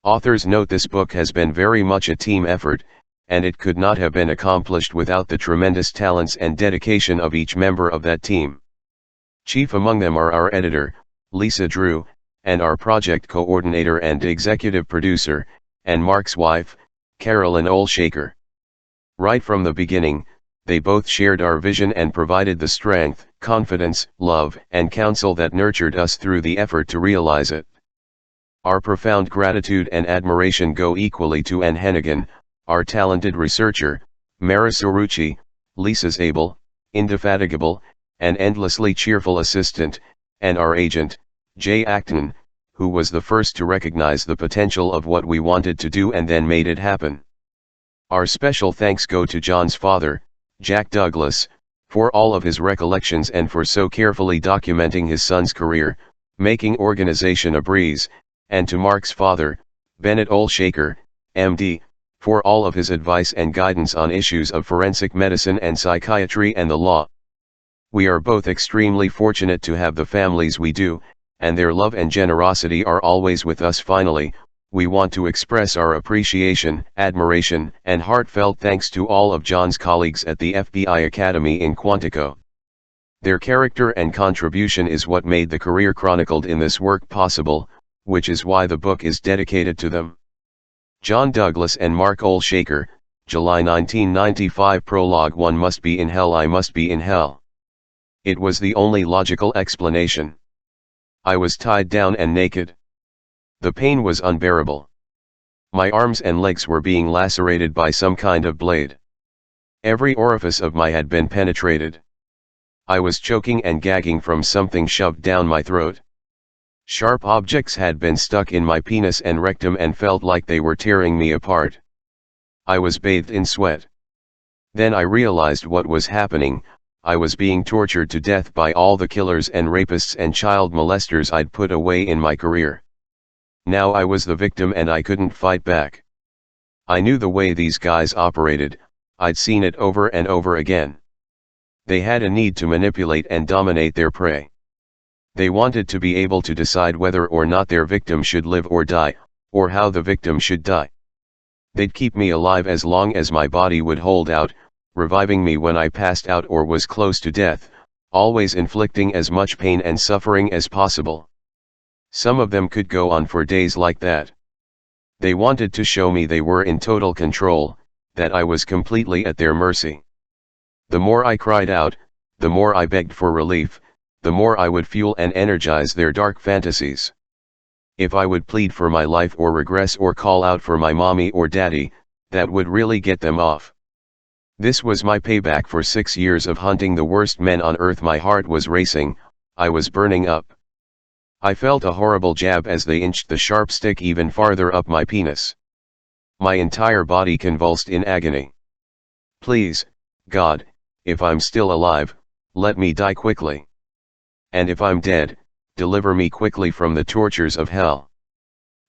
Authors note this book has been very much a team effort, and it could not have been accomplished without the tremendous talents and dedication of each member of that team. Chief among them are our editor, Lisa Drew, and our project coordinator and executive producer, and Mark's wife, Carolyn Olshaker. Right from the beginning, they both shared our vision and provided the strength, confidence, love, and counsel that nurtured us through the effort to realize it. Our profound gratitude and admiration go equally to Ann Hennigan, our talented researcher, Mara Sorucci, Lisa's able, indefatigable, and endlessly cheerful assistant, and our agent, Jay Acton, who was the first to recognize the potential of what we wanted to do and then made it happen. Our special thanks go to John's father, Jack Douglas, for all of his recollections and for so carefully documenting his son's career, making organization a breeze, and to Mark's father, Bennett Olshaker, MD, for all of his advice and guidance on issues of forensic medicine and psychiatry and the law. We are both extremely fortunate to have the families we do, and their love and generosity are always with us. Finally, we want to express our appreciation, admiration, and heartfelt thanks to all of John's colleagues at the FBI Academy in Quantico. Their character and contribution is what made the career chronicled in this work possible, which is why the book is dedicated to them. John Douglas and Mark Olshaker, July 1995. Prologue: One must be in hell, I must be in hell. It was the only logical explanation. I was tied down and naked. The pain was unbearable. My arms and legs were being lacerated by some kind of blade. Every orifice of my had been penetrated. I was choking and gagging from something shoved down my throat. Sharp objects had been stuck in my penis and rectum and felt like they were tearing me apart. I was bathed in sweat. Then I realized what was happening. I was being tortured to death by all the killers and rapists and child molesters I'd put away in my career. Now I was the victim and I couldn't fight back. I knew the way these guys operated, I'd seen it over and over again. They had a need to manipulate and dominate their prey. They wanted to be able to decide whether or not their victim should live or die, or how the victim should die. They'd keep me alive as long as my body would hold out, reviving me when I passed out or was close to death, always inflicting as much pain and suffering as possible. Some of them could go on for days like that. They wanted to show me they were in total control, that I was completely at their mercy. The more I cried out, the more I begged for relief, the more I would fuel and energize their dark fantasies. If I would plead for my life or regress or call out for my mommy or daddy, that would really get them off. This was my payback for 6 years of hunting the worst men on earth. My heart was racing, I was burning up. I felt a horrible jab as they inched the sharp stick even farther up my penis. My entire body convulsed in agony. Please, God, if I'm still alive, let me die quickly. And if I'm dead, deliver me quickly from the tortures of hell.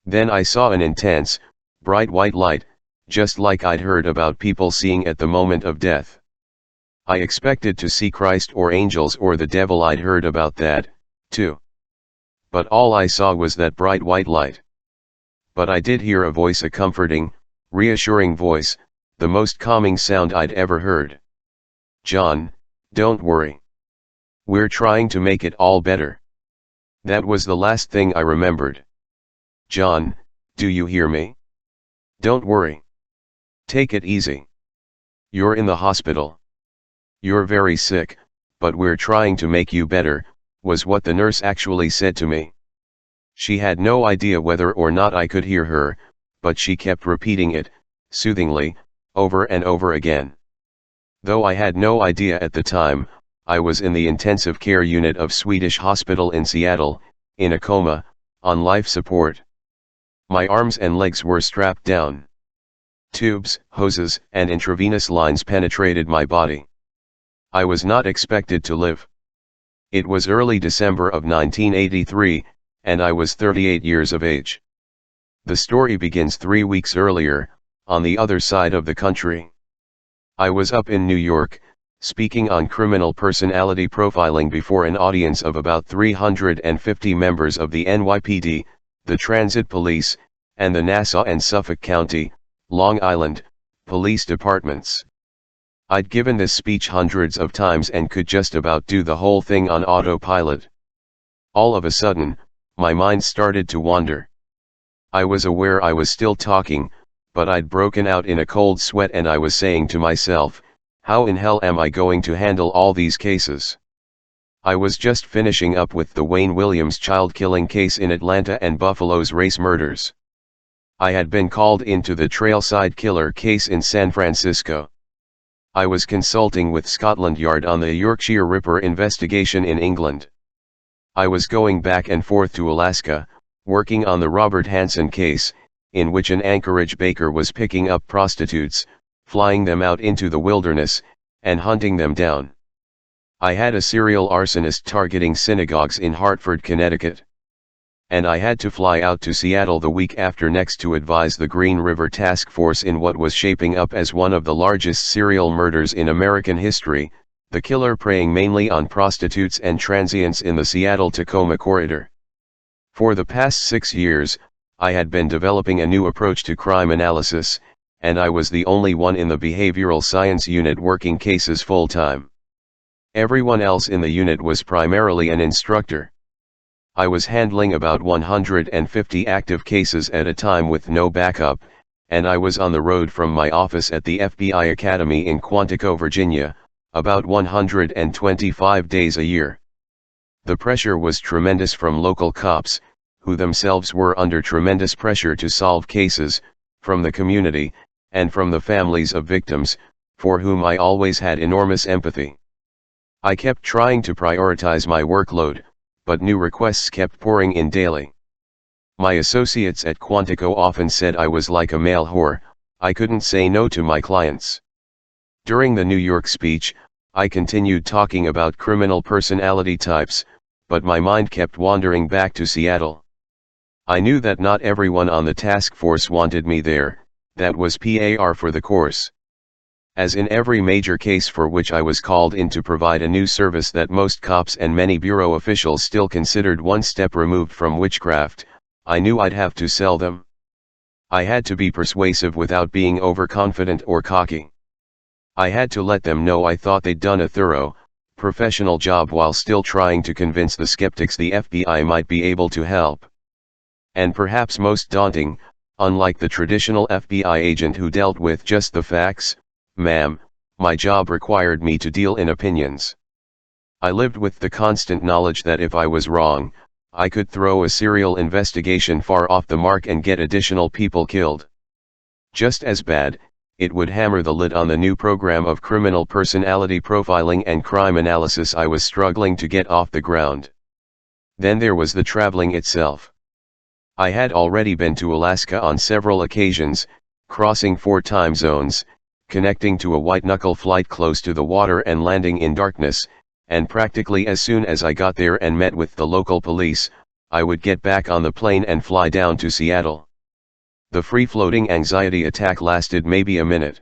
Then I saw an intense, bright white light, just like I'd heard about people seeing at the moment of death. I expected to see Christ or angels or the devil. I'd heard about that, too. But all I saw was that bright white light. But I did hear a voice, a comforting, reassuring voice, the most calming sound I'd ever heard. John, don't worry. We're trying to make it all better. That was the last thing I remembered. John, do you hear me? Don't worry. Take it easy. You're in the hospital. You're very sick, but we're trying to make you better, was what the nurse actually said to me. She had no idea whether or not I could hear her, but she kept repeating it, soothingly, over and over again. Though I had no idea at the time, I was in the intensive care unit of Swedish Hospital in Seattle, in a coma, on life support. My arms and legs were strapped down. Tubes, hoses, and intravenous lines penetrated my body. I was not expected to live. It was early December of 1983, and I was 38 years of age. The story begins 3 weeks earlier, on the other side of the country. I was up in New York, speaking on criminal personality profiling before an audience of about 350 members of the NYPD, the Transit Police, and the Nassau and Suffolk County, Long Island, police departments. I'd given this speech hundreds of times and could just about do the whole thing on autopilot. All of a sudden, my mind started to wander. I was aware I was still talking, but I'd broken out in a cold sweat and I was saying to myself, how in hell am I going to handle all these cases? I was just finishing up with the Wayne Williams child killing case in Atlanta and Buffalo's race murders. I had been called into the Trailside Killer case in San Francisco. I was consulting with Scotland Yard on the Yorkshire Ripper investigation in England. I was going back and forth to Alaska, working on the Robert Hansen case, in which an Anchorage baker was picking up prostitutes, flying them out into the wilderness, and hunting them down. I had a serial arsonist targeting synagogues in Hartford, Connecticut. And I had to fly out to Seattle the week after next to advise the Green River Task Force in what was shaping up as one of the largest serial murders in American history, the killer preying mainly on prostitutes and transients in the Seattle-Tacoma corridor. For the past 6 years, I had been developing a new approach to crime analysis, and I was the only one in the behavioral science unit working cases full-time. Everyone else in the unit was primarily an instructor. I was handling about 150 active cases at a time with no backup, and I was on the road from my office at the FBI Academy in Quantico, Virginia, about 125 days a year. The pressure was tremendous from local cops, who themselves were under tremendous pressure to solve cases, from the community, and from the families of victims, for whom I always had enormous empathy. I kept trying to prioritize my workload, but new requests kept pouring in daily. My associates at Quantico often said I was like a male whore. I couldn't say no to my clients. During the New York speech, I continued talking about criminal personality types, but my mind kept wandering back to Seattle. I knew that not everyone on the task force wanted me there. That was par for the course. As in every major case for which I was called in to provide a new service that most cops and many bureau officials still considered one step removed from witchcraft, I knew I'd have to sell them. I had to be persuasive without being overconfident or cocky. I had to let them know I thought they'd done a thorough, professional job while still trying to convince the skeptics the FBI might be able to help. And perhaps most daunting, unlike the traditional FBI agent who dealt with just the facts, ma'am, my job required me to deal in opinions. I lived with the constant knowledge that if I was wrong, I could throw a serial investigation far off the mark and get additional people killed. Just as bad, it would hammer the lid on the new program of criminal personality profiling and crime analysis I was struggling to get off the ground. Then there was the traveling itself. I had already been to Alaska on several occasions, crossing 4 time zones, connecting to a white-knuckle flight close to the water and landing in darkness, and practically as soon as I got there and met with the local police, I would get back on the plane and fly down to Seattle. The free-floating anxiety attack lasted maybe a minute.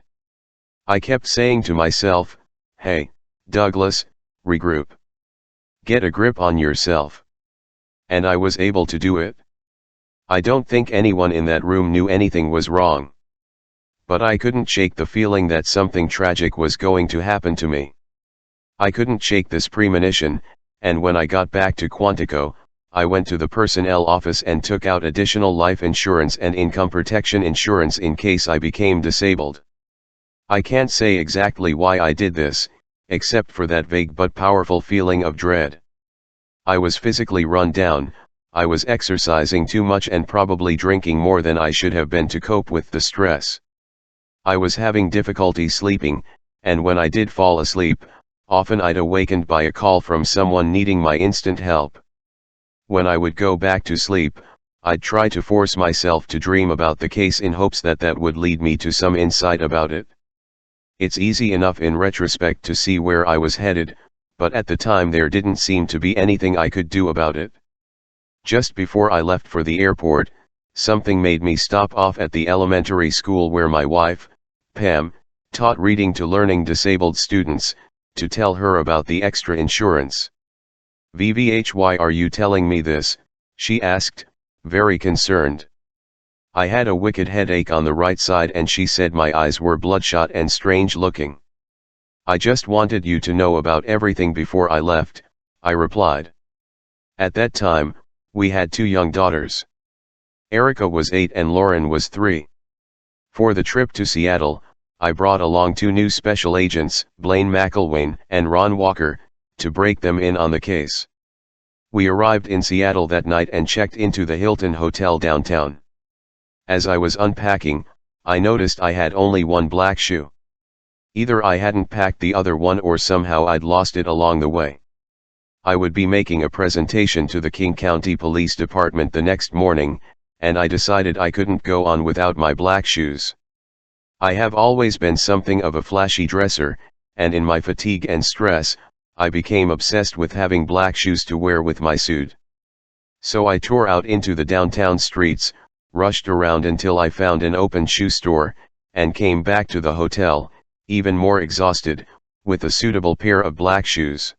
I kept saying to myself, hey, Douglas, regroup. Get a grip on yourself. And I was able to do it. I don't think anyone in that room knew anything was wrong. But I couldn't shake the feeling that something tragic was going to happen to me. I couldn't shake this premonition, and when I got back to Quantico, I went to the personnel office and took out additional life insurance and income protection insurance in case I became disabled. I can't say exactly why I did this, except for that vague but powerful feeling of dread. I was physically run down, I was exercising too much and probably drinking more than I should have been to cope with the stress. I was having difficulty sleeping, and when I did fall asleep, often I'd awakened by a call from someone needing my instant help. When I would go back to sleep, I'd try to force myself to dream about the case in hopes that that would lead me to some insight about it. It's easy enough in retrospect to see where I was headed, but at the time there didn't seem to be anything I could do about it. Just before I left for the airport, something made me stop off at the elementary school where my wife, Pam, taught reading to learning disabled students, to tell her about the extra insurance. "VVH, why are you telling me this?" she asked, very concerned. I had a wicked headache on the right side and she said my eyes were bloodshot and strange looking. I just wanted you to know about everything before I left, I replied. At that time, we had 2 young daughters. Erica was 8 and Lauren was 3. For the trip to Seattle, I brought along 2 new special agents, Blaine McElwain and Ron Walker, to break them in on the case. We arrived in Seattle that night and checked into the Hilton Hotel downtown. As I was unpacking, I noticed I had only one black shoe. Either I hadn't packed the other one or somehow I'd lost it along the way. I would be making a presentation to the King County Police Department the next morning, and I decided I couldn't go on without my black shoes. I have always been something of a flashy dresser, and in my fatigue and stress, I became obsessed with having black shoes to wear with my suit. So I tore out into the downtown streets, rushed around until I found an open shoe store, and came back to the hotel, even more exhausted, with a suitable pair of black shoes.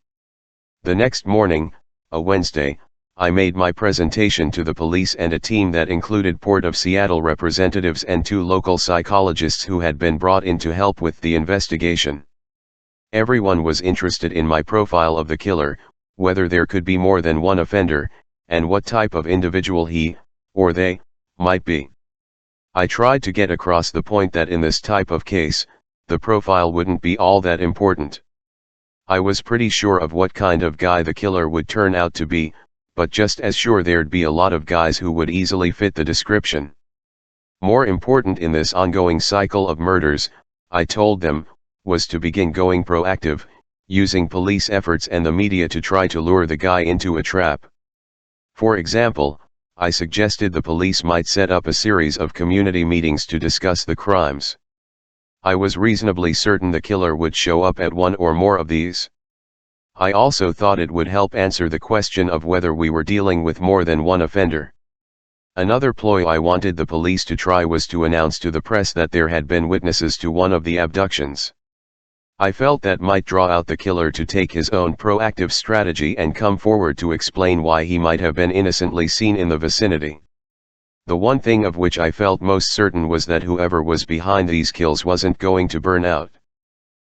The next morning, a Wednesday, I made my presentation to the police and a team that included Port of Seattle representatives and 2 local psychologists who had been brought in to help with the investigation. Everyone was interested in my profile of the killer, whether there could be more than one offender, and what type of individual he, or they, might be. I tried to get across the point that in this type of case, the profile wouldn't be all that important. I was pretty sure of what kind of guy the killer would turn out to be, but just as sure there'd be a lot of guys who would easily fit the description. More important in this ongoing cycle of murders, I told them, was to begin going proactive, using police efforts and the media to try to lure the guy into a trap. For example, I suggested the police might set up a series of community meetings to discuss the crimes. I was reasonably certain the killer would show up at one or more of these. I also thought it would help answer the question of whether we were dealing with more than one offender. Another ploy I wanted the police to try was to announce to the press that there had been witnesses to one of the abductions. I felt that might draw out the killer to take his own proactive strategy and come forward to explain why he might have been innocently seen in the vicinity. The one thing of which I felt most certain was that whoever was behind these kills wasn't going to burn out.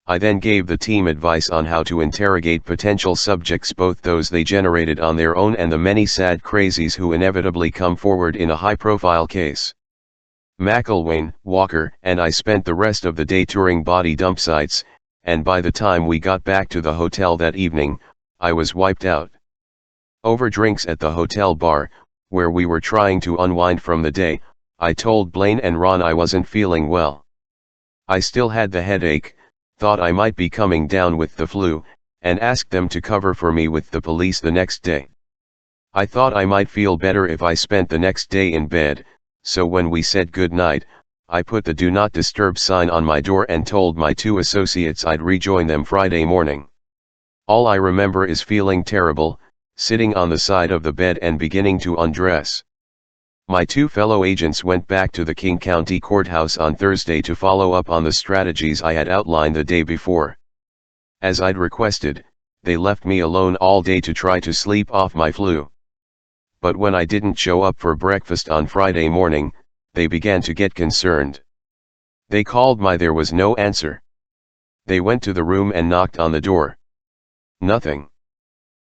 I then gave the team advice on how to interrogate potential subjects, both those they generated on their own and the many sad crazies who inevitably come forward in a high-profile case. McElwain, Walker, and I spent the rest of the day touring body dump sites, and by the time we got back to the hotel that evening, I was wiped out. Over drinks at the hotel bar, where we were trying to unwind from the day, I told Blaine and Ron I wasn't feeling well. I still had the headache, thought I might be coming down with the flu, and asked them to cover for me with the police the next day. I thought I might feel better if I spent the next day in bed, so when we said good night, I put the "Do Not Disturb" sign on my door and told my 2 associates I'd rejoin them Friday morning. All I remember is feeling terrible, sitting on the side of the bed and beginning to undress. My 2 fellow agents went back to the King County Courthouse on Thursday to follow up on the strategies I had outlined the day before. As I'd requested, they left me alone all day to try to sleep off my flu. But when I didn't show up for breakfast on Friday morning, they began to get concerned. They called there was no answer. They went to the room and knocked on the door. Nothing.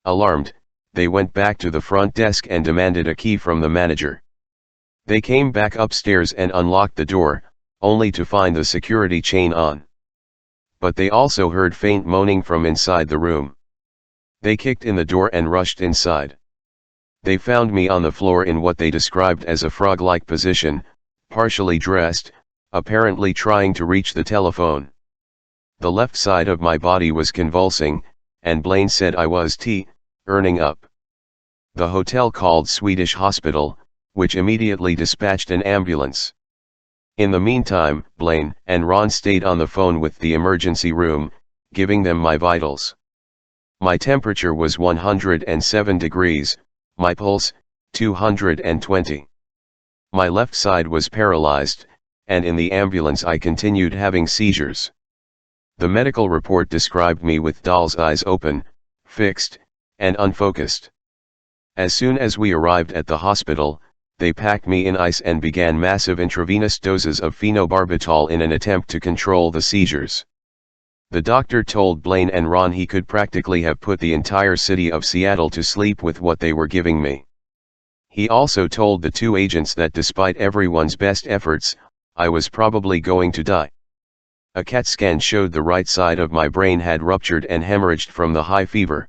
Alarmed, they went back to the front desk and demanded a key from the manager. They came back upstairs and unlocked the door, only to find the security chain on. But they also heard faint moaning from inside the room. They kicked in the door and rushed inside. They found me on the floor in what they described as a frog-like position, partially dressed, apparently trying to reach the telephone. The left side of my body was convulsing, and Blaine said I was turning up. The hotel called Swedish Hospital, which immediately dispatched an ambulance. In the meantime, Blaine and Ron stayed on the phone with the emergency room, giving them my vitals. My temperature was 107 degrees, my pulse, 220. My left side was paralyzed, and in the ambulance I continued having seizures. The medical report described me with doll's eyes open, fixed, and unfocused. As soon as we arrived at the hospital, they packed me in ice and began massive intravenous doses of phenobarbital in an attempt to control the seizures. The doctor told Blaine and Ron he could practically have put the entire city of Seattle to sleep with what they were giving me. He also told the two agents that despite everyone's best efforts, I was probably going to die. A CAT scan showed the right side of my brain had ruptured and hemorrhaged from the high fever.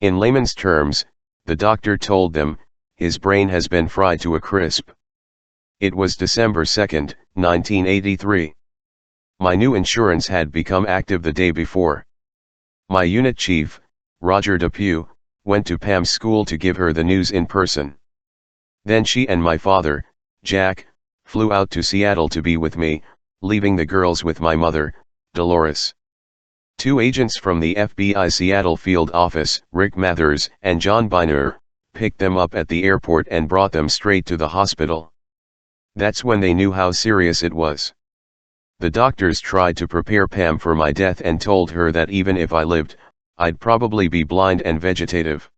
In layman's terms, the doctor told them, his brain has been fried to a crisp. It was December 2, 1983. My new insurance had become active the day before. My unit chief, Roger Depew, went to Pam's school to give her the news in person. Then she and my father, Jack, flew out to Seattle to be with me, leaving the girls with my mother, Dolores. Two agents from the FBI Seattle field office, Rick Mathers and John Biner, picked them up at the airport and brought them straight to the hospital. That's when they knew how serious it was. The doctors tried to prepare Pam for my death and told her that even if I lived, I'd probably be blind and vegetative.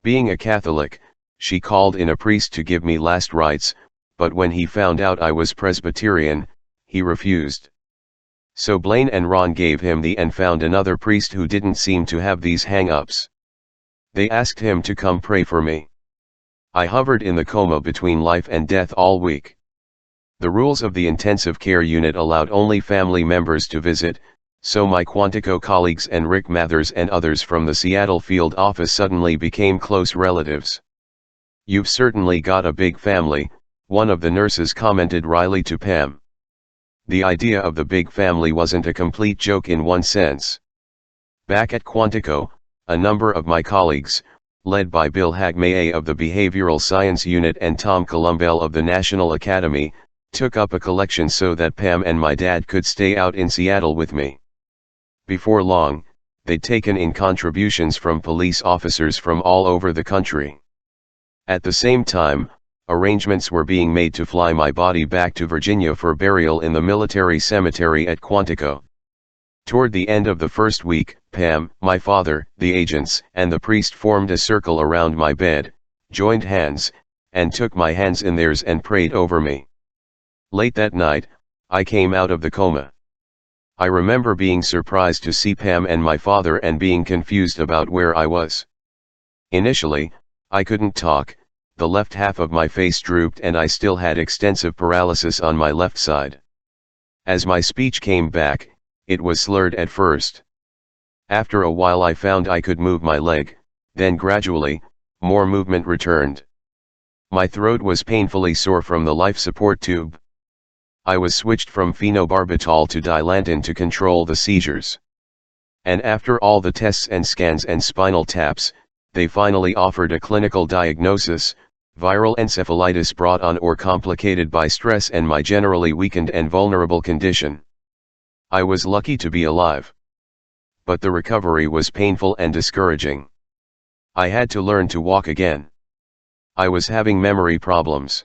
Being a Catholic, she called in a priest to give me last rites, but when he found out I was Presbyterian, he refused. So Blaine and Ron gave him and found another priest who didn't seem to have these hang-ups. They asked him to come pray for me. I hovered in the coma between life and death all week. The rules of the intensive care unit allowed only family members to visit, so my Quantico colleagues and Rick Mathers and others from the Seattle field office suddenly became close relatives. "You've certainly got a big family," one of the nurses commented wryly to Pam. The idea of the big family wasn't a complete joke in one sense. Back at Quantico, a number of my colleagues, led by Bill Hagmay of the Behavioral Science Unit and Tom Columbell of the National Academy, took up a collection so that Pam and my dad could stay out in Seattle with me. Before long, they'd taken in contributions from police officers from all over the country. At the same time, arrangements were being made to fly my body back to Virginia for burial in the military cemetery at Quantico. Toward the end of the first week, Pam, my father, the agents, and the priest formed a circle around my bed, joined hands, and took my hands in theirs and prayed over me. Late that night, I came out of the coma. I remember being surprised to see Pam and my father and being confused about where I was. Initially, I couldn't talk, the left half of my face drooped and I still had extensive paralysis on my left side. As my speech came back, it was slurred at first. After a while I found I could move my leg, then gradually, more movement returned. My throat was painfully sore from the life support tube. I was switched from phenobarbital to Dilantin to control the seizures. And after all the tests and scans and spinal taps, they finally offered a clinical diagnosis: viral encephalitis brought on or complicated by stress and my generally weakened and vulnerable condition. I was lucky to be alive. But the recovery was painful and discouraging. I had to learn to walk again. I was having memory problems.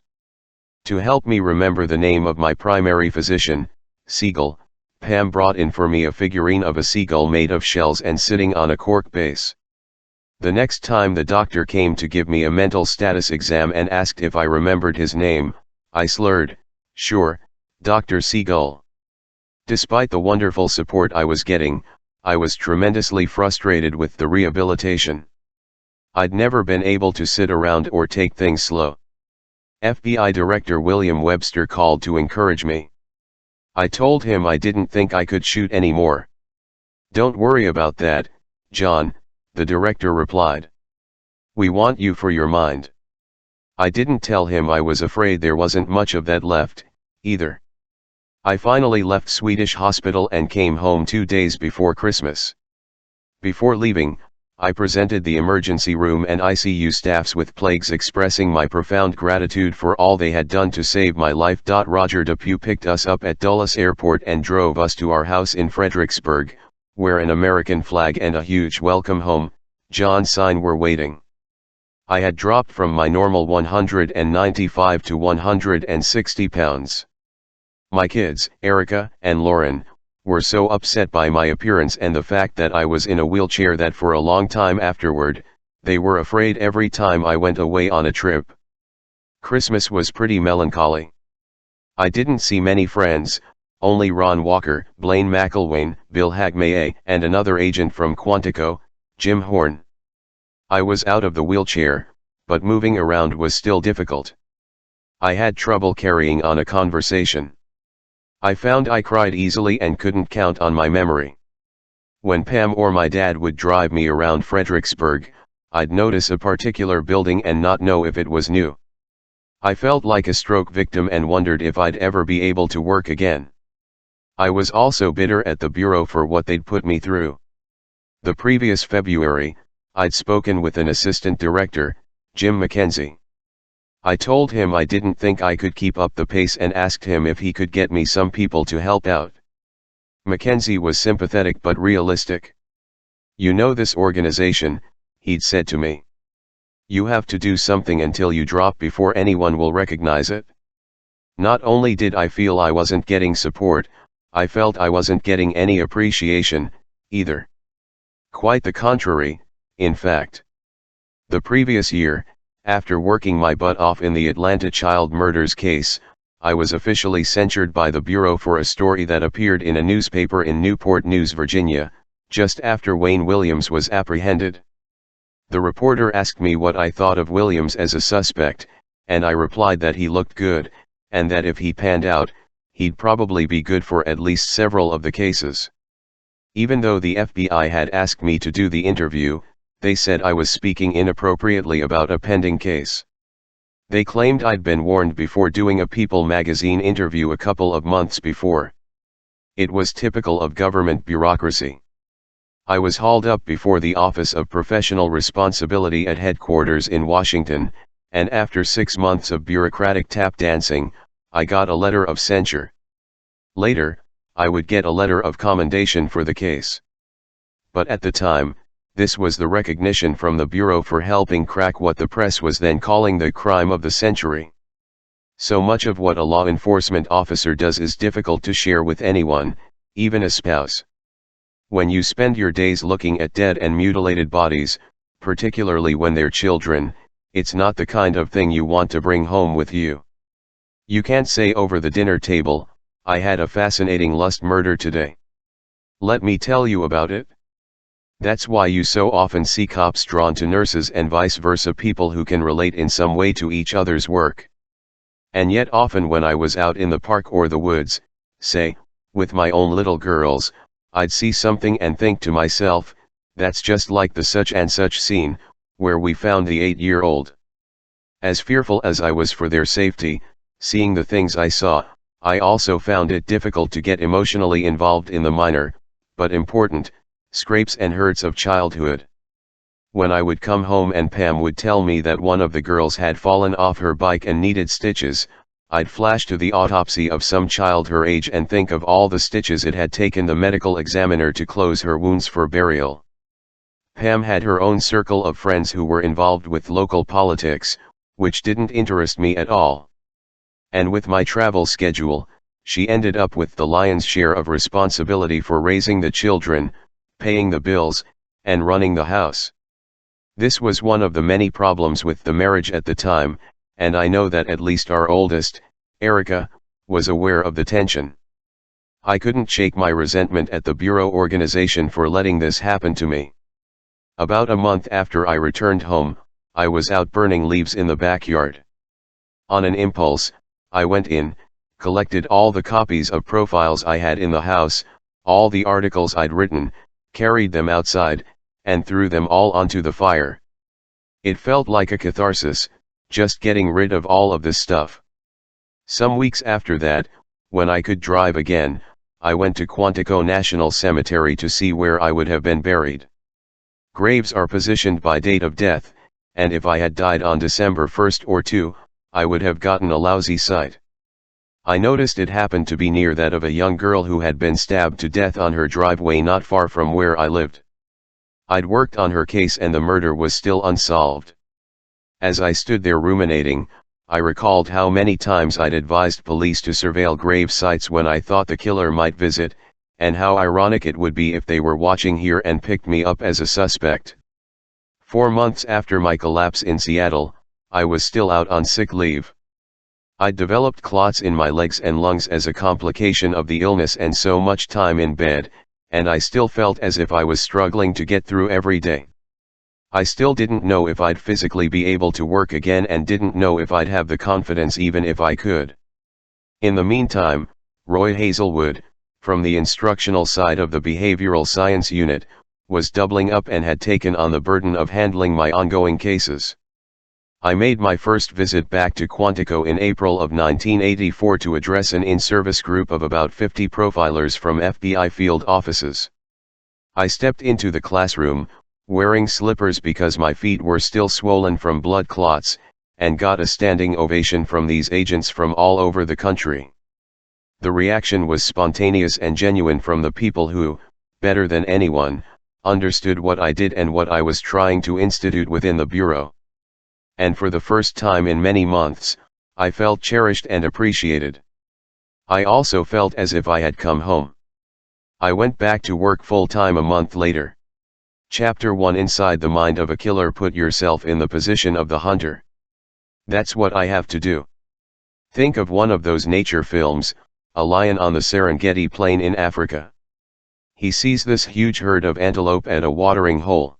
To help me remember the name of my primary physician, Siegel, Pam brought in for me a figurine of a seagull made of shells and sitting on a cork base. The next time the doctor came to give me a mental status exam and asked if I remembered his name, I slurred, "Sure, Dr. Siegel." Despite the wonderful support I was getting, I was tremendously frustrated with the rehabilitation. I'd never been able to sit around or take things slow. FBI Director William Webster called to encourage me. I told him I didn't think I could shoot anymore. "Don't worry about that, John," the director replied. "We want you for your mind." I didn't tell him I was afraid there wasn't much of that left, either. I finally left Swedish Hospital and came home 2 days before Christmas. Before leaving, I presented the emergency room and ICU staffs with plagues expressing my profound gratitude for all they had done to save my life. Roger Depew picked us up at Dulles Airport and drove us to our house in Fredericksburg, where an American flag and a huge "Welcome Home, John" sign were waiting. I had dropped from my normal 195 to 160 pounds. My kids, Erica and Lauren, were so upset by my appearance and the fact that I was in a wheelchair that for a long time afterward, they were afraid every time I went away on a trip. Christmas was pretty melancholy. I didn't see many friends, only Ron Walker, Blaine McElwain, Bill Hagmay, and another agent from Quantico, Jim Horn. I was out of the wheelchair, but moving around was still difficult. I had trouble carrying on a conversation. I found I cried easily and couldn't count on my memory. When Pam or my dad would drive me around Fredericksburg, I'd notice a particular building and not know if it was new. I felt like a stroke victim and wondered if I'd ever be able to work again. I was also bitter at the Bureau for what they'd put me through. The previous February, I'd spoken with an assistant director, Jim McKenzie. I told him I didn't think I could keep up the pace and asked him if he could get me some people to help out. McKenzie was sympathetic but realistic. "You know this organization," he'd said to me. "You have to do something until you drop before anyone will recognize it." Not only did I feel I wasn't getting support, I felt I wasn't getting any appreciation, either. Quite the contrary, in fact. The previous year, after working my butt off in the Atlanta child murders case, I was officially censured by the Bureau for a story that appeared in a newspaper in Newport News, Virginia, just after Wayne Williams was apprehended. The reporter asked me what I thought of Williams as a suspect, and I replied that he looked good, and that if he panned out, he'd probably be good for at least several of the cases. Even though the FBI had asked me to do the interview, they said I was speaking inappropriately about a pending case. They claimed I'd been warned before doing a People magazine interview a couple of months before. It was typical of government bureaucracy. I was hauled up before the Office of Professional Responsibility at headquarters in Washington, and after 6 months of bureaucratic tap dancing, I got a letter of censure. Later, I would get a letter of commendation for the case. But at the time, this was the recognition from the Bureau for helping crack what the press was then calling the crime of the century. So much of what a law enforcement officer does is difficult to share with anyone, even a spouse. When you spend your days looking at dead and mutilated bodies, particularly when they're children, it's not the kind of thing you want to bring home with you. You can't say over the dinner table, "I had a fascinating lust murder today. Let me tell you about it." That's why you so often see cops drawn to nurses and vice versa, people who can relate in some way to each other's work. And yet often when I was out in the park or the woods, say, with my own little girls, I'd see something and think to myself, that's just like the such and such scene, where we found the 8-year-old. As fearful as I was for their safety, seeing the things I saw, I also found it difficult to get emotionally involved in the minor, but important, scrapes and hurts of childhood. When I would come home and Pam would tell me that one of the girls had fallen off her bike and needed stitches, I'd flash to the autopsy of some child her age and think of all the stitches it had taken the medical examiner to close her wounds for burial. Pam had her own circle of friends who were involved with local politics, which didn't interest me at all. And with my travel schedule, she ended up with the lion's share of responsibility for raising the children, paying the bills, and running the house. This was one of the many problems with the marriage at the time, and I know that at least our oldest, Erica, was aware of the tension. I couldn't shake my resentment at the Bureau organization for letting this happen to me. About a month after I returned home, I was out burning leaves in the backyard. On an impulse, I went in, collected all the copies of profiles I had in the house, all the articles I'd written, carried them outside, and threw them all onto the fire. It felt like a catharsis, just getting rid of all of this stuff. Some weeks after that, when I could drive again, I went to Quantico National Cemetery to see where I would have been buried. Graves are positioned by date of death, and if I had died on December 1st or 2, I would have gotten a lousy sight. I noticed it happened to be near that of a young girl who had been stabbed to death on her driveway not far from where I lived. I'd worked on her case and the murder was still unsolved. As I stood there ruminating, I recalled how many times I'd advised police to surveil grave sites when I thought the killer might visit, and how ironic it would be if they were watching here and picked me up as a suspect. 4 months after my collapse in Seattle, I was still out on sick leave. I'd developed clots in my legs and lungs as a complication of the illness and so much time in bed, and I still felt as if I was struggling to get through every day. I still didn't know if I'd physically be able to work again and didn't know if I'd have the confidence even if I could. In the meantime, Roy Hazelwood, from the instructional side of the behavioral science unit, was doubling up and had taken on the burden of handling my ongoing cases. I made my first visit back to Quantico in April of 1984 to address an in-service group of about 50 profilers from FBI field offices. I stepped into the classroom, wearing slippers because my feet were still swollen from blood clots, and got a standing ovation from these agents from all over the country. The reaction was spontaneous and genuine from the people who, better than anyone, understood what I did and what I was trying to institute within the Bureau. And for the first time in many months, I felt cherished and appreciated. I also felt as if I had come home. I went back to work full-time a month later. Chapter 1 Inside the Mind of a Killer. Put yourself in the position of the hunter. That's what I have to do. Think of one of those nature films, a lion on the Serengeti plain in Africa. He sees this huge herd of antelope at a watering hole.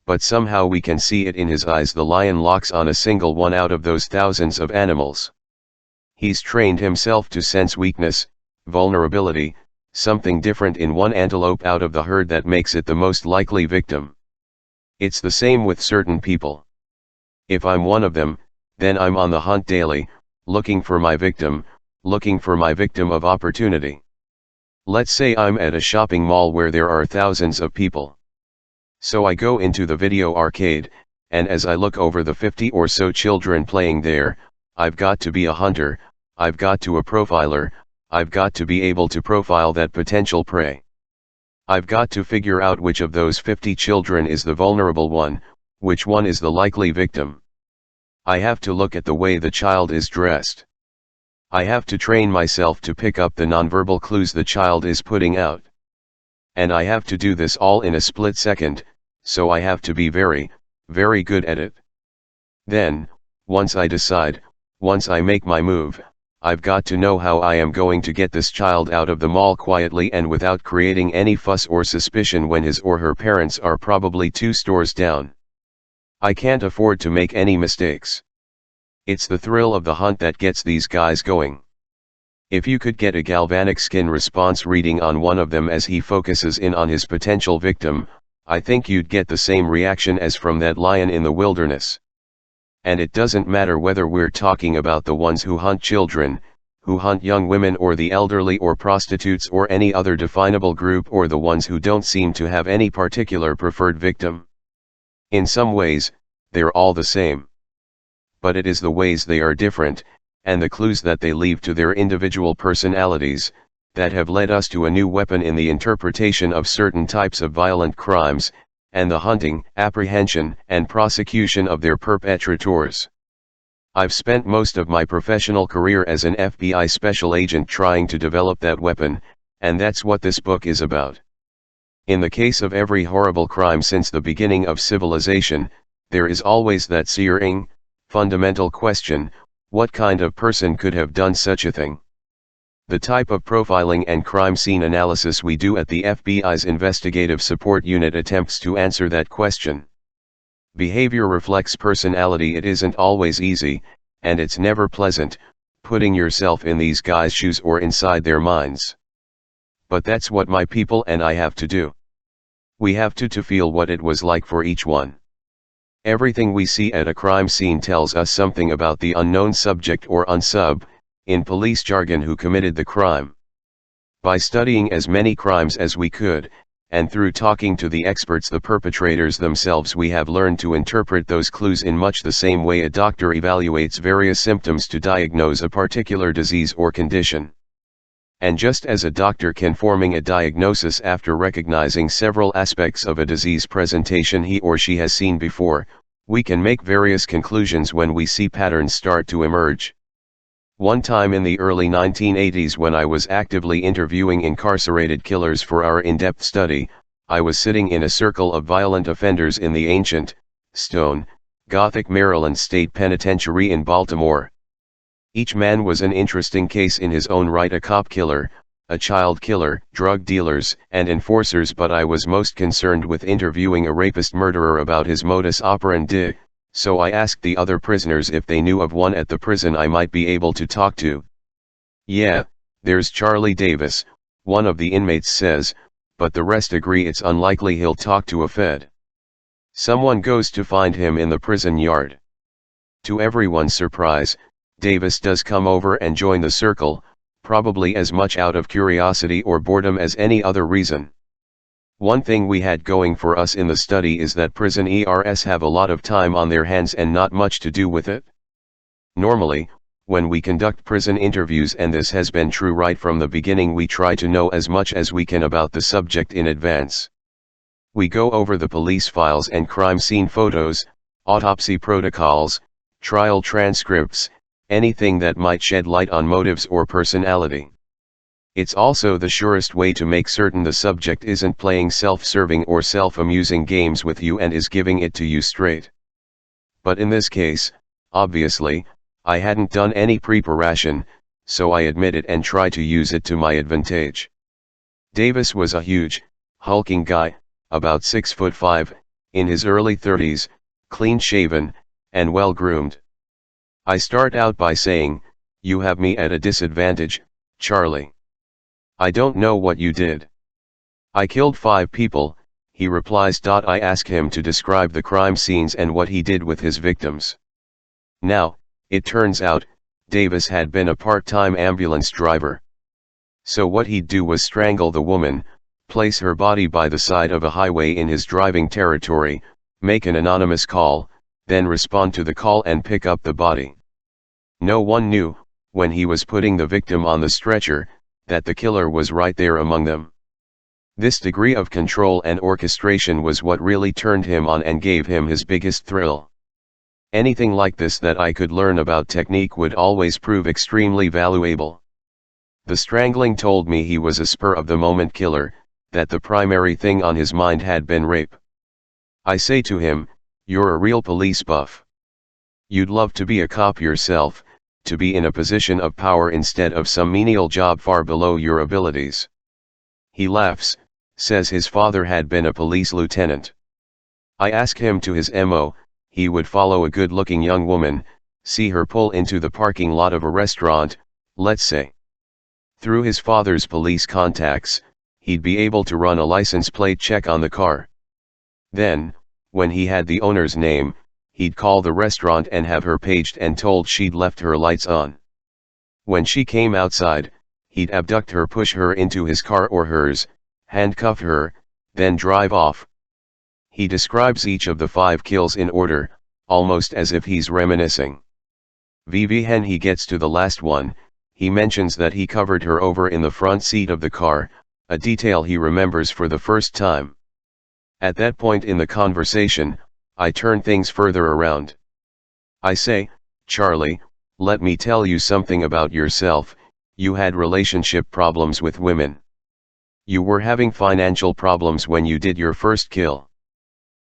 But somehow we can see it in his eyes. The lion locks on a single one out of those thousands of animals. He's trained himself to sense weakness, vulnerability, something different in one antelope out of the herd that makes it the most likely victim. It's the same with certain people. If I'm one of them, then I'm on the hunt daily, looking for my victim of opportunity. Let's say I'm at a shopping mall where there are thousands of people. So I go into the video arcade, and as I look over the 50 or so children playing there, I've got to be a hunter, I've got to a profiler, I've got to be able to profile that potential prey. I've got to figure out which of those 50 children is the vulnerable one, which one is the likely victim. I have to look at the way the child is dressed. I have to train myself to pick up the nonverbal clues the child is putting out. And I have to do this all in a split second, so I have to be very, very good at it. Then, once I decide, once I make my move, I've got to know how I am going to get this child out of the mall quietly and without creating any fuss or suspicion when his or her parents are probably 2 stores down. I can't afford to make any mistakes. It's the thrill of the hunt that gets these guys going. If you could get a galvanic skin response reading on one of them as he focuses in on his potential victim, I think you'd get the same reaction as from that lion in the wilderness. And it doesn't matter whether we're talking about the ones who hunt children, who hunt young women or the elderly or prostitutes or any other definable group, or the ones who don't seem to have any particular preferred victim. In some ways, they're all the same. But it is the ways they are different, and the clues that they leave to their individual personalities, that have led us to a new weapon in the interpretation of certain types of violent crimes, and the hunting, apprehension, and prosecution of their perpetrators. I've spent most of my professional career as an FBI special agent trying to develop that weapon, and that's what this book is about. In the case of every horrible crime since the beginning of civilization, there is always that searing, fundamental question: what kind of person could have done such a thing? The type of profiling and crime scene analysis we do at the FBI's Investigative Support Unit attempts to answer that question. Behavior reflects personality. It isn't always easy, and it's never pleasant, putting yourself in these guys' shoes or inside their minds. But that's what my people and I have to do. We have to feel what it was like for each one. Everything we see at a crime scene tells us something about the unknown subject or unsub, in police jargon, who committed the crime. By studying as many crimes as we could, and through talking to the experts, the perpetrators themselves, we have learned to interpret those clues in much the same way a doctor evaluates various symptoms to diagnose a particular disease or condition. And just as a doctor can forming a diagnosis after recognizing several aspects of a disease presentation he or she has seen before, we can make various conclusions when we see patterns start to emerge. One time in the early 1980s, when I was actively interviewing incarcerated killers for our in-depth study, I was sitting in a circle of violent offenders in the ancient, stone, Gothic, Maryland State Penitentiary in Baltimore. Each man was an interesting case in his own right, a cop killer, a child killer, drug dealers, and enforcers, but I was most concerned with interviewing a rapist murderer about his modus operandi, so I asked the other prisoners if they knew of one at the prison I might be able to talk to. "Yeah, there's Charlie Davis," one of the inmates says, but the rest agree it's unlikely he'll talk to a Fed. Someone goes to find him in the prison yard. To everyone's surprise, Davis does come over and join the circle, probably as much out of curiosity or boredom as any other reason. One thing we had going for us in the study is that prison ERs have a lot of time on their hands and not much to do with it. Normally, when we conduct prison interviews, and this has been true right from the beginning, we try to know as much as we can about the subject in advance. We go over the police files and crime scene photos, autopsy protocols, trial transcripts, anything that might shed light on motives or personality. It's also the surest way to make certain the subject isn't playing self-serving or self-amusing games with you and is giving it to you straight. But in this case, obviously, I hadn't done any preparation, so I admit it and try to use it to my advantage. Davis was a huge, hulking guy, about 6'5", in his early 30s, clean-shaven, and well-groomed. I start out by saying, "You have me at a disadvantage, Charlie. I don't know what you did." "I killed 5 people, he replies. I ask him to describe the crime scenes and what he did with his victims. Now, it turns out, Davis had been a part-time ambulance driver. So what he'd do was strangle the woman, place her body by the side of a highway in his driving territory, make an anonymous call, then respond to the call and pick up the body. No one knew, when he was putting the victim on the stretcher, that the killer was right there among them. This degree of control and orchestration was what really turned him on and gave him his biggest thrill. Anything like this that I could learn about technique would always prove extremely valuable. The strangling told me he was a spur-of-the-moment killer, that the primary thing on his mind had been rape. I say to him, "You're a real police buff. You'd love to be a cop yourself, to be in a position of power instead of some menial job far below your abilities." He laughs, says his father had been a police lieutenant. I ask him to his MO. He would follow a good-looking young woman, see her pull into the parking lot of a restaurant, let's say. Through his father's police contacts, he'd be able to run a license plate check on the car. Then, when he had the owner's name, he'd call the restaurant and have her paged and told she'd left her lights on. When she came outside, he'd abduct her, push her into his car or hers, handcuff her, then drive off. He describes each of the 5 kills in order, almost as if he's reminiscing. When he gets to the last one, he mentions that he covered her over in the front seat of the car, a detail he remembers for the first time. At that point in the conversation, I turn things further around. I say, "Charlie, let me tell you something about yourself. You had relationship problems with women. You were having financial problems when you did your first kill.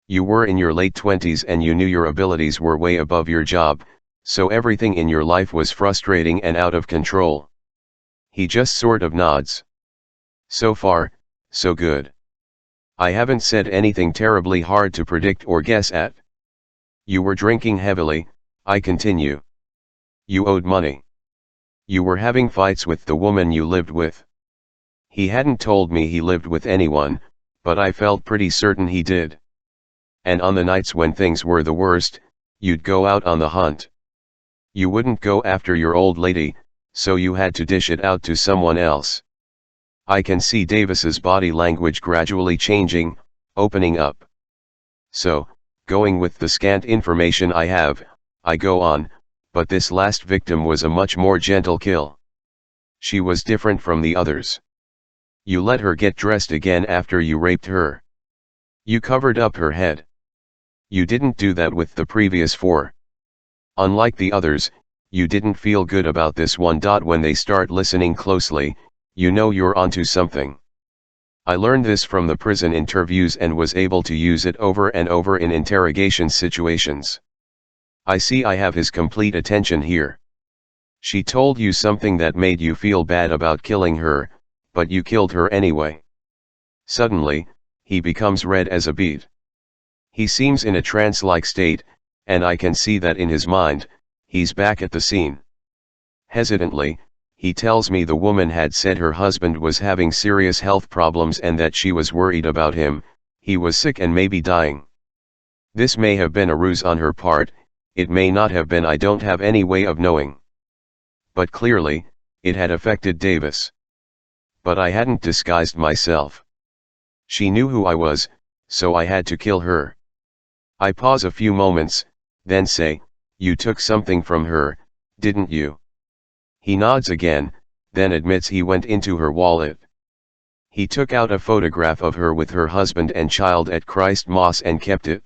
You were in your late 20s and you knew your abilities were way above your job, so everything in your life was frustrating and out of control." He just sort of nods. So far, so good. I haven't said anything terribly hard to predict or guess at. "You were drinking heavily," I continue. "You owed money. You were having fights with the woman you lived with." He hadn't told me he lived with anyone, but I felt pretty certain he did. "And on the nights when things were the worst, you'd go out on the hunt. You wouldn't go after your old lady, so you had to dish it out to someone else." I can see Davis's body language gradually changing, opening up. "So, going with the scant information I have, I go on, but this last victim was a much more gentle kill. She was different from the others. You let her get dressed again after you raped her. You covered up her head. You didn't do that with the previous 4. Unlike the others, you didn't feel good about this one. When they start listening closely, you know you're onto something. I learned this from the prison interviews and was able to use it over and over in interrogation situations. I see I have his complete attention here. She told you something that made you feel bad about killing her, but you killed her anyway. Suddenly, he becomes red as a beet. He seems in a trance-like state, and I can see that in his mind, he's back at the scene. Hesitantly, he tells me the woman had said her husband was having serious health problems and that she was worried about him, he was sick and maybe dying. This may have been a ruse on her part, it may not have been, I don't have any way of knowing. But clearly, it had affected Davis. But I hadn't disguised myself. She knew who I was, so I had to kill her. I pause a few moments, then say, "You took something from her, didn't you?" He nods again, then admits he went into her wallet. He took out a photograph of her with her husband and child at Christ Moss and kept it.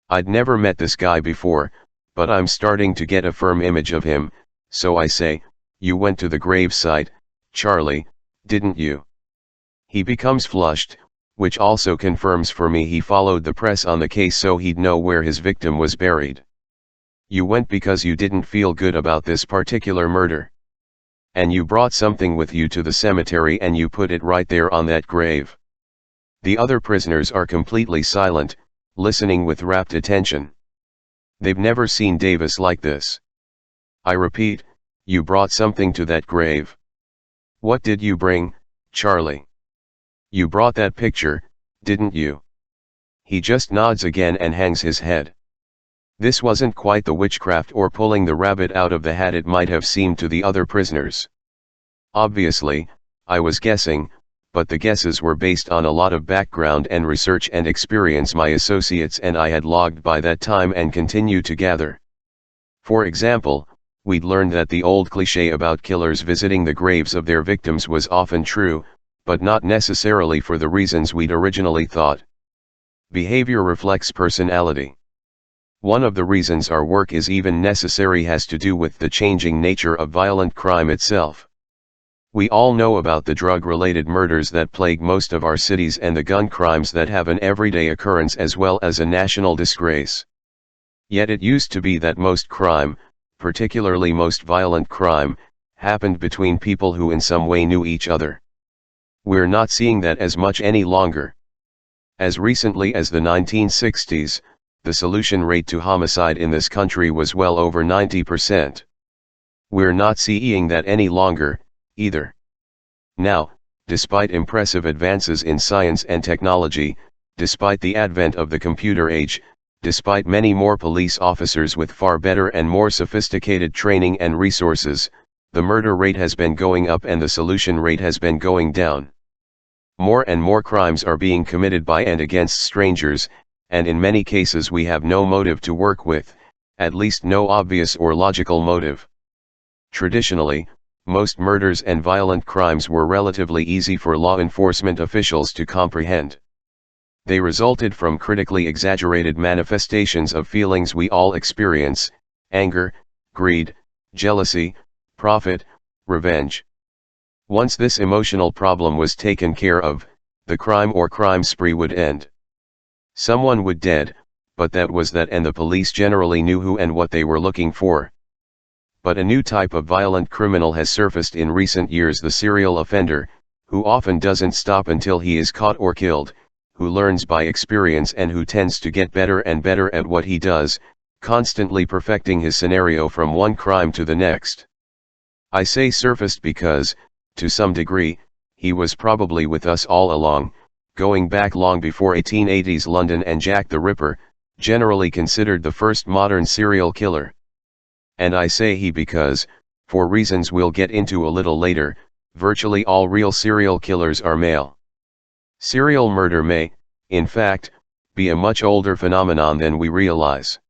I'd never met this guy before, but I'm starting to get a firm image of him, so I say, "You went to the gravesite, Charlie, didn't you?" He becomes flushed, which also confirms for me he followed the press on the case so he'd know where his victim was buried. "You went because you didn't feel good about this particular murder. And you brought something with you to the cemetery and you put it right there on that grave." The other prisoners are completely silent, listening with rapt attention. They've never seen Davis like this. I repeat, "You brought something to that grave. What did you bring, Charlie? You brought that picture, didn't you?" He just nods again and hangs his head. This wasn't quite the witchcraft or pulling the rabbit out of the hat it might have seemed to the other prisoners. Obviously, I was guessing, but the guesses were based on a lot of background and research and experience my associates and I had logged by that time and continue to gather. For example, we'd learned that the old cliché about killers visiting the graves of their victims was often true, but not necessarily for the reasons we'd originally thought. Behavior reflects personality. One of the reasons our work is even necessary has to do with the changing nature of violent crime itself. We all know about the drug-related murders that plague most of our cities and the gun crimes that have an everyday occurrence as well as a national disgrace. Yet it used to be that most crime, particularly most violent crime, happened between people who in some way knew each other. We're not seeing that as much any longer. As recently as the 1960s, the solution rate to homicide in this country was well over 90%. We're not seeing that any longer, either. Now, despite impressive advances in science and technology, despite the advent of the computer age, despite many more police officers with far better and more sophisticated training and resources, the murder rate has been going up and the solution rate has been going down. More and more crimes are being committed by and against strangers, and in many cases we have no motive to work with, at least no obvious or logical motive. Traditionally, most murders and violent crimes were relatively easy for law enforcement officials to comprehend. They resulted from critically exaggerated manifestations of feelings we all experience: anger, greed, jealousy, profit, revenge. Once this emotional problem was taken care of, the crime or crime spree would end. Someone would dead, but that was that, and the police generally knew who and what they were looking for. But a new type of violent criminal has surfaced in recent years: the serial offender, who often doesn't stop until he is caught or killed, who learns by experience and who tends to get better and better at what he does, constantly perfecting his scenario from one crime to the next. I say surfaced because, to some degree, he was probably with us all along, going back long before 1880s London and Jack the Ripper, generally considered the first modern serial killer. And I say he because, for reasons we'll get into a little later, virtually all real serial killers are male. Serial murder may, in fact, be a much older phenomenon than we realize.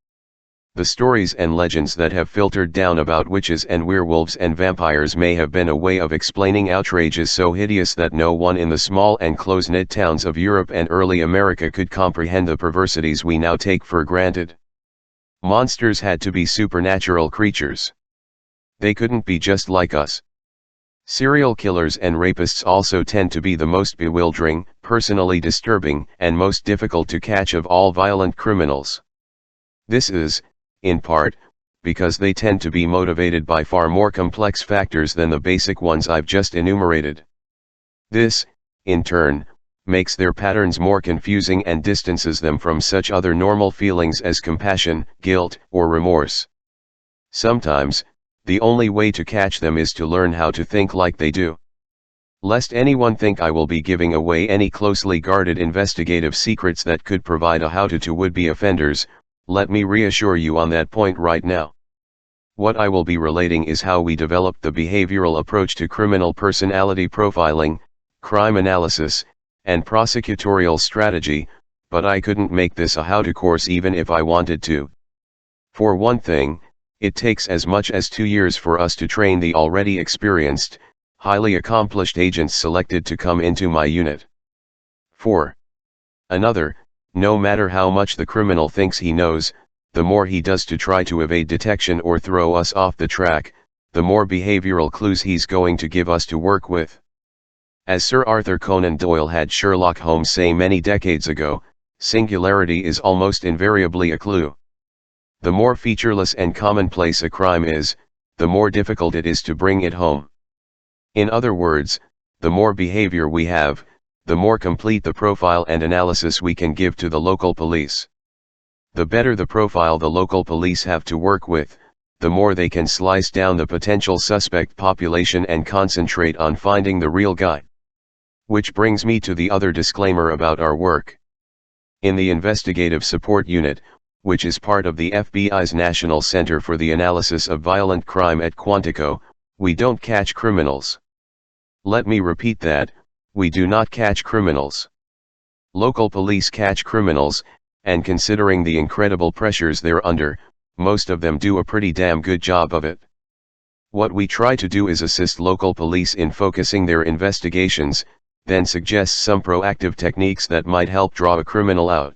The stories and legends that have filtered down about witches and werewolves and vampires may have been a way of explaining outrages so hideous that no one in the small and close-knit towns of Europe and early America could comprehend the perversities we now take for granted. Monsters had to be supernatural creatures. They couldn't be just like us. Serial killers and rapists also tend to be the most bewildering, personally disturbing, and most difficult to catch of all violent criminals. This is, in part, because they tend to be motivated by far more complex factors than the basic ones I've just enumerated. This, in turn, makes their patterns more confusing and distances them from such other normal feelings as compassion, guilt, or remorse. Sometimes, the only way to catch them is to learn how to think like they do. Lest anyone think I will be giving away any closely guarded investigative secrets that could provide a how-to to would-be offenders, let me reassure you on that point right now. What I will be relating is how we developed the behavioral approach to criminal personality profiling, crime analysis, and prosecutorial strategy, but I couldn't make this a how-to course even if I wanted to. For one thing, it takes as much as 2 years for us to train the already experienced, highly accomplished agents selected to come into my unit. For another, no matter how much the criminal thinks he knows, the more he does to try to evade detection or throw us off the track, the more behavioral clues he's going to give us to work with. As Sir Arthur Conan Doyle had Sherlock Holmes say many decades ago, singularity is almost invariably a clue. The more featureless and commonplace a crime is, the more difficult it is to bring it home. In other words, the more behavior we have, the more complete the profile and analysis we can give to the local police. The better the profile the local police have to work with, the more they can slice down the potential suspect population and concentrate on finding the real guy. Which brings me to the other disclaimer about our work. In the Investigative Support Unit, which is part of the FBI's National Center for the Analysis of Violent Crime at Quantico, we don't catch criminals. Let me repeat that, we do not catch criminals. Local police catch criminals, and considering the incredible pressures they're under, most of them do a pretty damn good job of it. What we try to do is assist local police in focusing their investigations, then suggest some proactive techniques that might help draw a criminal out.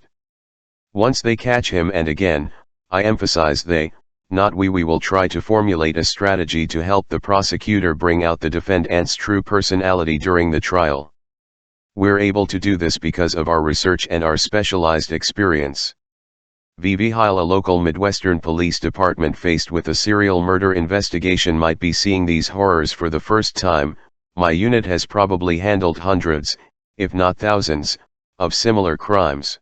Once they catch him, and again, I emphasize they, not we will try to formulate a strategy to help the prosecutor bring out the defendant's true personality during the trial. We're able to do this because of our research and our specialized experience. While a local Midwestern police department faced with a serial murder investigation might be seeing these horrors for the first time, my unit has probably handled hundreds, if not thousands, of similar crimes.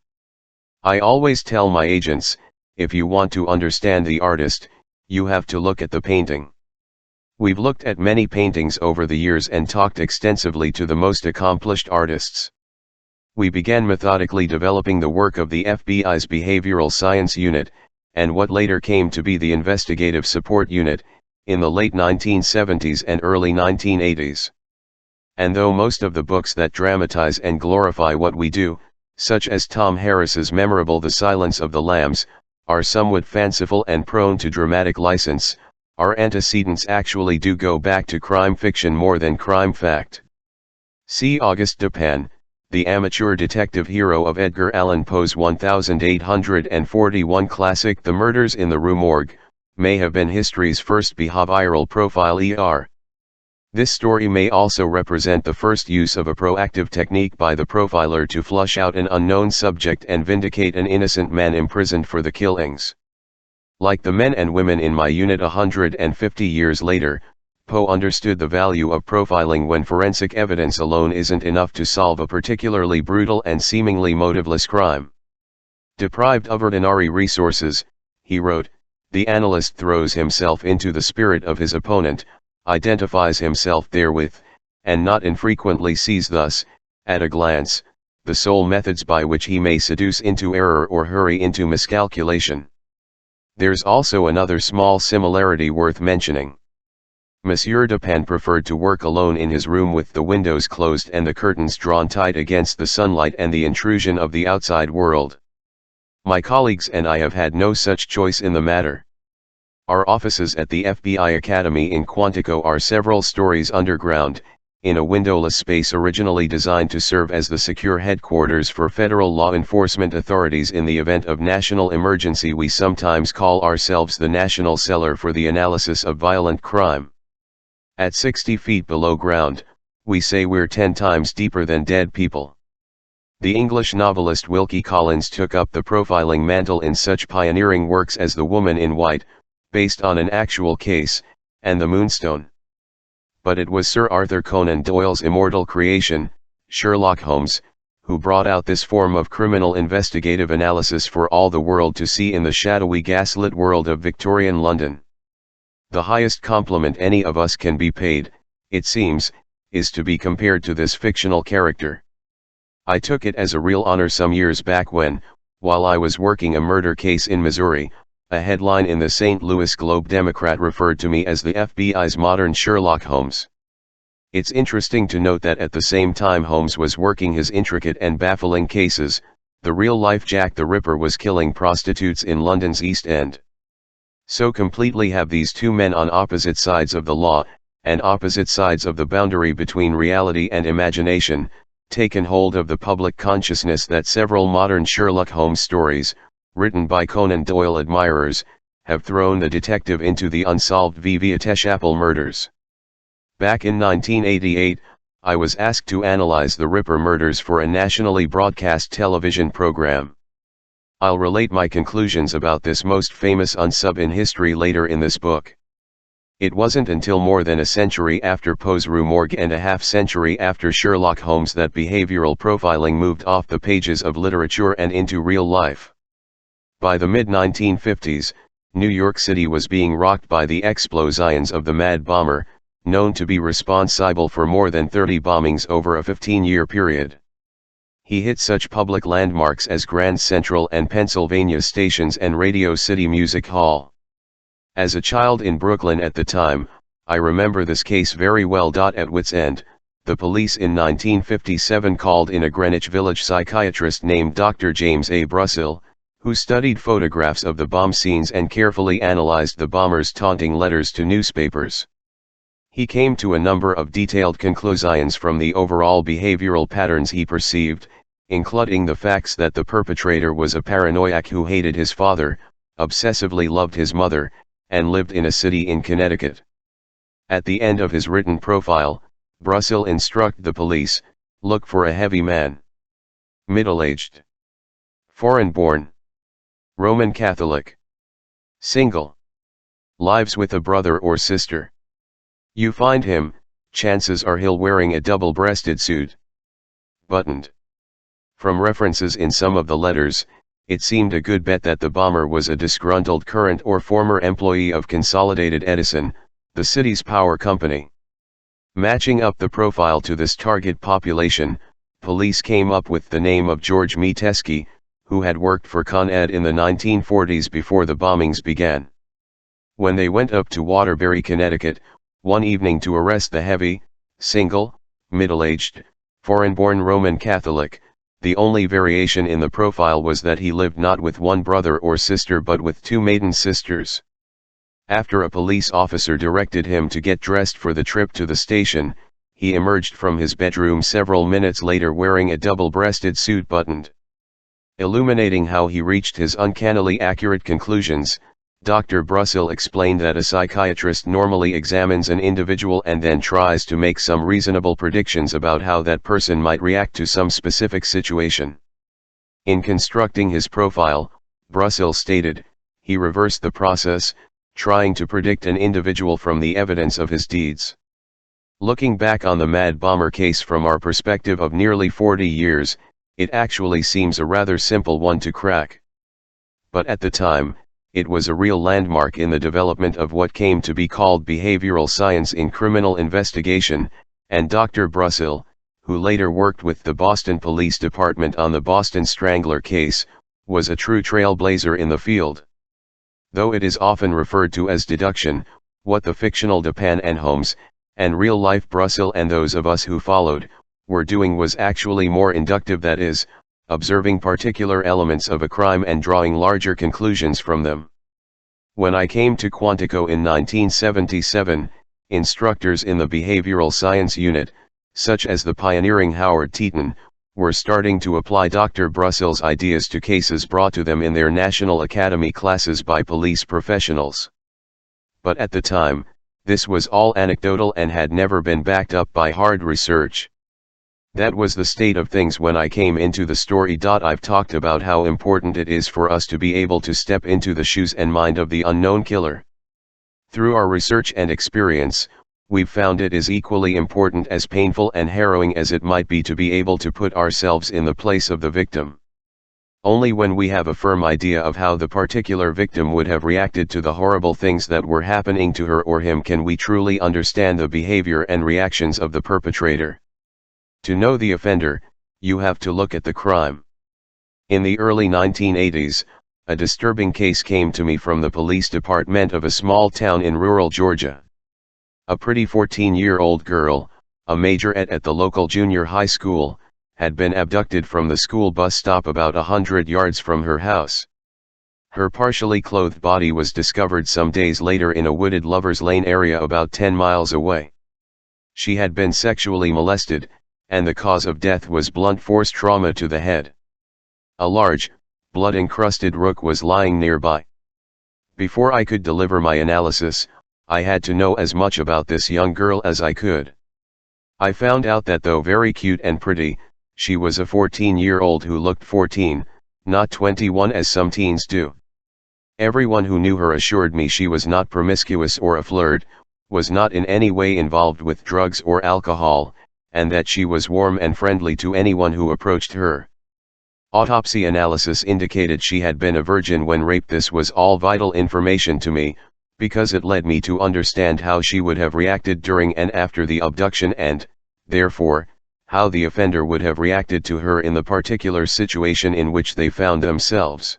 I always tell my agents, if you want to understand the artist, you have to look at the painting. We've looked at many paintings over the years and talked extensively to the most accomplished artists. We began methodically developing the work of the FBI's Behavioral Science Unit, and what later came to be the Investigative Support Unit, in the late 1970s and early 1980s. And though most of the books that dramatize and glorify what we do, such as Tom Harris's memorable The Silence of the Lambs, are somewhat fanciful and prone to dramatic license, our antecedents actually do go back to crime fiction more than crime fact. See Auguste Dupin, the amateur detective hero of Edgar Allan Poe's 1841 classic The Murders in the Rue Morgue, may have been history's first behavioral profile ER. This story may also represent the first use of a proactive technique by the profiler to flush out an unknown subject and vindicate an innocent man imprisoned for the killings. Like the men and women in my unit 150 years later, Poe understood the value of profiling when forensic evidence alone isn't enough to solve a particularly brutal and seemingly motiveless crime. Deprived of ordinary resources, he wrote, the analyst throws himself into the spirit of his opponent, identifies himself therewith, and not infrequently sees thus, at a glance, the sole methods by which he may seduce into error or hurry into miscalculation. There's also another small similarity worth mentioning. Monsieur Dupin preferred to work alone in his room with the windows closed and the curtains drawn tight against the sunlight and the intrusion of the outside world. My colleagues and I have had no such choice in the matter. Our offices at the FBI Academy in Quantico are several stories underground, in a windowless space originally designed to serve as the secure headquarters for federal law enforcement authorities in the event of national emergency. We sometimes call ourselves the National Cellar for the Analysis of Violent Crime. At 60 feet below ground, we say we're 10 times deeper than dead people. The English novelist Wilkie Collins took up the profiling mantle in such pioneering works as The Woman in White, based on an actual case, and The Moonstone. But it was Sir Arthur Conan Doyle's immortal creation, Sherlock Holmes, who brought out this form of criminal investigative analysis for all the world to see in the shadowy gaslit world of Victorian London. The highest compliment any of us can be paid, it seems, is to be compared to this fictional character. I took it as a real honor some years back when, while I was working a murder case in Missouri, a headline in the St. Louis Globe-Democrat referred to me as the FBI's modern Sherlock Holmes. It's interesting to note that at the same time Holmes was working his intricate and baffling cases, the real-life Jack the Ripper was killing prostitutes in London's East End. So completely have these two men on opposite sides of the law, and opposite sides of the boundary between reality and imagination, taken hold of the public consciousness that several modern Sherlock Holmes stories, written by Conan Doyle admirers, have thrown the detective into the unsolved Vivian-Chapel murders. Back in 1988, I was asked to analyze the Ripper murders for a nationally broadcast television program. I'll relate my conclusions about this most famous unsub in history later in this book. It wasn't until more than a century after Poe's Rue Morgue and a half-century after Sherlock Holmes that behavioral profiling moved off the pages of literature and into real life. By the mid-1950s, New York City was being rocked by the explosions of the Mad Bomber, known to be responsible for more than 30 bombings over a 15-year period. He hit such public landmarks as Grand Central and Pennsylvania stations and Radio City Music Hall. As a child in Brooklyn at the time, I remember this case very well. At wit's end, the police in 1957 called in a Greenwich Village psychiatrist named Dr. James A. Brussel, who studied photographs of the bomb scenes and carefully analyzed the bombers' taunting letters to newspapers. He came to a number of detailed conclusions from the overall behavioral patterns he perceived, including the facts that the perpetrator was a paranoiac who hated his father, obsessively loved his mother, and lived in a city in Connecticut. At the end of his written profile, Brussel instructed the police, look for a heavy man. Middle-aged. Foreign-born. Roman Catholic. Single. Lives with a brother or sister. You find him, chances are he'll wearing a double-breasted suit. Buttoned. From references in some of the letters, it seemed a good bet that the bomber was a disgruntled current or former employee of Consolidated Edison, the city's power company. Matching up the profile to this target population, police came up with the name of George Metesky, who had worked for Con Ed in the 1940s before the bombings began. When they went up to Waterbury, Connecticut, one evening to arrest the heavy, single, middle-aged, foreign-born Roman Catholic, the only variation in the profile was that he lived not with one brother or sister but with two maiden sisters. After a police officer directed him to get dressed for the trip to the station, he emerged from his bedroom several minutes later wearing a double-breasted suit buttoned. Illuminating how he reached his uncannily accurate conclusions, Dr. Brussel explained that a psychiatrist normally examines an individual and then tries to make some reasonable predictions about how that person might react to some specific situation. In constructing his profile, Brussel stated, he reversed the process, trying to predict an individual from the evidence of his deeds. Looking back on the Mad Bomber case from our perspective of nearly 40 years, it actually seems a rather simple one to crack. But at the time, it was a real landmark in the development of what came to be called behavioral science in criminal investigation, and Dr. Brussel, who later worked with the Boston Police Department on the Boston Strangler case, was a true trailblazer in the field. Though it is often referred to as deduction, what the fictional Dupin and Holmes, and real-life Brussel and those of us who followed, were doing was actually more inductive, that is, observing particular elements of a crime and drawing larger conclusions from them. When I came to Quantico in 1977, instructors in the behavioral science unit, such as the pioneering Howard Teton, were starting to apply Dr. Brussel's ideas to cases brought to them in their National Academy classes by police professionals. But at the time, this was all anecdotal and had never been backed up by hard research. That was the state of things when I came into the story. I've talked about how important it is for us to be able to step into the shoes and mind of the unknown killer. Through our research and experience, we've found it is equally important, as painful and harrowing as it might be, to be able to put ourselves in the place of the victim. Only when we have a firm idea of how the particular victim would have reacted to the horrible things that were happening to her or him can we truly understand the behavior and reactions of the perpetrator. To know the offender, you have to look at the crime. In the early 1980s, a disturbing case came to me from the police department of a small town in rural Georgia. A pretty 14-year-old girl, a majorette at the local junior high school, had been abducted from the school bus stop about 100 yards from her house. Her partially clothed body was discovered some days later in a wooded Lover's Lane area about 10 miles away. She had been sexually molested, and the cause of death was blunt force trauma to the head. A large, blood-encrusted rook was lying nearby. Before I could deliver my analysis, I had to know as much about this young girl as I could. I found out that though very cute and pretty, she was a 14-year-old who looked 14, not 21 as some teens do. Everyone who knew her assured me she was not promiscuous or a flirt, was not in any way involved with drugs or alcohol, and that she was warm and friendly to anyone who approached her. Autopsy analysis indicated she had been a virgin when raped. This was all vital information to me, because it led me to understand how she would have reacted during and after the abduction and, therefore, how the offender would have reacted to her in the particular situation in which they found themselves.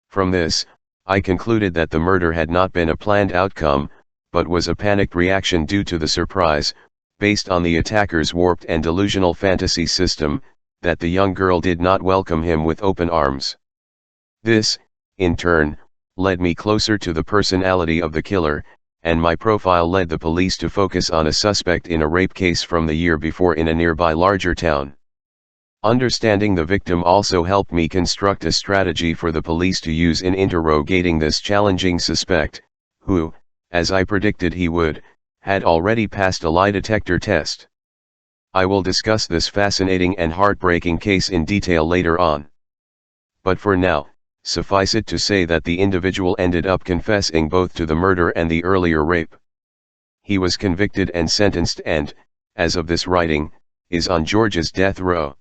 From this, I concluded that the murder had not been a planned outcome, but was a panicked reaction due to the surprise, based on the attacker's warped and delusional fantasy system, that the young girl did not welcome him with open arms. This, in turn, led me closer to the personality of the killer, and my profile led the police to focus on a suspect in a rape case from the year before in a nearby larger town. Understanding the victim also helped me construct a strategy for the police to use in interrogating this challenging suspect, who, as I predicted he would, had already passed a lie detector test. I will discuss this fascinating and heartbreaking case in detail later on. But for now, suffice it to say that the individual ended up confessing both to the murder and the earlier rape. He was convicted and sentenced and, as of this writing, is on Georgia's death row.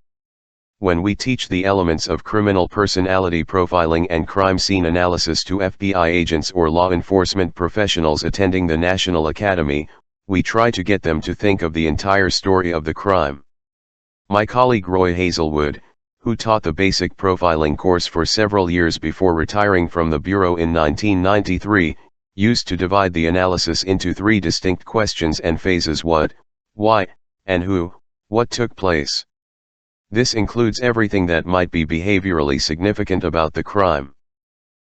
When we teach the elements of criminal personality profiling and crime scene analysis to FBI agents or law enforcement professionals attending the National Academy, we try to get them to think of the entire story of the crime. My colleague Roy Hazelwood, who taught the basic profiling course for several years before retiring from the Bureau in 1993, used to divide the analysis into 3 distinct questions and phases: what, why, and who, what took place. This includes everything that might be behaviorally significant about the crime.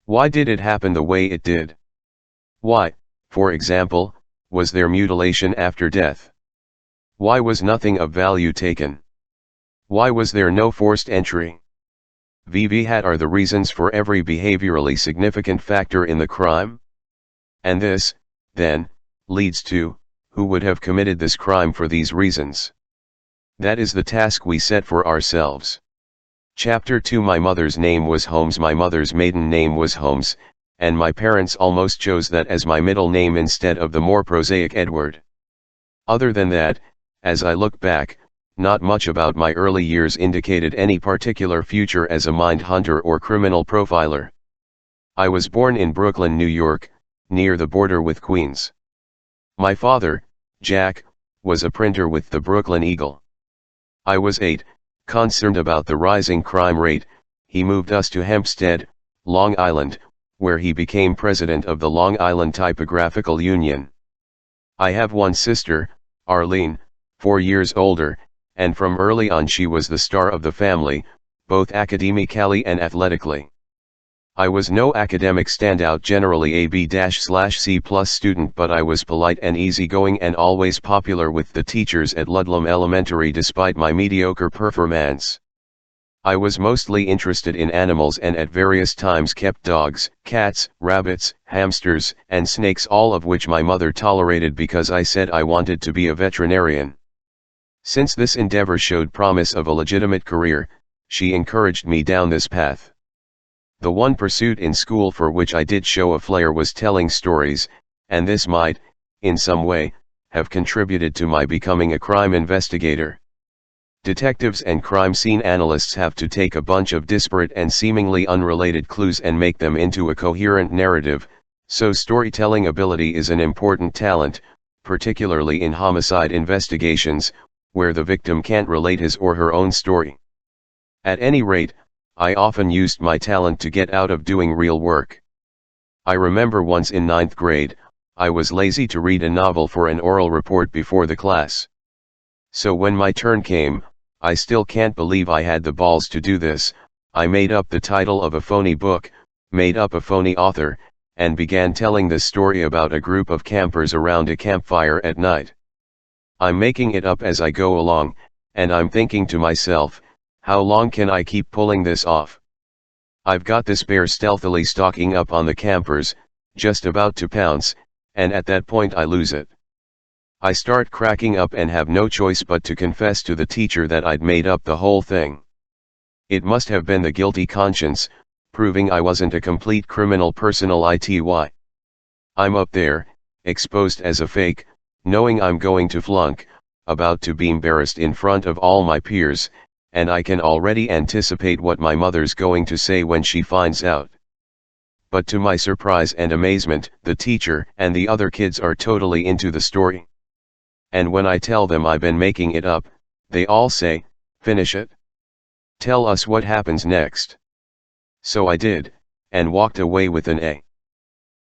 Why did it happen the way it did? Why, for example, was there mutilation after death? Why was nothing of value taken? Why was there no forced entry? What are the reasons for every behaviorally significant factor in the crime? And this, then, leads to, who would have committed this crime for these reasons? That is the task we set for ourselves. Chapter 2. My mother's name was Holmes. My mother's maiden name was Holmes, and my parents almost chose that as my middle name instead of the more prosaic Edward. Other than that, as I look back, not much about my early years indicated any particular future as a mind hunter or criminal profiler. I was born in Brooklyn, New York, near the border with Queens. My father, Jack, was a printer with the Brooklyn Eagle. I was 8, concerned about the rising crime rate. He moved us to Hempstead, Long Island, where he became president of the Long Island Typographical Union. I have one sister, Arlene, 4 years older, and from early on she was the star of the family, both academically and athletically. I was no academic standout, generally a B/C+ student, but I was polite and easygoing and always popular with the teachers at Ludlam Elementary despite my mediocre performance. I was mostly interested in animals and at various times kept dogs, cats, rabbits, hamsters, and snakes, all of which my mother tolerated because I said I wanted to be a veterinarian. Since this endeavor showed promise of a legitimate career, she encouraged me down this path. The one pursuit in school for which I did show a flair was telling stories, and this might, in some way, have contributed to my becoming a crime investigator. Detectives and crime scene analysts have to take a bunch of disparate and seemingly unrelated clues and make them into a coherent narrative, so storytelling ability is an important talent, particularly in homicide investigations, where the victim can't relate his or her own story. At any rate, I often used my talent to get out of doing real work. I remember once in 9th grade, I was lazy to read a novel for an oral report before the class. So when my turn came, I still can't believe I had the balls to do this. I made up the title of a phony book, made up a phony author, and began telling this story about a group of campers around a campfire at night. I'm making it up as I go along, and I'm thinking to myself, how long can I keep pulling this off? I've got this bear stealthily stalking up on the campers, just about to pounce, and at that point I lose it. I start cracking up and have no choice but to confess to the teacher that I'd made up the whole thing. It must have been the guilty conscience, proving I wasn't a complete criminal personal ity. I'm up there, exposed as a fake, knowing I'm going to flunk, about to be embarrassed in front of all my peers, and I can already anticipate what my mother's going to say when she finds out. But to my surprise and amazement, the teacher and the other kids are totally into the story. And when I tell them I've been making it up, they all say, "Finish it. Tell us what happens next." So I did, and walked away with an A.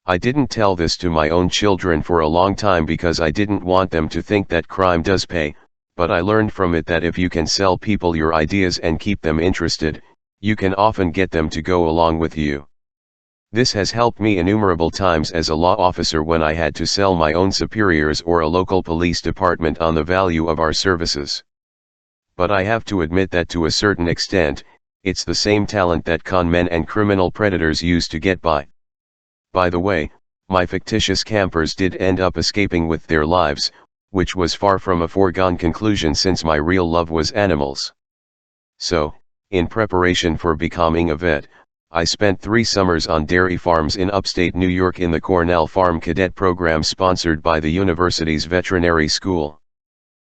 I didn't tell this to my own children for a long time because I didn't want them to think that crime does pay, but I learned from it that if you can sell people your ideas and keep them interested, you can often get them to go along with you. This has helped me innumerable times as a law officer when I had to sell my own superiors or a local police department on the value of our services. But I have to admit that to a certain extent, it's the same talent that con men and criminal predators use to get by. By the way, my fictitious campers did end up escaping with their lives, which was far from a foregone conclusion since my real love was animals. So, in preparation for becoming a vet, I spent 3 summers on dairy farms in upstate New York in the Cornell Farm Cadet Program sponsored by the university's veterinary school.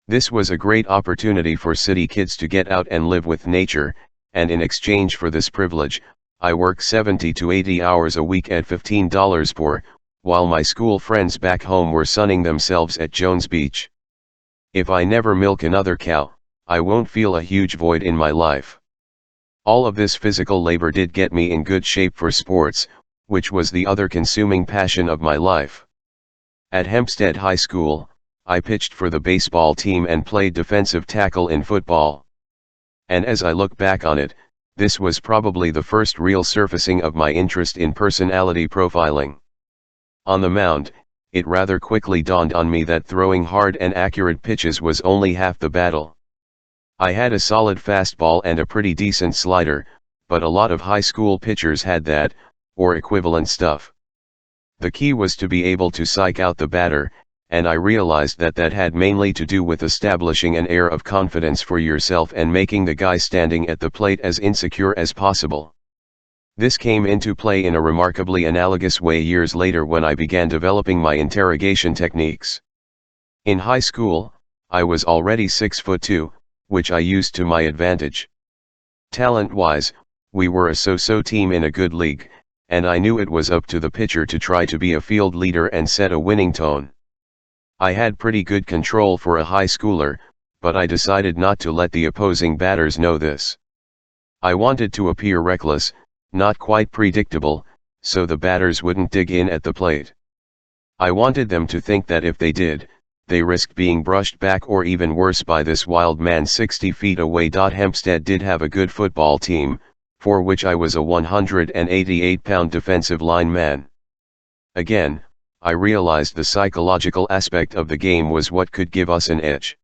This was a great opportunity for city kids to get out and live with nature, and in exchange for this privilege, I worked 70 to 80 hours a week at $15 per, while my school friends back home were sunning themselves at Jones Beach. If I never milk another cow, I won't feel a huge void in my life. All of this physical labor did get me in good shape for sports, which was the other consuming passion of my life. At Hempstead High School, I pitched for the baseball team and played defensive tackle in football. And as I look back on it, this was probably the first real surfacing of my interest in personality profiling. On the mound, it rather quickly dawned on me that throwing hard and accurate pitches was only half the battle. I had a solid fastball and a pretty decent slider, but a lot of high school pitchers had that, or equivalent stuff. The key was to be able to psych out the batter, and I realized that that had mainly to do with establishing an air of confidence for yourself and making the guy standing at the plate as insecure as possible. This came into play in a remarkably analogous way years later when I began developing my interrogation techniques. In high school, I was already 6'2", which I used to my advantage. Talent-wise, we were a so-so team in a good league, and I knew it was up to the pitcher to try to be a field leader and set a winning tone. I had pretty good control for a high schooler, but I decided not to let the opposing batters know this. I wanted to appear reckless, not quite predictable, so the batters wouldn't dig in at the plate. I wanted them to think that if they did, they risked being brushed back or even worse by this wild man 60 feet away. Hempstead did have a good football team, for which I was a 188-pound defensive lineman. Again, I realized the psychological aspect of the game was what could give us an edge.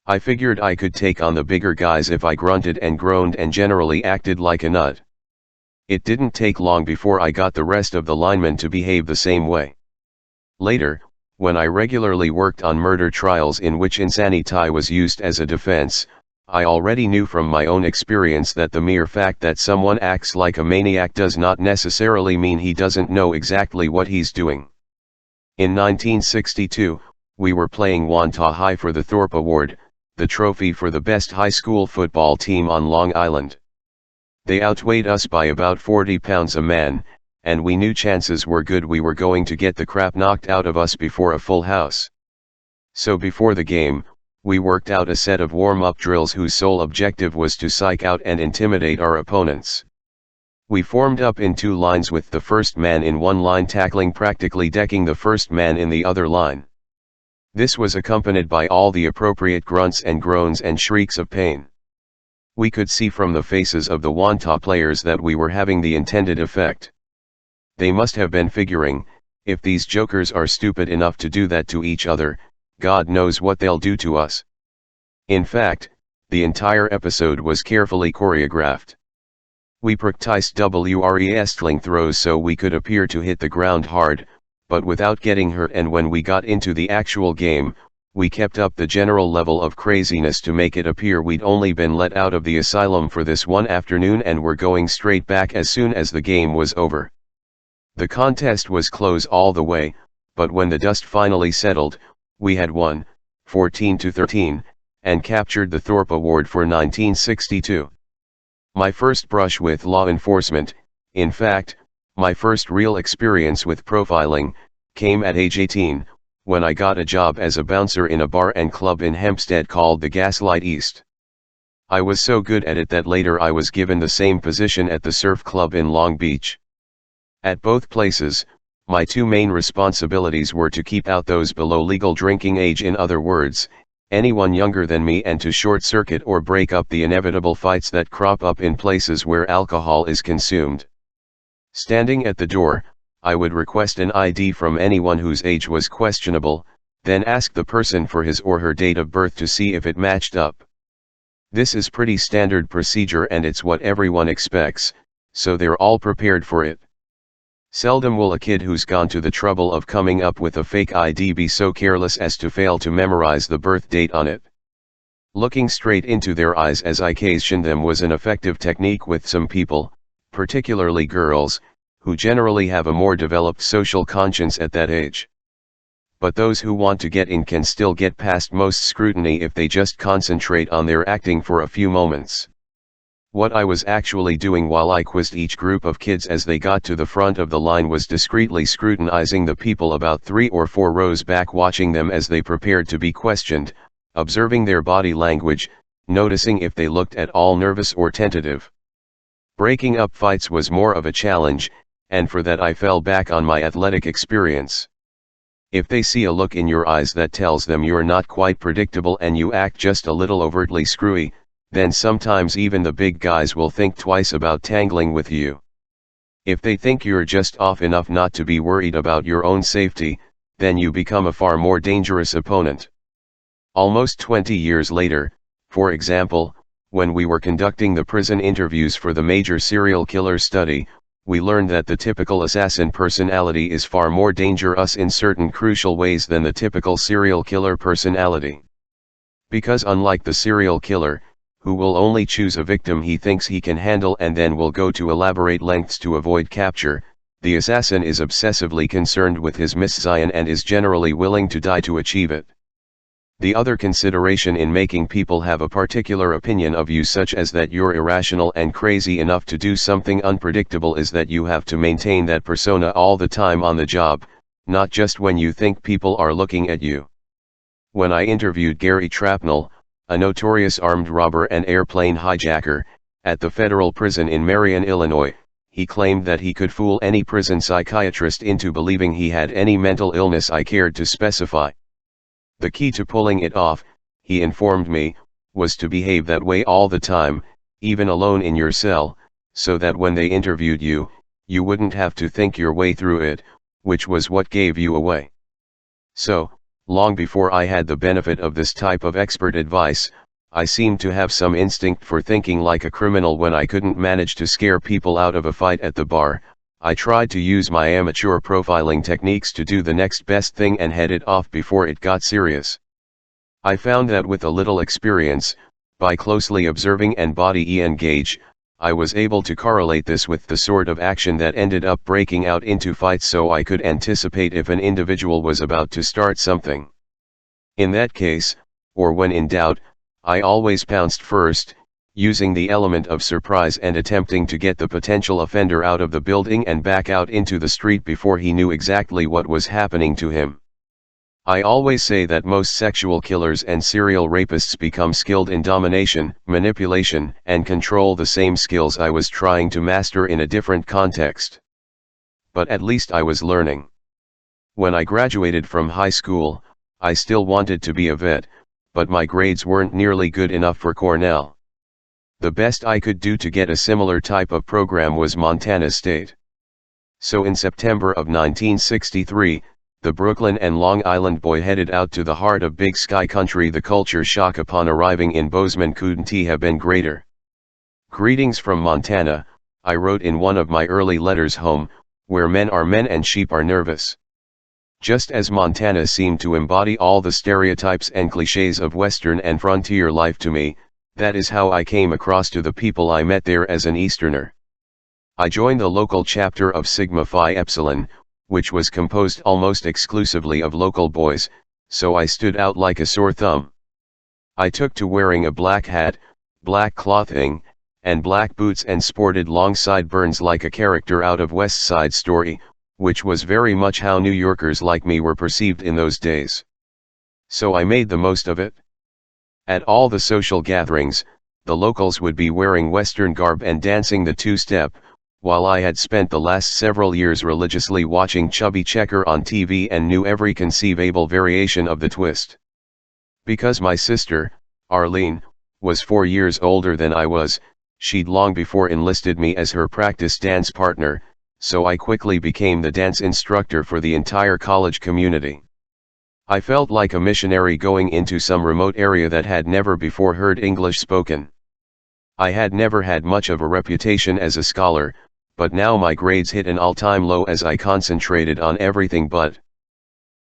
I figured I could take on the bigger guys if I grunted and groaned and generally acted like a nut. It didn't take long before I got the rest of the linemen to behave the same way. Later, When I regularly worked on murder trials in which insanity was used as a defense, I already knew from my own experience that the mere fact that someone acts like a maniac does not necessarily mean he doesn't know exactly what he's doing. In 1962, we were playing Wantagh High for the Thorpe Award, the trophy for the best high school football team on Long Island. They outweighed us by about 40 pounds a man, and we knew chances were good we were going to get the crap knocked out of us before a full house. So before the game, we worked out a set of warm-up drills whose sole objective was to psych out and intimidate our opponents. We formed up in two lines with the first man in one line tackling practically decking the first man in the other line. This was accompanied by all the appropriate grunts and groans and shrieks of pain. We could see from the faces of the Wantagh players that we were having the intended effect. They must have been figuring, if these jokers are stupid enough to do that to each other, God knows what they'll do to us. In fact, the entire episode was carefully choreographed. We practiced wrestling throws so we could appear to hit the ground hard, but without getting hurt, and when we got into the actual game, we kept up the general level of craziness to make it appear we'd only been let out of the asylum for this one afternoon and were going straight back as soon as the game was over. The contest was close all the way, but when the dust finally settled, we had won, 14-13, and captured the Thorpe Award for 1962. My first brush with law enforcement, in fact, my first real experience with profiling, came at age 18, when I got a job as a bouncer in a bar and club in Hempstead called the Gaslight East. I was so good at it that later I was given the same position at the Surf Club in Long Beach. At both places, my two main responsibilities were to keep out those below legal drinking age, in other words, anyone younger than me, and to short-circuit or break up the inevitable fights that crop up in places where alcohol is consumed. Standing at the door, I would request an ID from anyone whose age was questionable, then ask the person for his or her date of birth to see if it matched up. This is pretty standard procedure and it's what everyone expects, so they're all prepared for it. Seldom will a kid who's gone to the trouble of coming up with a fake ID be so careless as to fail to memorize the birth date on it. Looking straight into their eyes as I questioned them was an effective technique with some people, particularly girls, who generally have a more developed social conscience at that age. But those who want to get in can still get past most scrutiny if they just concentrate on their acting for a few moments. What I was actually doing while I quizzed each group of kids as they got to the front of the line was discreetly scrutinizing the people about 3 or 4 rows back, watching them as they prepared to be questioned, observing their body language, noticing if they looked at all nervous or tentative. Breaking up fights was more of a challenge, and for that I fell back on my athletic experience. If they see a look in your eyes that tells them you're not quite predictable and you act just a little overtly screwy, then sometimes even the big guys will think twice about tangling with you. If they think you're just off enough not to be worried about your own safety, then you become a far more dangerous opponent. Almost 20 years later, for example, when we were conducting the prison interviews for the major serial killer study, we learned that the typical assassin personality is far more dangerous in certain crucial ways than the typical serial killer personality. Because unlike the serial killer, who will only choose a victim he thinks he can handle and then will go to elaborate lengths to avoid capture, the assassin is obsessively concerned with his mission and is generally willing to die to achieve it. The other consideration in making people have a particular opinion of you, such as that you're irrational and crazy enough to do something unpredictable, is that you have to maintain that persona all the time on the job, not just when you think people are looking at you. When I interviewed Gary Trapnell, a notorious armed robber and airplane hijacker, at the federal prison in Marion, Illinois, he claimed that he could fool any prison psychiatrist into believing he had any mental illness I cared to specify. The key to pulling it off, he informed me, was to behave that way all the time, even alone in your cell, so that when they interviewed you, you wouldn't have to think your way through it, which was what gave you away. So, long before I had the benefit of this type of expert advice, I seemed to have some instinct for thinking like a criminal. When I couldn't manage to scare people out of a fight at the bar, I tried to use my amateur profiling techniques to do the next best thing and head it off before it got serious. I found that with a little experience, by closely observing and body engage, I was able to correlate this with the sort of action that ended up breaking out into fights, so I could anticipate if an individual was about to start something. In that case, or when in doubt, I always pounced first, using the element of surprise and attempting to get the potential offender out of the building and back out into the street before he knew exactly what was happening to him. I always say that most sexual killers and serial rapists become skilled in domination, manipulation, and control, the same skills I was trying to master in a different context. But at least I was learning. When I graduated from high school, I still wanted to be a vet, but my grades weren't nearly good enough for Cornell. The best I could do to get a similar type of program was Montana State. So in September of 1963, the Brooklyn and Long Island boy headed out to the heart of Big Sky Country. The culture shock upon arriving in Bozeman couldn't have been greater. "Greetings from Montana," I wrote in one of my early letters home, "where men are men and sheep are nervous." Just as Montana seemed to embody all the stereotypes and cliches of Western and frontier life to me, that is how I came across to the people I met there as an Easterner. I joined the local chapter of Sigma Phi Epsilon, which was composed almost exclusively of local boys, so I stood out like a sore thumb. I took to wearing a black hat, black clothing, and black boots, and sported long sideburns like a character out of West Side Story, which was very much how New Yorkers like me were perceived in those days. So I made the most of it. At all the social gatherings, the locals would be wearing Western garb and dancing the two-step, while I had spent the last several years religiously watching Chubby Checker on TV and knew every conceivable variation of the twist. Because my sister, Arlene, was 4 years older than I was, she'd long before enlisted me as her practice dance partner, so I quickly became the dance instructor for the entire college community. I felt like a missionary going into some remote area that had never before heard English spoken. I had never had much of a reputation as a scholar, but now my grades hit an all-time low as I concentrated on everything but.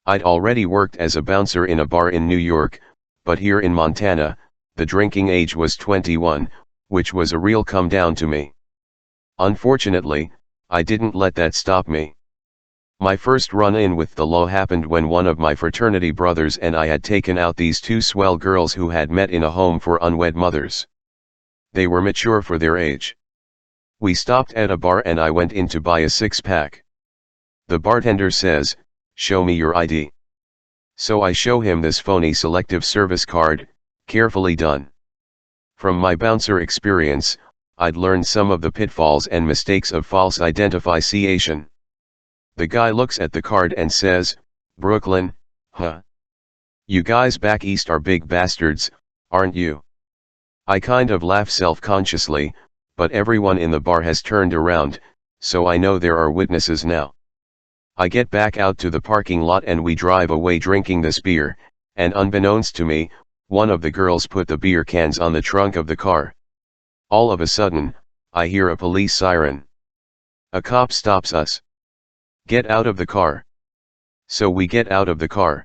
I'd already worked as a bouncer in a bar in New York, but here in Montana, the drinking age was 21, which was a real come down to me. Unfortunately, I didn't let that stop me. My first run-in with the law happened when one of my fraternity brothers and I had taken out these two swell girls who had met in a home for unwed mothers. They were mature for their age. We stopped at a bar and I went in to buy a six-pack. The bartender says, "Show me your ID." So I show him this phony selective service card, carefully done. From my bouncer experience, I'd learned some of the pitfalls and mistakes of false identification. The guy looks at the card and says, "Brooklyn, huh? You guys back east are big bastards, aren't you?" I kind of laugh self-consciously, but everyone in the bar has turned around, so I know there are witnesses now. I get back out to the parking lot and we drive away drinking this beer, and unbeknownst to me, one of the girls put the beer cans on the trunk of the car. All of a sudden, I hear a police siren. A cop stops us. "Get out of the car." So we get out of the car.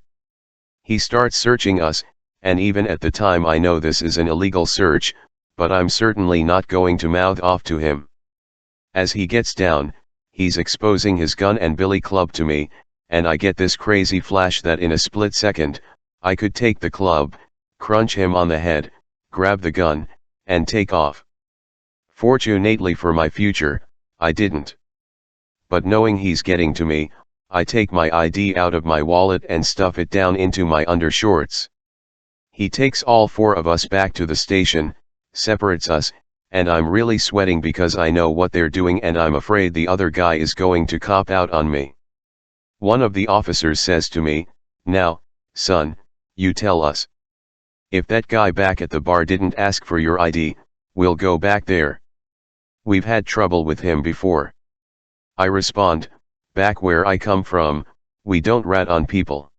He starts searching us, and even at the time I know this is an illegal search, but I'm certainly not going to mouth off to him. As he gets down, he's exposing his gun and billy club to me, and I get this crazy flash that in a split second, I could take the club, crunch him on the head, grab the gun, and take off. Fortunately for my future, I didn't. But knowing he's getting to me, I take my ID out of my wallet and stuff it down into my undershorts. He takes all four of us back to the station, separates us, and I'm really sweating because I know what they're doing and I'm afraid the other guy is going to cop out on me. One of the officers says to me, "Now, son, you tell us. If that guy back at the bar didn't ask for your ID, we'll go back there. We've had trouble with him before." I respond, "Back where I come from, we don't rat on people.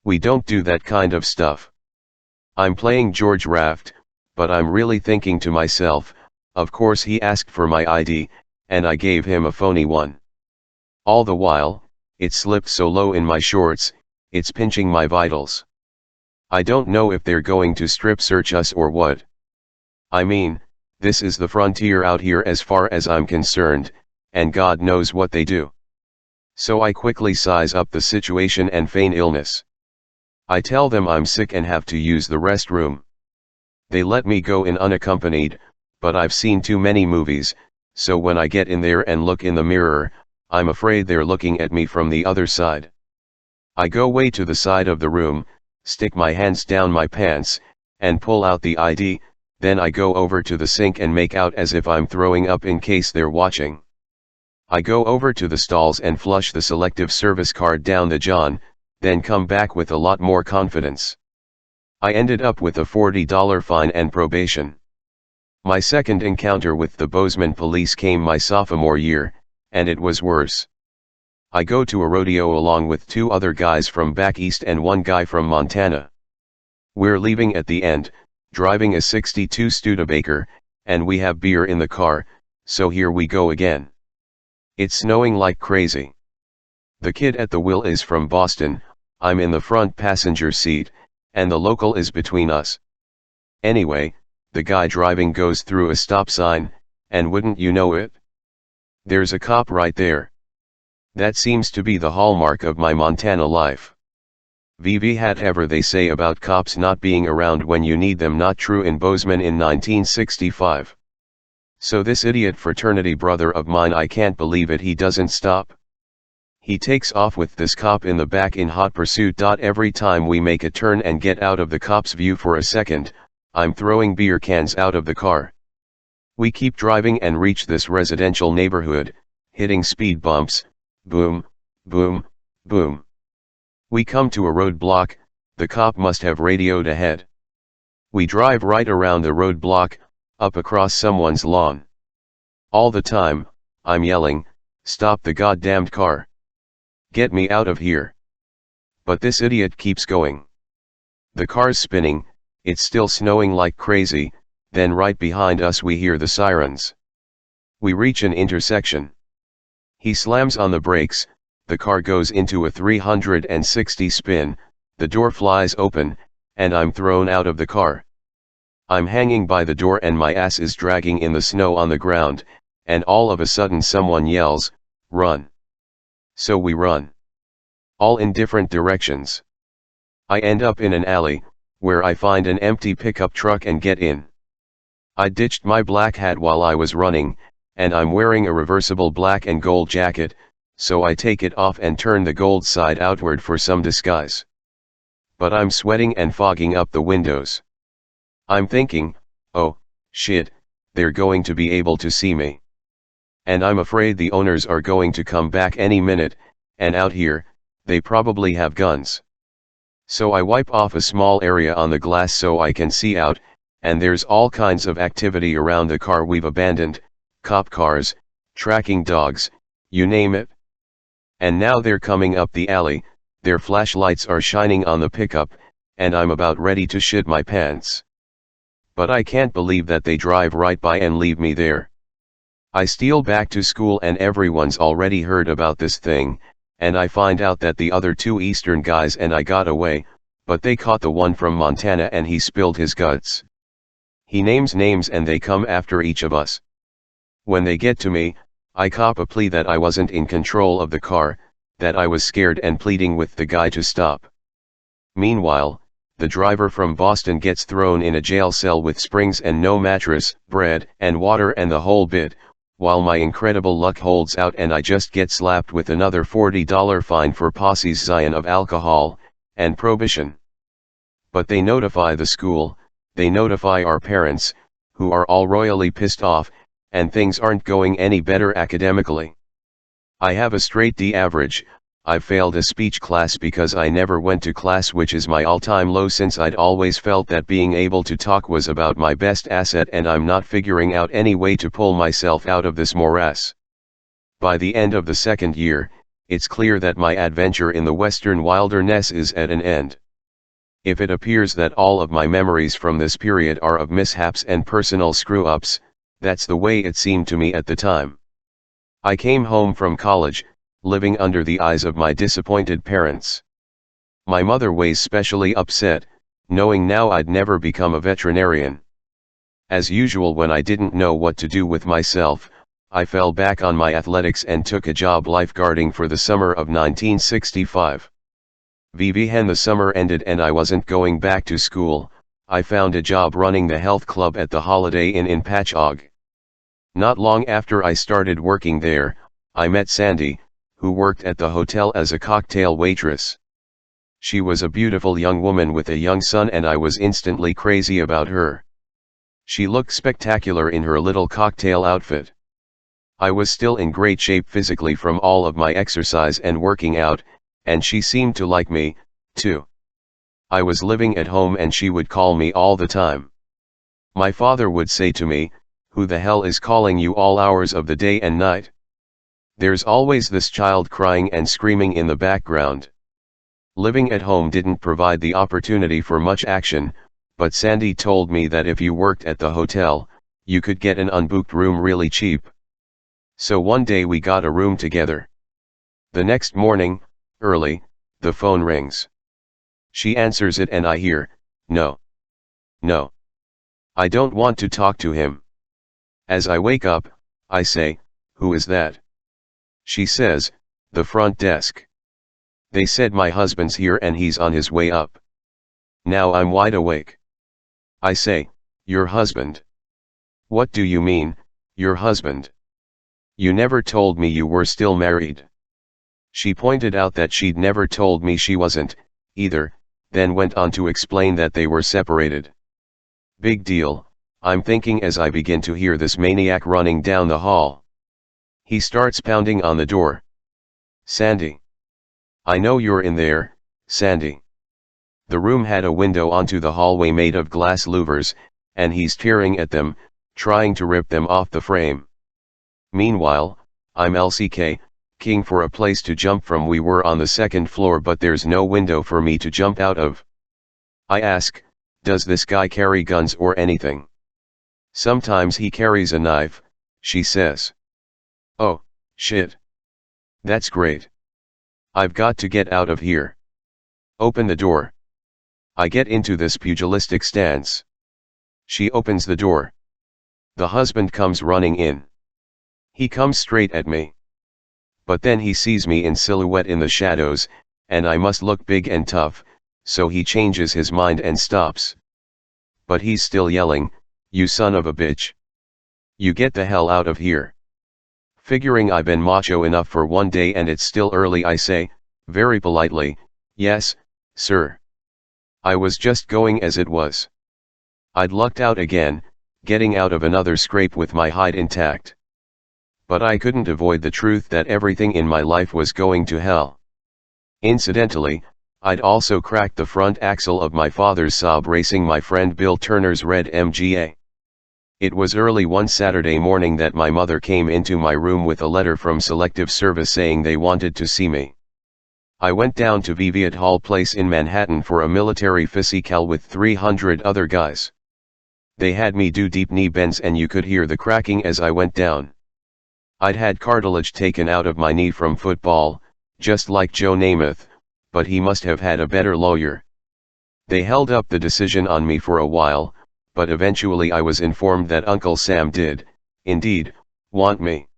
We don't do that kind of stuff." I'm playing George Raft, but I'm really thinking to myself, of course he asked for my ID, and I gave him a phony one. All the while, it slipped so low in my shorts, it's pinching my vitals. I don't know if they're going to strip search us or what. I mean, this is the frontier out here as far as I'm concerned, and God knows what they do. So I quickly size up the situation and feign illness. I tell them I'm sick and have to use the restroom. They let me go in unaccompanied, but I've seen too many movies, so when I get in there and look in the mirror, I'm afraid they're looking at me from the other side. I go way to the side of the room, stick my hands down my pants, and pull out the ID, then I go over to the sink and make out as if I'm throwing up in case they're watching. I go over to the stalls and flush the selective service card down the john, then come back with a lot more confidence. I ended up with a $40 fine and probation. My second encounter with the Bozeman police came my sophomore year, and it was worse. I go to a rodeo along with 2 other guys from back east and 1 guy from Montana. We're leaving at the end, driving a '62 Studebaker, and we have beer in the car, so here we go again. It's snowing like crazy. The kid at the wheel is from Boston, I'm in the front passenger seat, and the local is between us. Anyway, the guy driving goes through a stop sign, and wouldn't you know it? There's a cop right there. That seems to be the hallmark of my Montana life. Whatever they say about cops not being around when you need them, not true in Bozeman in 1965. So this idiot fraternity brother of mine, I can't believe it, he doesn't stop. He takes off with this cop in the back in hot pursuit. Every time we make a turn and get out of the cop's view for a second, I'm throwing beer cans out of the car. We keep driving and reach this residential neighborhood, hitting speed bumps, boom, boom, boom. We come to a roadblock, the cop must have radioed ahead. We drive right around the roadblock, up across someone's lawn. All the time, I'm yelling, "Stop the goddamned car. Get me out of here." But this idiot keeps going. The car's spinning, it's still snowing like crazy, then right behind us we hear the sirens. We reach an intersection. He slams on the brakes, the car goes into a 360 spin, the door flies open, and I'm thrown out of the car. I'm hanging by the door and my ass is dragging in the snow on the ground, and all of a sudden someone yells, "Run." So we run. All in different directions. I end up in an alley, where I find an empty pickup truck and get in. I ditched my black hat while I was running, and I'm wearing a reversible black and gold jacket, so I take it off and turn the gold side outward for some disguise. But I'm sweating and fogging up the windows. I'm thinking, oh, shit, they're going to be able to see me. And I'm afraid the owners are going to come back any minute, and out here, they probably have guns. So I wipe off a small area on the glass so I can see out, and there's all kinds of activity around the car we've abandoned, cop cars, tracking dogs, you name it. And now they're coming up the alley, their flashlights are shining on the pickup, and I'm about ready to shit my pants. But I can't believe that they drive right by and leave me there. I steal back to school and everyone's already heard about this thing, and I find out that the other 2 Eastern guys and I got away, but they caught the one from Montana and he spilled his guts. He names names and they come after each of us. When they get to me, I cop a plea that I wasn't in control of the car, that I was scared and pleading with the guy to stop. Meanwhile, the driver from Boston gets thrown in a jail cell with springs and no mattress, bread and water and the whole bit, while my incredible luck holds out and I just get slapped with another $40 fine for possession of alcohol and prohibition. But they notify the school, they notify our parents, who are all royally pissed off, and things aren't going any better academically. I have a straight D average. I've failed a speech class because I never went to class, which is my all-time low since I'd always felt that being able to talk was about my best asset, and I'm not figuring out any way to pull myself out of this morass. By the end of the second year, it's clear that my adventure in the western wilderness is at an end. If it appears that all of my memories from this period are of mishaps and personal screw-ups, that's the way it seemed to me at the time. I came home from college, living under the eyes of my disappointed parents. My mother was specially upset, knowing now I'd never become a veterinarian. As usual, when I didn't know what to do with myself, I fell back on my athletics and took a job lifeguarding for the summer of 1965. When the summer ended and I wasn't going back to school, I found a job running the health club at the Holiday Inn in Patchogue. Not long after I started working there, I met Sandy, who worked at the hotel as a cocktail waitress. She was a beautiful young woman with a young son, and I was instantly crazy about her. She looked spectacular in her little cocktail outfit. I was still in great shape physically from all of my exercise and working out, and she seemed to like me, too. I was living at home and she would call me all the time. My father would say to me, "Who the hell is calling you all hours of the day and night? There's always this child crying and screaming in the background." Living at home didn't provide the opportunity for much action, but Sandy told me that if you worked at the hotel, you could get an unbooked room really cheap. So one day we got a room together. The next morning, early, the phone rings. She answers it and I hear, "No. No. I don't want to talk to him." As I wake up, I say, "Who is that?" She says, "The front desk. They said my husband's here and he's on his way up." Now I'm wide awake. I say, "Your husband? What do you mean, your husband? You never told me you were still married." She pointed out that she'd never told me she wasn't, either, then went on to explain that they were separated. Big deal, I'm thinking as I begin to hear this maniac running down the hall. He starts pounding on the door. "Sandy. I know you're in there, Sandy." The room had a window onto the hallway made of glass louvers, and he's tearing at them, trying to rip them off the frame. Meanwhile, I'm LCK, king for a place to jump from. We were on the second floor, but there's no window for me to jump out of. I ask, "Does this guy carry guns or anything?" "Sometimes he carries a knife," she says. "Oh, shit. That's great. I've got to get out of here. Open the door." I get into this pugilistic stance. She opens the door. The husband comes running in. He comes straight at me. But then he sees me in silhouette in the shadows, and I must look big and tough, so he changes his mind and stops. But he's still yelling, "You son of a bitch. You get the hell out of here." Figuring I've been macho enough for one day and it's still early, I say, very politely, "Yes, sir. I was just going as it was." I'd lucked out again, getting out of another scrape with my hide intact. But I couldn't avoid the truth that everything in my life was going to hell. Incidentally, I'd also cracked the front axle of my father's Saab racing my friend Bill Turner's red MGA. It was early one Saturday morning that my mother came into my room with a letter from Selective Service saying they wanted to see me. I went down to Viviet Hall Place in Manhattan for a military physical with 300 other guys. They had me do deep knee bends and you could hear the cracking as I went down. I'd had cartilage taken out of my knee from football, just like Joe Namath, but he must have had a better lawyer. They held up the decision on me for a while, but eventually I was informed that Uncle Sam did, indeed, want me.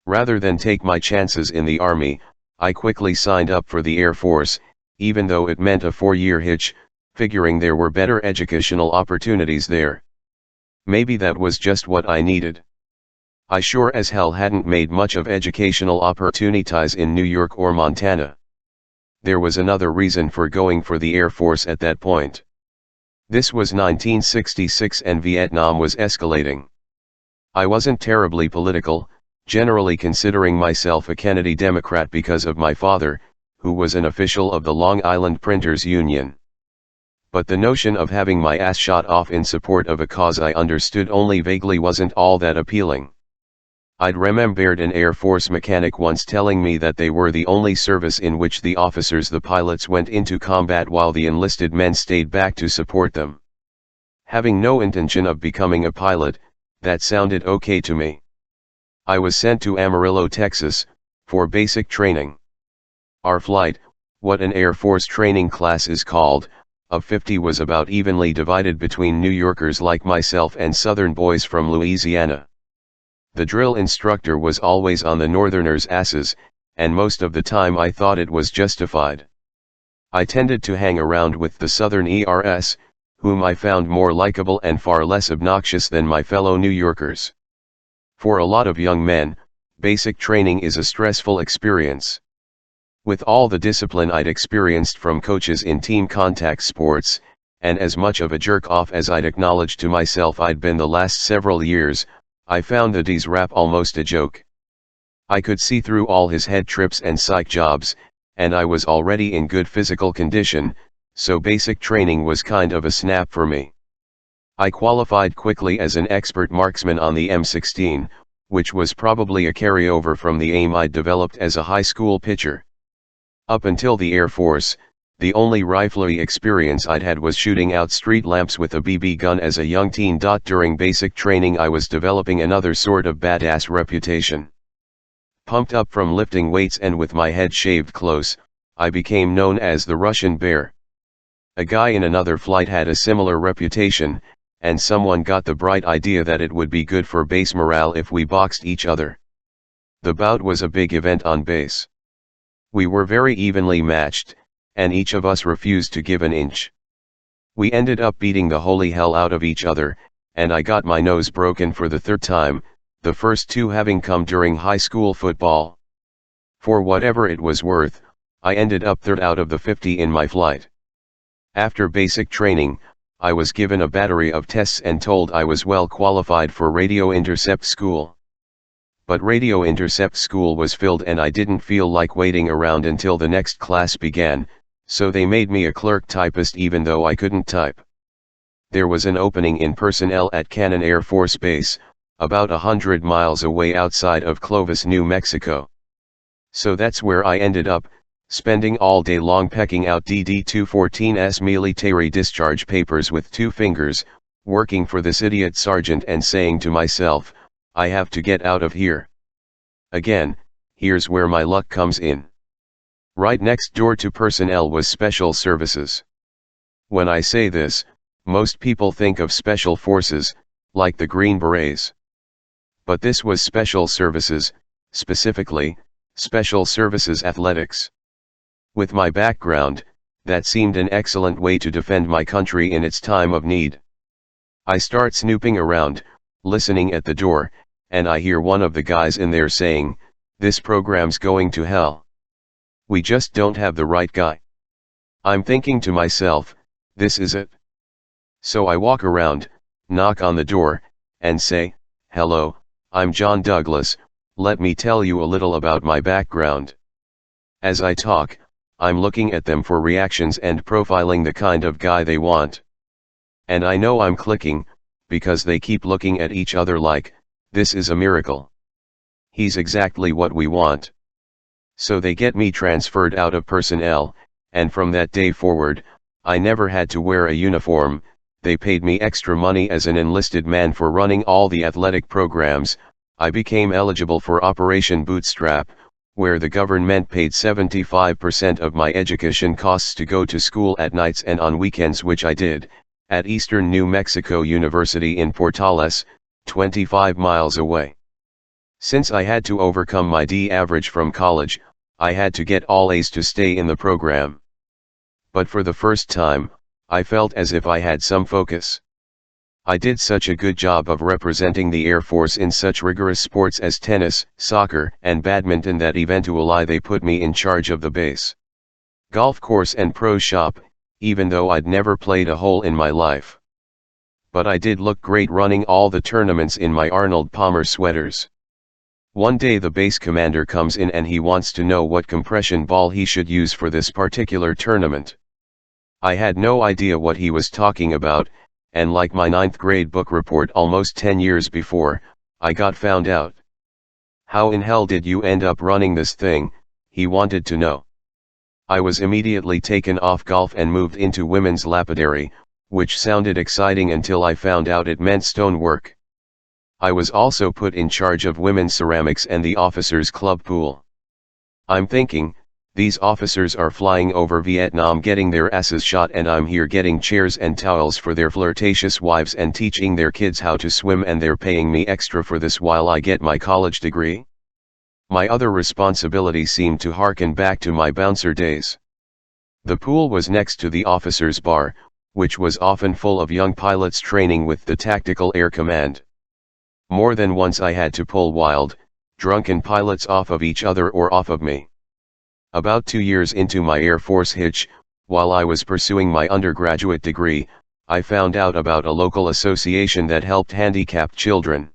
Rather than take my chances in the Army, I quickly signed up for the Air Force, even though it meant a 4-year hitch, figuring there were better educational opportunities there. Maybe that was just what I needed. I sure as hell hadn't made much of educational opportunities in New York or Montana. There was another reason for going for the Air Force at that point. This was 1966 and Vietnam was escalating. I wasn't terribly political, generally considering myself a Kennedy Democrat because of my father, who was an official of the Long Island Printers Union. But the notion of having my ass shot off in support of a cause I understood only vaguely wasn't all that appealing. I'd remembered an Air Force mechanic once telling me that they were the only service in which the officers, the pilots, went into combat while the enlisted men stayed back to support them. Having no intention of becoming a pilot, that sounded okay to me. I was sent to Amarillo, Texas, For basic training. Our flight, what an Air Force training class is called, of 50 was about evenly divided between New Yorkers like myself and Southern boys from Louisiana. The drill instructor was always on the Northerners' asses, and most of the time I thought it was justified. I tended to hang around with the Southern ERs, whom I found more likable and far less obnoxious than my fellow New Yorkers. For a lot of young men, basic training is a stressful experience. With all the discipline I'd experienced from coaches in team contact sports, and as much of a jerk-off as I'd acknowledged to myself I'd been the last several years, I found the D's rap almost a joke. I could see through all his head trips and psych jobs, and I was already in good physical condition, so basic training was kind of a snap for me. I qualified quickly as an expert marksman on the M16, which was probably a carryover from the aim I'd developed as a high school pitcher. Up until the Air Force, the only riflery experience I'd had was shooting out street lamps with a BB gun as a young teen. During basic training I was developing another sort of badass reputation. Pumped up from lifting weights and with my head shaved close, I became known as the Russian Bear. A guy in another flight had a similar reputation, and someone got the bright idea that it would be good for base morale if we boxed each other. The bout was a big event on base. We were very evenly matched, and each of us refused to give an inch. We ended up beating the holy hell out of each other, and I got my nose broken for the third time, the first two having come during high school football. For whatever it was worth, I ended up third out of the 50 in my flight. After basic training, I was given a battery of tests and told I was well qualified for radio intercept school. But radio intercept school was filled and I didn't feel like waiting around until the next class began, so they made me a clerk typist even though I couldn't type. There was an opening in personnel at Cannon Air Force Base, about 100 miles away outside of Clovis, New Mexico. So that's where I ended up, spending all day long pecking out DD-214's military discharge papers with 2 fingers, working for this idiot sergeant and saying to myself, I have to get out of here. Again, here's where my luck comes in. Right next door to personnel was special services. When I say this, most people think of special forces, like the Green Berets. But this was special services, specifically, special services athletics. With my background, that seemed an excellent way to defend my country in its time of need. I start snooping around, listening at the door, and I hear one of the guys in there saying, "This program's going to hell. We just don't have the right guy." I'm thinking to myself, this is it. So I walk around, knock on the door, and say, "Hello, I'm John Douglas, let me tell you a little about my background." As I talk, I'm looking at them for reactions and profiling the kind of guy they want. And I know I'm clicking, because they keep looking at each other like, this is a miracle. He's exactly what we want. So they get me transferred out of personnel, and from that day forward, I never had to wear a uniform. They paid me extra money as an enlisted man for running all the athletic programs. I became eligible for Operation Bootstrap, where the government paid 75% of my education costs to go to school at nights and on weekends, which I did, at Eastern New Mexico University in Portales, 25 miles away. Since I had to overcome my D average from college, I had to get all A's to stay in the program. But for the first time, I felt as if I had some focus. I did such a good job of representing the Air Force in such rigorous sports as tennis, soccer, and badminton that eventually they put me in charge of the base golf course and pro shop, even though I'd never played a hole in my life. But I did look great running all the tournaments in my Arnold Palmer sweaters. One day the base commander comes in and he wants to know what compression ball he should use for this particular tournament. I had no idea what he was talking about, and like my 9th grade book report almost 10 years before, I got found out. "How in hell did you end up running this thing?" he wanted to know. I was immediately taken off golf and moved into women's lapidary, which sounded exciting until I found out it meant stonework. I was also put in charge of women's ceramics and the officers' club pool. I'm thinking, these officers are flying over Vietnam getting their asses shot, and I'm here getting chairs and towels for their flirtatious wives and teaching their kids how to swim, and they're paying me extra for this while I get my college degree? My other responsibilities seemed to harken back to my bouncer days. The pool was next to the officers' bar, which was often full of young pilots training with the Tactical Air Command. More than once I had to pull wild, drunken pilots off of each other or off of me. About 2 years into my Air Force hitch, while I was pursuing my undergraduate degree, I found out about a local association that helped handicapped children.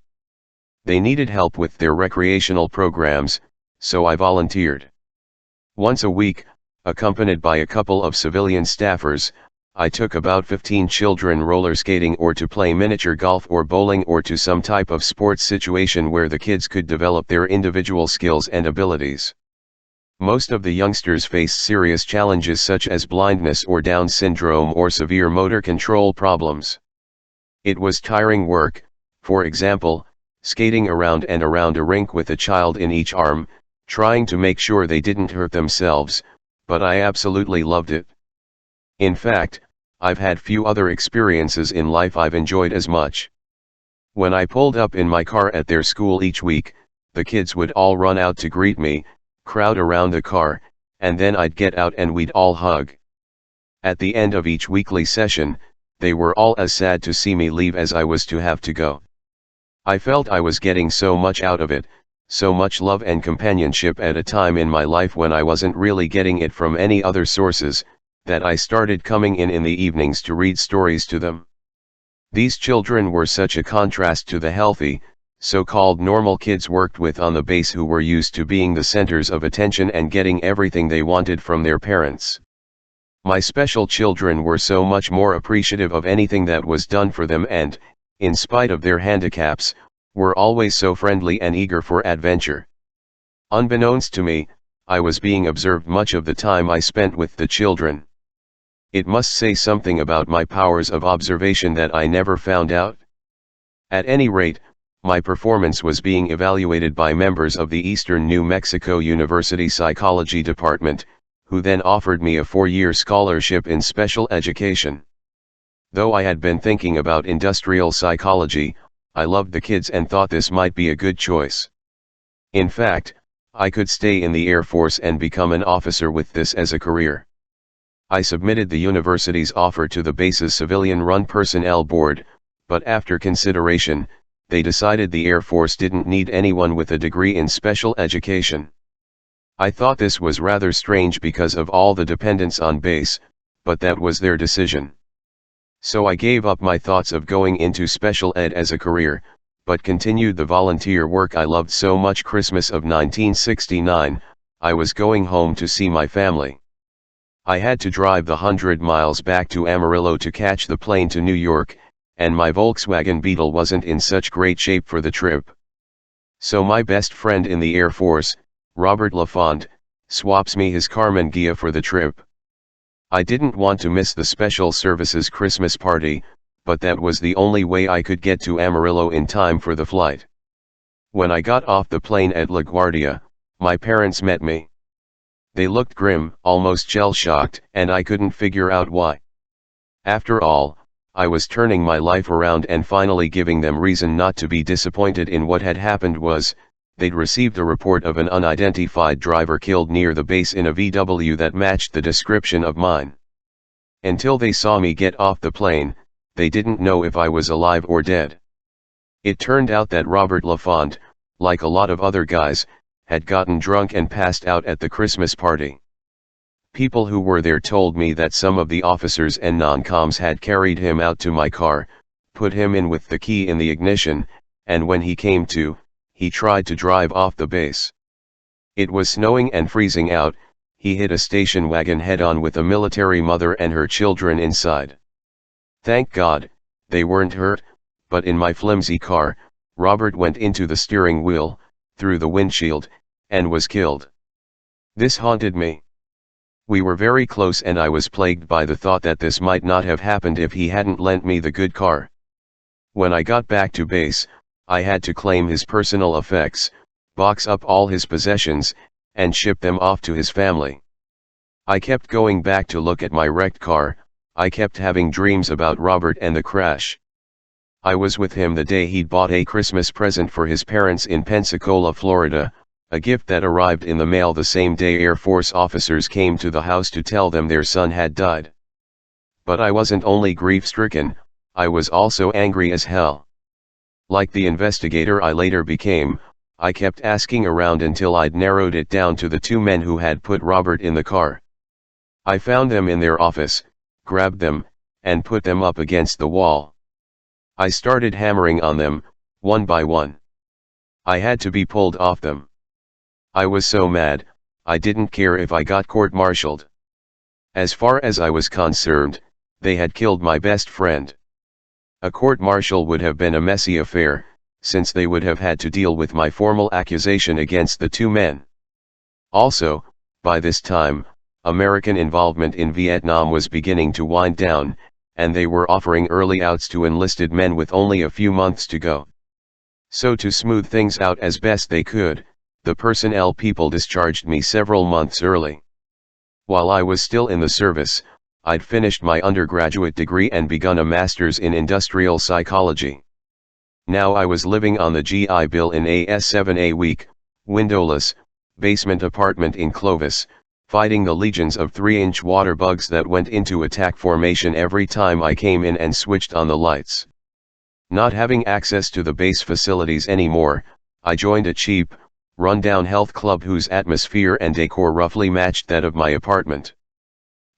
They needed help with their recreational programs, so I volunteered. Once a week, accompanied by a couple of civilian staffers, I took about 15 children roller skating or to play miniature golf or bowling or to some type of sports situation where the kids could develop their individual skills and abilities. Most of the youngsters faced serious challenges such as blindness or Down syndrome or severe motor control problems. It was tiring work, for example, skating around and around a rink with a child in each arm, trying to make sure they didn't hurt themselves, but I absolutely loved it. In fact, I've had few other experiences in life I've enjoyed as much. When I pulled up in my car at their school each week, the kids would all run out to greet me, crowd around the car, and then I'd get out and we'd all hug. At the end of each weekly session, they were all as sad to see me leave as I was to have to go. I felt I was getting so much out of it, so much love and companionship at a time in my life when I wasn't really getting it from any other sources, that I started coming in the evenings to read stories to them. These children were such a contrast to the healthy, so-called normal kids worked with on the base who were used to being the centers of attention and getting everything they wanted from their parents. My special children were so much more appreciative of anything that was done for them and, in spite of their handicaps, were always so friendly and eager for adventure. Unbeknownst to me, I was being observed much of the time I spent with the children. It must say something about my powers of observation that I never found out. At any rate, my performance was being evaluated by members of the Eastern New Mexico University Psychology Department, who then offered me a 4-year scholarship in special education. Though I had been thinking about industrial psychology, I loved the kids and thought this might be a good choice. In fact, I could stay in the Air Force and become an officer with this as a career. I submitted the university's offer to the base's civilian-run personnel board, but after consideration, they decided the Air Force didn't need anyone with a degree in special education. I thought this was rather strange because of all the dependents on base, but that was their decision. So I gave up my thoughts of going into special ed as a career, but continued the volunteer work I loved so much. Christmas of 1969, I was going home to see my family. I had to drive the 100 miles back to Amarillo to catch the plane to New York, and my Volkswagen Beetle wasn't in such great shape for the trip. So my best friend in the Air Force, Robert LaFont, swaps me his Carmen Ghia for the trip. I didn't want to miss the Special Services Christmas party, but that was the only way I could get to Amarillo in time for the flight. When I got off the plane at LaGuardia, my parents met me. They looked grim, almost shell-shocked, and I couldn't figure out why. After all, I was turning my life around and finally giving them reason not to be disappointed in what had happened. They'd received a report of an unidentified driver killed near the base in a VW that matched the description of mine. Until they saw me get off the plane, they didn't know if I was alive or dead. It turned out that Robert LaFont, like a lot of other guys, had gotten drunk and passed out at the Christmas party. People who were there told me that some of the officers and non-coms had carried him out to my car, put him in with the key in the ignition, and when he came to, he tried to drive off the base. It was snowing and freezing out. He hit a station wagon head-on with a military mother and her children inside. Thank God, they weren't hurt, but in my flimsy car, Robert went into the steering wheel, through the windshield, and was killed. This haunted me. We were very close and I was plagued by the thought that this might not have happened if he hadn't lent me the good car. When I got back to base, I had to claim his personal effects, box up all his possessions, and ship them off to his family. I kept going back to look at my wrecked car. I kept having dreams about Robert and the crash. I was with him the day he'd bought a Christmas present for his parents in Pensacola, Florida, a gift that arrived in the mail the same day Air Force officers came to the house to tell them their son had died. But I wasn't only grief-stricken, I was also angry as hell. Like the investigator I later became, I kept asking around until I'd narrowed it down to the two men who had put Robert in the car. I found them in their office, grabbed them, and put them up against the wall. I started hammering on them, one by one. I had to be pulled off them. I was so mad, I didn't care if I got court-martialed. As far as I was concerned, they had killed my best friend. A court-martial would have been a messy affair, since they would have had to deal with my formal accusation against the two men. Also, by this time, American involvement in Vietnam was beginning to wind down, and they were offering early outs to enlisted men with only a few months to go. So to smooth things out as best they could, the personnel people discharged me several months early. While I was still in the service, I'd finished my undergraduate degree and begun a master's in industrial psychology. Now I was living on the GI Bill in a S7 a week, windowless, basement apartment in Clovis, fighting the legions of 3-inch water bugs that went into attack formation every time I came in and switched on the lights. Not having access to the base facilities anymore, I joined a cheap, run-down health club whose atmosphere and decor roughly matched that of my apartment.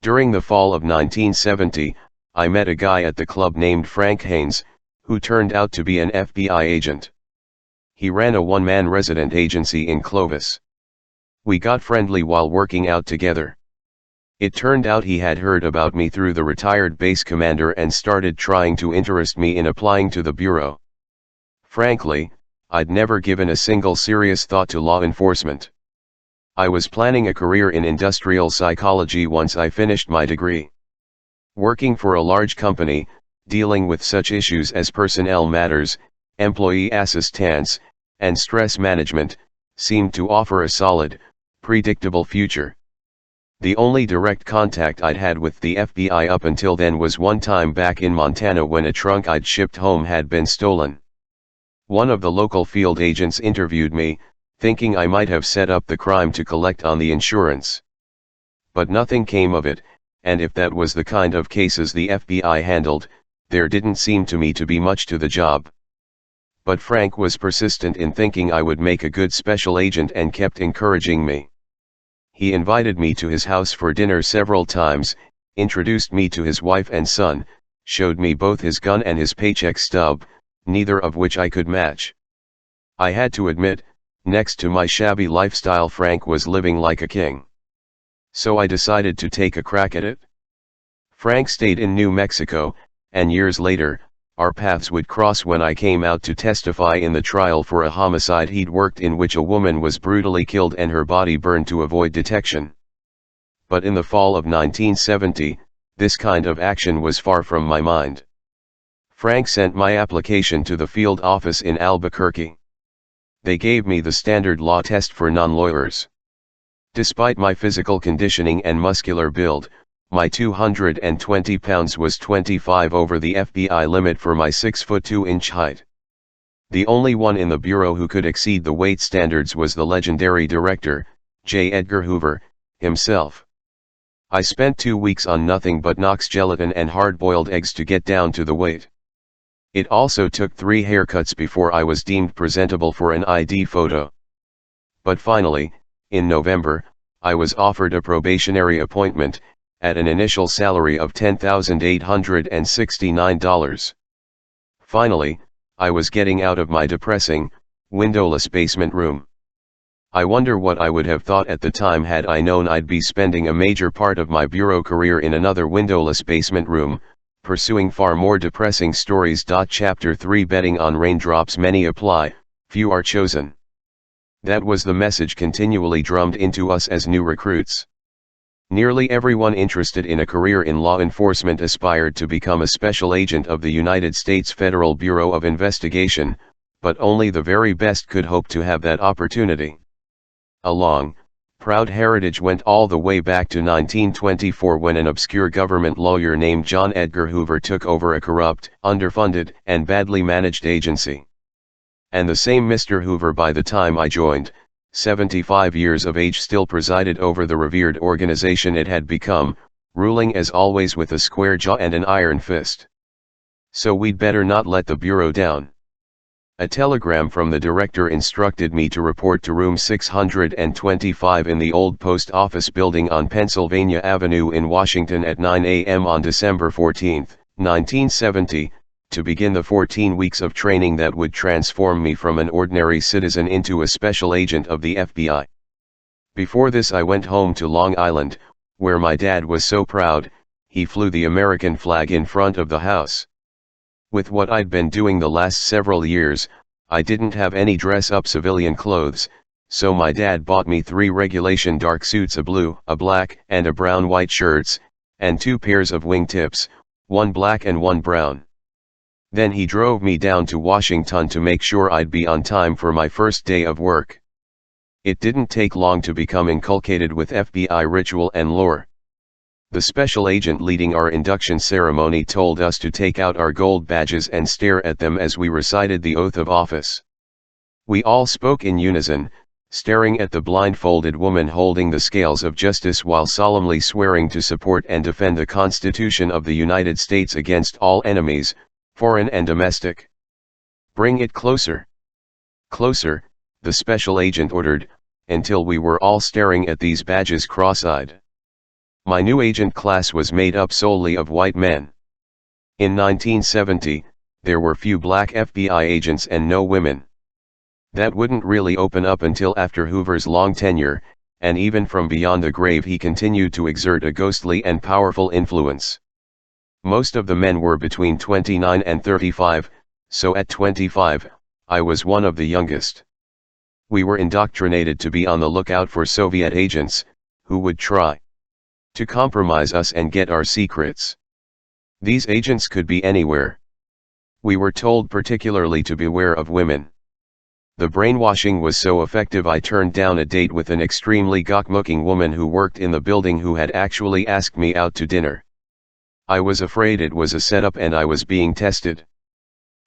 During the fall of 1970, I met a guy at the club named Frank Haynes, who turned out to be an FBI agent. He ran a one-man resident agency in Clovis. We got friendly while working out together. It turned out he had heard about me through the retired base commander and started trying to interest me in applying to the bureau. Frankly, I'd never given a single serious thought to law enforcement. I was planning a career in industrial psychology once I finished my degree. Working for a large company, dealing with such issues as personnel matters, employee assistance, and stress management, seemed to offer a solid, predictable future. The only direct contact I'd had with the FBI up until then was one time back in Montana when a trunk I'd shipped home had been stolen. One of the local field agents interviewed me, thinking I might have set up the crime to collect on the insurance. But nothing came of it, and if that was the kind of cases the FBI handled, there didn't seem to me to be much to the job. But Frank was persistent in thinking I would make a good special agent and kept encouraging me. He invited me to his house for dinner several times, introduced me to his wife and son, showed me both his gun and his paycheck stub, neither of which I could match. I had to admit, next to my shabby lifestyle, Frank was living like a king. So I decided to take a crack at it. Frank stayed in New Mexico, and years later, our paths would cross when I came out to testify in the trial for a homicide he'd worked in which a woman was brutally killed and her body burned to avoid detection. But in the fall of 1970, this kind of action was far from my mind. Frank sent my application to the field office in Albuquerque. They gave me the standard law test for non-lawyers. Despite my physical conditioning and muscular build, my 220 pounds was 25 over the FBI limit for my 6'2" height. The only one in the bureau who could exceed the weight standards was the legendary director, J. Edgar Hoover, himself. I spent 2 weeks on nothing but Knox gelatin and hard-boiled eggs to get down to the weight. It also took 3 haircuts before I was deemed presentable for an ID photo. But finally, in November, I was offered a probationary appointment, at an initial salary of $10,869. Finally, I was getting out of my depressing, windowless basement room. I wonder what I would have thought at the time had I known I'd be spending a major part of my bureau career in another windowless basement room, pursuing far more depressing stories. Chapter 3 Betting on raindrops. Many apply, few are chosen. That was the message continually drummed into us as new recruits. Nearly everyone interested in a career in law enforcement aspired to become a special agent of the United States Federal Bureau of Investigation, but only the very best could hope to have that opportunity. A long, proud heritage went all the way back to 1924 when an obscure government lawyer named John Edgar Hoover took over a corrupt, underfunded, and badly managed agency. And the same Mr. Hoover by the time I joined, 75 years of age, still presided over the revered organization it had become, ruling as always with a square jaw and an iron fist. So we'd better not let the Bureau down. A telegram from the director instructed me to report to room 625 in the old post office building on Pennsylvania Avenue in Washington at 9 a.m. on December 14, 1970, to begin the 14 weeks of training that would transform me from an ordinary citizen into a special agent of the FBI. Before this I went home to Long Island, where my dad was so proud, he flew the American flag in front of the house. With what I'd been doing the last several years, I didn't have any dress-up civilian clothes, so my dad bought me 3 regulation dark suits, a blue, a black, and a brown white shirts, and 2 pairs of wingtips, one black and one brown. Then he drove me down to Washington to make sure I'd be on time for my first day of work. It didn't take long to become inculcated with FBI ritual and lore. The special agent leading our induction ceremony told us to take out our gold badges and stare at them as we recited the oath of office. We all spoke in unison, staring at the blindfolded woman holding the scales of justice while solemnly swearing to support and defend the Constitution of the United States against all enemies, foreign and domestic. "Bring it closer. Closer," the special agent ordered, until we were all staring at these badges cross-eyed. My new agent class was made up solely of white men. In 1970, there were few black FBI agents and no women. That wouldn't really open up until after Hoover's long tenure, and even from beyond the grave he continued to exert a ghostly and powerful influence. Most of the men were between 29 and 35, so at 25, I was one of the youngest. We were indoctrinated to be on the lookout for Soviet agents, who would try to compromise us and get our secrets. These agents could be anywhere. We were told particularly to beware of women. The brainwashing was so effective I turned down a date with an extremely gawk-looking woman who worked in the building who had actually asked me out to dinner. I was afraid it was a setup and I was being tested.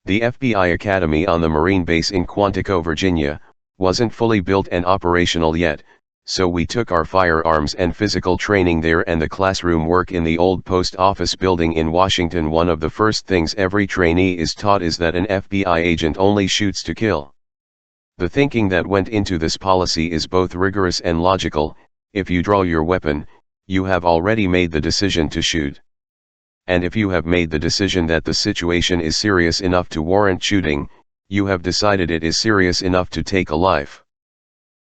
The FBI Academy on the Marine Base in Quantico, Virginia, wasn't fully built and operational yet, so we took our firearms and physical training there and the classroom work in the old post office building in Washington. One of the first things every trainee is taught is that an FBI agent only shoots to kill. The thinking that went into this policy is both rigorous and logical. If you draw your weapon, you have already made the decision to shoot. And if you have made the decision that the situation is serious enough to warrant shooting, you have decided it is serious enough to take a life.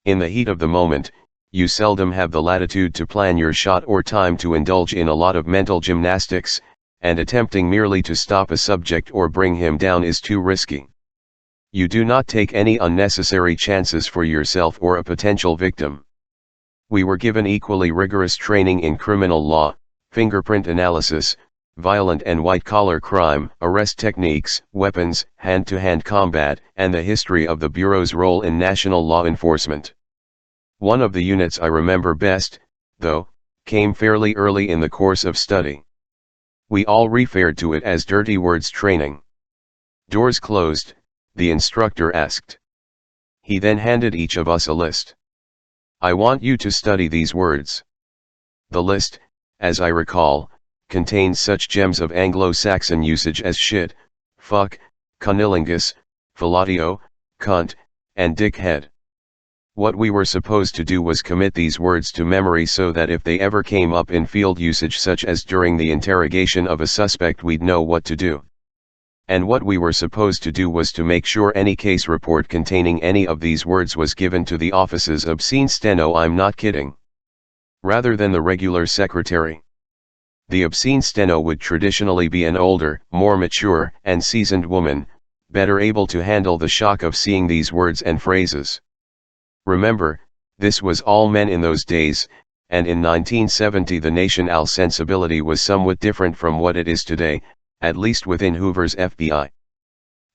In the heat of the moment, you seldom have the latitude to plan your shot or time to indulge in a lot of mental gymnastics, and attempting merely to stop a subject or bring him down is too risky. You do not take any unnecessary chances for yourself or a potential victim. We were given equally rigorous training in criminal law, fingerprint analysis, violent and white-collar crime, arrest techniques, weapons, hand-to-hand combat, and the history of the Bureau's role in national law enforcement. One of the units I remember best, though, came fairly early in the course of study. We all referred to it as dirty words training. Doors closed, the instructor asked. He then handed each of us a list. "I want you to study these words." The list, as I recall, contained such gems of Anglo-Saxon usage as shit, fuck, cunnilingus, fellatio, cunt, and dickhead. What we were supposed to do was commit these words to memory so that if they ever came up in field usage such as during the interrogation of a suspect we'd know what to do. And what we were supposed to do was to make sure any case report containing any of these words was given to the office's obscene steno. I'm not kidding. Rather than the regular secretary. The obscene steno would traditionally be an older, more mature, and seasoned woman, better able to handle the shock of seeing these words and phrases. Remember, this was all men in those days, and in 1970 the national sensibility was somewhat different from what it is today, at least within Hoover's FBI.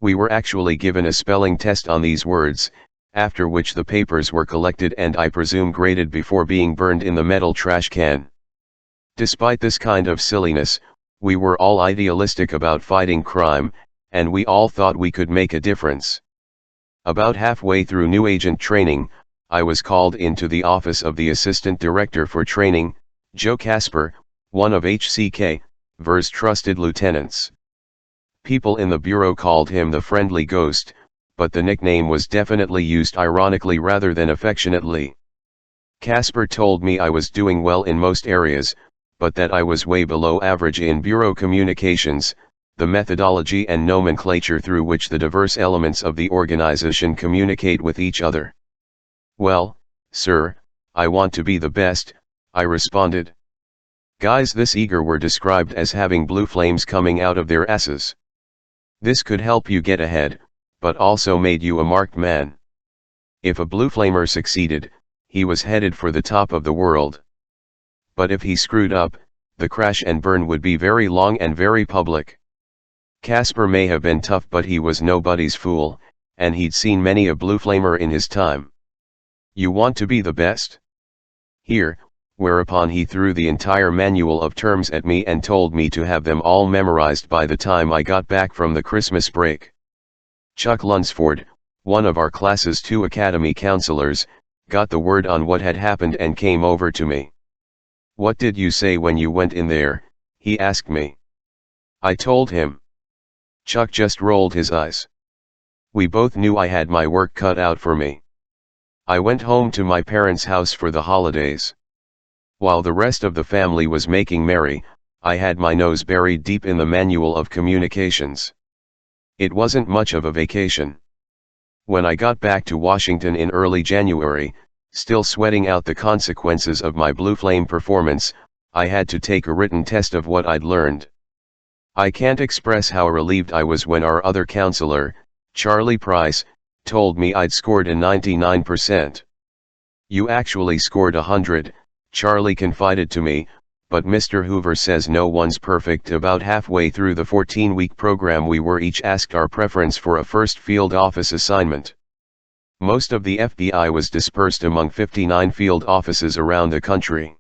We were actually given a spelling test on these words, after which the papers were collected and I presume graded before being burned in the metal trash can. Despite this kind of silliness, we were all idealistic about fighting crime, and we all thought we could make a difference. About halfway through new agent training, I was called into the office of the Assistant Director for Training, Joe Casper, one of HCK.'s trusted lieutenants. People in the bureau called him the Friendly Ghost, but the nickname was definitely used ironically rather than affectionately. Casper told me I was doing well in most areas, but that I was way below average in bureau communications, the methodology and nomenclature through which the diverse elements of the organization communicate with each other. "Well, sir, I want to be the best," I responded. Guys this eager were described as having blue flames coming out of their asses. This could help you get ahead, but also made you a marked man. If a blue flamer succeeded, he was headed for the top of the world. But if he screwed up, the crash and burn would be very long and very public. Casper may have been tough, but he was nobody's fool, and he'd seen many a blue flamer in his time. "You want to be the best? Here," whereupon he threw the entire manual of terms at me and told me to have them all memorized by the time I got back from the Christmas break. Chuck Lunsford, one of our class's 2 academy counselors, got the word on what had happened and came over to me. "What did you say when you went in there?" he asked me. I told him. Chuck just rolled his eyes. We both knew I had my work cut out for me. I went home to my parents' house for the holidays. While the rest of the family was making merry, I had my nose buried deep in the manual of communications. It wasn't much of a vacation. When I got back to Washington in early January, still sweating out the consequences of my blue flame performance, I had to take a written test of what I'd learned. I can't express how relieved I was when our other counselor, Charlie Price, told me I'd scored a 99%. "You actually scored 100, Charlie confided to me, but Mr. Hoover says no one's perfect." About halfway through the 14-week program we were each asked our preference for a first field office assignment. Most of the FBI was dispersed among 59 field offices around the country.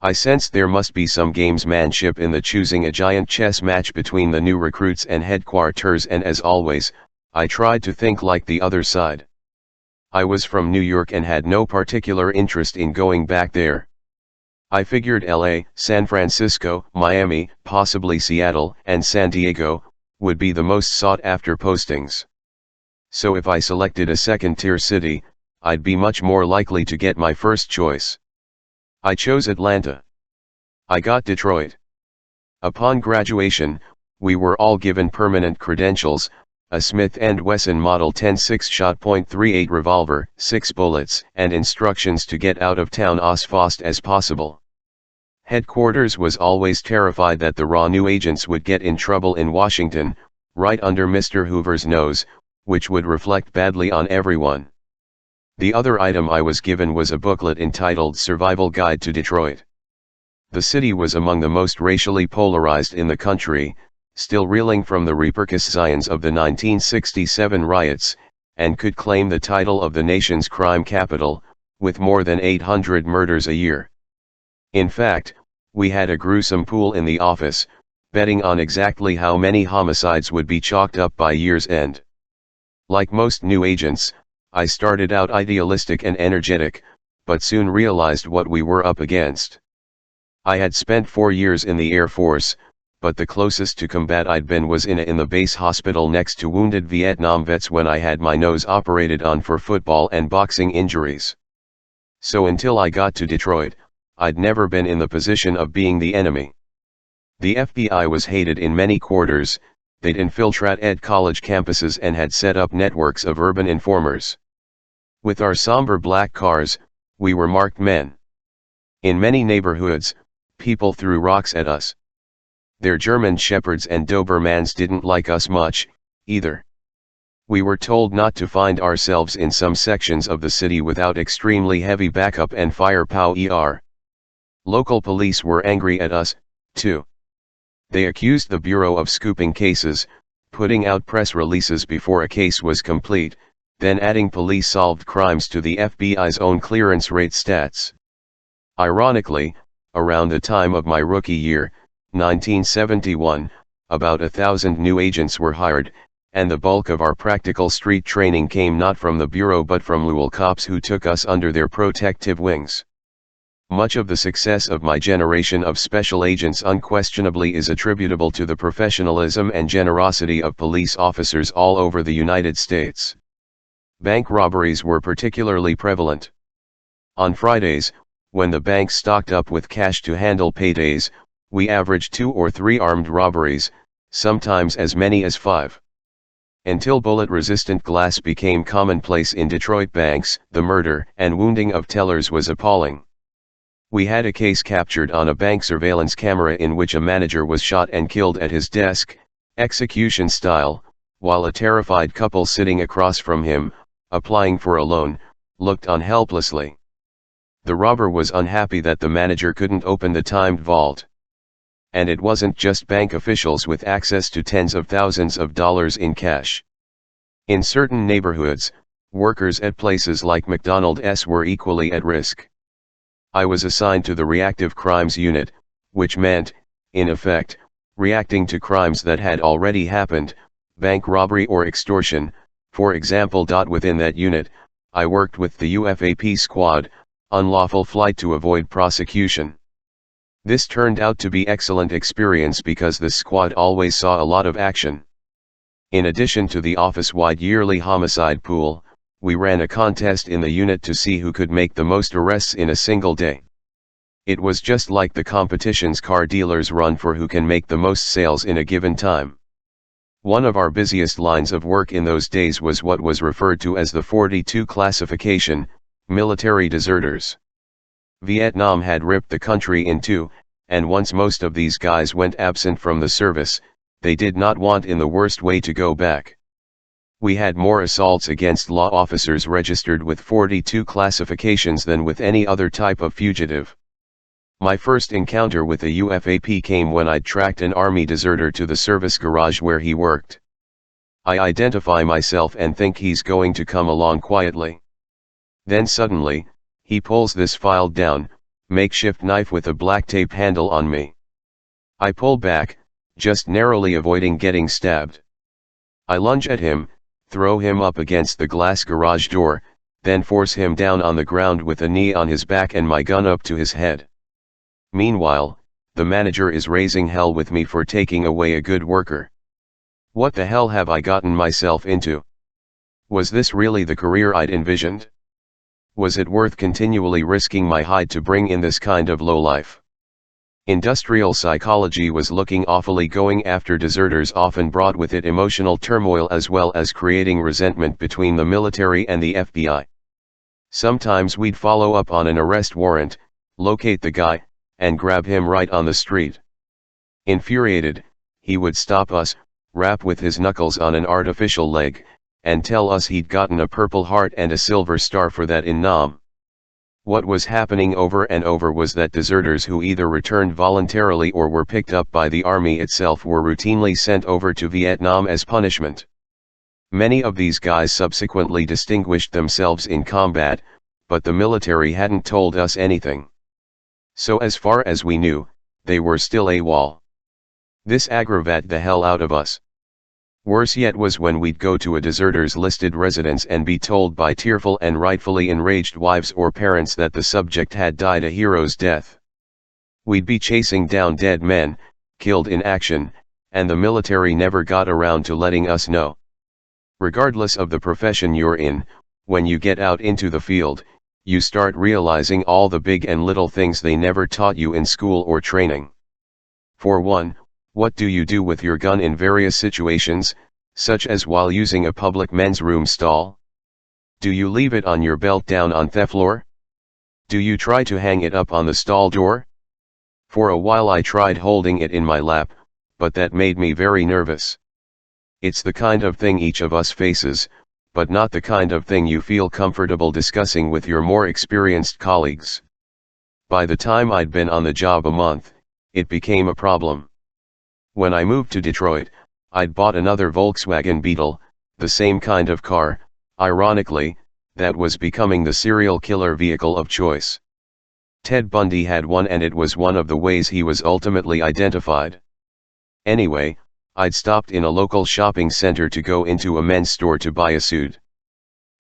I sensed there must be some gamesmanship in the choosing a giant chess match between the new recruits and headquarters, and as always, I tried to think like the other side. I was from New York and had no particular interest in going back there. I figured LA, San Francisco, Miami, possibly Seattle, and San Diego would be the most sought-after postings. So if I selected a second-tier city, I'd be much more likely to get my first choice. I chose Atlanta. I got Detroit. Upon graduation, we were all given permanent credentials, a Smith & Wesson Model 10 6-shot .38 revolver, 6 bullets, and instructions to get out of town as fast as possible. Headquarters was always terrified that the raw new agents would get in trouble in Washington, right under Mr. Hoover's nose, which would reflect badly on everyone. The other item I was given was a booklet entitled Survival Guide to Detroit. The city was among the most racially polarized in the country, still reeling from the repercussions of the 1967 riots, and could claim the title of the nation's crime capital, with more than 800 murders a year. In fact, we had a gruesome pool in the office, betting on exactly how many homicides would be chalked up by year's end. Like most new agents, I started out idealistic and energetic, but soon realized what we were up against. I had spent 4 years in the Air Force, but the closest to combat I'd been was in the base hospital next to wounded Vietnam vets when I had my nose operated on for football and boxing injuries. So until I got to Detroit, I'd never been in the position of being the enemy. The FBI was hated in many quarters. They'd infiltrated college campuses and had set up networks of urban informers. With our somber black cars, we were marked men. In many neighborhoods, people threw rocks at us. Their German shepherds and Dobermans didn't like us much, either. We were told not to find ourselves in some sections of the city without extremely heavy backup and firepower. Local police were angry at us, too. They accused the Bureau of scooping cases, putting out press releases before a case was complete, then adding police-solved crimes to the FBI's own clearance rate stats. Ironically, around the time of my rookie year, 1971, about 1,000 new agents were hired, and the bulk of our practical street training came not from the Bureau but from Louisville cops who took us under their protective wings. Much of the success of my generation of special agents unquestionably is attributable to the professionalism and generosity of police officers all over the United States. Bank robberies were particularly prevalent. On Fridays, when the banks stocked up with cash to handle paydays, we averaged 2 or 3 armed robberies, sometimes as many as 5. Until bullet-resistant glass became commonplace in Detroit banks, the murder and wounding of tellers was appalling. We had a case captured on a bank surveillance camera in which a manager was shot and killed at his desk, execution style, while a terrified couple sitting across from him, applying for a loan, looked on helplessly. The robber was unhappy that the manager couldn't open the timed vault. And it wasn't just bank officials with access to tens of thousands of dollars in cash. In certain neighborhoods, workers at places like McDonald's were equally at risk. I was assigned to the Reactive Crimes Unit, which meant, in effect, reacting to crimes that had already happened, bank robbery or extortion, for example. Within that unit, I worked with the UFAP squad, unlawful flight to avoid prosecution. This turned out to be excellent experience because the squad always saw a lot of action. In addition to the office-wide yearly homicide pool, we ran a contest in the unit to see who could make the most arrests in a single day. It was just like the competitions car dealers run for who can make the most sales in a given time. One of our busiest lines of work in those days was what was referred to as the 42 classification, military deserters. Vietnam had ripped the country in two, and once most of these guys went absent from the service, they did not want in the worst way to go back. We had more assaults against law officers registered with 42 classifications than with any other type of fugitive. My first encounter with the UFAP came when I tracked an army deserter to the service garage where he worked. I identify myself and think he's going to come along quietly. Then suddenly, he pulls this filed down, makeshift knife with a black tape handle on me. I pull back, just narrowly avoiding getting stabbed. I lunge at him, throw him up against the glass garage door, then force him down on the ground with a knee on his back and my gun up to his head. Meanwhile, the manager is raising hell with me for taking away a good worker. What the hell have I gotten myself into? Was this really the career I'd envisioned? Was it worth continually risking my hide to bring in this kind of lowlife? Industrial psychology was looking awfully. Going after deserters often brought with it emotional turmoil as well as creating resentment between the military and the FBI. Sometimes we'd follow up on an arrest warrant, locate the guy, and grab him right on the street. Infuriated, he would stop us, rap with his knuckles on an artificial leg, and tell us he'd gotten a Purple Heart and a Silver Star for that in Nam. What was happening over and over was that deserters who either returned voluntarily or were picked up by the army itself were routinely sent over to Vietnam as punishment. Many of these guys subsequently distinguished themselves in combat, but the military hadn't told us anything. So as far as we knew, they were still AWOL. This aggravated the hell out of us. Worse yet was when we'd go to a deserter's listed residence and be told by tearful and rightfully enraged wives or parents that the subject had died a hero's death. We'd be chasing down dead men, killed in action, and the military never got around to letting us know. Regardless of the profession you're in, when you get out into the field, you start realizing all the big and little things they never taught you in school or training. For one, what do you do with your gun in various situations, such as while using a public men's room stall? Do you leave it on your belt down on the floor? Do you try to hang it up on the stall door? For a while I tried holding it in my lap, but that made me very nervous. It's the kind of thing each of us faces, but not the kind of thing you feel comfortable discussing with your more experienced colleagues. By the time I'd been on the job a month, it became a problem. When I moved to Detroit, I'd bought another Volkswagen Beetle, the same kind of car, Ironically, that was becoming the serial killer vehicle of choice. Ted Bundy had one, and it was one of the ways he was ultimately identified. Anyway, I'd stopped in a local shopping center to go into a men's store to buy a suit.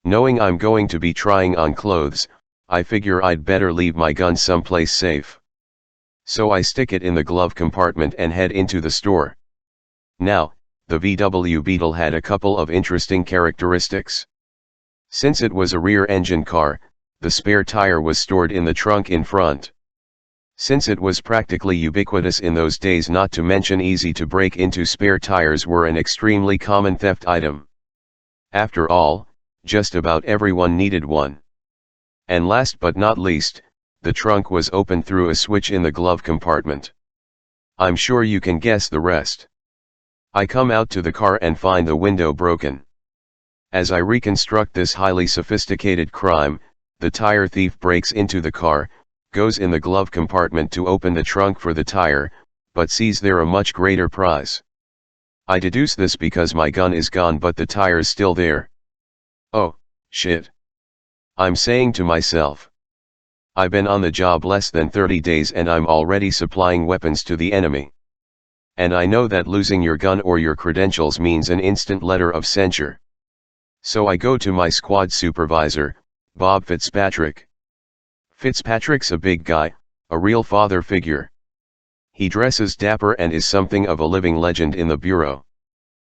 Knowing I'm going to be trying on clothes, I figure I'd better leave my gun someplace safe. So I stick it in the glove compartment and head into the store. Now, the VW Beetle had a couple of interesting characteristics. Since it was a rear-engine car, the spare tire was stored in the trunk in front. Since it was practically ubiquitous in those days, not to mention easy to break into, spare tires were an extremely common theft item. After all, just about everyone needed one. And last but not least, the trunk was opened through a switch in the glove compartment. I'm sure you can guess the rest. I come out to the car and find the window broken. As I reconstruct this highly sophisticated crime, the tire thief breaks into the car, goes in the glove compartment to open the trunk for the tire, but sees there a much greater prize. I deduce this because my gun is gone but the tire's still there. Oh, shit. I'm saying to myself. I've been on the job less than 30 days and I'm already supplying weapons to the enemy. And I know that losing your gun or your credentials means an instant letter of censure. So I go to my squad supervisor, Bob Fitzpatrick. Fitzpatrick's a big guy, a real father figure. He dresses dapper and is something of a living legend in the bureau.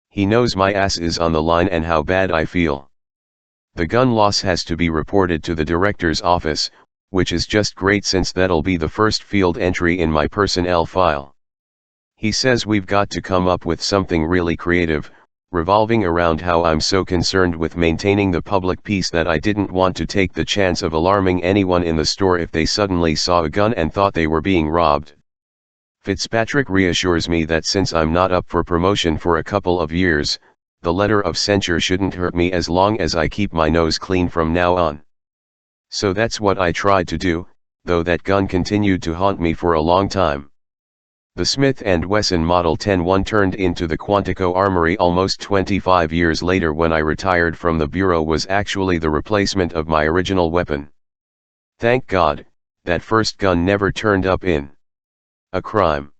He knows my ass is on the line and how bad I feel. The gun loss has to be reported to the director's office, which is just great since that'll be the first field entry in my personnel file. He says we've got to come up with something really creative, revolving around how I'm so concerned with maintaining the public peace that I didn't want to take the chance of alarming anyone in the store if they suddenly saw a gun and thought they were being robbed. Fitzpatrick reassures me that since I'm not up for promotion for a couple of years, the letter of censure shouldn't hurt me as long as I keep my nose clean from now on. So that's what I tried to do, though that gun continued to haunt me for a long time. The Smith & Wesson Model 10-1 turned into the Quantico Armory almost 25 years later when I retired from the bureau was actually the replacement of my original weapon. Thank God, that first gun never turned up in a crime.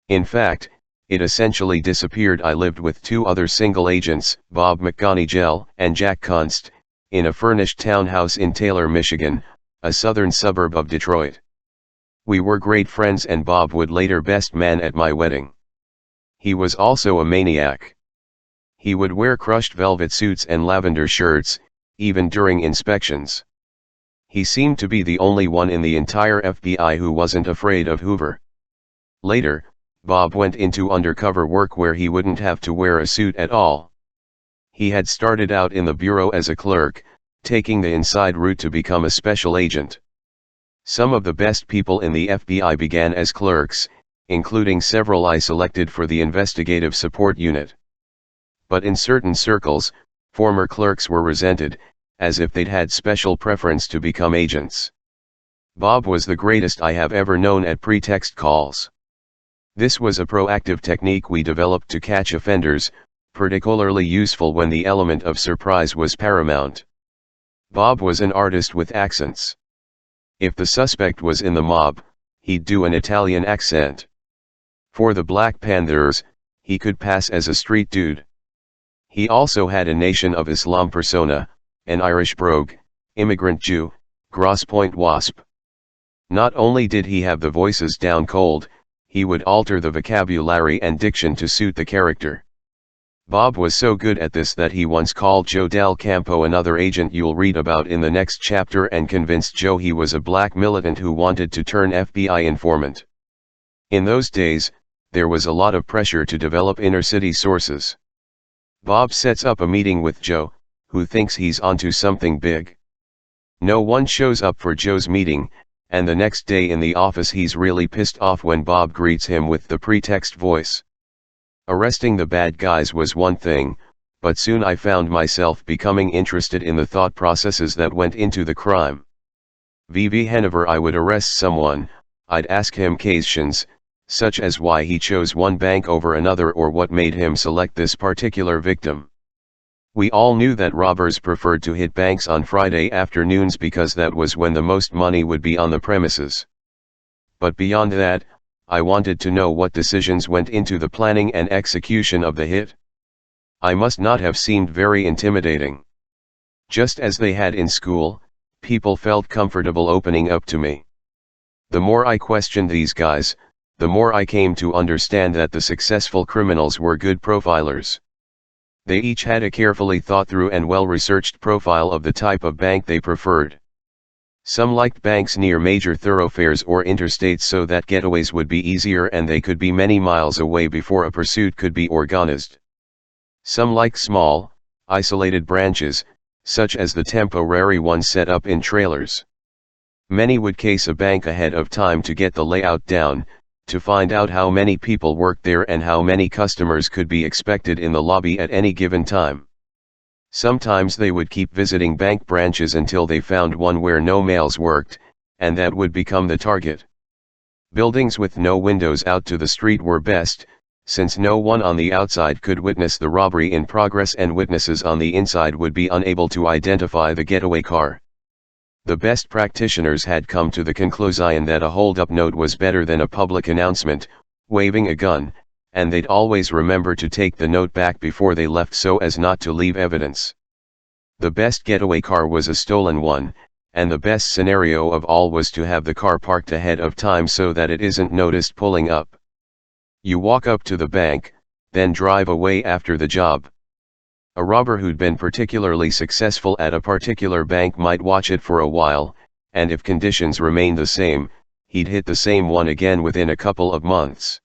In fact, it essentially disappeared. I lived with two other single agents, Bob McGonigal and Jack Kunst, in a furnished townhouse in Taylor, Michigan, a southern suburb of Detroit. We were great friends and Bob would later best man at my wedding. He was also a maniac. He would wear crushed velvet suits and lavender shirts, even during inspections. He seemed to be the only one in the entire FBI who wasn't afraid of Hoover. Later, Bob went into undercover work where he wouldn't have to wear a suit at all. He had started out in the bureau as a clerk, taking the inside route to become a special agent. Some of the best people in the FBI began as clerks, including several I selected for the investigative support unit. But in certain circles, former clerks were resented, as if they'd had special preference to become agents. Bob was the greatest I have ever known at pretext calls. This was a proactive technique we developed to catch offenders, particularly useful when the element of surprise was paramount. Bob was an artist with accents. If the suspect was in the mob, he'd do an Italian accent. For the Black Panthers, he could pass as a street dude. He also had a Nation of Islam persona, an Irish brogue, immigrant Jew, Grosse Pointe Wasp. Not only did he have the voices down cold, he would alter the vocabulary and diction to suit the character. Bob was so good at this that he once called Joe Del Campo, another agent you'll read about in the next chapter, and convinced Joe he was a black militant who wanted to turn FBI informant. In those days, there was a lot of pressure to develop inner-city sources. Bob sets up a meeting with Joe, who thinks he's onto something big. No one shows up for Joe's meeting, and the next day in the office he's really pissed off when Bob greets him with the pretext voice. Arresting the bad guys was one thing, but soon I found myself becoming interested in the thought processes that went into the crime. Whenever I would arrest someone, I'd ask him questions, such as why he chose one bank over another or what made him select this particular victim. We all knew that robbers preferred to hit banks on Friday afternoons because that was when the most money would be on the premises. But beyond that, I wanted to know what decisions went into the planning and execution of the hit. I must not have seemed very intimidating. Just as they had in school, people felt comfortable opening up to me. The more I questioned these guys, the more I came to understand that the successful criminals were good profilers. They each had a carefully thought through and well-researched profile of the type of bank they preferred. Some liked banks near major thoroughfares or interstates so that getaways would be easier and they could be many miles away before a pursuit could be organized. Some liked small, isolated branches, such as the temporary ones set up in trailers. Many would case a bank ahead of time to get the layout down, to find out how many people worked there and how many customers could be expected in the lobby at any given time. Sometimes they would keep visiting bank branches until they found one where no males worked, and that would become the target. Buildings with no windows out to the street were best, since no one on the outside could witness the robbery in progress and witnesses on the inside would be unable to identify the getaway car. The best practitioners had come to the conclusion that a hold-up note was better than a public announcement, waving a gun, and they'd always remember to take the note back before they left so as not to leave evidence. The best getaway car was a stolen one, and the best scenario of all was to have the car parked ahead of time so that it isn't noticed pulling up. You walk up to the bank, then drive away after the job. A robber who'd been particularly successful at a particular bank might watch it for a while, and if conditions remained the same, he'd hit the same one again within a couple of months.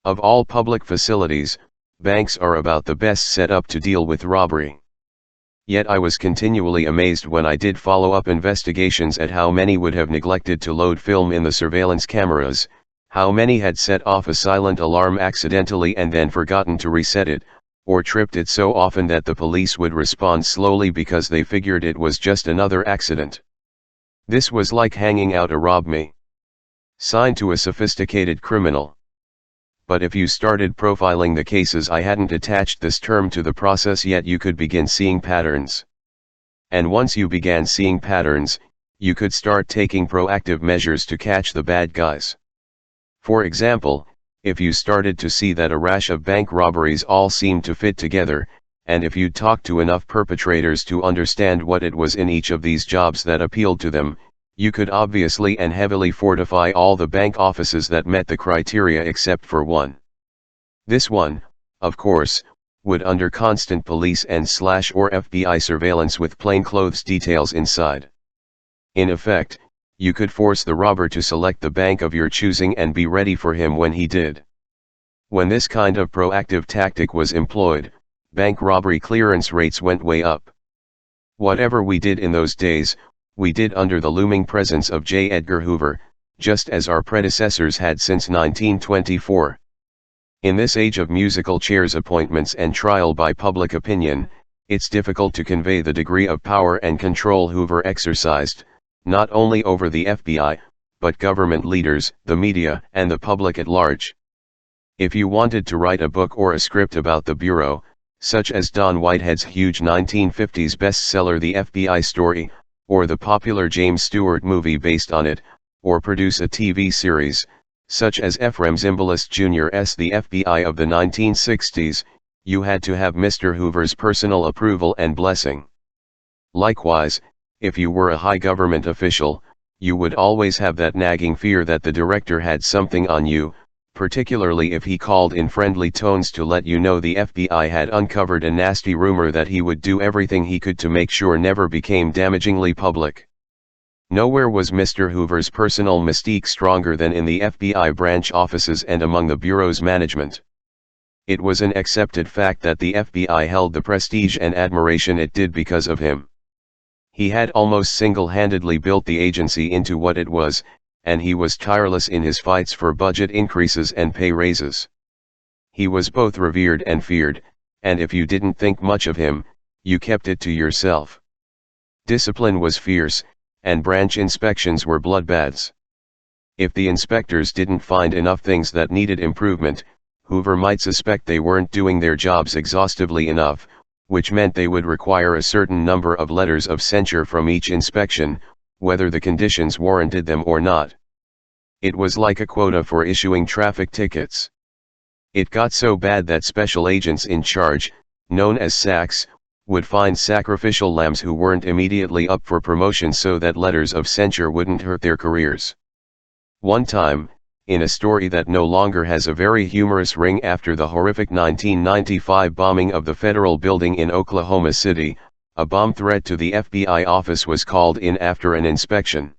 Of all public facilities, banks are about the best set up to deal with robbery. Yet I was continually amazed when I did follow-up investigations at how many would have neglected to load film in the surveillance cameras, how many had set off a silent alarm accidentally and then forgotten to reset it, or tripped it so often that the police would respond slowly because they figured it was just another accident. This was like hanging out a rob me sign to a sophisticated criminal. But if you started profiling the cases, I hadn't attached this term to the process yet, you could begin seeing patterns. And once you began seeing patterns, you could start taking proactive measures to catch the bad guys. For example, if you started to see that a rash of bank robberies all seemed to fit together, and if you'd talked to enough perpetrators to understand what it was in each of these jobs that appealed to them, you could obviously and heavily fortify all the bank offices that met the criteria except for one. This one, of course, would under constant police and or FBI surveillance with plainclothes details inside. In effect, you could force the robber to select the bank of your choosing and be ready for him when he did. When this kind of proactive tactic was employed, bank robbery clearance rates went way up. Whatever we did in those days, we did under the looming presence of J. Edgar Hoover, just as our predecessors had since 1924. In this age of musical chairs appointments and trial by public opinion, it's difficult to convey the degree of power and control Hoover exercised, not only over the FBI, but government leaders, the media, and the public at large. If you wanted to write a book or a script about the Bureau, such as Don Whitehead's huge 1950s bestseller The FBI Story, or the popular James Stewart movie based on it, or produce a TV series, such as Ephraim Zimbalist Jr.'s The FBI of the 1960s, you had to have Mr. Hoover's personal approval and blessing. Likewise, if you were a high government official, you would always have that nagging fear that the director had something on you, particularly if he called in friendly tones to let you know the FBI had uncovered a nasty rumor that he would do everything he could to make sure never became damagingly public. Nowhere was Mr. Hoover's personal mystique stronger than in the FBI branch offices and among the Bureau's management. It was an accepted fact that the FBI held the prestige and admiration it did because of him. He had almost single-handedly built the agency into what it was, and he was tireless in his fights for budget increases and pay raises. He was both revered and feared, and if you didn't think much of him, you kept it to yourself. Discipline was fierce, and branch inspections were bloodbaths. If the inspectors didn't find enough things that needed improvement, Hoover might suspect they weren't doing their jobs exhaustively enough, which meant they would require a certain number of letters of censure from each inspection, whether the conditions warranted them or not. It was like a quota for issuing traffic tickets. It got so bad that special agents in charge, known as SACs, would find sacrificial lambs who weren't immediately up for promotion so that letters of censure wouldn't hurt their careers. One time, in a story that no longer has a very humorous ring after the horrific 1995 bombing of the Federal Building in Oklahoma City, a bomb threat to the FBI office was called in after an inspection.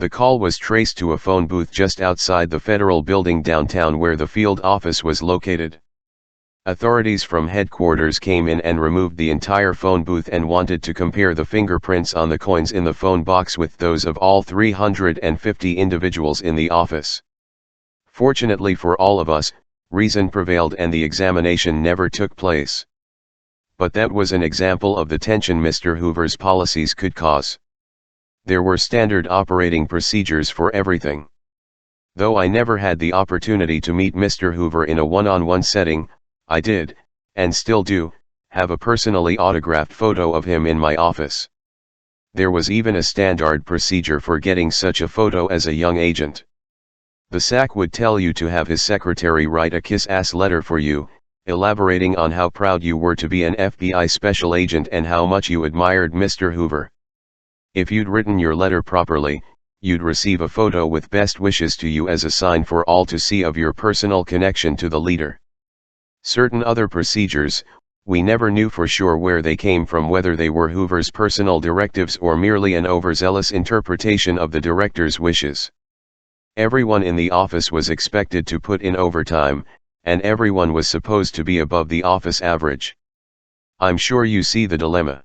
The call was traced to a phone booth just outside the Federal Building downtown where the field office was located. Authorities from headquarters came in and removed the entire phone booth and wanted to compare the fingerprints on the coins in the phone box with those of all 350 individuals in the office. Fortunately for all of us, reason prevailed and the examination never took place. But that was an example of the tension Mr. Hoover's policies could cause. There were standard operating procedures for everything. Though I never had the opportunity to meet Mr. Hoover in a one-on-one setting, I did, and still do, have a personally autographed photo of him in my office. There was even a standard procedure for getting such a photo as a young agent. The SAC would tell you to have his secretary write a kiss-ass letter for you, elaborating on how proud you were to be an FBI special agent and how much you admired Mr. Hoover. If you'd written your letter properly, you'd receive a photo with best wishes to you as a sign for all to see of your personal connection to the leader. Certain other procedures, we never knew for sure where they came from, whether they were Hoover's personal directives or merely an overzealous interpretation of the director's wishes. Everyone in the office was expected to put in overtime, and everyone was supposed to be above the office average. I'm sure you see the dilemma.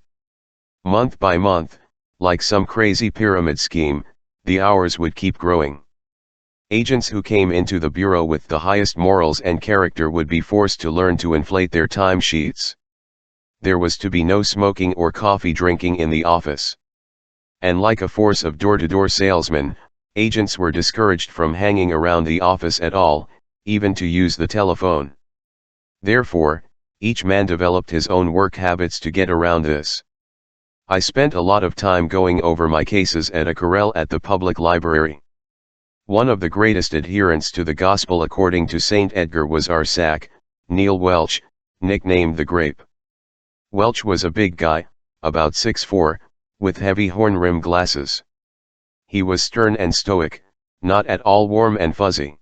Month by month, like some crazy pyramid scheme, the hours would keep growing. Agents who came into the bureau with the highest morals and character would be forced to learn to inflate their timesheets. There was to be no smoking or coffee drinking in the office. And like a force of door-to-door salesmen, agents were discouraged from hanging around the office at all, even to use the telephone. Therefore, each man developed his own work habits to get around this. I spent a lot of time going over my cases at a corral at the public library. One of the greatest adherents to the gospel according to St. Edgar was our SAC, Neil Welch, nicknamed the Grape. Welch was a big guy, about 6'4", with heavy horn-rim glasses. He was stern and stoic, not at all warm and fuzzy.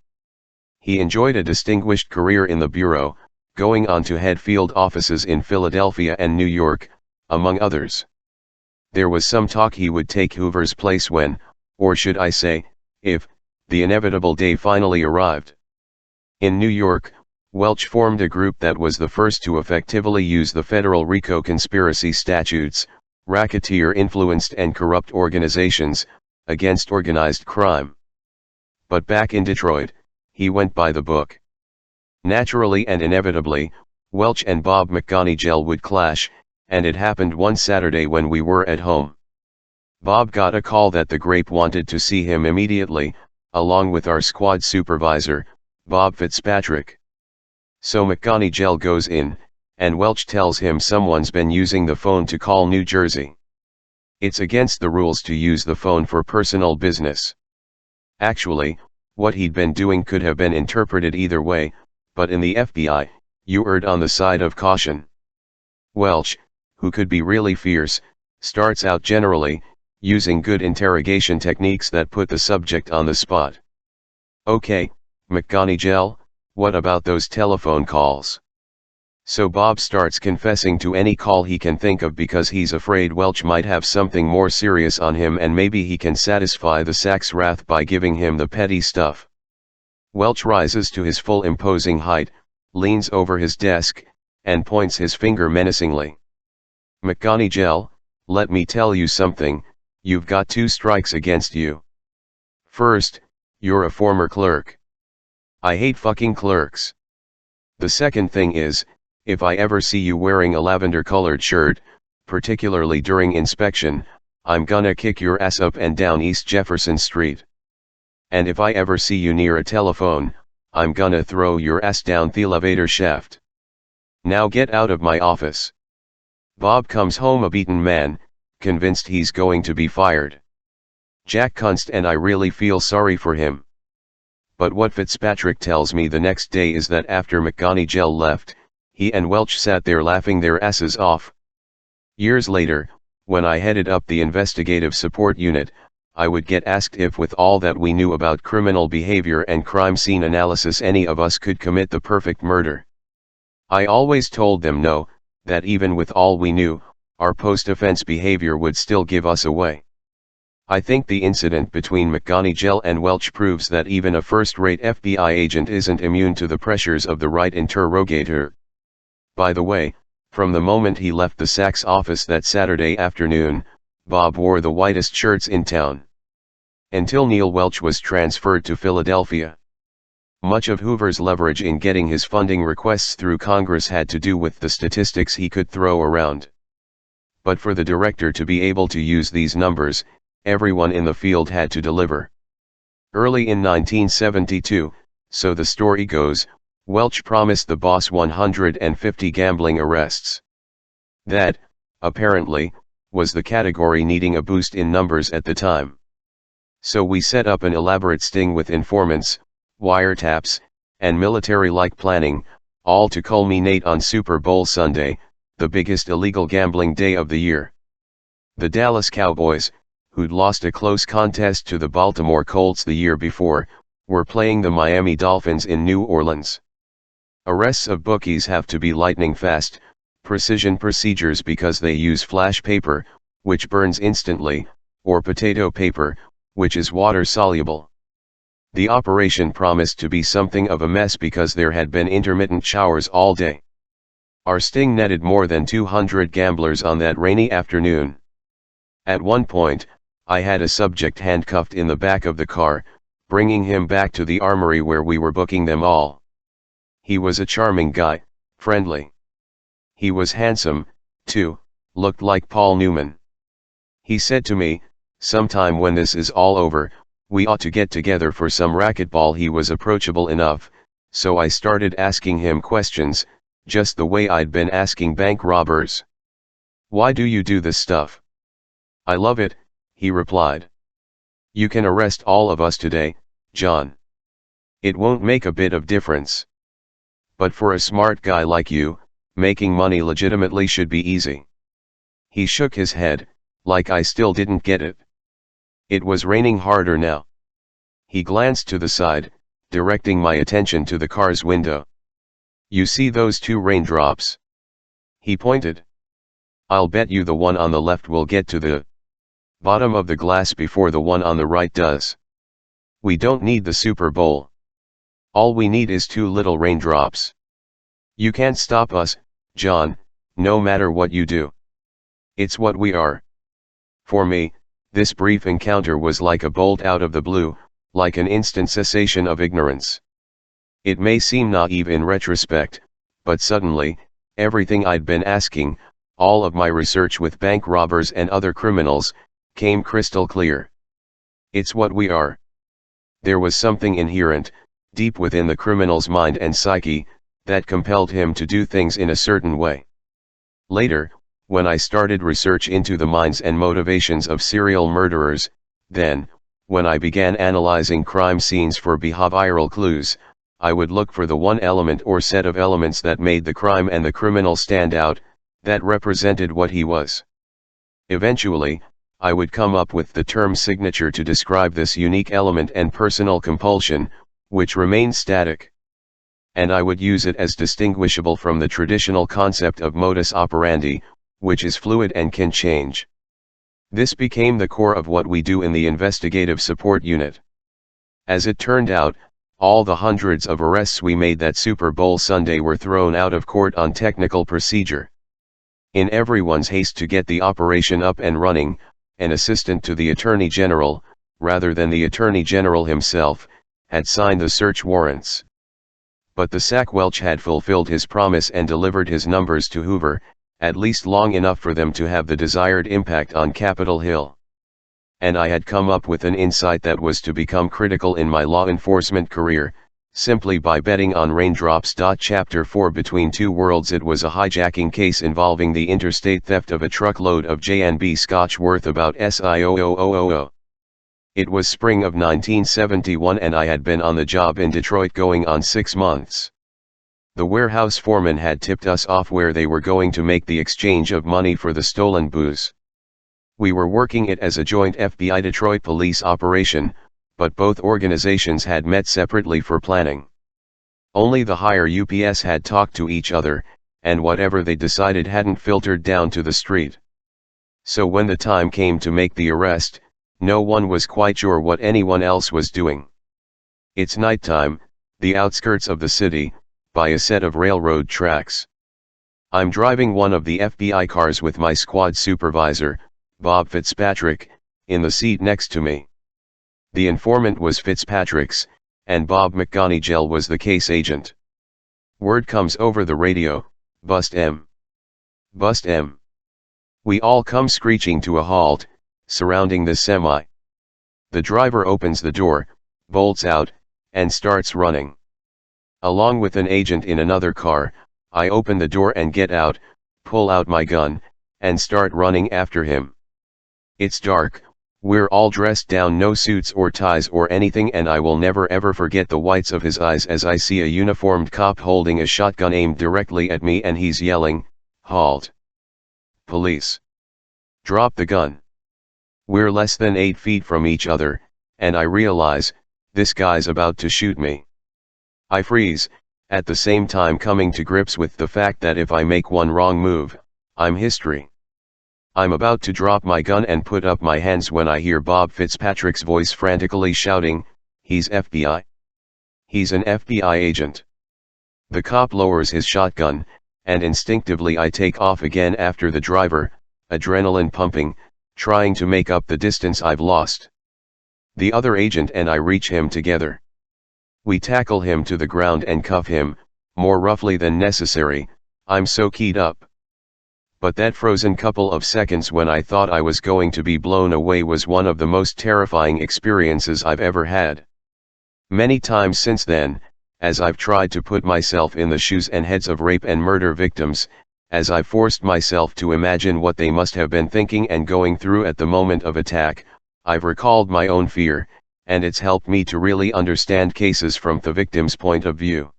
He enjoyed a distinguished career in the bureau, going on to head field offices in Philadelphia and New York, among others. There was some talk he would take Hoover's place when, or should I say, if, the inevitable day finally arrived. In New York, Welch formed a group that was the first to effectively use the federal RICO conspiracy statutes, racketeer-influenced and corrupt organizations, against organized crime. But back in Detroit, he went by the book. Naturally and inevitably, Welch and Bob McGonigal would clash, and it happened one Saturday when we were at home. Bob got a call that the Grape wanted to see him immediately, along with our squad supervisor, Bob Fitzpatrick. So McGonigal goes in, and Welch tells him someone's been using the phone to call New Jersey. It's against the rules to use the phone for personal business. Actually, what he'd been doing could have been interpreted either way, but in the FBI, you erred on the side of caution. Welch, who could be really fierce, starts out generally, using good interrogation techniques that put the subject on the spot. Okay, McGonigal, what about those telephone calls? So Bob starts confessing to any call he can think of because he's afraid Welch might have something more serious on him and maybe he can satisfy the SAC's wrath by giving him the petty stuff. Welch rises to his full imposing height, leans over his desk, and points his finger menacingly. McGonigal, let me tell you something, you've got 2 strikes against you. First, you're a former clerk. I hate fucking clerks. The second thing is, if I ever see you wearing a lavender-colored shirt, particularly during inspection, I'm gonna kick your ass up and down East Jefferson Street. And if I ever see you near a telephone, I'm gonna throw your ass down the elevator shaft. Now get out of my office. Bob comes home a beaten man, convinced he's going to be fired. Jack Kunst and I really feel sorry for him. But what Fitzpatrick tells me the next day is that after McGonigal left, he and Welch sat there laughing their asses off. Years later, when I headed up the investigative support unit, I would get asked if with all that we knew about criminal behavior and crime scene analysis any of us could commit the perfect murder. I always told them no, that even with all we knew, our post-offense behavior would still give us away. I think the incident between McGonigal and Welch proves that even a first-rate FBI agent isn't immune to the pressures of the right interrogator. By the way, from the moment he left the Saks office that Saturday afternoon, Bob wore the whitest shirts in town. Until Neil Welch was transferred to Philadelphia. Much of Hoover's leverage in getting his funding requests through Congress had to do with the statistics he could throw around. But for the director to be able to use these numbers, everyone in the field had to deliver. Early in 1972, so the story goes, Welch promised the boss 150 gambling arrests. That, apparently, was the category needing a boost in numbers at the time. So we set up an elaborate sting with informants, wiretaps, and military-like planning, all to culminate on Super Bowl Sunday, the biggest illegal gambling day of the year. The Dallas Cowboys, who'd lost a close contest to the Baltimore Colts the year before, were playing the Miami Dolphins in New Orleans. Arrests of bookies have to be lightning fast, precision procedures because they use flash paper, which burns instantly, or potato paper, which is water-soluble. The operation promised to be something of a mess because there had been intermittent showers all day. Our sting netted more than 200 gamblers on that rainy afternoon. At one point, I had a subject handcuffed in the back of the car, bringing him back to the armory where we were booking them all. He was a charming guy, friendly. He was handsome, too, looked like Paul Newman. He said to me, "Sometime when this is all over, we ought to get together for some racquetball." He was approachable enough, so I started asking him questions, just the way I'd been asking bank robbers. "Why do you do this stuff?" "I love it," he replied. "You can arrest all of us today, John. It won't make a bit of difference. But for a smart guy like you, making money legitimately should be easy." He shook his head, like I still didn't get it. It was raining harder now. He glanced to the side, directing my attention to the car's window. "You see those two raindrops?" He pointed. "I'll bet you the one on the left will get to the bottom of the glass before the one on the right does. We don't need the Super Bowl. All we need is two little raindrops. You can't stop us, John, no matter what you do. It's what we are." For me, this brief encounter was like a bolt out of the blue, like an instant cessation of ignorance. It may seem naive in retrospect, but suddenly, everything I'd been asking, all of my research with bank robbers and other criminals, came crystal clear. It's what we are. There was something inherent, deep within the criminal's mind and psyche, that compelled him to do things in a certain way. Later, when I started research into the minds and motivations of serial murderers, then, when I began analyzing crime scenes for behavioral clues, I would look for the one element or set of elements that made the crime and the criminal stand out, that represented what he was. Eventually, I would come up with the term signature to describe this unique element and personal compulsion, which remains static. And I would use it as distinguishable from the traditional concept of modus operandi, which is fluid and can change. This became the core of what we do in the investigative support unit. As it turned out, all the hundreds of arrests we made that Super Bowl Sunday were thrown out of court on technical procedure. In everyone's haste to get the operation up and running, an assistant to the Attorney General, rather than the Attorney General himself, had signed the search warrants. But the SAC Welch had fulfilled his promise and delivered his numbers to Hoover, at least long enough for them to have the desired impact on Capitol Hill. And I had come up with an insight that was to become critical in my law enforcement career, simply by betting on raindrops. Chapter 4 Between Two Worlds. It was a hijacking case involving the interstate theft of a truckload of J&B Scotch worth about $SIOOOO. It was spring of 1971 and I had been on the job in Detroit going on 6 months. The warehouse foreman had tipped us off where they were going to make the exchange of money for the stolen booze. We were working it as a joint FBI Detroit police operation, but both organizations had met separately for planning. Only the higher UPS had talked to each other, and whatever they decided hadn't filtered down to the street. So when the time came to make the arrest, no one was quite sure what anyone else was doing. It's nighttime, the outskirts of the city, by a set of railroad tracks. I'm driving one of the FBI cars with my squad supervisor, Bob Fitzpatrick, in the seat next to me. The informant was Fitzpatrick's, and Bob McGonigal was the case agent. Word comes over the radio, "Bust M. Bust M." We all come screeching to a halt, surrounding the semi. The driver opens the door, bolts out, and starts running. Along with an agent in another car, I open the door and get out, pull out my gun, and start running after him. It's dark, we're all dressed down, no suits or ties or anything, and I will never ever forget the whites of his eyes as I see a uniformed cop holding a shotgun aimed directly at me and he's yelling, "Halt! Police! Drop the gun!" We're less than 8 feet from each other, and I realize, this guy's about to shoot me. I freeze, at the same time coming to grips with the fact that if I make one wrong move, I'm history. I'm about to drop my gun and put up my hands when I hear Bob Fitzpatrick's voice frantically shouting, "He's FBI. He's an FBI agent." The cop lowers his shotgun, and instinctively I take off again after the driver, adrenaline pumping, trying to make up the distance I've lost. The other agent and I reach him together. We tackle him to the ground and cuff him, more roughly than necessary, I'm so keyed up. But that frozen couple of seconds when I thought I was going to be blown away was one of the most terrifying experiences I've ever had. Many times since then, as I've tried to put myself in the shoes and heads of rape and murder victims, as I've forced myself to imagine what they must have been thinking and going through at the moment of attack, I've recalled my own fear, and it's helped me to really understand cases from the victim's point of view.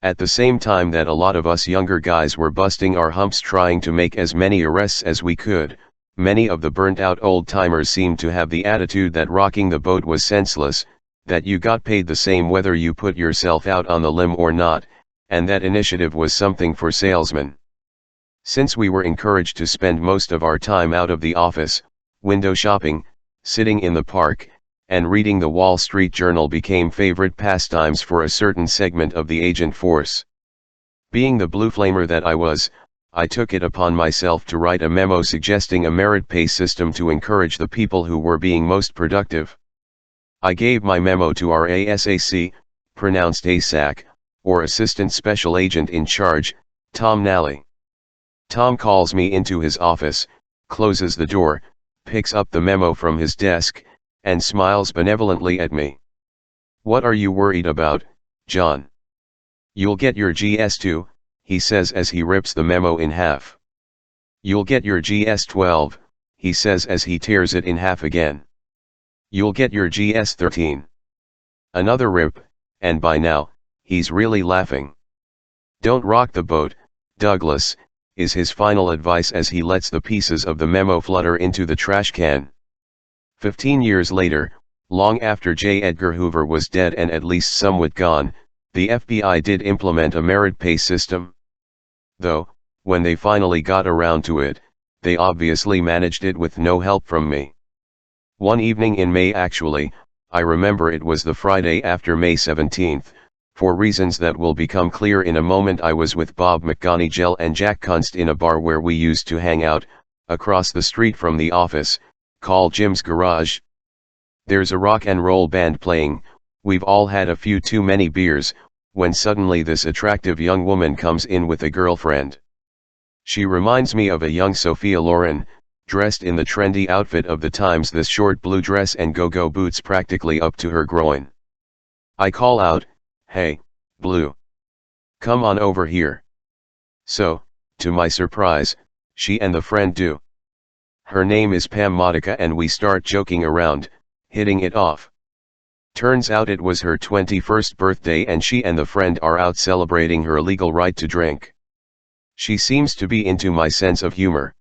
At the same time that a lot of us younger guys were busting our humps trying to make as many arrests as we could, many of the burnt-out old-timers seemed to have the attitude that rocking the boat was senseless, that you got paid the same whether you put yourself out on the limb or not, and that initiative was something for salesmen. Since we were encouraged to spend most of our time out of the office, window shopping, sitting in the park, and reading the Wall Street Journal became favorite pastimes for a certain segment of the agent force. Being the blue flamer that I was, I took it upon myself to write a memo suggesting a merit pay system to encourage the people who were being most productive. I gave my memo to our ASAC, pronounced ASAC, or Assistant Special Agent in Charge, Tom Nally. Tom calls me into his office, closes the door, picks up the memo from his desk, and smiles benevolently at me. "What are you worried about, John? You'll get your GS2, he says as he rips the memo in half. You'll get your GS12, he says as he tears it in half again. You'll get your GS13. Another rip, and by now, he's really laughing. "Don't rock the boat, Douglas," is his final advice as he lets the pieces of the memo flutter into the trash can. 15 years later, long after J. Edgar Hoover was dead and at least somewhat gone, the FBI did implement a merit pay system. Though, when they finally got around to it, they obviously managed it with no help from me. One evening in May, actually, I remember it was the Friday after May 17th, for reasons that will become clear in a moment. I was with Bob McGonigal and Jack Kunst in a bar where we used to hang out, across the street from the office, called Jim's Garage. There's a rock and roll band playing, we've all had a few too many beers, when suddenly this attractive young woman comes in with a girlfriend. She reminds me of a young Sophia Loren, dressed in the trendy outfit of the times, this short blue dress and go-go boots practically up to her groin. I call out, "Hey, Blue. Come on over here." So, to my surprise, she and the friend do. Her name is Pam Modica and we start joking around, hitting it off. Turns out it was her 21st birthday and she and the friend are out celebrating her legal right to drink. She seems to be into my sense of humor.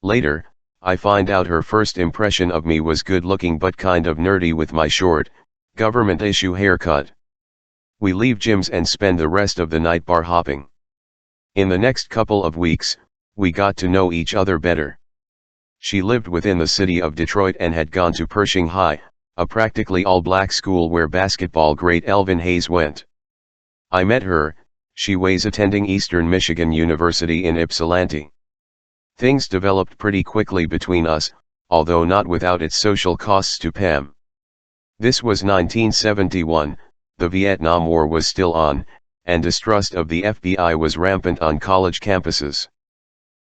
Later, I find out her first impression of me was good looking but kind of nerdy with my short, government issue haircut. We leave gyms and spend the rest of the night bar hopping. In the next couple of weeks, we got to know each other better. She lived within the city of Detroit and had gone to Pershing High, a practically all-black school where basketball great Elvin Hayes went. I met her. She was attending Eastern Michigan University in Ypsilanti. Things developed pretty quickly between us, although not without its social costs to Pam. This was 1971, the Vietnam War was still on, and distrust of the FBI was rampant on college campuses.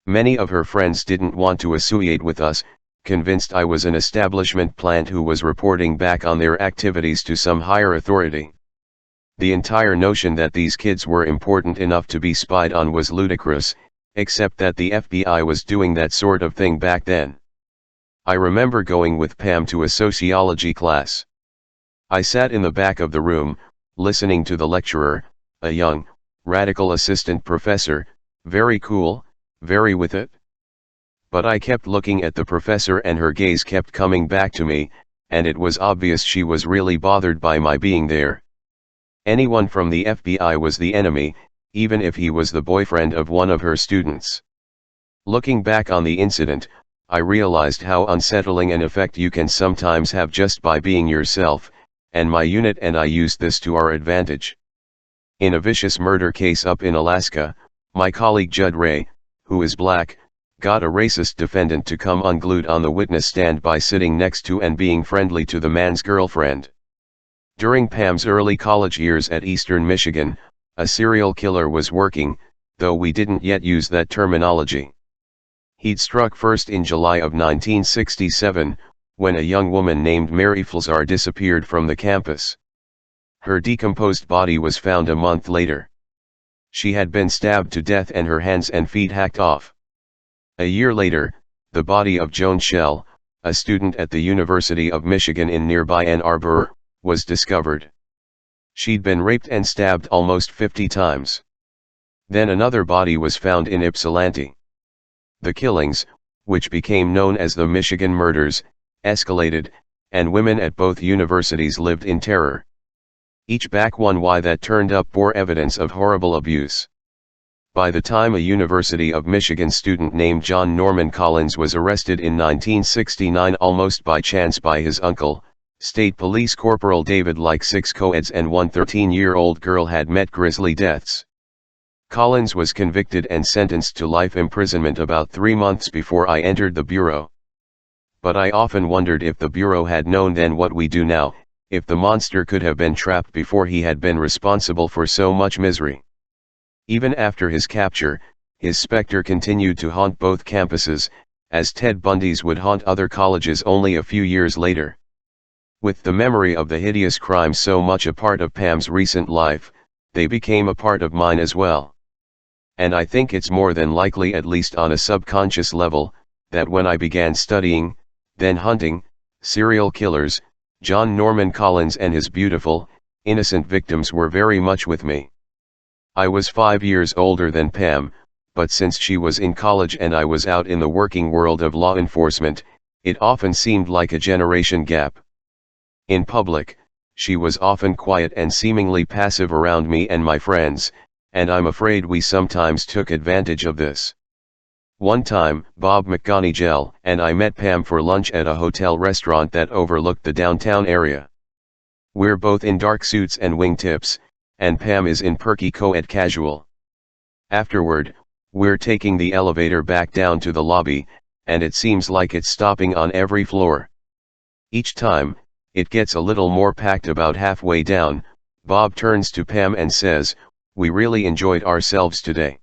Many of her friends didn't want to associate with us, convinced I was an establishment plant who was reporting back on their activities to some higher authority. The entire notion that these kids were important enough to be spied on was ludicrous, except that the FBI was doing that sort of thing back then. I remember going with Pam to a sociology class. I sat in the back of the room, listening to the lecturer, a young, radical assistant professor, very cool, very with it. But I kept looking at the professor and her gaze kept coming back to me, and it was obvious she was really bothered by my being there. Anyone from the FBI was the enemy, even if he was the boyfriend of one of her students. Looking back on the incident, I realized how unsettling an effect you can sometimes have just by being yourself, and my unit and I used this to our advantage. In a vicious murder case up in Alaska, my colleague Judd Ray, who is black, got a racist defendant to come unglued on the witness stand by sitting next to and being friendly to the man's girlfriend. During Pam's early college years at Eastern Michigan, a serial killer was working, though we didn't yet use that terminology. He'd struck first in July of 1967, when a young woman named Mary Flzar disappeared from the campus. Her decomposed body was found a month later. She had been stabbed to death and her hands and feet hacked off. A year later, the body of Joan Schell, a student at the University of Michigan in nearby Ann Arbor, was discovered. She'd been raped and stabbed almost 50 times. Then another body was found in Ypsilanti. The killings, which became known as the Michigan murders, escalated, and women at both universities lived in terror. Each one that turned up bore evidence of horrible abuse. By the time a University of Michigan student named John Norman Collins was arrested in 1969 almost by chance by his uncle, State Police Corporal David, like 6 co-eds and one 13-year-old girl had met grisly deaths. Collins was convicted and sentenced to life imprisonment about 3 months before I entered the Bureau. But I often wondered if the Bureau had known then what we do now, if the monster could have been trapped before he had been responsible for so much misery. Even after his capture, his specter continued to haunt both campuses, as Ted Bundy's would haunt other colleges only a few years later. With the memory of the hideous crimes so much a part of Pam's recent life, they became a part of mine as well. And I think it's more than likely, at least on a subconscious level, that when I began studying, then hunting, serial killers, John Norman Collins and his beautiful, innocent victims were very much with me. I was 5 years older than Pam, but since she was in college and I was out in the working world of law enforcement, it often seemed like a generation gap. In public, she was often quiet and seemingly passive around me and my friends, and I'm afraid we sometimes took advantage of this. One time, Bob McGonigal and I met Pam for lunch at a hotel restaurant that overlooked the downtown area. We're both in dark suits and wingtips, and Pam is in perky co-ed casual. Afterward, we're taking the elevator back down to the lobby, and it seems like it's stopping on every floor. Each time, it gets a little more packed. About halfway down, Bob turns to Pam and says, "We really enjoyed ourselves today.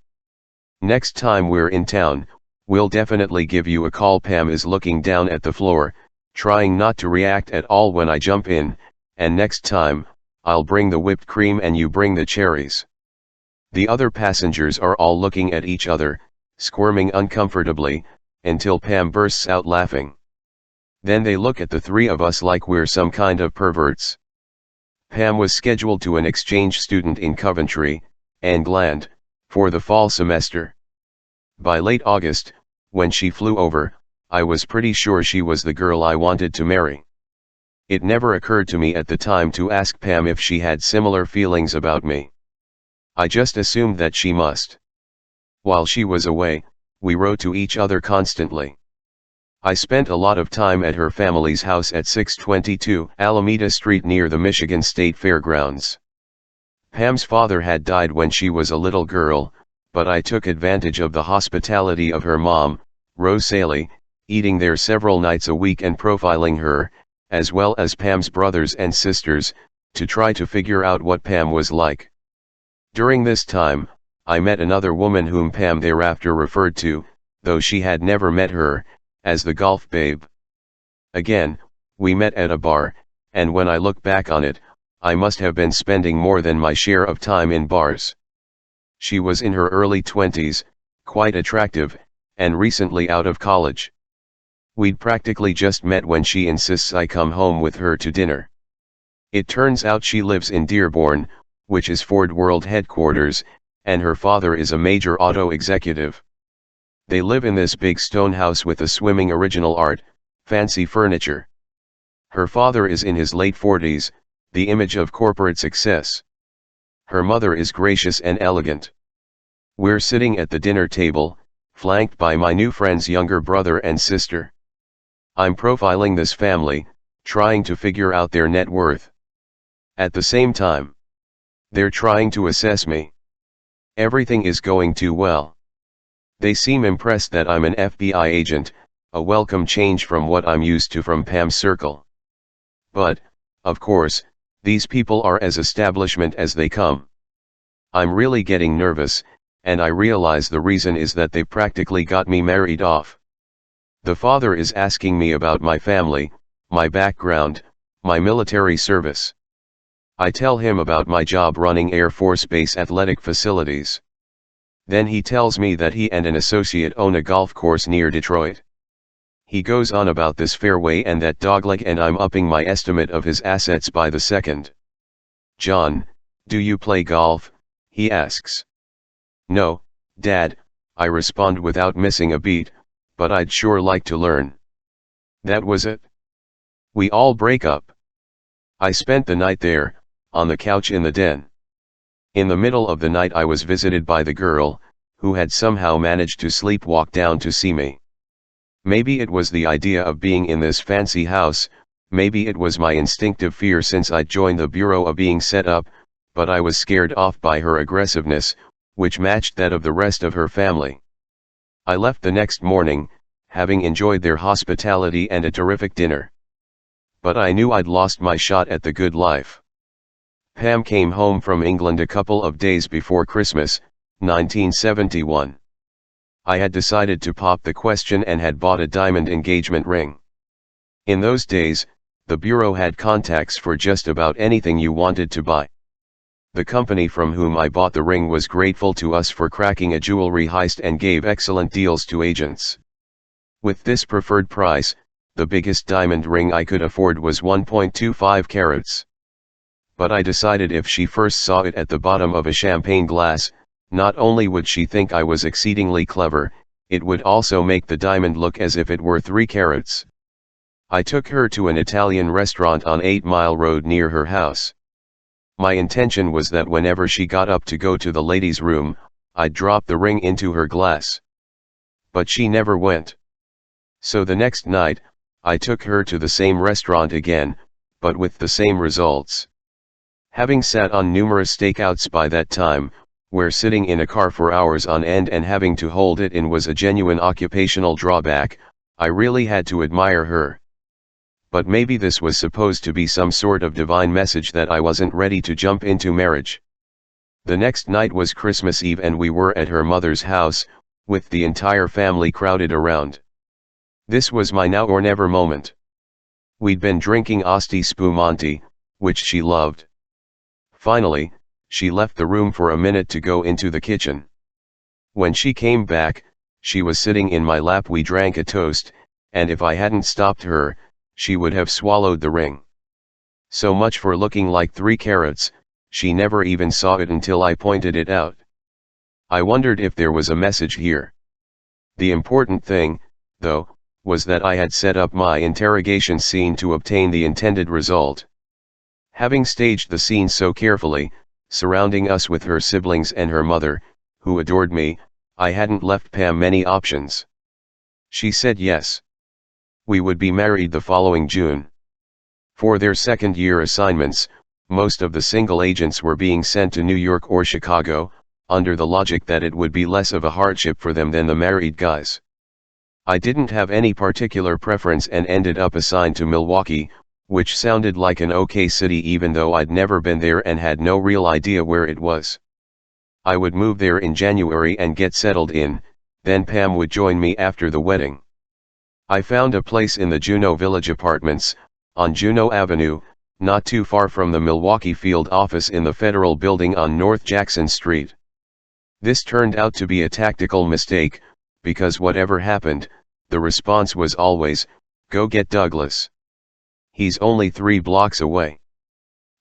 Next time we're in town, we'll definitely give you a call." Pam is looking down at the floor, trying not to react at all when I jump in, and next time, I'll bring the whipped cream and you bring the cherries. The other passengers are all looking at each other, squirming uncomfortably, until Pam bursts out laughing. Then they look at the three of us like we're some kind of perverts. Pam was scheduled to an exchange student in Coventry, England, for the fall semester. By late August, when she flew over, I was pretty sure she was the girl I wanted to marry. It never occurred to me at the time to ask Pam if she had similar feelings about me. I just assumed that she must. While she was away, we wrote to each other constantly. I spent a lot of time at her family's house at 622 Alameda Street near the Michigan State Fairgrounds. Pam's father had died when she was a little girl, but I took advantage of the hospitality of her mom, Rose Saley, eating there several nights a week and profiling her, as well as Pam's brothers and sisters, to try to figure out what Pam was like. During this time, I met another woman whom Pam thereafter referred to, though she had never met her, as the golf babe. Again, we met at a bar, and when I look back on it, I must have been spending more than my share of time in bars. She was in her early 20s, quite attractive, and recently out of college. We'd practically just met when she insists I come home with her to dinner. It turns out she lives in Dearborn, which is Ford World headquarters, and her father is a major auto executive. They live in this big stone house with a swimming original art, fancy furniture. Her father is in his late 40s, the image of corporate success. Her mother is gracious and elegant. We're sitting at the dinner table, flanked by my new friend's younger brother and sister. I'm profiling this family, trying to figure out their net worth. At the same time, they're trying to assess me. Everything is going too well. They seem impressed that I'm an FBI agent, a welcome change from what I'm used to from Pam's circle. But, of course, these people are as establishment as they come. I'm really getting nervous, and I realize the reason is that they practically got me married off. The father is asking me about my family, my background, my military service. I tell him about my job running Air Force Base athletic facilities. Then he tells me that he and an associate own a golf course near Detroit. He goes on about this fairway and that dogleg, and I'm upping my estimate of his assets by the second. "John, do you play golf?" he asks. "No, Dad," I respond without missing a beat, "but I'd sure like to learn." That was it. We all break up. I spent the night there, on the couch in the den. In the middle of the night I was visited by the girl, who had somehow managed to sleepwalk down to see me. Maybe it was the idea of being in this fancy house, maybe it was my instinctive fear since I'd joined the bureau of being set up, but I was scared off by her aggressiveness, which matched that of the rest of her family. I left the next morning, having enjoyed their hospitality and a terrific dinner. But I knew I'd lost my shot at the good life. Pam came home from England a couple of days before Christmas, 1971. I had decided to pop the question and had bought a diamond engagement ring. In those days, the bureau had contacts for just about anything you wanted to buy. The company from whom I bought the ring was grateful to us for cracking a jewelry heist and gave excellent deals to agents. With this preferred price, the biggest diamond ring I could afford was 1.25 carats. But I decided if she first saw it at the bottom of a champagne glass, not only would she think I was exceedingly clever, it would also make the diamond look as if it were 3 carats. I took her to an Italian restaurant on 8 Mile Road near her house. My intention was that whenever she got up to go to the ladies' room, I'd drop the ring into her glass. But she never went. So the next night, I took her to the same restaurant again, but with the same results. Having sat on numerous stakeouts by that time, where sitting in a car for hours on end and having to hold it in was a genuine occupational drawback, I really had to admire her. But maybe this was supposed to be some sort of divine message that I wasn't ready to jump into marriage. The next night was Christmas Eve and we were at her mother's house, with the entire family crowded around. This was my now or never moment. We'd been drinking Asti Spumante, which she loved. Finally, she left the room for a minute to go into the kitchen. When she came back, she was sitting in my lap. We drank a toast, and if I hadn't stopped her, she would have swallowed the ring. So much for looking like 3 carats, she never even saw it until I pointed it out. I wondered if there was a message here. The important thing, though, was that I had set up my interrogation scene to obtain the intended result. Having staged the scene so carefully, surrounding us with her siblings and her mother, who adored me, I hadn't left Pam many options. She said yes. We would be married the following June. For their second-year assignments, most of the single agents were being sent to New York or Chicago, under the logic that it would be less of a hardship for them than the married guys. I didn't have any particular preference and ended up assigned to Milwaukee, which sounded like an okay city even though I'd never been there and had no real idea where it was. I would move there in January and get settled in, then Pam would join me after the wedding. I found a place in the Juneau Village Apartments, on Juneau Avenue, not too far from the Milwaukee field office in the Federal Building on North Jackson Street. This turned out to be a tactical mistake, because whatever happened, the response was always, "Go get Douglas. He's only 3 blocks away."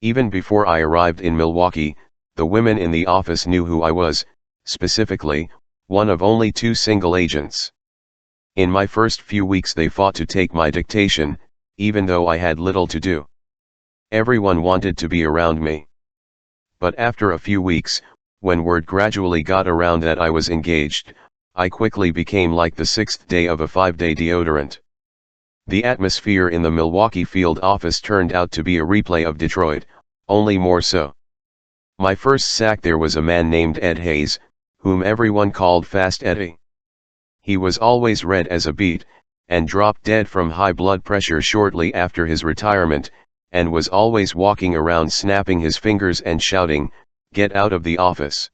Even before I arrived in Milwaukee, the women in the office knew who I was, specifically, one of only 2 single agents. In my first few weeks they fought to take my dictation, even though I had little to do. Everyone wanted to be around me. But after a few weeks, when word gradually got around that I was engaged, I quickly became like the 6th day of a 5-day deodorant. The atmosphere in the Milwaukee field office turned out to be a replay of Detroit, only more so. My first sack there was a man named Ed Hayes, whom everyone called Fast Eddie. He was always red as a beet, and dropped dead from high blood pressure shortly after his retirement, and was always walking around snapping his fingers and shouting, "Get out of the office!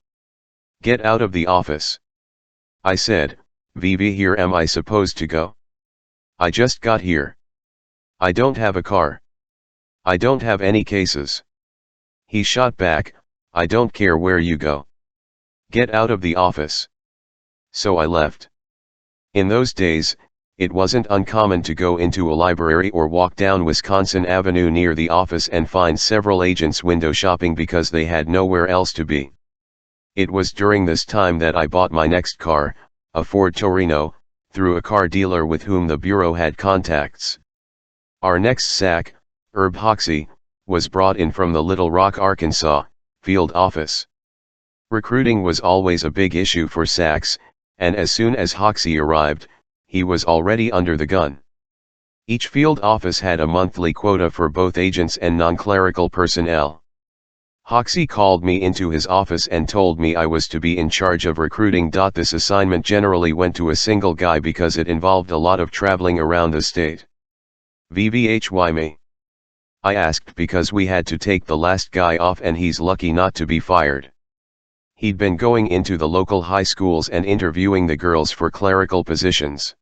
Get out of the office!" I said, "VV, here am I supposed to go? I just got here. I don't have a car. I don't have any cases." He shot back, "I don't care where you go. Get out of the office." So I left. In those days, it wasn't uncommon to go into a library or walk down Wisconsin Avenue near the office and find several agents window shopping because they had nowhere else to be. It was during this time that I bought my next car, a Ford Torino, through a car dealer with whom the Bureau had contacts. Our next sack, Herb Hoxie, was brought in from the Little Rock, Arkansas, field office. Recruiting was always a big issue for sacks, and as soon as Hoxie arrived, he was already under the gun. Each field office had a monthly quota for both agents and non-clerical personnel. Hoxie called me into his office and told me I was to be in charge of recruiting. This assignment generally went to a single guy because it involved a lot of traveling around the state. "VVHY me?" I asked because we had to take the last guy off and he's lucky not to be fired. He'd been going into the local high schools and interviewing the girls for clerical positions.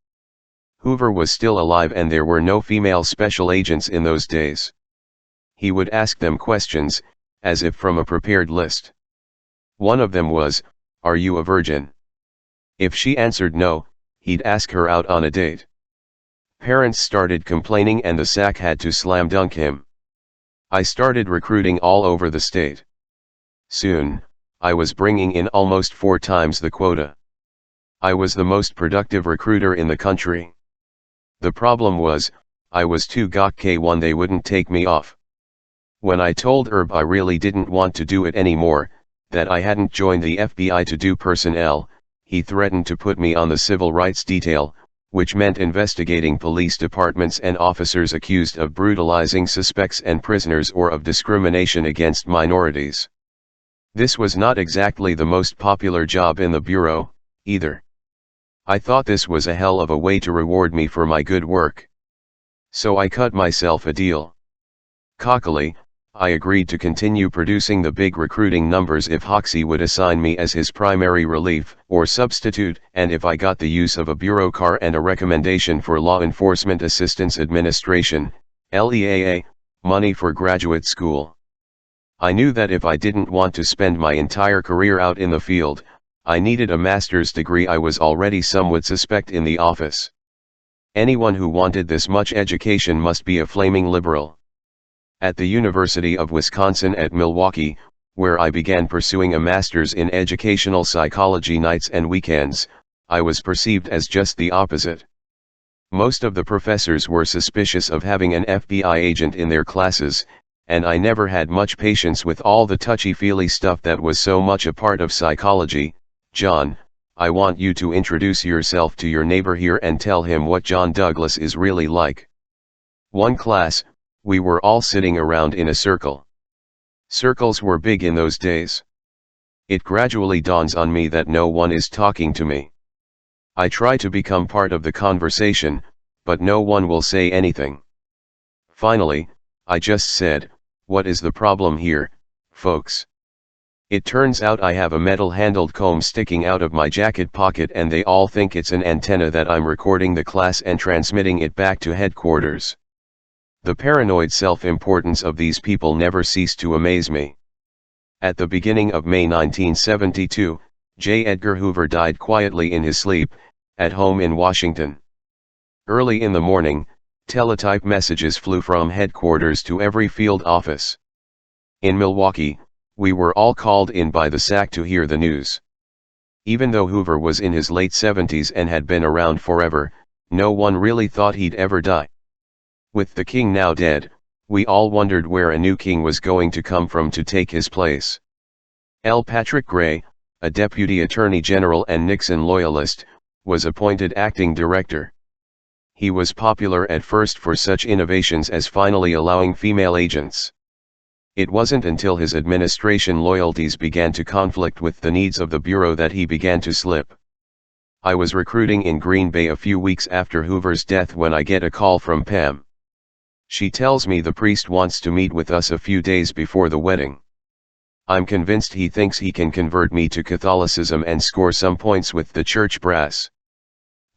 Hoover was still alive and there were no female special agents in those days. He would ask them questions, as if from a prepared list. One of them was, "Are you a virgin?" If she answered no, he'd ask her out on a date. Parents started complaining and the sack had to slam dunk him. I started recruiting all over the state. Soon, I was bringing in almost 4 times the quota. I was the most productive recruiter in the country. The problem was, I was too gawk K1, they wouldn't take me off. When I told Herb I really didn't want to do it anymore, that I hadn't joined the FBI to do personnel, he threatened to put me on the civil rights detail, which meant investigating police departments and officers accused of brutalizing suspects and prisoners or of discrimination against minorities. This was not exactly the most popular job in the Bureau, either. I thought this was a hell of a way to reward me for my good work. So I cut myself a deal. Cockily, I agreed to continue producing the big recruiting numbers if Hoxie would assign me as his primary relief or substitute, and if I got the use of a bureau car and a recommendation for Law Enforcement Assistance Administration, LEAA, money for graduate school. I knew that if I didn't want to spend my entire career out in the field, I needed a master's degree. I was already some would suspect in the office. Anyone who wanted this much education must be a flaming liberal. At the University of Wisconsin at Milwaukee, where I began pursuing a master's in educational psychology nights and weekends, I was perceived as just the opposite. Most of the professors were suspicious of having an FBI agent in their classes, and I never had much patience with all the touchy-feely stuff that was so much a part of psychology. John, I want you to introduce yourself to your neighbor here and tell him what John Douglas is really like. One class, we were all sitting around in a circle. Circles were big in those days. It gradually dawns on me that no one is talking to me. I try to become part of the conversation, but no one will say anything. Finally, I just said, "What is the problem here, folks?" It turns out I have a metal-handled comb sticking out of my jacket pocket and they all think it's an antenna that I'm recording the class and transmitting it back to headquarters. The paranoid self-importance of these people never ceased to amaze me. At the beginning of May 1972, J. Edgar Hoover died quietly in his sleep, at home in Washington. Early in the morning, teletype messages flew from headquarters to every field office. In Milwaukee, we were all called in by the SAC to hear the news. Even though Hoover was in his late 70s and had been around forever, no one really thought he'd ever die. With the king now dead, we all wondered where a new king was going to come from to take his place. L. Patrick Gray, a deputy attorney general and Nixon loyalist, was appointed acting director. He was popular at first for such innovations as finally allowing female agents. It wasn't until his administration loyalties began to conflict with the needs of the Bureau that he began to slip. I was recruiting in Green Bay a few weeks after Hoover's death when I get a call from Pam. She tells me the priest wants to meet with us a few days before the wedding. I'm convinced he thinks he can convert me to Catholicism and score some points with the church brass.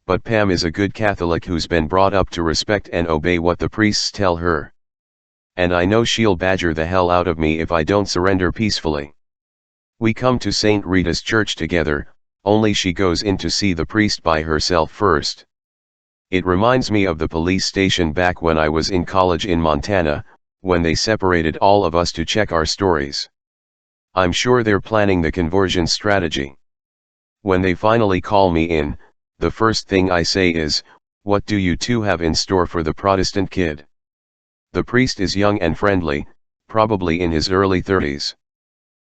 But Pam is a good Catholic who's been brought up to respect and obey what the priests tell her. And I know she'll badger the hell out of me if I don't surrender peacefully. We come to St. Rita's Church together, only she goes in to see the priest by herself first. It reminds me of the police station back when I was in college in Montana, when they separated all of us to check our stories. I'm sure they're planning the conversion strategy. When they finally call me in, the first thing I say is, "What do you two have in store for the Protestant kid?" The priest is young and friendly, probably in his early 30s.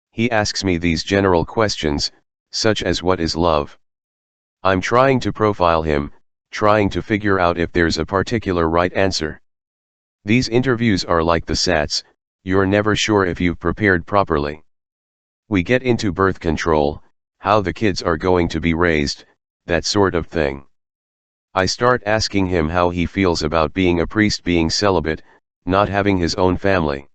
He asks me these general questions, such as what is love? I'm trying to profile him, trying to figure out if there's a particular right answer. These interviews are like the SATs, you're never sure if you've prepared properly. We get into birth control, how the kids are going to be raised, that sort of thing. I start asking him how he feels about being a priest, being celibate, not having his own family.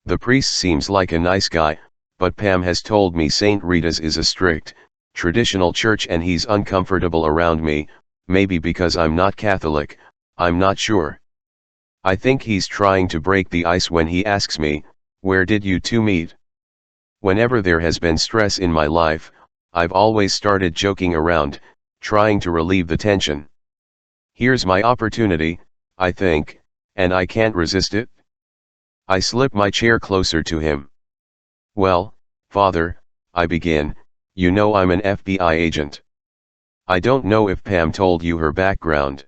The priest seems like a nice guy, but Pam has told me St. Rita's is a strict, traditional church and he's uncomfortable around me, maybe because I'm not Catholic, I'm not sure. I think he's trying to break the ice when he asks me, "Where did you two meet?" Whenever there has been stress in my life, I've always started joking around, trying to relieve the tension. Here's my opportunity, I think, and I can't resist it. I slip my chair closer to him. "Well, Father," I begin, "you know I'm an FBI agent. I don't know if Pam told you her background."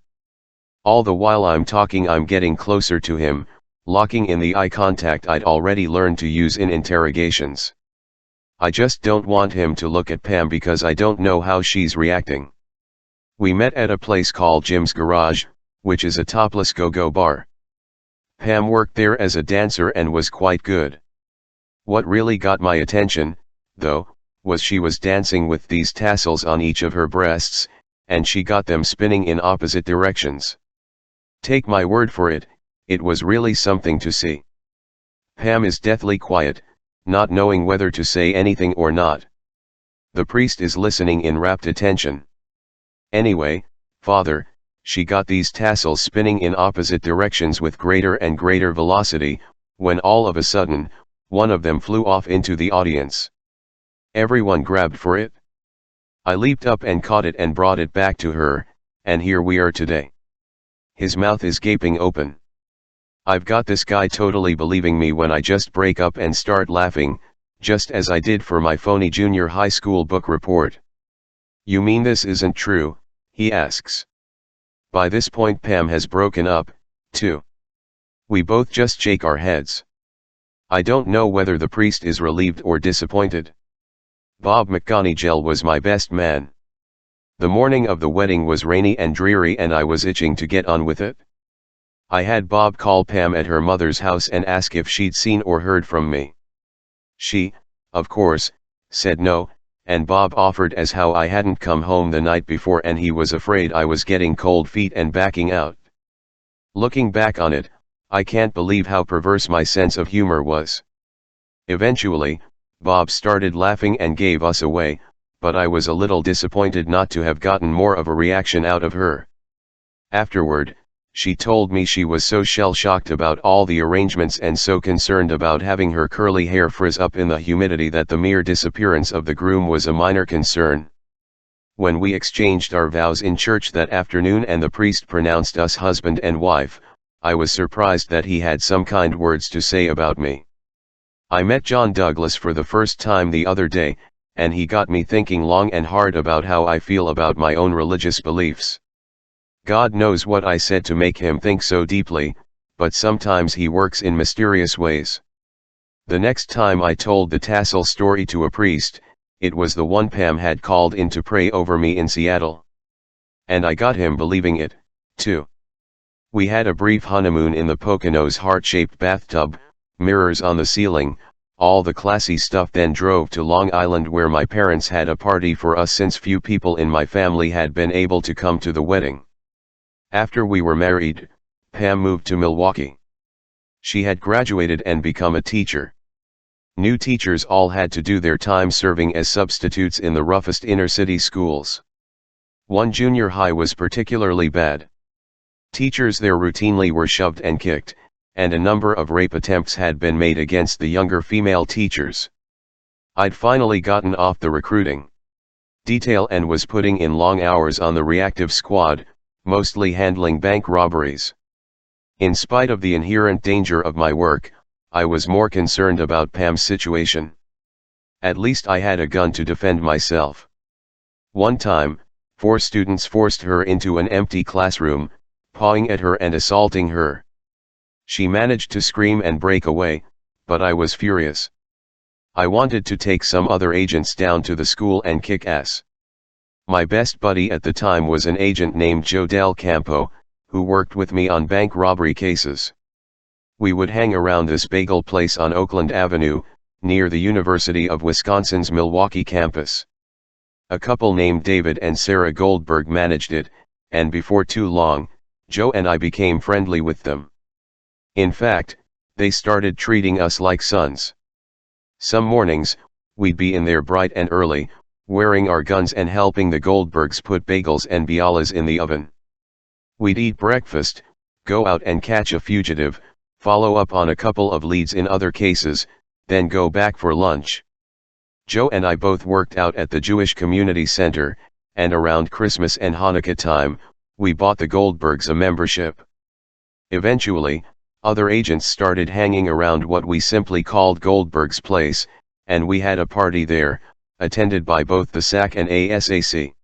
All the while I'm talking, I'm getting closer to him, locking in the eye contact I'd already learned to use in interrogations. I just don't want him to look at Pam because I don't know how she's reacting. We met at a place called Jim's Garage, which is a topless go-go bar. Pam worked there as a dancer and was quite good. What really got my attention, though, was she was dancing with these tassels on each of her breasts, and she got them spinning in opposite directions. Take my word for it, it was really something to see. Pam is deathly quiet, not knowing whether to say anything or not. The priest is listening in rapt attention. Anyway, Father, she got these tassels spinning in opposite directions with greater and greater velocity, when all of a sudden, One of them flew off into the audience. Everyone grabbed for it. I leaped up and caught it and brought it back to her, and here we are today. His mouth is gaping open. I've got this guy totally believing me when I just break up and start laughing, just as I did for my phony junior high school book report. You mean this isn't true? He asks. By this point Pam has broken up, too. We both just shake our heads. I don't know whether the priest is relieved or disappointed. Bob McGonigal was my best man. The morning of the wedding was rainy and dreary and I was itching to get on with it. I had Bob call Pam at her mother's house and ask if she'd seen or heard from me. She, of course, said no, and Bob offered as how I hadn't come home the night before and he was afraid I was getting cold feet and backing out. Looking back on it, I can't believe how perverse my sense of humor was. Eventually, Bob started laughing and gave us away, but I was a little disappointed not to have gotten more of a reaction out of her. Afterward, she told me she was so shell-shocked about all the arrangements and so concerned about having her curly hair frizz up in the humidity that the mere disappearance of the groom was a minor concern. When we exchanged our vows in church that afternoon and the priest pronounced us husband and wife, I was surprised that he had some kind words to say about me. I met John Douglas for the first time the other day, and he got me thinking long and hard about how I feel about my own religious beliefs. God knows what I said to make him think so deeply, but sometimes he works in mysterious ways. The next time I told the tassel story to a priest, it was the one Pam had called in to pray over me in Seattle. And I got him believing it, too. We had a brief honeymoon in the Poconos heart-shaped bathtub, mirrors on the ceiling, all the classy stuff, then drove to Long Island where my parents had a party for us since few people in my family had been able to come to the wedding. After we were married, Pam moved to Milwaukee. She had graduated and become a teacher. New teachers all had to do their time serving as substitutes in the roughest inner-city schools. One junior high was particularly bad. Teachers there routinely were shoved and kicked, and a number of rape attempts had been made against the younger female teachers. I'd finally gotten off the recruiting detail and was putting in long hours on the reactive squad, mostly handling bank robberies. In spite of the inherent danger of my work, I was more concerned about Pam's situation. At least I had a gun to defend myself. One time, 4 students forced her into an empty classroom, pawing at her and assaulting her. She managed to scream and break away, but I was furious. I wanted to take some other agents down to the school and kick ass. My best buddy at the time was an agent named Joe Del Campo, who worked with me on bank robbery cases. We would hang around this bagel place on Oakland Avenue, near the University of Wisconsin's Milwaukee campus. A couple named David and Sarah Goldberg managed it, and before too long, Joe and I became friendly with them. In fact, they started treating us like sons. Some mornings, we'd be in there bright and early, wearing our guns and helping the Goldbergs put bagels and bialas in the oven. We'd eat breakfast, go out and catch a fugitive, follow up on a couple of leads in other cases, then go back for lunch. Joe and I both worked out at the Jewish Community Center, and around Christmas and Hanukkah time, we bought the Goldbergs a membership. Eventually, other agents started hanging around what we simply called Goldberg's Place, and we had a party there, attended by both the SAC and ASAC.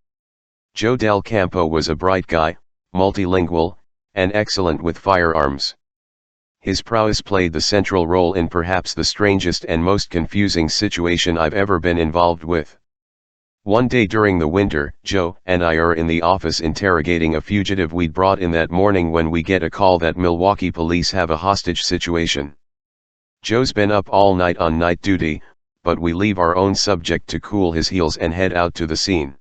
Joe Del Campo was a bright guy, multilingual, and excellent with firearms. His prowess played the central role in perhaps the strangest and most confusing situation I've ever been involved with. One day during the winter, Joe and I are in the office interrogating a fugitive we'd brought in that morning when we get a call that Milwaukee police have a hostage situation. Joe's been up all night on night duty, but we leave our own subject to cool his heels and head out to the scene.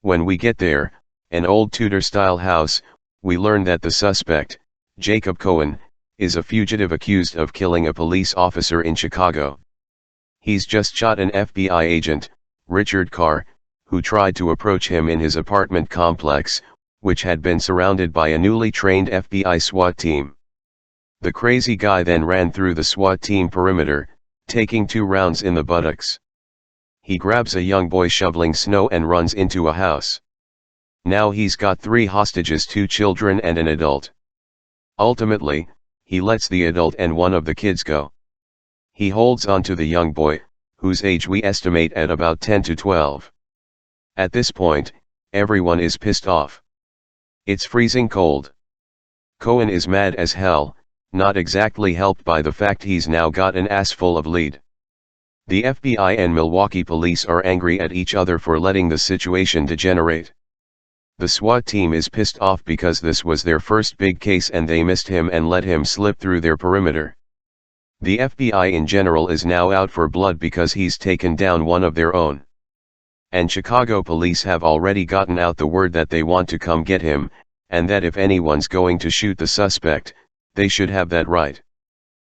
When we get there, an old Tudor-style house, we learn that the suspect, Jacob Cohen, is a fugitive accused of killing a police officer in Chicago. He's just shot an FBI agent, Richard Carr, who tried to approach him in his apartment complex, which had been surrounded by a newly trained FBI SWAT team. The crazy guy then ran through the SWAT team perimeter, taking 2 rounds in the buttocks. He grabs a young boy shoveling snow and runs into a house. Now he's got 3 hostages, 2 children and an adult. Ultimately, he lets the adult and one of the kids go. He holds on to the young boy, whose age we estimate at about 10 to 12. At this point, everyone is pissed off. It's freezing cold. Cohen is mad as hell, not exactly helped by the fact he's now got an ass full of lead. The FBI and Milwaukee police are angry at each other for letting the situation degenerate. The SWAT team is pissed off because this was their first big case and they missed him and let him slip through their perimeter. The FBI in general is now out for blood because he's taken down one of their own. And Chicago police have already gotten out the word that they want to come get him, and that if anyone's going to shoot the suspect, they should have that right.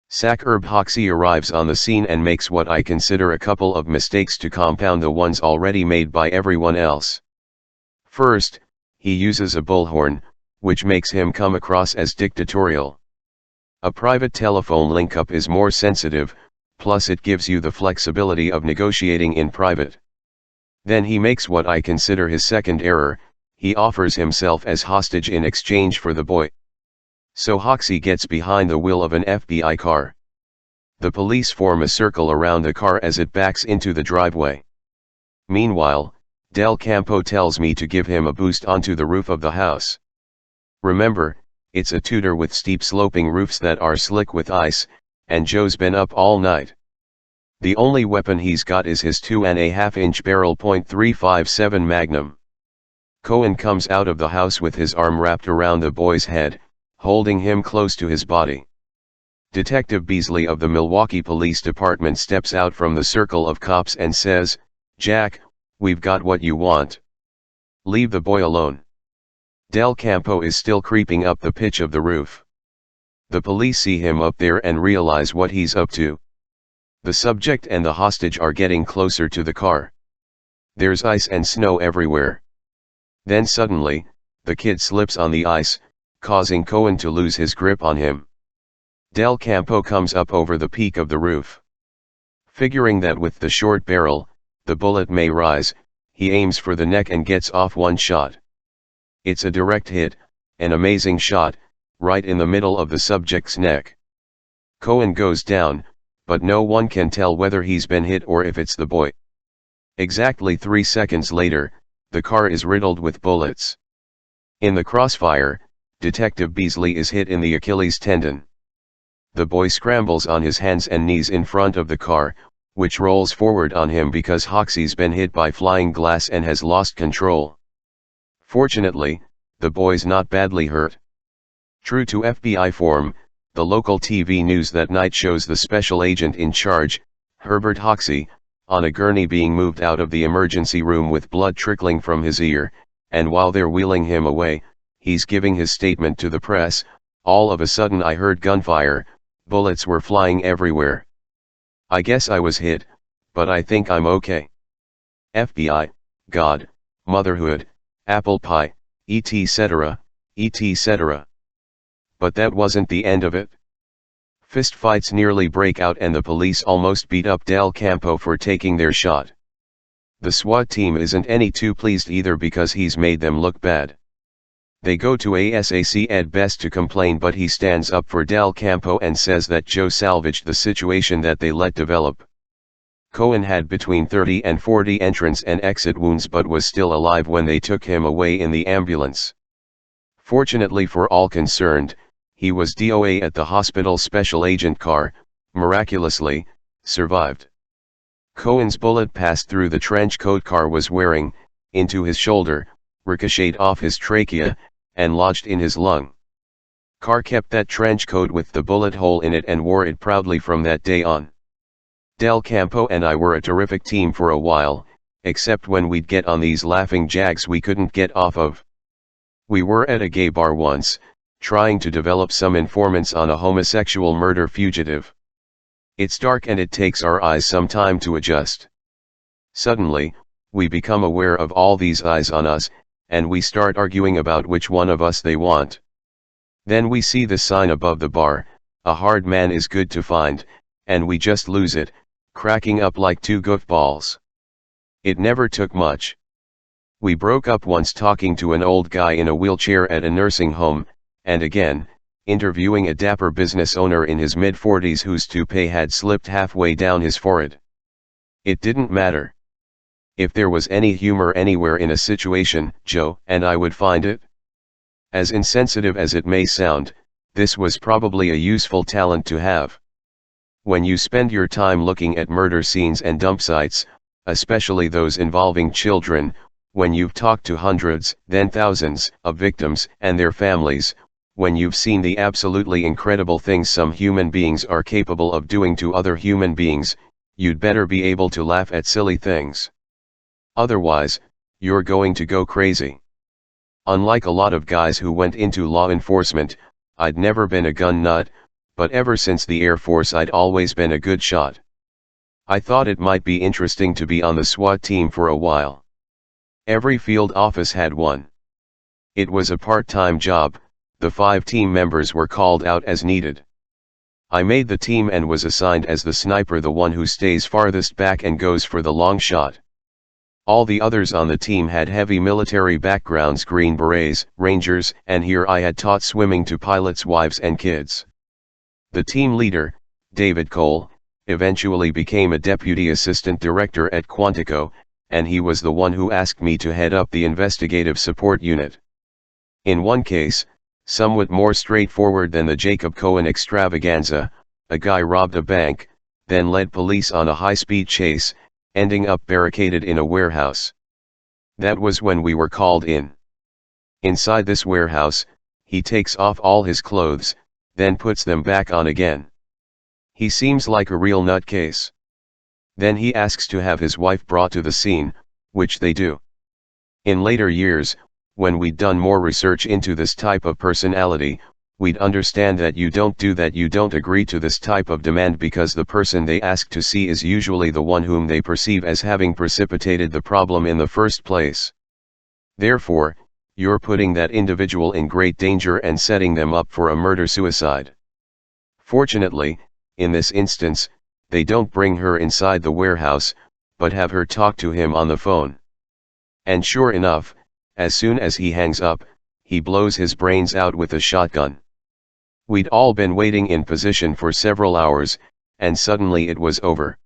SAC Herb Hoxie arrives on the scene and makes what I consider a couple of mistakes to compound the ones already made by everyone else. First, he uses a bullhorn, which makes him come across as dictatorial. A private telephone link-up is more sensitive, plus it gives you the flexibility of negotiating in private. Then he makes what I consider his second error, he offers himself as hostage in exchange for the boy. So Hoxie gets behind the wheel of an FBI car. The police form a circle around the car as it backs into the driveway. Meanwhile, Del Campo tells me to give him a boost onto the roof of the house. Remember, it's a Tudor with steep sloping roofs that are slick with ice, and Joe's been up all night. The only weapon he's got is his 2.5-inch barrel .357 Magnum. Cohen comes out of the house with his arm wrapped around the boy's head, holding him close to his body. Detective Beasley of the Milwaukee Police Department steps out from the circle of cops and says, "Jack, we've got what you want. Leave the boy alone." Del Campo is still creeping up the pitch of the roof. The police see him up there and realize what he's up to. The subject and the hostage are getting closer to the car. There's ice and snow everywhere. Then suddenly, the kid slips on the ice, causing Cohen to lose his grip on him. Del Campo comes up over the peak of the roof. Figuring that with the short barrel, the bullet may rise, he aims for the neck and gets off one shot. It's a direct hit, an amazing shot, right in the middle of the subject's neck. Cohen goes down, but no one can tell whether he's been hit or if it's the boy. Exactly 3 seconds later, the car is riddled with bullets. In the crossfire, Detective Beasley is hit in the Achilles tendon. The boy scrambles on his hands and knees in front of the car, which rolls forward on him because Hoxie's been hit by flying glass and has lost control. Fortunately, the boy's not badly hurt. True to FBI form, the local TV news that night shows the special agent in charge, Herbert Hoxie, on a gurney being moved out of the emergency room with blood trickling from his ear, and while they're wheeling him away, he's giving his statement to the press. "All of a sudden I heard gunfire, bullets were flying everywhere. I guess I was hit, but I think I'm okay. FBI, God, motherhood, apple pie, etc., etc." But that wasn't the end of it. Fistfights nearly break out and the police almost beat up Del Campo for taking their shot. The SWAT team isn't any too pleased either because he's made them look bad. They go to ASAC Ed Best to complain, but he stands up for Del Campo and says that Joe salvaged the situation that they let develop. Cohen had between 30 and 40 entrance and exit wounds but was still alive when they took him away in the ambulance. Fortunately for all concerned, he was DOA at the hospital special agent car, miraculously, survived. Cohen's bullet passed through the trench coat car was wearing, into his shoulder, ricocheted off his trachea, and lodged in his lung. Carr kept that trench coat with the bullet hole in it and wore it proudly from that day on. Del Campo and I were a terrific team for a while, except when we'd get on these laughing jags we couldn't get off of. We were at a gay bar once, trying to develop some informants on a homosexual murder fugitive. It's dark and it takes our eyes some time to adjust. Suddenly, we become aware of all these eyes on us, and we start arguing about which one of us they want. Then we see the sign above the bar, "A hard man is good to find," and we just lose it, cracking up like two goofballs. It never took much. We broke up once talking to an old guy in a wheelchair at a nursing home, and again, interviewing a dapper business owner in his mid-40s whose toupee had slipped halfway down his forehead. It didn't matter. If there was any humor anywhere in a situation, Joe and I would find it. As insensitive as it may sound, this was probably a useful talent to have. When you spend your time looking at murder scenes and dump sites, especially those involving children, when you've talked to hundreds, then thousands, of victims and their families, when you've seen the absolutely incredible things some human beings are capable of doing to other human beings, you'd better be able to laugh at silly things. Otherwise, you're going to go crazy. Unlike a lot of guys who went into law enforcement, I'd never been a gun nut, but ever since the Air Force I'd always been a good shot. I thought it might be interesting to be on the SWAT team for a while. Every field office had one. It was a part-time job, the 5 team members were called out as needed. I made the team and was assigned as the sniper, the one who stays farthest back and goes for the long shot. All the others on the team had heavy military backgrounds, Green Berets, Rangers, and here I had taught swimming to pilots' wives and kids. The team leader, David Cole, eventually became a deputy assistant director at Quantico, and he was the one who asked me to head up the investigative support unit. In one case, somewhat more straightforward than the Jacob Cohen extravaganza, a guy robbed a bank, then led police on a high-speed chase, ending up barricaded in a warehouse. That was when we were called in. Inside this warehouse, he takes off all his clothes, then puts them back on again. He seems like a real nutcase. Then he asks to have his wife brought to the scene, which they do. In later years, when we'd done more research into this type of personality, we'd understand that you don't do that. You don't agree to this type of demand because the person they ask to see is usually the one whom they perceive as having precipitated the problem in the first place. Therefore, you're putting that individual in great danger and setting them up for a murder-suicide. Fortunately, in this instance, they don't bring her inside the warehouse, but have her talk to him on the phone. And sure enough, as soon as he hangs up, he blows his brains out with a shotgun. We'd all been waiting in position for several hours, and suddenly it was over.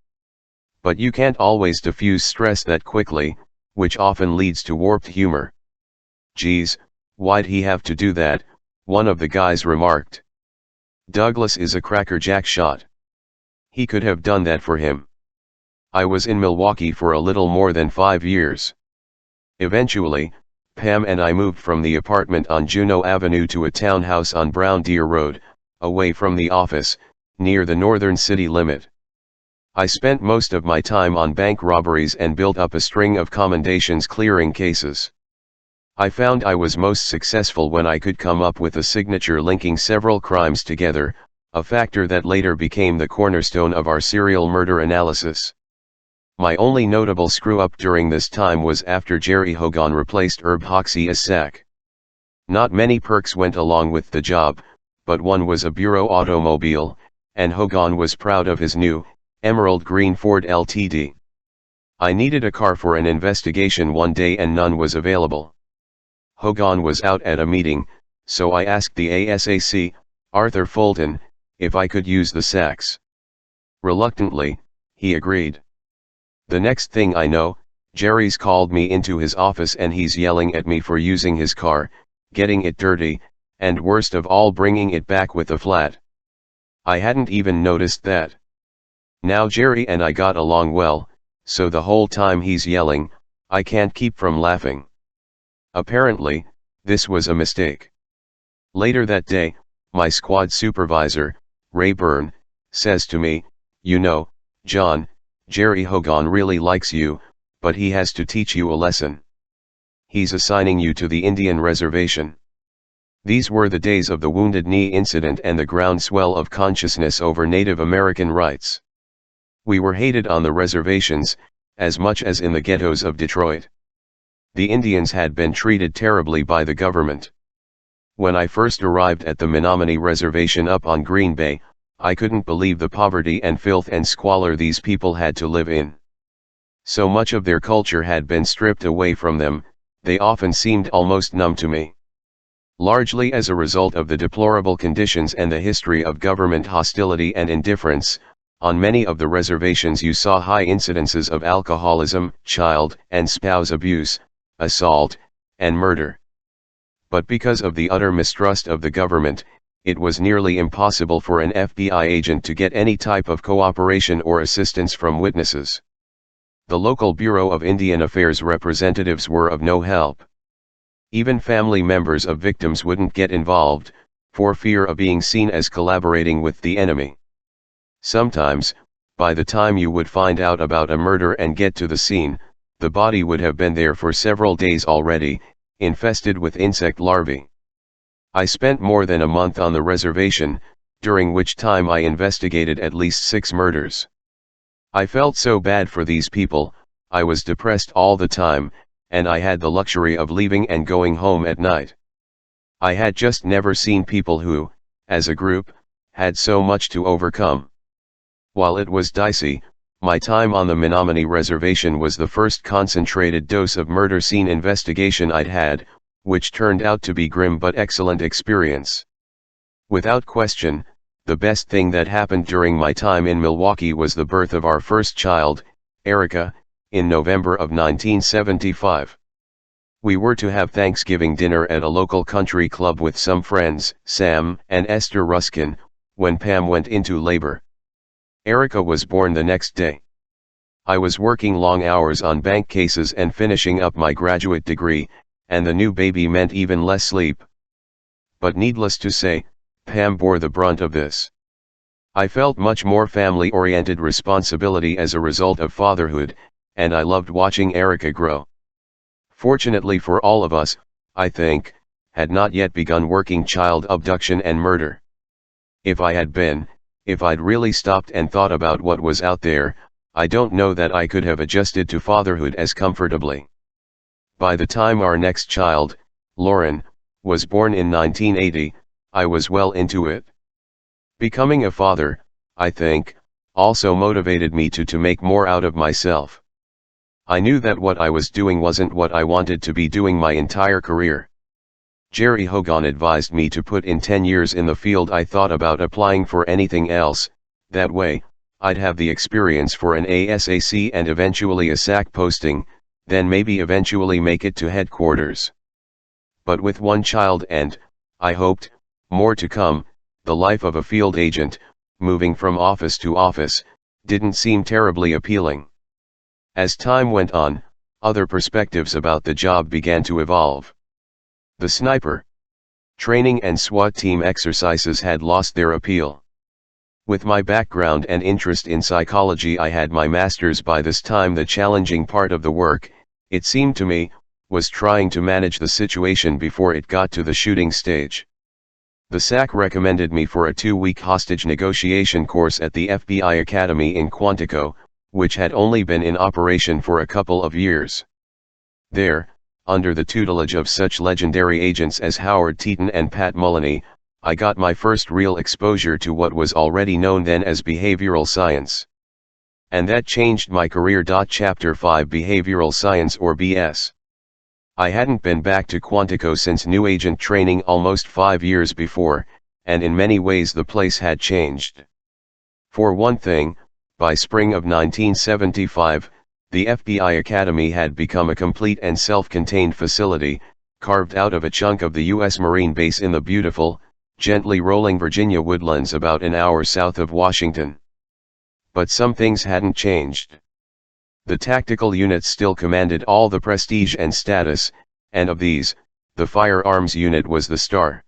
But you can't always diffuse stress that quickly, which often leads to warped humor. "Geez, why'd he have to do that?" one of the guys remarked. "Douglas is a crackerjack shot. He could have done that for him." I was in Milwaukee for a little more than 5 years. Eventually, Pam and I moved from the apartment on Juneau Avenue to a townhouse on Brown Deer Road, away from the office, near the northern city limit. I spent most of my time on bank robberies and built up a string of commendations clearing cases. I found I was most successful when I could come up with a signature linking several crimes together, a factor that later became the cornerstone of our serial murder analysis. My only notable screw-up during this time was after Jerry Hogan replaced Herb Hoxie as SAC. Not many perks went along with the job, but one was a Bureau automobile, and Hogan was proud of his new, emerald green Ford LTD. I needed a car for an investigation one day and none was available. Hogan was out at a meeting, so I asked the ASAC, Arthur Fulton, if I could use the SACs. Reluctantly, he agreed. The next thing I know, Jerry's called me into his office and he's yelling at me for using his car, getting it dirty, and worst of all bringing it back with a flat. I hadn't even noticed that. Now Jerry and I got along well, so the whole time he's yelling, I can't keep from laughing. Apparently, this was a mistake. Later that day, my squad supervisor, Ray Byrne, says to me, "You know, John, Jerry Hogan really likes you, but he has to teach you a lesson. He's assigning you to the Indian reservation." These were the days of the Wounded Knee incident and the groundswell of consciousness over Native American rights. We were hated on the reservations, as much as in the ghettos of Detroit. The Indians had been treated terribly by the government. When I first arrived at the Menominee Reservation up on Green Bay, I couldn't believe the poverty and filth and squalor these people had to live in. So much of their culture had been stripped away from them, they often seemed almost numb to me. Largely as a result of the deplorable conditions and the history of government hostility and indifference, on many of the reservations you saw high incidences of alcoholism, child and spouse abuse, assault, and murder. But because of the utter mistrust of the government, it was nearly impossible for an FBI agent to get any type of cooperation or assistance from witnesses. The local Bureau of Indian Affairs representatives were of no help. Even family members of victims wouldn't get involved, for fear of being seen as collaborating with the enemy. Sometimes, by the time you would find out about a murder and get to the scene, the body would have been there for several days already, infested with insect larvae. I spent more than a month on the reservation, during which time I investigated at least 6 murders. I felt so bad for these people, I was depressed all the time, and I had the luxury of leaving and going home at night. I had just never seen people who, as a group, had so much to overcome. While it was dicey, my time on the Menominee Reservation was the first concentrated dose of murder scene investigation I'd had, which turned out to be grim but excellent experience. Without question, the best thing that happened during my time in Milwaukee was the birth of our first child, Erica, in November of 1975. We were to have Thanksgiving dinner at a local country club with some friends, Sam and Esther Ruskin, when Pam went into labor. Erica was born the next day. I was working long hours on bank cases and finishing up my graduate degree, and the new baby meant even less sleep. But needless to say, Pam bore the brunt of this. I felt much more family-oriented responsibility as a result of fatherhood, and I loved watching Erica grow. Fortunately for all of us, I think, had not yet begun working child abduction and murder. If I'd really stopped and thought about what was out there, I don't know that I could have adjusted to fatherhood as comfortably. By the time our next child, Lauren, was born in 1980, I was well into it. Becoming a father, I think, also motivated me to make more out of myself. I knew that what I was doing wasn't what I wanted to be doing my entire career. Jerry Hogan advised me to put in 10 years in the field. I thought about applying for anything else, that way, I'd have the experience for an ASAC and eventually a SAC posting, then maybe eventually make it to headquarters. But with one child and, I hoped, more to come, the life of a field agent, moving from office to office, didn't seem terribly appealing. As time went on, other perspectives about the job began to evolve. The sniper training and SWAT team exercises had lost their appeal. With my background and interest in psychology, I had my master's by this time. The challenging part of the work, it seemed to me, was trying to manage the situation before it got to the shooting stage. The SAC recommended me for a 2-week hostage negotiation course at the FBI Academy in Quantico, which had only been in operation for a couple of years. There, under the tutelage of such legendary agents as Howard Teeton and Pat Mullany, I got my first real exposure to what was already known then as behavioral science. And that changed my career. Chapter 5 Behavioral Science or BS. I hadn't been back to Quantico since new agent training almost 5 years before, and in many ways the place had changed. For one thing, by spring of 1975, the FBI Academy had become a complete and self-contained facility, carved out of a chunk of the U.S. Marine base in the beautiful, gently rolling Virginia woodlands about an hour south of Washington. But some things hadn't changed. The tactical units still commanded all the prestige and status, and of these, the firearms unit was the star.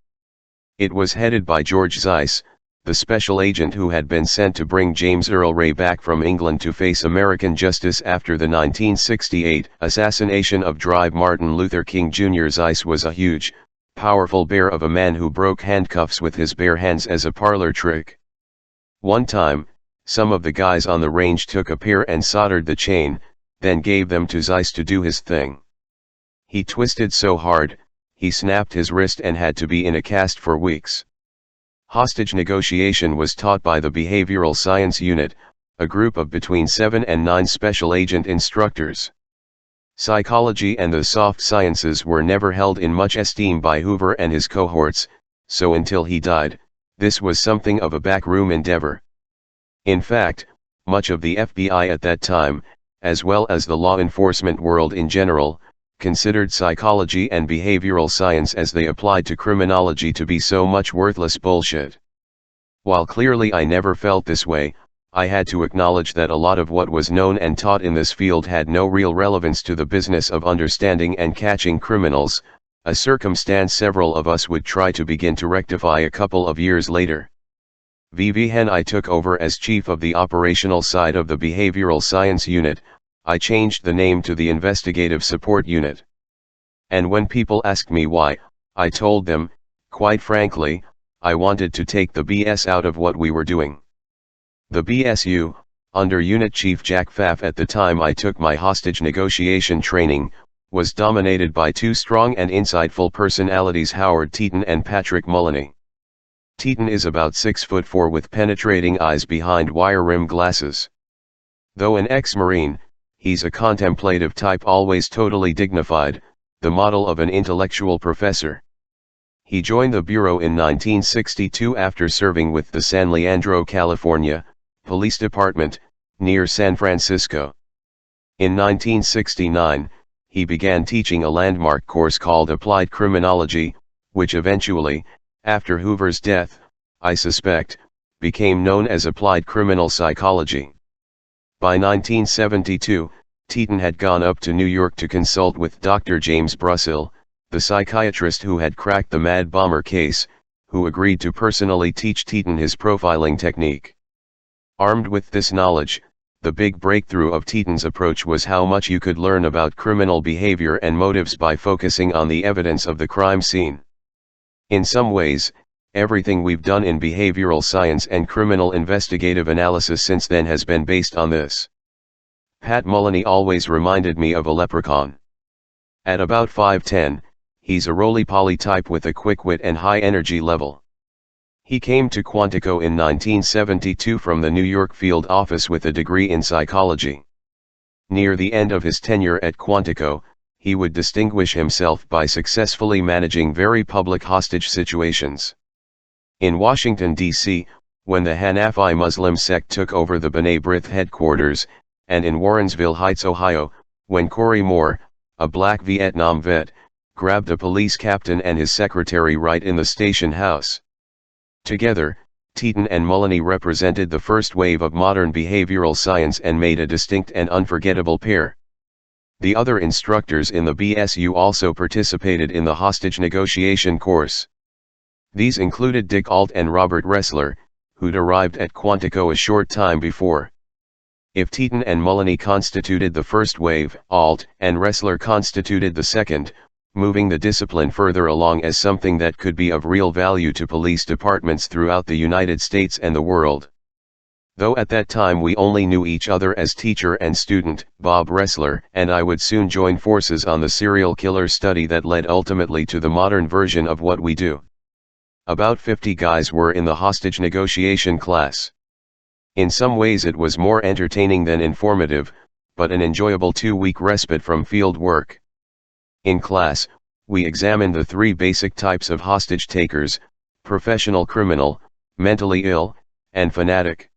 It was headed by George Zeiss, the special agent who had been sent to bring James Earl Ray back from England to face American justice after the 1968 assassination of Drive Martin Luther King Jr. Zeiss was a huge, powerful bear of a man who broke handcuffs with his bare hands as a parlor trick. One time, some of the guys on the range took a pair and soldered the chain, then gave them to Zeiss to do his thing. He twisted so hard, he snapped his wrist and had to be in a cast for weeks. Hostage negotiation was taught by the Behavioral Science Unit, a group of between 7 and 9 special agent instructors. Psychology and the soft sciences were never held in much esteem by Hoover and his cohorts, so until he died, this was something of a backroom endeavor. In fact, much of the FBI at that time, as well as the law enforcement world in general, considered psychology and behavioral science as they applied to criminology to be so much worthless bullshit. While clearly I never felt this way, I had to acknowledge that a lot of what was known and taught in this field had no real relevance to the business of understanding and catching criminals, a circumstance several of us would try to begin to rectify a couple of years later. When I took over as chief of the operational side of the Behavioral Science Unit, I changed the name to the Investigative Support Unit. And when people asked me why, I told them, quite frankly, I wanted to take the BS out of what we were doing. The BSU, under Unit Chief Jack Pfaff at the time I took my hostage negotiation training, was dominated by two strong and insightful personalities, Howard Teeton and Patrick Mullany. Teeton is about 6'4" with penetrating eyes behind wire-rim glasses. Though an ex-Marine, he's a contemplative type, always totally dignified, the model of an intellectual professor. He joined the Bureau in 1962 after serving with the San Leandro, California, Police Department, near San Francisco. In 1969, he began teaching a landmark course called Applied Criminology, which eventually, after Hoover's death, I suspect, became known as Applied Criminal Psychology. By 1972, Teeton had gone up to New York to consult with Dr. James Brussill, the psychiatrist who had cracked the Mad Bomber case, who agreed to personally teach Teeton his profiling technique. Armed with this knowledge, the big breakthrough of Teeton's approach was how much you could learn about criminal behavior and motives by focusing on the evidence of the crime scene. In some ways, everything we've done in behavioral science and criminal investigative analysis since then has been based on this. Pat Mullany always reminded me of a leprechaun. At about 5'10", he's a roly-poly type with a quick wit and high energy level. He came to Quantico in 1972 from the New York field office with a degree in psychology. Near the end of his tenure at Quantico, he would distinguish himself by successfully managing very public hostage situations. In Washington, D.C., when the Hanafi Muslim sect took over the B'nai B'rith headquarters, and in Warrensville Heights, Ohio, when Corey Moore, a black Vietnam vet, grabbed a police captain and his secretary right in the station house. Together, Teeton and Mullany represented the first wave of modern behavioral science and made a distinct and unforgettable pair. The other instructors in the BSU also participated in the hostage negotiation course. These included Dick Alt and Robert Ressler, who'd arrived at Quantico a short time before. If Teeton and Mullany constituted the first wave, Alt and Ressler constituted the second, moving the discipline further along as something that could be of real value to police departments throughout the United States and the world. Though at that time we only knew each other as teacher and student, Bob Ressler and I would soon join forces on the serial killer study that led ultimately to the modern version of what we do. About 50 guys were in the hostage negotiation class. In some ways it was more entertaining than informative, but an enjoyable 2-week respite from field work. In class, we examined the 3 basic types of hostage takers: professional criminal, mentally ill, and fanatic.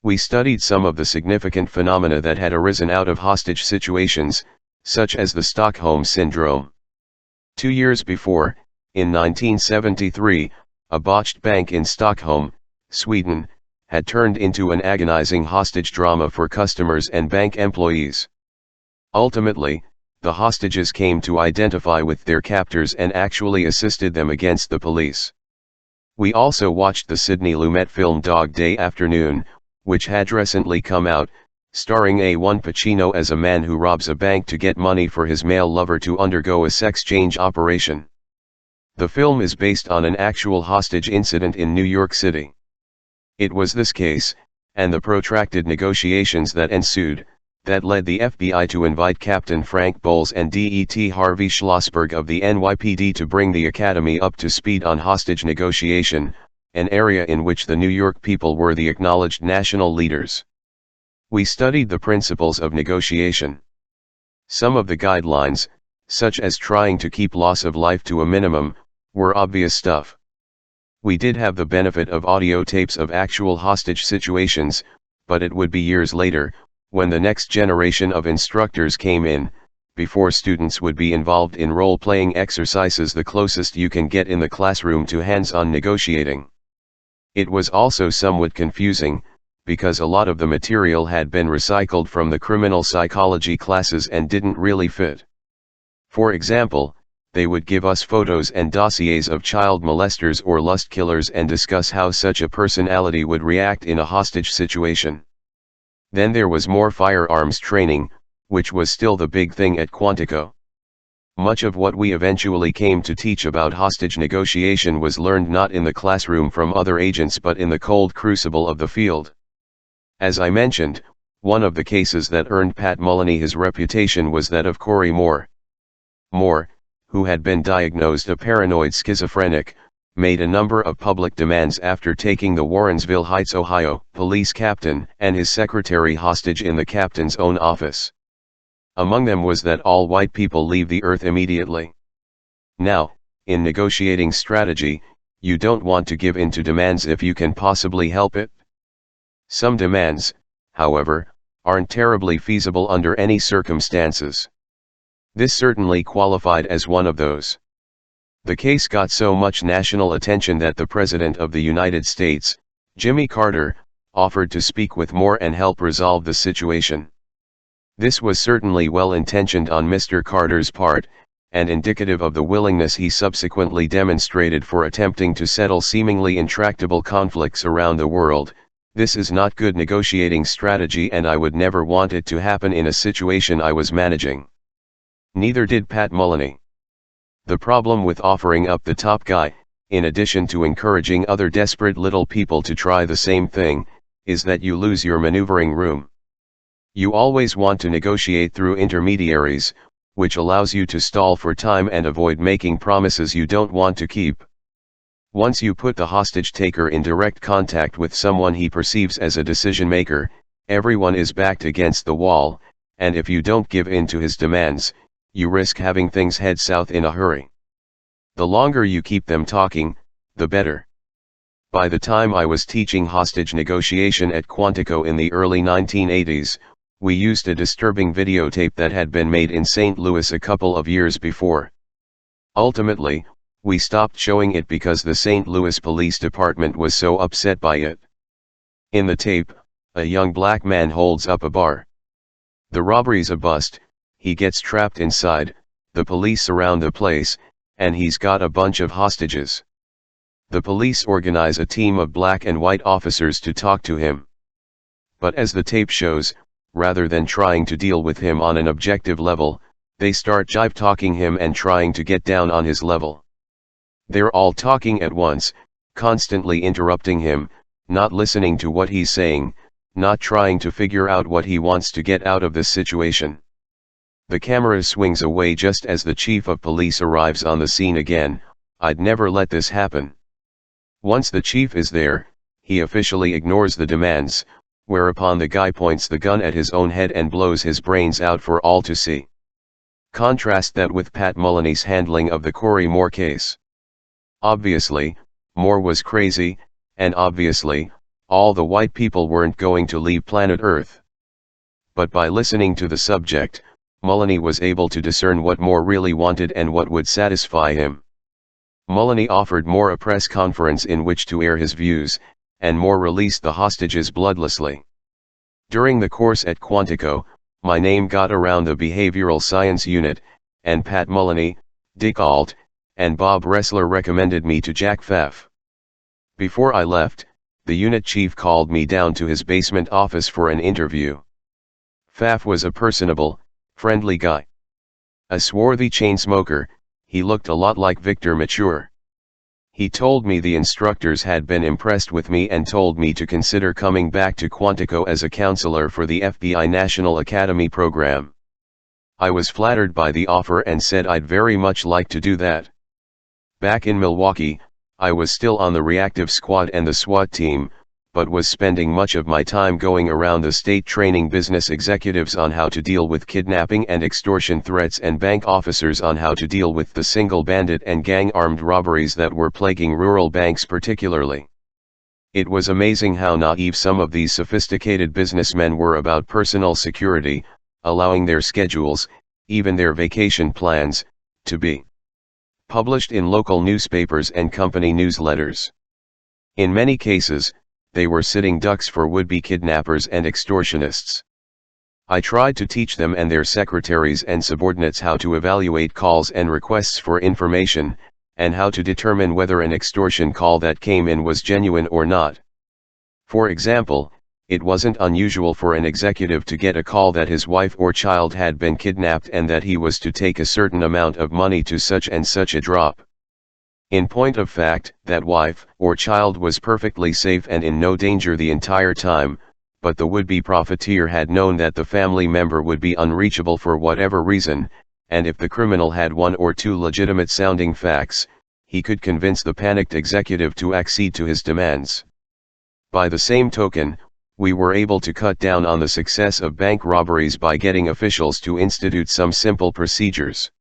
We studied some of the significant phenomena that had arisen out of hostage situations, such as the Stockholm Syndrome. 2 years before, in 1973, a botched bank in Stockholm, Sweden, had turned into an agonizing hostage drama for customers and bank employees. Ultimately, the hostages came to identify with their captors and actually assisted them against the police. We also watched the Sidney Lumet film Dog Day Afternoon, which had recently come out, starring Al Pacino as a man who robs a bank to get money for his male lover to undergo a sex change operation. The film is based on an actual hostage incident in New York City. It was this case, and the protracted negotiations that ensued, that led the FBI to invite Captain Frank Bowles and Det Harvey Schlossberg of the NYPD to bring the Academy up to speed on hostage negotiation, an area in which the New York people were the acknowledged national leaders. We studied the principles of negotiation. Some of the guidelines, such as trying to keep loss of life to a minimum, were obvious stuff. We did have the benefit of audio tapes of actual hostage situations, but it would be years later, when the next generation of instructors came in, before students would be involved in role-playing exercises, the closest you can get in the classroom to hands-on negotiating. It was also somewhat confusing, because a lot of the material had been recycled from the criminal psychology classes and didn't really fit. For example, they would give us photos and dossiers of child molesters or lust killers and discuss how such a personality would react in a hostage situation. Then there was more firearms training, which was still the big thing at Quantico. Much of what we eventually came to teach about hostage negotiation was learned not in the classroom from other agents but in the cold crucible of the field. As I mentioned, one of the cases that earned Pat Mullany his reputation was that of Corey Moore. Moore, who had been diagnosed a paranoid schizophrenic, made a number of public demands after taking the Warrensville Heights, Ohio, police captain and his secretary hostage in the captain's own office. Among them was that all white people leave the earth immediately. Now, in negotiating strategy, you don't want to give in to demands if you can possibly help it. Some demands, however, aren't terribly feasible under any circumstances. This certainly qualified as one of those. The case got so much national attention that the President of the United States, Jimmy Carter, offered to speak with Moore and help resolve the situation. This was certainly well-intentioned on Mr. Carter's part, and indicative of the willingness he subsequently demonstrated for attempting to settle seemingly intractable conflicts around the world. This is not good negotiating strategy, and I would never want it to happen in a situation I was managing. Neither did Pat Mullany. The problem with offering up the top guy, in addition to encouraging other desperate little people to try the same thing, is that you lose your maneuvering room. You always want to negotiate through intermediaries, which allows you to stall for time and avoid making promises you don't want to keep. Once you put the hostage taker in direct contact with someone he perceives as a decision maker, everyone is backed against the wall, and if you don't give in to his demands, you risk having things head south in a hurry. The longer you keep them talking, the better. By the time I was teaching hostage negotiation at Quantico in the early 1980s, we used a disturbing videotape that had been made in St. Louis a couple of years before. Ultimately, we stopped showing it because the St. Louis Police Department was so upset by it. In the tape, a young black man holds up a bar. The robbery's a bust, he gets trapped inside, the police surround the place, and he's got a bunch of hostages. The police organize a team of black and white officers to talk to him. But as the tape shows, rather than trying to deal with him on an objective level, they start jive-talking him and trying to get down on his level. They're all talking at once, constantly interrupting him, not listening to what he's saying, not trying to figure out what he wants to get out of this situation. The camera swings away just as the chief of police arrives on the scene again. I'd never let this happen. Once the chief is there, he officially ignores the demands, whereupon the guy points the gun at his own head and blows his brains out for all to see. Contrast that with Pat Mullany's handling of the Corey Moore case. Obviously, Moore was crazy, and obviously, all the white people weren't going to leave planet Earth. But by listening to the subject, Mullany was able to discern what Moore really wanted and what would satisfy him. Mullany offered Moore a press conference in which to air his views, and Moore released the hostages bloodlessly. During the course at Quantico, my name got around the behavioral science unit, and Pat Mullany, Dick Alt, and Bob Ressler recommended me to Jack Pfaff. Before I left, the unit chief called me down to his basement office for an interview. Pfaff was a personable, friendly guy. A swarthy chain smoker, he looked a lot like Victor Mature. He told me the instructors had been impressed with me and told me to consider coming back to Quantico as a counselor for the FBI National Academy program. I was flattered by the offer and said I'd very much like to do that. Back in Milwaukee, I was still on the reactive squad and the SWAT team, but was spending much of my time going around the state training business executives on how to deal with kidnapping and extortion threats and bank officers on how to deal with the single bandit and gang armed robberies that were plaguing rural banks particularly. It was amazing how naive some of these sophisticated businessmen were about personal security, allowing their schedules, even their vacation plans, to be published in local newspapers and company newsletters. In many cases, they were sitting ducks for would-be kidnappers and extortionists. I tried to teach them and their secretaries and subordinates how to evaluate calls and requests for information, and how to determine whether an extortion call that came in was genuine or not. For example, it wasn't unusual for an executive to get a call that his wife or child had been kidnapped and that he was to take a certain amount of money to such and such a drop. In point of fact, that wife or child was perfectly safe and in no danger the entire time, but the would-be profiteer had known that the family member would be unreachable for whatever reason, and if the criminal had one or two legitimate-sounding facts, he could convince the panicked executive to accede to his demands. By the same token, we were able to cut down on the success of bank robberies by getting officials to institute some simple procedures.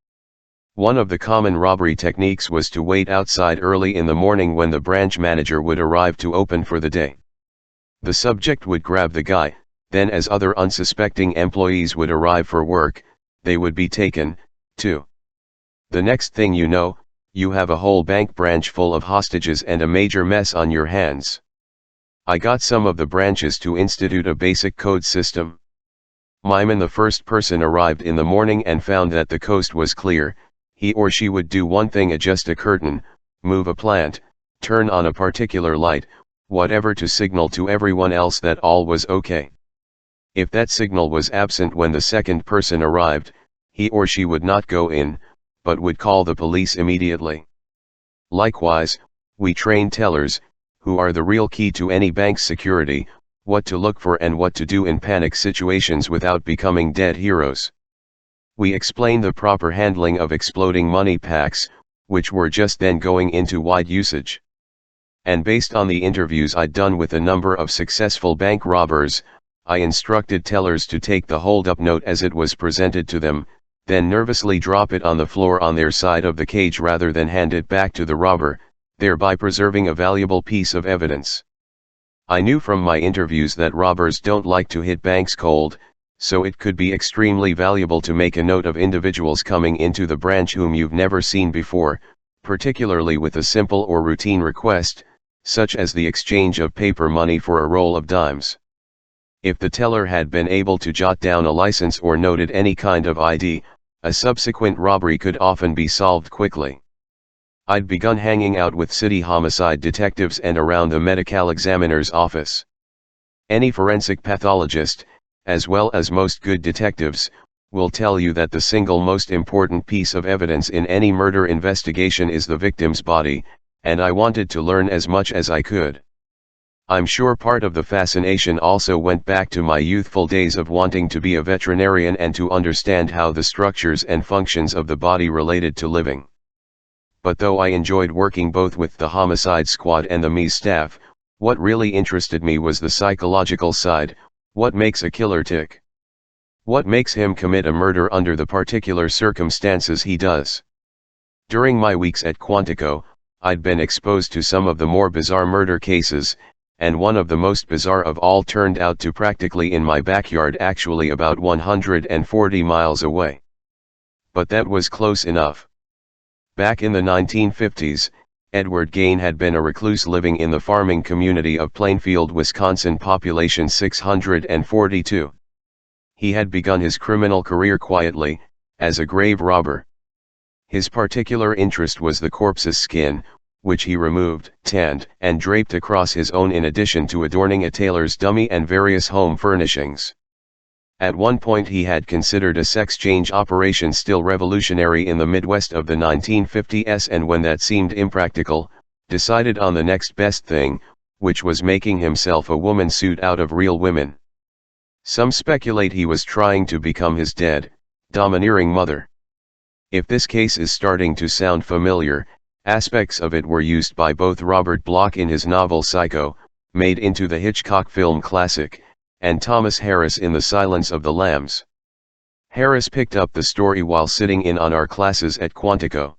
One of the common robbery techniques was to wait outside early in the morning when the branch manager would arrive to open for the day. The subject would grab the guy, then as other unsuspecting employees would arrive for work, they would be taken, too. The next thing you know, you have a whole bank branch full of hostages and a major mess on your hands. I got some of the branches to institute a basic code system. When the first person arrived in the morning and found that the coast was clear, he or she would do one thing: adjust a curtain, move a plant, turn on a particular light, whatever to signal to everyone else that all was okay. If that signal was absent when the second person arrived, he or she would not go in, but would call the police immediately. Likewise, we train tellers, who are the real key to any bank's security, what to look for and what to do in panic situations without becoming dead heroes. We explain the proper handling of exploding money packs, which were just then going into wide usage. And based on the interviews I'd done with a number of successful bank robbers, I instructed tellers to take the hold-up note as it was presented to them, then nervously drop it on the floor on their side of the cage rather than hand it back to the robber, thereby preserving a valuable piece of evidence. I knew from my interviews that robbers don't like to hit banks cold, so it could be extremely valuable to make a note of individuals coming into the branch whom you've never seen before, particularly with a simple or routine request, such as the exchange of paper money for a roll of dimes. If the teller had been able to jot down a license or noted any kind of ID, a subsequent robbery could often be solved quickly. I'd begun hanging out with city homicide detectives and around the medical examiner's office. Any forensic pathologist, as well as most good detectives, will tell you that the single most important piece of evidence in any murder investigation is the victim's body, and I wanted to learn as much as I could. I'm sure part of the fascination also went back to my youthful days of wanting to be a veterinarian and to understand how the structures and functions of the body related to living. But though I enjoyed working both with the homicide squad and the ME staff, what really interested me was the psychological side. What makes a killer tick? What makes him commit a murder under the particular circumstances he does? During my weeks at Quantico, I'd been exposed to some of the more bizarre murder cases, and one of the most bizarre of all turned out to practically in my backyard, actually about 140 miles away. But that was close enough. Back in the 1950s, Edward Gain had been a recluse living in the farming community of Plainfield, Wisconsin, population 642. He had begun his criminal career quietly, as a grave robber. His particular interest was the corpse's skin, which he removed, tanned, and draped across his own in addition to adorning a tailor's dummy and various home furnishings. At one point he had considered a sex change operation still revolutionary in the Midwest of the 1950s, and when that seemed impractical, decided on the next best thing, which was making himself a woman suit out of real women. Some speculate he was trying to become his dead, domineering mother. If this case is starting to sound familiar, Aspects of it were used by both Robert Bloch in his novel Psycho, made into the Hitchcock film classic, and Thomas Harris in The Silence of the Lambs. Harris picked up the story while sitting in on our classes at Quantico.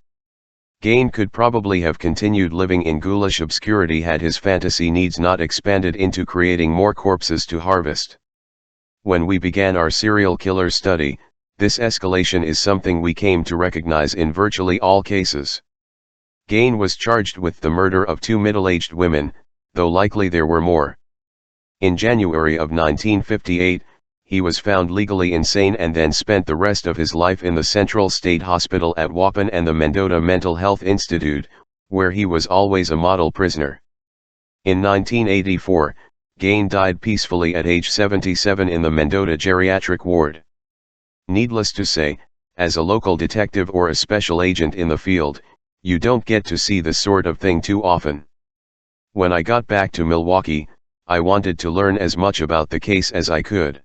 Gain could probably have continued living in ghoulish obscurity had his fantasy needs not expanded into creating more corpses to harvest. When we began our serial killer study, this escalation is something we came to recognize in virtually all cases. Gain was charged with the murder of 2 middle-aged women, though likely there were more. In January of 1958, he was found legally insane and then spent the rest of his life in the Central State Hospital at Waupun and the Mendota Mental Health Institute, where he was always a model prisoner. In 1984, Gain died peacefully at age 77 in the Mendota Geriatric Ward. Needless to say, as a local detective or a special agent in the field, you don't get to see this sort of thing too often. When I got back to Milwaukee, I wanted to learn as much about the case as I could.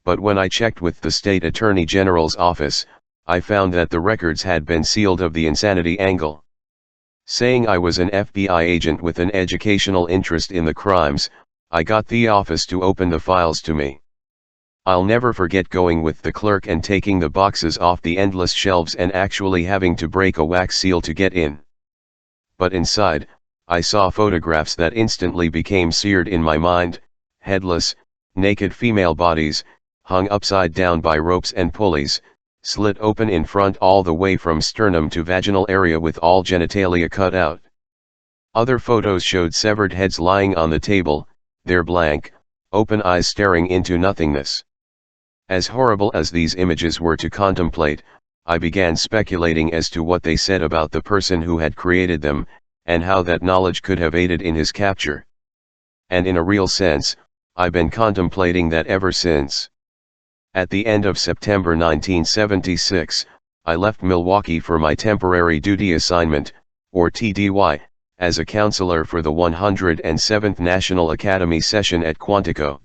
But when I checked with the State Attorney General's office, I found that the records had been sealed of the insanity angle. Saying I was an FBI agent with an educational interest in the crimes, I got the office to open the files to me. I'll never forget going with the clerk and taking the boxes off the endless shelves and actually having to break a wax seal to get in. But inside, I saw photographs that instantly became seared in my mind: headless, naked female bodies, hung upside down by ropes and pulleys, slit open in front all the way from sternum to vaginal area with all genitalia cut out. Other photos showed severed heads lying on the table, their blank, open eyes staring into nothingness. As horrible as these images were to contemplate, I began speculating as to what they said about the person who had created them, and how that knowledge could have aided in his capture. And in a real sense, I've been contemplating that ever since. At the end of September 1976, I left Milwaukee for my temporary duty assignment, or TDY, as a counselor for the 107th National Academy session at Quantico.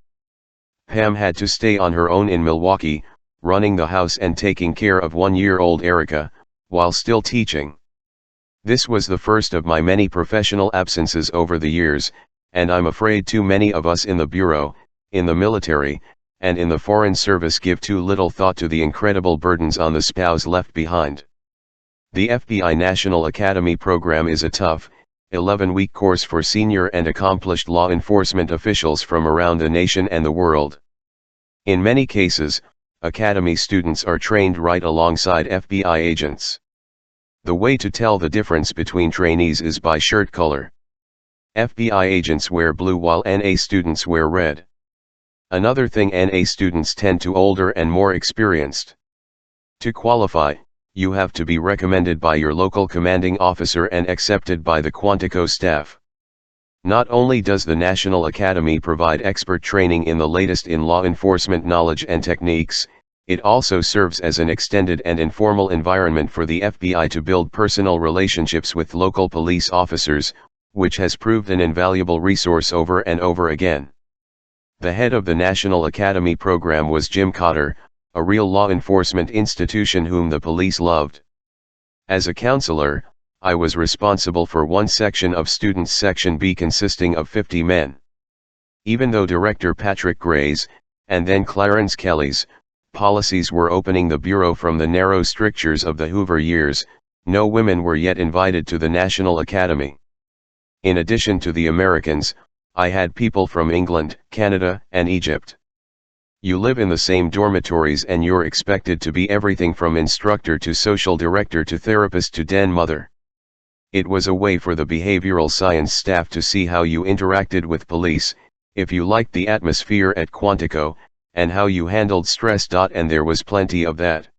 Pam had to stay on her own in Milwaukee, running the house and taking care of 1-year-old Erica, while still teaching. This was the first of my many professional absences over the years, and I'm afraid too many of us in the Bureau, in the military, and in the Foreign Service give too little thought to the incredible burdens on the spouse left behind. The FBI National Academy program is a tough, 11-week course for senior and accomplished law enforcement officials from around the nation and the world. In many cases, Academy students are trained right alongside FBI agents. The way to tell the difference between trainees is by shirt color. FBI agents wear blue while NA students wear red. Another thing, NA students tend to older and more experienced. To qualify, you have to be recommended by your local commanding officer and accepted by the Quantico staff. Not only does the National Academy provide expert training in the latest in law enforcement knowledge and techniques, it also serves as an extended and informal environment for the FBI to build personal relationships with local police officers, which has proved an invaluable resource over and over again. The head of the National Academy program was Jim Cotter, a real law enforcement institution whom the police loved. As a counselor, I was responsible for one section of students, Section B, consisting of 50 men. Even though Director Patrick Gray's, and then Clarence Kelly's, policies were opening the Bureau from the narrow strictures of the Hoover years, no women were yet invited to the National Academy. In addition to the Americans, I had people from England, Canada, and Egypt. You live in the same dormitories and you're expected to be everything from instructor to social director to therapist to den mother. It was a way for the behavioral science staff to see how you interacted with police, if you liked the atmosphere at Quantico, and how you handled stress. And there was plenty of that.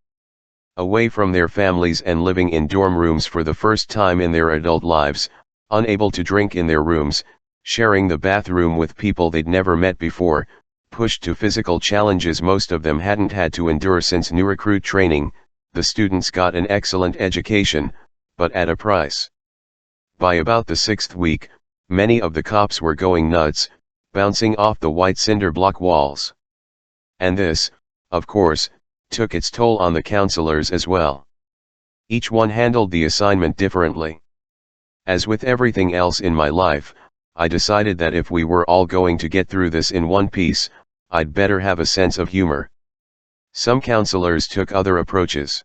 Away from their families and living in dorm rooms for the first time in their adult lives, unable to drink in their rooms, sharing the bathroom with people they'd never met before, pushed to physical challenges most of them hadn't had to endure since new recruit training, the students got an excellent education, but at a price. By about the 6th week, many of the cops were going nuts, bouncing off the white cinder block walls. And this, of course, took its toll on the counselors as well. Each one handled the assignment differently. As with everything else in my life, I decided that if we were all going to get through this in one piece, I'd better have a sense of humor. Some counselors took other approaches.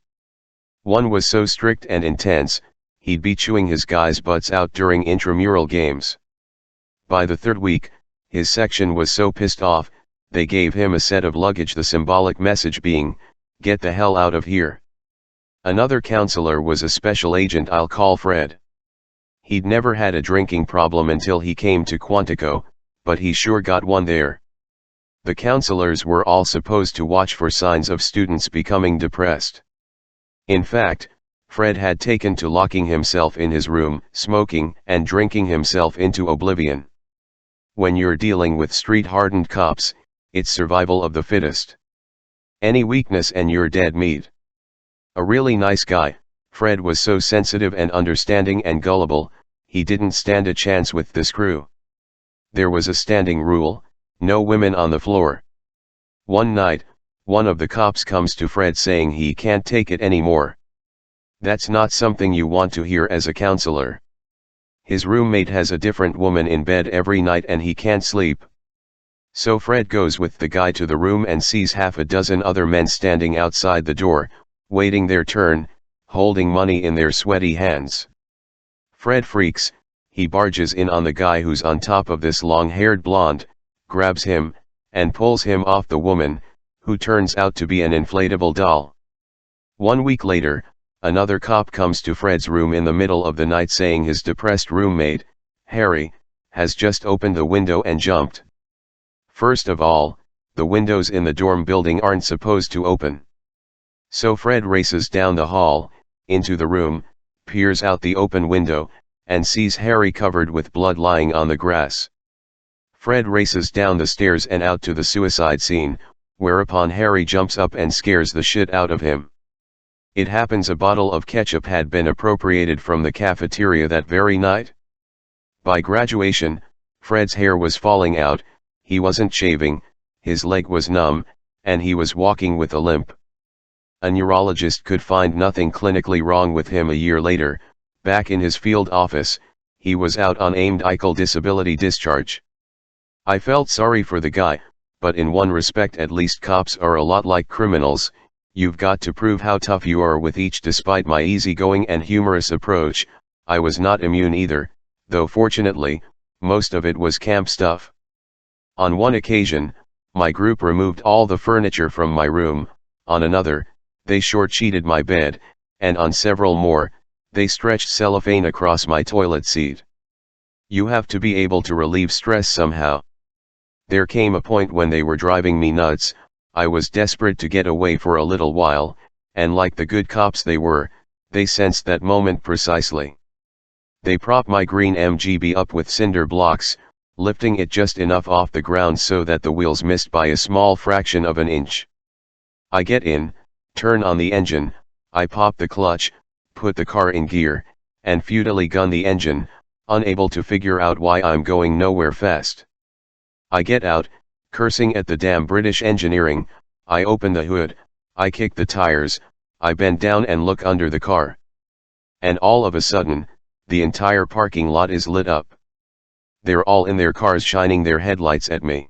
One was so strict and intense, he'd be chewing his guys' butts out during intramural games. By the third week, his section was so pissed off, they gave him a set of luggage, the symbolic message being, "Get the hell out of here." Another counselor was a special agent I'll call Fred. He'd never had a drinking problem until he came to Quantico, but he sure got one there. The counselors were all supposed to watch for signs of students becoming depressed. In fact, Fred had taken to locking himself in his room, smoking and drinking himself into oblivion. When you're dealing with street-hardened cops, it's survival of the fittest. Any weakness and you're dead meat. A really nice guy, Fred was so sensitive and understanding and gullible, he didn't stand a chance with this crew. There was a standing rule, no women on the floor. One night, one of the cops comes to Fred saying he can't take it anymore. That's not something you want to hear as a counselor. His roommate has a different woman in bed every night and he can't sleep. So Fred goes with the guy to the room and sees half a dozen other men standing outside the door, waiting their turn, holding money in their sweaty hands. Fred freaks, he barges in on the guy who's on top of this long-haired blonde, grabs him, and pulls him off the woman, who turns out to be an inflatable doll. 1 week later, another cop comes to Fred's room in the middle of the night saying his depressed roommate, Harry, has just opened the window and jumped. First of all, the windows in the dorm building aren't supposed to open. So Fred races down the hall, into the room, peers out the open window, and sees Harry covered with blood lying on the grass. Fred races down the stairs and out to the suicide scene, whereupon Harry jumps up and scares the shit out of him. It happens a bottle of ketchup had been appropriated from the cafeteria that very night. By graduation, Fred's hair was falling out, he wasn't shaving, his leg was numb, and he was walking with a limp. A neurologist could find nothing clinically wrong with him a year later. Back in his field office, he was out on medical disability discharge. I felt sorry for the guy, but in one respect at least cops are a lot like criminals, you've got to prove how tough you are with each. Despite my easygoing and humorous approach, I was not immune either, though fortunately, most of it was camp stuff. On one occasion, my group removed all the furniture from my room, on another, they short-sheeted my bed, and on several more, they stretched cellophane across my toilet seat. You have to be able to relieve stress somehow. There came a point when they were driving me nuts. I was desperate to get away for a little while, and like the good cops they were, they sensed that moment precisely. They propped my green MGB up with cinder blocks, lifting it just enough off the ground so that the wheels missed by a small fraction of an inch. I get in, turn on the engine, I pop the clutch, put the car in gear, and futilely gun the engine, unable to figure out why I'm going nowhere fast. I get out, cursing at the damn British engineering, I open the hood, I kick the tires, I bend down and look under the car. And all of a sudden, the entire parking lot is lit up. They're all in their cars shining their headlights at me.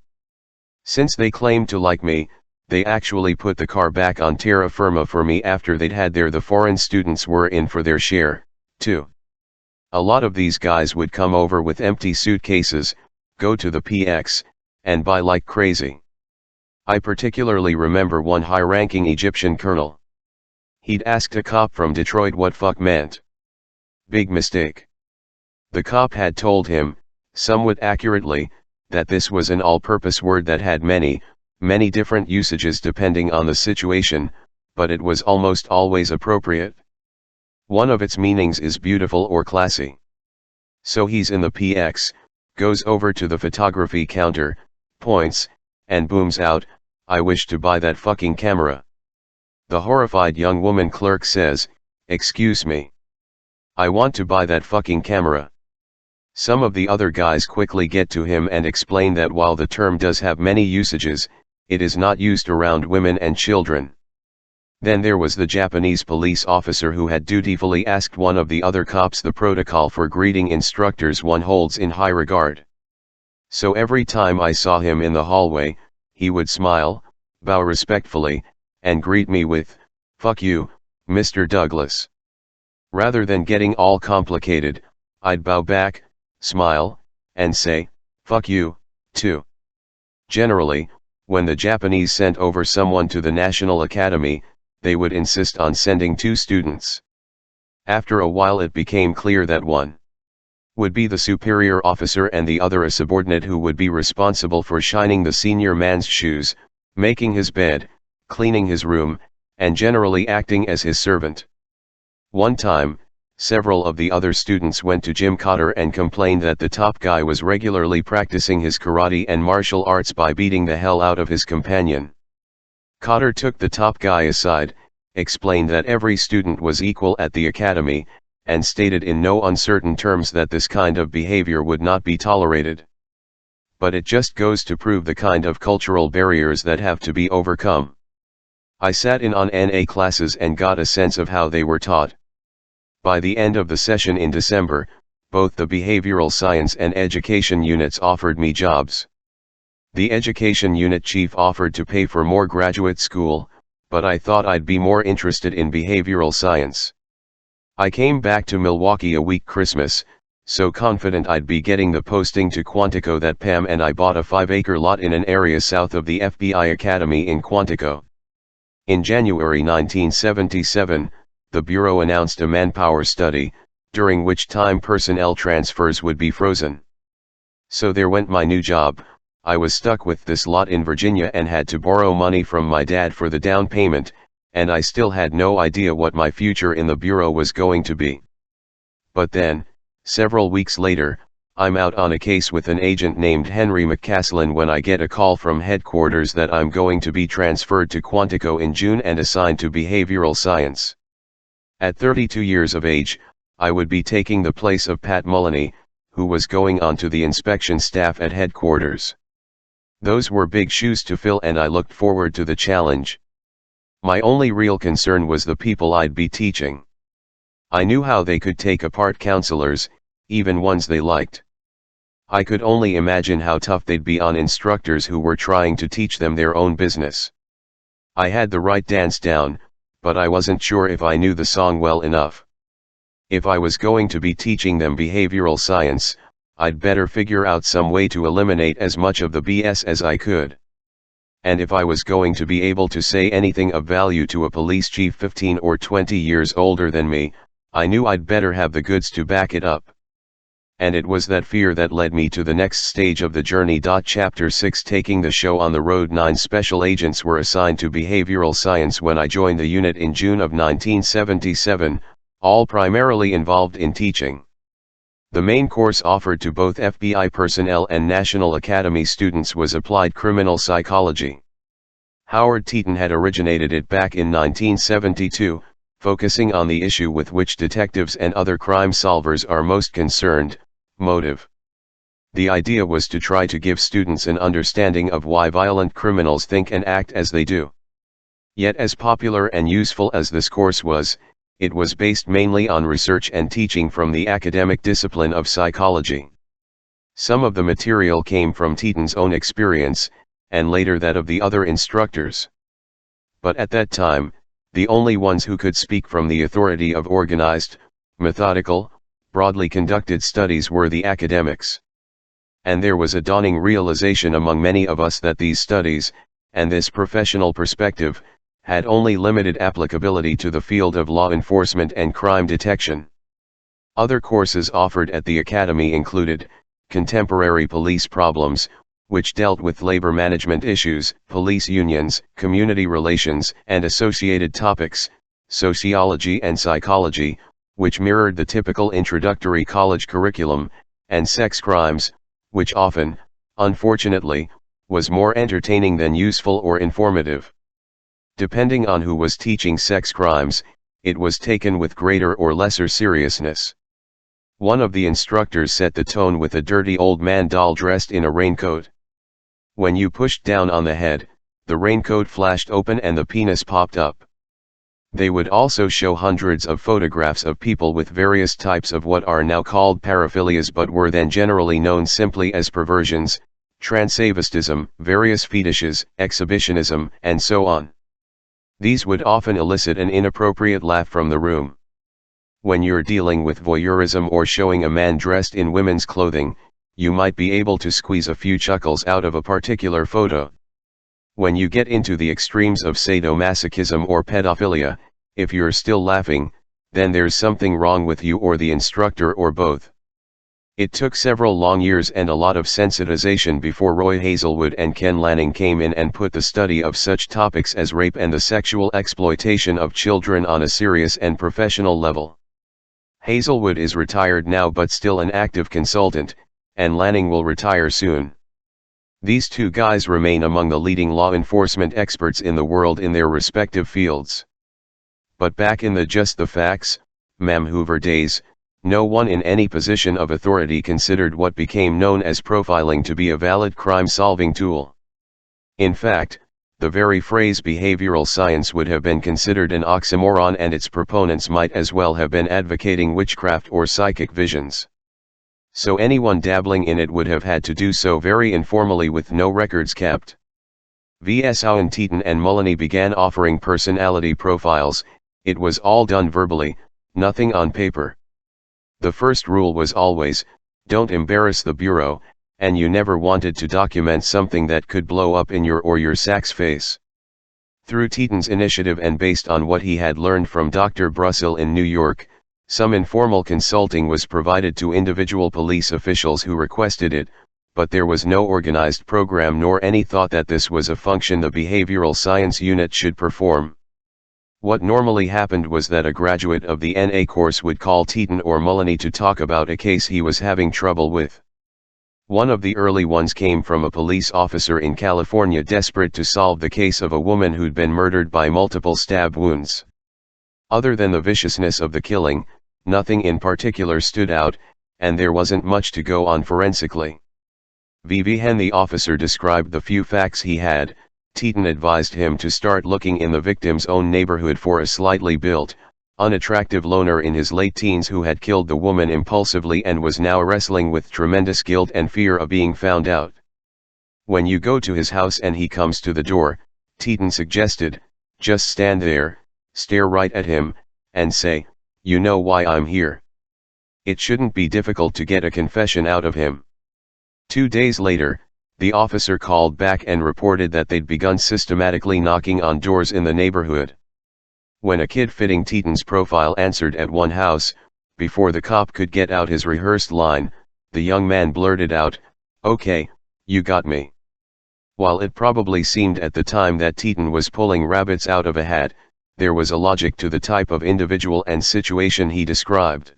Since they claim to like me, they actually put the car back on terra firma for me after they'd had there. The foreign students were in for their share, too. A lot of these guys would come over with empty suitcases, go to the PX, and buy like crazy. I particularly remember one high-ranking Egyptian colonel. He'd asked a cop from Detroit what fuck meant. Big mistake. The cop had told him, somewhat accurately, that this was an all-purpose word that had many different usages depending on the situation, but it was almost always appropriate. One of its meanings is beautiful or classy. So he's in the PX, goes over to the photography counter, points, and booms out, "I wish to buy that fucking camera." The horrified young woman clerk says, "Excuse me. I want to buy that fucking camera." Some of the other guys quickly get to him and explain that while the term does have many usages, it is not used around women and children. Then there was the Japanese police officer who had dutifully asked one of the other cops the protocol for greeting instructors one holds in high regard. So every time I saw him in the hallway, he would smile, bow respectfully, and greet me with, "Fuck you, Mr. Douglas." Rather than getting all complicated, I'd bow back, smile, and say, "Fuck you, too." Generally, when the Japanese sent over someone to the National Academy, they would insist on sending 2 students. After a while it became clear that one would be the superior officer and the other a subordinate who would be responsible for shining the senior man's shoes, making his bed, cleaning his room, and generally acting as his servant. One time, several of the other students went to Jim Cotter and complained that the top guy was regularly practicing his karate and martial arts by beating the hell out of his companion. Cotter took the top guy aside, explained that every student was equal at the academy, and stated in no uncertain terms that this kind of behavior would not be tolerated. But it just goes to prove the kind of cultural barriers that have to be overcome. I sat in on NA classes and got a sense of how they were taught. By the end of the session in December, both the behavioral science and education units offered me jobs. The education unit chief offered to pay for more graduate school, but I thought I'd be more interested in behavioral science. I came back to Milwaukee a week Christmas, so confident I'd be getting the posting to Quantico that Pam and I bought a 5-acre lot in an area south of the FBI Academy in Quantico. In January 1977, the Bureau announced a manpower study, during which time personnel transfers would be frozen. So there went my new job. I was stuck with this lot in Virginia and had to borrow money from my dad for the down payment, and I still had no idea what my future in the Bureau was going to be. But then, several weeks later, I'm out on a case with an agent named Henry McCaslin when I get a call from headquarters that I'm going to be transferred to Quantico in June and assigned to behavioral science. At 32 years of age, I would be taking the place of Pat Mullany, who was going on to the inspection staff at headquarters. Those were big shoes to fill and I looked forward to the challenge. My only real concern was the people I'd be teaching. I knew how they could take apart counselors, even ones they liked. I could only imagine how tough they'd be on instructors who were trying to teach them their own business. I had the right dance down, but I wasn't sure if I knew the song well enough. If I was going to be teaching them behavioral science, I'd better figure out some way to eliminate as much of the BS as I could. And if I was going to be able to say anything of value to a police chief 15 or 20 years older than me, I knew I'd better have the goods to back it up. And it was that fear that led me to the next stage of the journey. Chapter 6 Taking the show on the road. 9 special agents were assigned to behavioral science when I joined the unit in June of 1977, all primarily involved in teaching. The main course offered to both FBI personnel and National Academy students was applied criminal psychology. Howard Teeton had originated it back in 1972, focusing on the issue with which detectives and other crime solvers are most concerned: motive. The idea was to try to give students an understanding of why violent criminals think and act as they do. Yet as popular and useful as this course was, it was based mainly on research and teaching from the academic discipline of psychology. Some of the material came from Teeton's own experience, and later that of the other instructors. But at that time, the only ones who could speak from the authority of organized, methodical, broadly conducted studies were the academics. And there was a dawning realization among many of us that these studies, and this professional perspective, had only limited applicability to the field of law enforcement and crime detection. Other courses offered at the academy included contemporary police problems, which dealt with labor management issues, police unions, community relations, and associated topics, sociology and psychology, which mirrored the typical introductory college curriculum, and sex crimes, which often, unfortunately, was more entertaining than useful or informative. Depending on who was teaching sex crimes, it was taken with greater or lesser seriousness. One of the instructors set the tone with a dirty old man doll dressed in a raincoat. When you pushed down on the head, the raincoat flashed open and the penis popped up. They would also show hundreds of photographs of people with various types of what are now called paraphilias but were then generally known simply as perversions, transvestism, various fetishes, exhibitionism, and so on. These would often elicit an inappropriate laugh from the room. When you're dealing with voyeurism or showing a man dressed in women's clothing, you might be able to squeeze a few chuckles out of a particular photo. When you get into the extremes of sadomasochism or pedophilia, if you're still laughing, then there's something wrong with you or the instructor or both. It took several long years and a lot of sensitization before Roy Hazelwood and Ken Lanning came in and put the study of such topics as rape and the sexual exploitation of children on a serious and professional level. Hazelwood is retired now but still an active consultant, and Lanning will retire soon. These two guys remain among the leading law enforcement experts in the world in their respective fields. But back in the just the facts, ma'am Hoover days, no one in any position of authority considered what became known as profiling to be a valid crime-solving tool. In fact, the very phrase behavioral science would have been considered an oxymoron, and its proponents might as well have been advocating witchcraft or psychic visions. So anyone dabbling in it would have had to do so very informally with no records kept. V.S. Owen Teton and Mullany began offering personality profiles. It was all done verbally, nothing on paper. The first rule was always, don't embarrass the Bureau, and you never wanted to document something that could blow up in your or your SAC's face. Through Teton's initiative and based on what he had learned from Dr. Brussel in New York, some informal consulting was provided to individual police officials who requested it, but there was no organized program nor any thought that this was a function the behavioral science unit should perform. What normally happened was that a graduate of the NA course would call Teton or Mullany to talk about a case he was having trouble with. One of the early ones came from a police officer in California desperate to solve the case of a woman who'd been murdered by multiple stab wounds. Other than the viciousness of the killing, nothing in particular stood out, and there wasn't much to go on forensically. When the officer described the few facts he had, Teton advised him to start looking in the victim's own neighborhood for a slightly built, unattractive loner in his late teens who had killed the woman impulsively and was now wrestling with tremendous guilt and fear of being found out. When you go to his house and he comes to the door, Teton suggested, just stand there, stare right at him, and say, "You know why I'm here." It shouldn't be difficult to get a confession out of him. 2 days later, the officer called back and reported that they'd begun systematically knocking on doors in the neighborhood. When a kid fitting Teton's profile answered at one house, before the cop could get out his rehearsed line, the young man blurted out, "Okay, you got me." While it probably seemed at the time that Teton was pulling rabbits out of a hat, there was a logic to the type of individual and situation he described.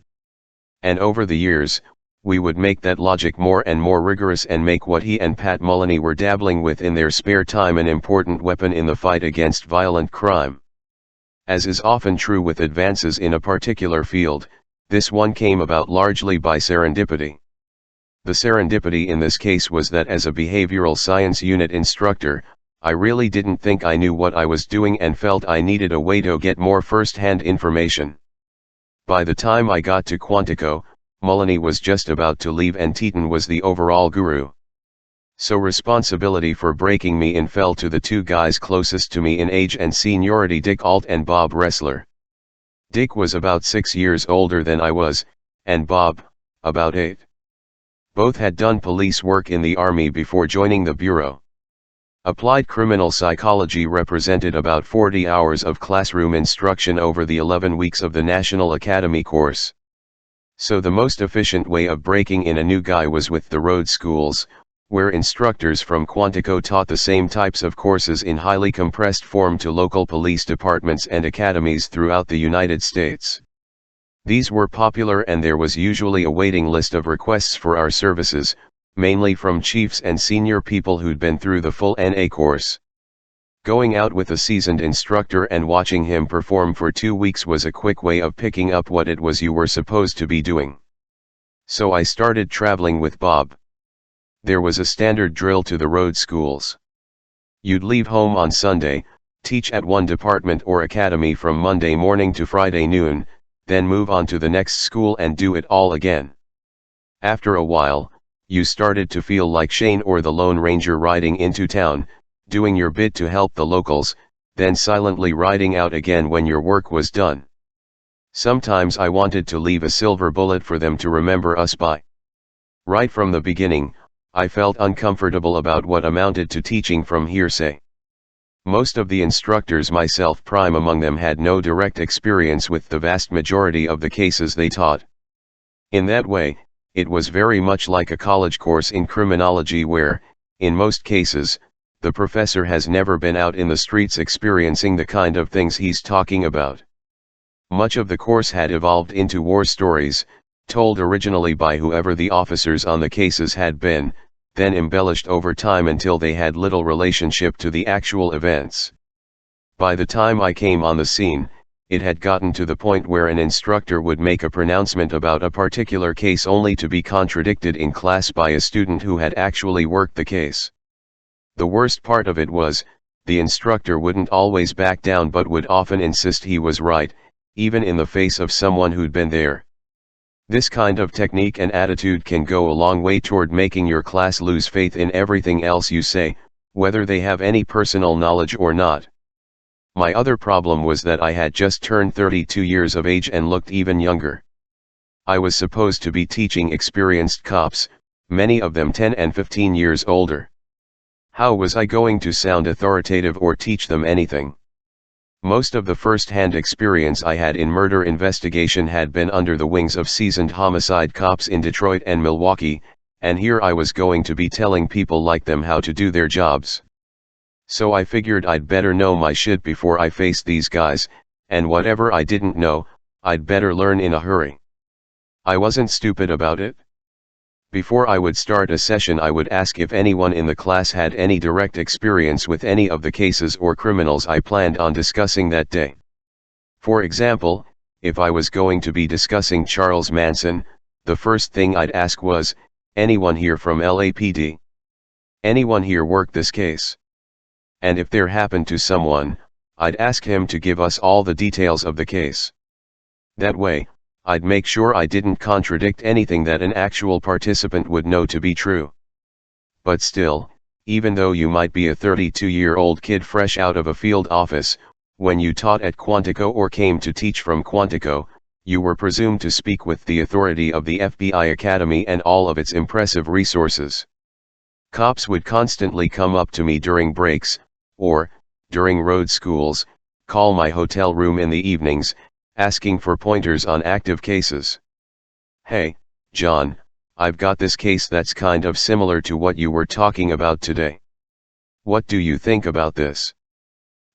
And over the years, we would make that logic more and more rigorous and make what he and Pat Mullany were dabbling with in their spare time an important weapon in the fight against violent crime. As is often true with advances in a particular field, this one came about largely by serendipity. The serendipity in this case was that as a behavioral science unit instructor, I really didn't think I knew what I was doing and felt I needed a way to get more first-hand information. By the time I got to Quantico, Mullany was just about to leave and Teton was the overall guru. So responsibility for breaking me in fell to the two guys closest to me in age and seniority, Dick Alt and Bob Ressler. Dick was about 6 years older than I was, and Bob, about 8. Both had done police work in the Army before joining the Bureau. Applied criminal psychology represented about 40 hours of classroom instruction over the 11 weeks of the National Academy course. So the most efficient way of breaking in a new guy was with the road schools, where instructors from Quantico taught the same types of courses in highly compressed form to local police departments and academies throughout the United States. These were popular and there was usually a waiting list of requests for our services, mainly from chiefs and senior people who'd been through the full NA course. Going out with a seasoned instructor and watching him perform for 2 weeks was a quick way of picking up what it was you were supposed to be doing. So I started traveling with Bob. There was a standard drill to the road schools. You'd leave home on Sunday, teach at one department or academy from Monday morning to Friday noon, then move on to the next school and do it all again. After a while, you started to feel like Shane or the Lone Ranger riding into town, doing your bit to help the locals, then silently riding out again when your work was done. Sometimes I wanted to leave a silver bullet for them to remember us by. Right from the beginning, I felt uncomfortable about what amounted to teaching from hearsay. Most of the instructors, myself prime among them, had no direct experience with the vast majority of the cases they taught. In that way, it was very much like a college course in criminology where, in most cases, the professor has never been out in the streets experiencing the kind of things he's talking about. Much of the course had evolved into war stories, told originally by whoever the officers on the cases had been, then embellished over time until they had little relationship to the actual events. By the time I came on the scene, it had gotten to the point where an instructor would make a pronouncement about a particular case only to be contradicted in class by a student who had actually worked the case. The worst part of it was, the instructor wouldn't always back down but would often insist he was right, even in the face of someone who'd been there. This kind of technique and attitude can go a long way toward making your class lose faith in everything else you say, whether they have any personal knowledge or not. My other problem was that I had just turned 32 years of age and looked even younger. I was supposed to be teaching experienced cops, many of them 10 and 15 years older. How was I going to sound authoritative or teach them anything? Most of the first-hand experience I had in murder investigation had been under the wings of seasoned homicide cops in Detroit and Milwaukee, and here I was going to be telling people like them how to do their jobs. So I figured I'd better know my shit before I faced these guys, and whatever I didn't know, I'd better learn in a hurry. I wasn't stupid about it. Before I would start a session, I would ask if anyone in the class had any direct experience with any of the cases or criminals I planned on discussing that day. For example, if I was going to be discussing Charles Manson, the first thing I'd ask was, anyone here from LAPD? Anyone here work this case? And if there happened to someone, I'd ask him to give us all the details of the case. That way, I'd make sure I didn't contradict anything that an actual participant would know to be true. But still, even though you might be a 32-year-old kid fresh out of a field office, when you taught at Quantico or came to teach from Quantico, you were presumed to speak with the authority of the FBI Academy and all of its impressive resources. Cops would constantly come up to me during breaks, or, during road schools, call my hotel room in the evenings, asking for pointers on active cases. Hey, John, I've got this case that's kind of similar to what you were talking about today. What do you think about this?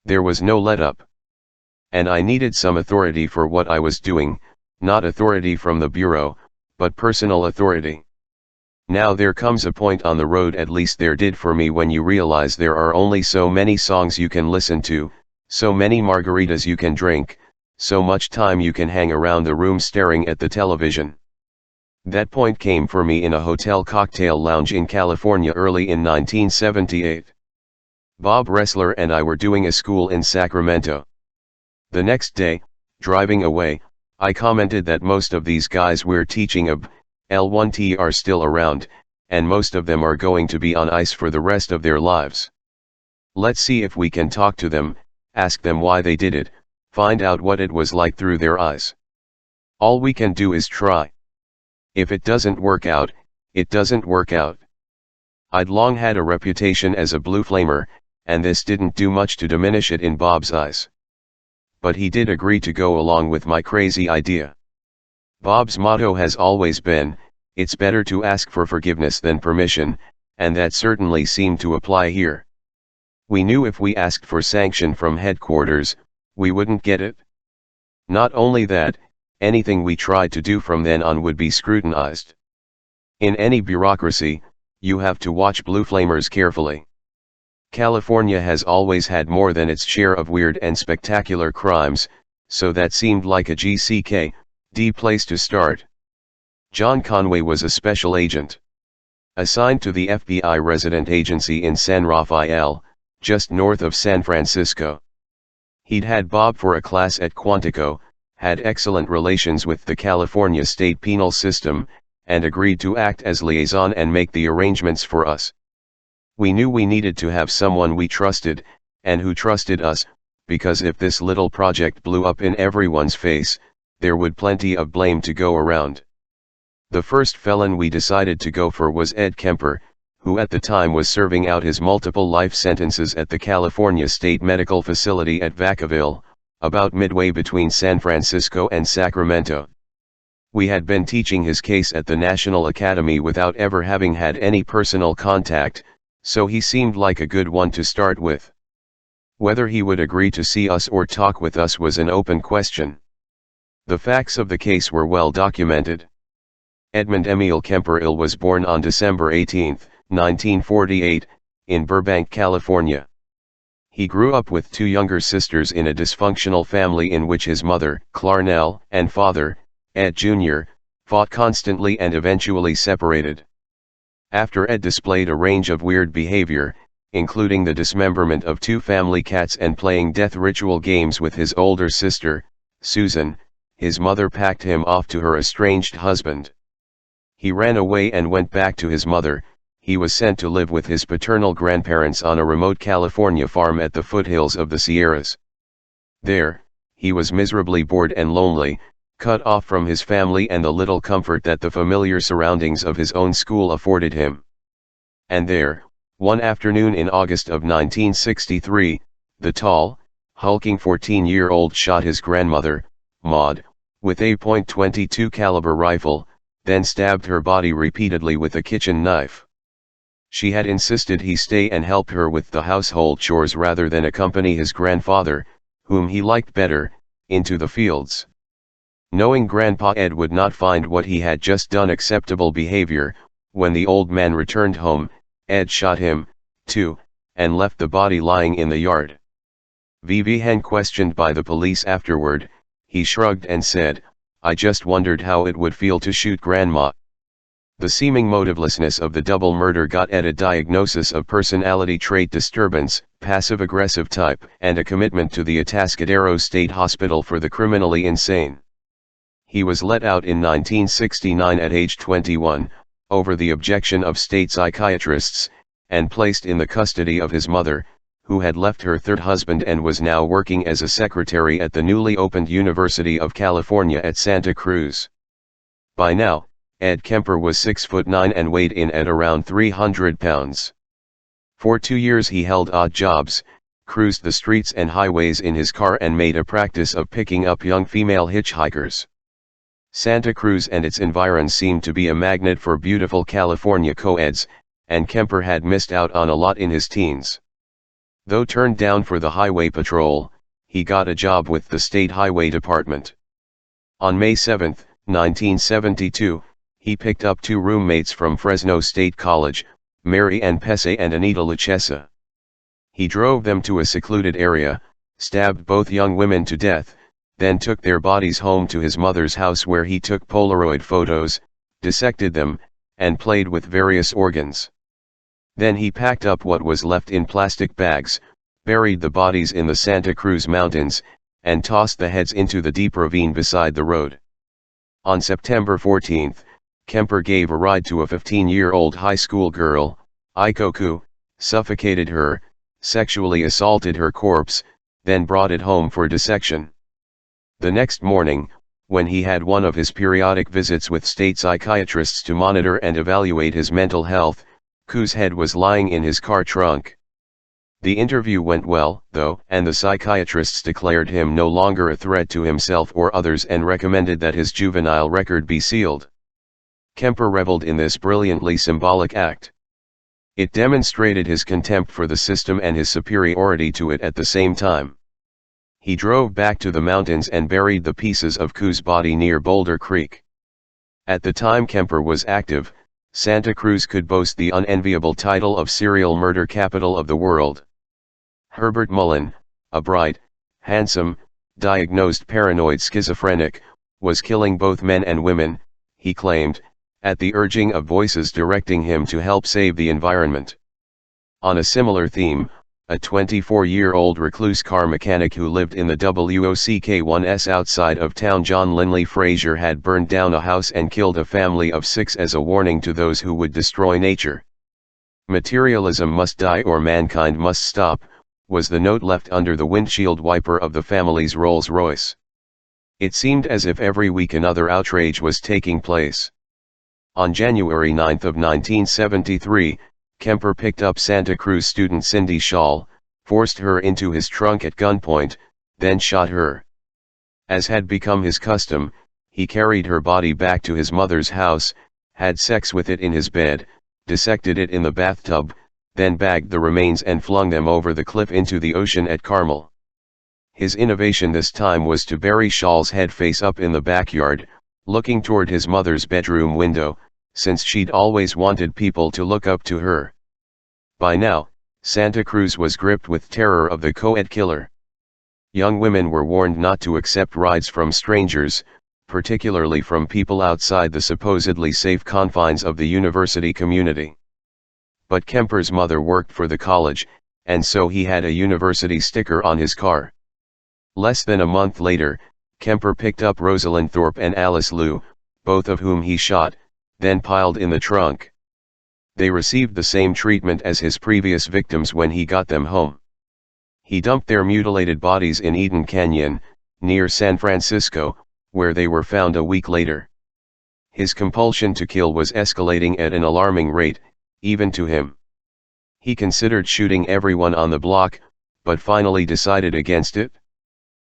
There was no let-up. And I needed some authority for what I was doing, not authority from the bureau, but personal authority. Now there comes a point on the road, at least there did for me, when you realize there are only so many songs you can listen to, so many margaritas you can drink, so much time you can hang around the room staring at the television. That point came for me in a hotel cocktail lounge in California early in 1978. Bob Ressler and I were doing a school in Sacramento. The next day, driving away, I commented that most of these guys we're teaching L1T are still around, and most of them are going to be on ice for the rest of their lives. Let's see if we can talk to them, ask them why they did it, find out what it was like through their eyes. All we can do is try. If it doesn't work out, it doesn't work out. I'd long had a reputation as a blue flamer, and this didn't do much to diminish it in Bob's eyes. But he did agree to go along with my crazy idea. Bob's motto has always been, it's better to ask for forgiveness than permission, and that certainly seemed to apply here. We knew if we asked for sanction from headquarters, we wouldn't get it. Not only that, anything we tried to do from then on would be scrutinized. In any bureaucracy, you have to watch blue flamers carefully. California has always had more than its share of weird and spectacular crimes, so that seemed like a GCK-D place to start. John Conway was a special agent, assigned to the FBI resident agency in San Rafael, just north of San Francisco. He'd had Bob for a class at Quantico, had excellent relations with the California state penal system, and agreed to act as liaison and make the arrangements for us. We knew we needed to have someone we trusted, and who trusted us, because if this little project blew up in everyone's face, there would plenty of blame to go around. The first felon we decided to go for was Ed Kemper, who at the time was serving out his multiple life sentences at the California State Medical Facility at Vacaville, about midway between San Francisco and Sacramento. We had been teaching his case at the National Academy without ever having had any personal contact, so he seemed like a good one to start with. Whether he would agree to see us or talk with us was an open question. The facts of the case were well documented. Edmund Emil Kemper was born on December 18, 1948, in Burbank, California. He grew up with two younger sisters in a dysfunctional family in which his mother, Clarnell, and father, Ed Jr., fought constantly and eventually separated. After Ed displayed a range of weird behavior, including the dismemberment of two family cats and playing death ritual games with his older sister, Susan, his mother packed him off to her estranged husband. He ran away and went back to his mother. He was sent to live with his paternal grandparents on a remote California farm at the foothills of the Sierras. There, he was miserably bored and lonely, cut off from his family and the little comfort that the familiar surroundings of his own school afforded him. And there, one afternoon in August of 1963, the tall, hulking 14-year-old shot his grandmother, Maud, with a .22 caliber rifle, then stabbed her body repeatedly with a kitchen knife. She had insisted he stay and help her with the household chores rather than accompany his grandfather, whom he liked better, into the fields. Knowing Grandpa Ed would not find what he had just done acceptable behavior, when the old man returned home, Ed shot him, too, and left the body lying in the yard. When questioned by the police afterward, he shrugged and said, "I just wondered how it would feel to shoot Grandma." The seeming motivelessness of the double murder got Ed a diagnosis of personality trait disturbance, passive-aggressive type, and a commitment to the Atascadero State Hospital for the Criminally Insane. He was let out in 1969 at age 21, over the objection of state psychiatrists, and placed in the custody of his mother, who had left her third husband and was now working as a secretary at the newly opened University of California at Santa Cruz. By now, Ed Kemper was 6'9" and weighed in at around 300 pounds. For 2 years he held odd jobs, cruised the streets and highways in his car and made a practice of picking up young female hitchhikers. Santa Cruz and its environs seemed to be a magnet for beautiful California co-eds, and Kemper had missed out on a lot in his teens. Though turned down for the highway patrol, he got a job with the State Highway Department. On May 7, 1972, he picked up 2 roommates from Fresno State College, Mary Ann Pesse and Anita Luchessa. He drove them to a secluded area, stabbed both young women to death, then took their bodies home to his mother's house where he took Polaroid photos, dissected them, and played with various organs. Then he packed up what was left in plastic bags, buried the bodies in the Santa Cruz Mountains, and tossed the heads into the deep ravine beside the road. On September 14, Kemper gave a ride to a 15-year-old high school girl, Ikoku, suffocated her, sexually assaulted her corpse, then brought it home for dissection. The next morning, when he had one of his periodic visits with state psychiatrists to monitor and evaluate his mental health, Ku's head was lying in his car trunk. The interview went well, though, and the psychiatrists declared him no longer a threat to himself or others and recommended that his juvenile record be sealed. Kemper reveled in this brilliantly symbolic act. It demonstrated his contempt for the system and his superiority to it at the same time. He drove back to the mountains and buried the pieces of Ku's body near Boulder Creek. At the time Kemper was active, Santa Cruz could boast the unenviable title of serial murder capital of the world. Herbert Mullen, a bright, handsome, diagnosed paranoid schizophrenic, was killing both men and women, he claimed, at the urging of voices directing him to help save the environment. On a similar theme, a 24-year-old recluse car mechanic who lived in the WOCK1S outside of town. John Linley Fraser had burned down a house and killed a family of 6 as a warning to those who would destroy nature. "Materialism must die or mankind must stop," was the note left under the windshield wiper of the family's Rolls-Royce. It seemed as if every week another outrage was taking place. On January 9 of 1973, Kemper picked up Santa Cruz student Cindy Schall, forced her into his trunk at gunpoint, then shot her. As had become his custom, he carried her body back to his mother's house, had sex with it in his bed, dissected it in the bathtub, then bagged the remains and flung them over the cliff into the ocean at Carmel. His innovation this time was to bury Schall's head face up in the backyard, looking toward his mother's bedroom window, since she'd always wanted people to look up to her. By now, Santa Cruz was gripped with terror of the co-ed killer. Young women were warned not to accept rides from strangers, particularly from people outside the supposedly safe confines of the university community. But Kemper's mother worked for the college, and so he had a university sticker on his car. Less than a month later, Kemper picked up Rosalind Thorpe and Alice Liu, both of whom he shot, then piled in the trunk. They received the same treatment as his previous victims when he got them home. He dumped their mutilated bodies in Eden Canyon, near San Francisco, where they were found a week later. His compulsion to kill was escalating at an alarming rate, even to him. He considered shooting everyone on the block, but finally decided against it.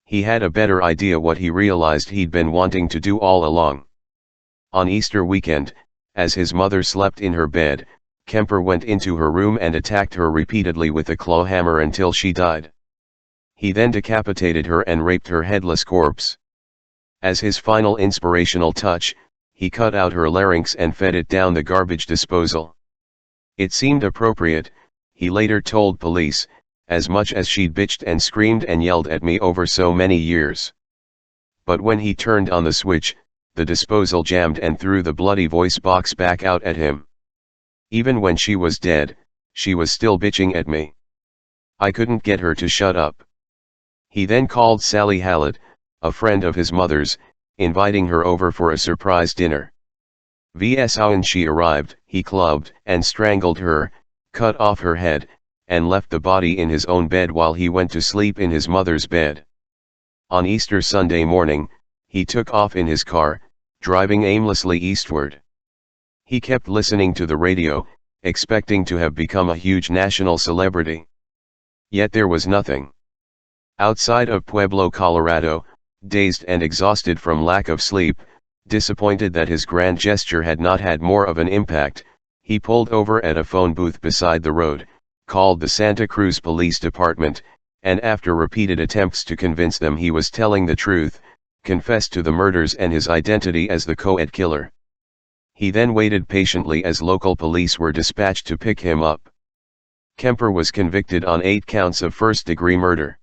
He had a better idea, what he realized he'd been wanting to do all along. On Easter weekend, as his mother slept in her bed, Kemper went into her room and attacked her repeatedly with a claw hammer until she died. He then decapitated her and raped her headless corpse. As his final inspirational touch, he cut out her larynx and fed it down the garbage disposal. It seemed appropriate, he later told police, as much as she'd bitched and screamed and yelled at me over so many years. But when he turned on the switch, the disposal jammed and threw the bloody voice box back out at him. Even when she was dead, she was still bitching at me. I couldn't get her to shut up. He then called Sally Hallett, a friend of his mother's, inviting her over for a surprise dinner. When she arrived, he clubbed and strangled her, cut off her head, and left the body in his own bed while he went to sleep in his mother's bed. On Easter Sunday morning, he took off in his car, driving aimlessly eastward. He kept listening to the radio, expecting to have become a huge national celebrity. Yet there was nothing. Outside of Pueblo, Colorado, dazed and exhausted from lack of sleep, disappointed that his grand gesture had not had more of an impact, he pulled over at a phone booth beside the road, called the Santa Cruz Police Department, and after repeated attempts to convince them he was telling the truth, confessed to the murders and his identity as the co-ed killer. He then waited patiently as local police were dispatched to pick him up. Kemper was convicted on 8 counts of first-degree murder.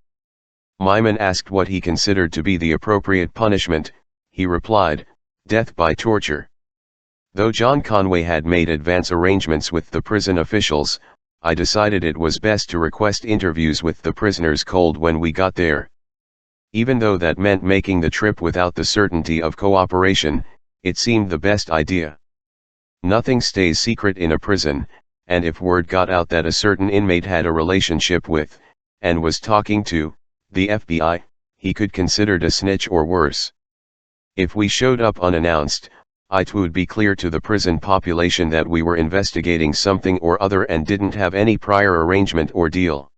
Myman asked what he considered to be the appropriate punishment. He replied, "Death by torture." Though John Conway had made advance arrangements with the prison officials, I decided it was best to request interviews with the prisoners cold when we got there. Even though that meant making the trip without the certainty of cooperation, it seemed the best idea. Nothing stays secret in a prison, and if word got out that a certain inmate had a relationship with, and was talking to, the FBI, he could considered a snitch or worse. If we showed up unannounced, it would be clear to the prison population that we were investigating something or other and didn't have any prior arrangement or deal.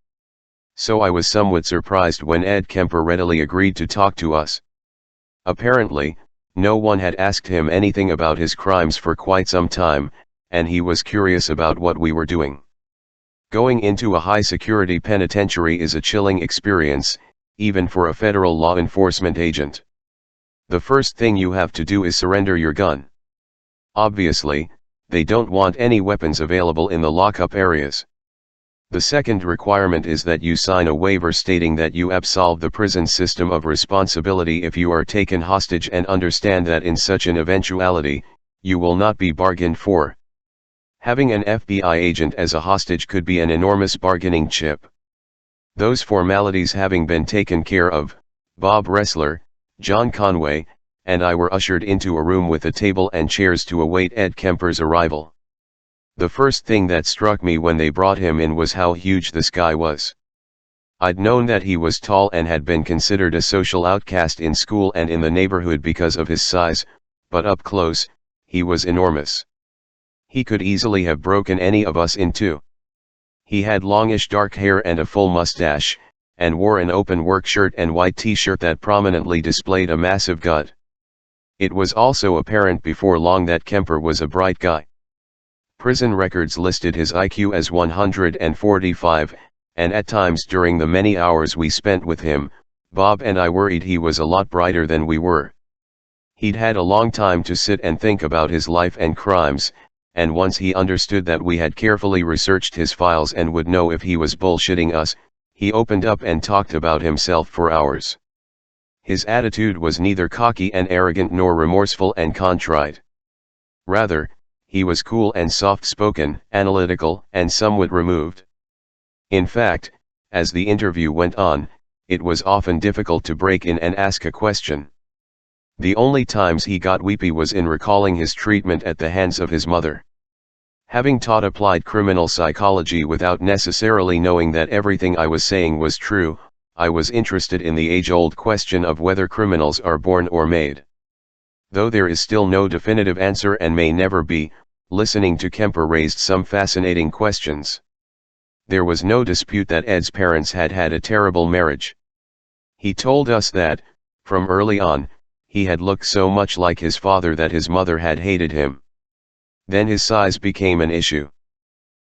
So I was somewhat surprised when Ed Kemper readily agreed to talk to us. Apparently, no one had asked him anything about his crimes for quite some time, and he was curious about what we were doing. Going into a high-security penitentiary is a chilling experience, even for a federal law enforcement agent. The first thing you have to do is surrender your gun. Obviously, they don't want any weapons available in the lockup areas. The second requirement is that you sign a waiver stating that you absolve the prison system of responsibility if you are taken hostage and understand that in such an eventuality, you will not be bargained for. Having an FBI agent as a hostage could be an enormous bargaining chip. Those formalities having been taken care of, Bob Ressler, John Conway, and I were ushered into a room with a table and chairs to await Ed Kemper's arrival. The first thing that struck me when they brought him in was how huge this guy was. I'd known that he was tall and had been considered a social outcast in school and in the neighborhood because of his size, but up close, he was enormous. He could easily have broken any of us in two. He had longish dark hair and a full mustache, and wore an open work shirt and white t-shirt that prominently displayed a massive gut. It was also apparent before long that Kemper was a bright guy. Prison records listed his IQ as 145, and at times during the many hours we spent with him, Bob and I worried he was a lot brighter than we were. He'd had a long time to sit and think about his life and crimes, and once he understood that we had carefully researched his files and would know if he was bullshitting us, he opened up and talked about himself for hours. His attitude was neither cocky and arrogant nor remorseful and contrite. Rather, he was cool and soft-spoken, analytical, and somewhat removed. In fact, as the interview went on, it was often difficult to break in and ask a question. The only times he got weepy was in recalling his treatment at the hands of his mother. Having taught applied criminal psychology without necessarily knowing that everything I was saying was true, I was interested in the age-old question of whether criminals are born or made. Though there is still no definitive answer and may never be, listening to Kemper raised some fascinating questions. There was no dispute that Ed's parents had had a terrible marriage. He told us that, from early on, he had looked so much like his father that his mother had hated him. Then his size became an issue.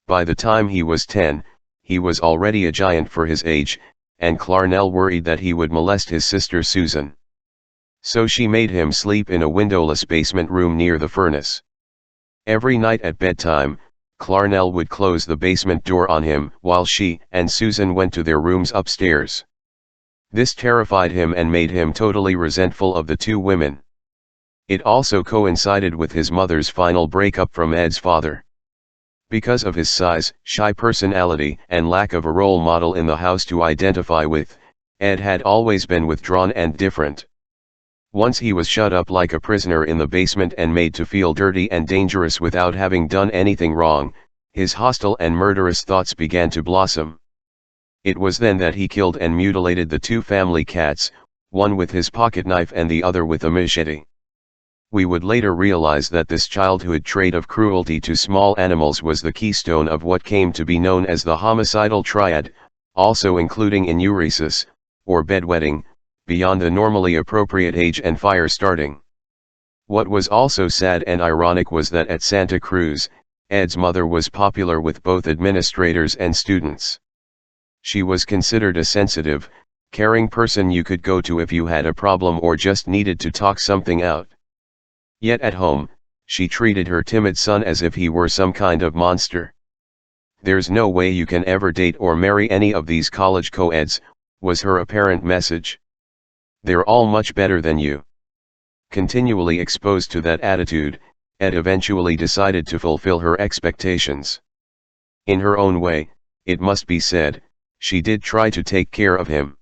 By the time he was 10, he was already a giant for his age, and Clarnell worried that he would molest his sister Susan. So she made him sleep in a windowless basement room near the furnace. Every night at bedtime, Clarnell would close the basement door on him while she and Susan went to their rooms upstairs. This terrified him and made him totally resentful of the two women. It also coincided with his mother's final breakup from Ed's father. Because of his size, shy personality, and lack of a role model in the house to identify with, Ed had always been withdrawn and different. Once he was shut up like a prisoner in the basement and made to feel dirty and dangerous without having done anything wrong, his hostile and murderous thoughts began to blossom. It was then that he killed and mutilated the two family cats, one with his pocketknife and the other with a machete. We would later realize that this childhood trait of cruelty to small animals was the keystone of what came to be known as the homicidal triad, also including enuresis, or bedwetting, beyond the normally appropriate age and fire starting. What was also sad and ironic was that at Santa Cruz, Ed's mother was popular with both administrators and students. She was considered a sensitive, caring person you could go to if you had a problem or just needed to talk something out. Yet at home, she treated her timid son as if he were some kind of monster. "There's no way you can ever date or marry any of these college co-eds," was her apparent message. "They're all much better than you." Continually exposed to that attitude, Ed eventually decided to fulfill her expectations. In her own way, it must be said, she did try to take care of him.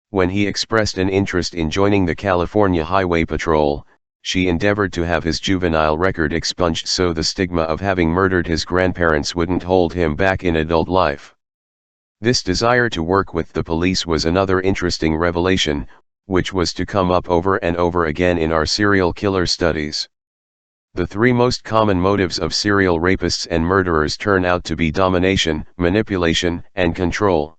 When he expressed an interest in joining the California Highway Patrol, she endeavored to have his juvenile record expunged so the stigma of having murdered his grandparents wouldn't hold him back in adult life. This desire to work with the police was another interesting revelation, which was to come up over and over again in our serial killer studies. The three most common motives of serial rapists and murderers turn out to be domination, manipulation, and control.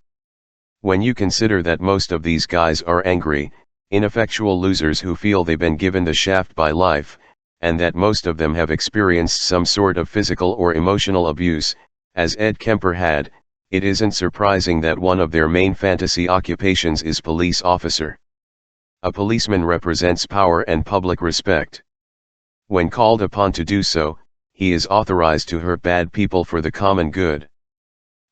When you consider that most of these guys are angry, ineffectual losers who feel they've been given the shaft by life, and that most of them have experienced some sort of physical or emotional abuse, as Ed Kemper had, it isn't surprising that one of their main fantasy occupations is police officer. A policeman represents power and public respect. When called upon to do so, he is authorized to hurt bad people for the common good.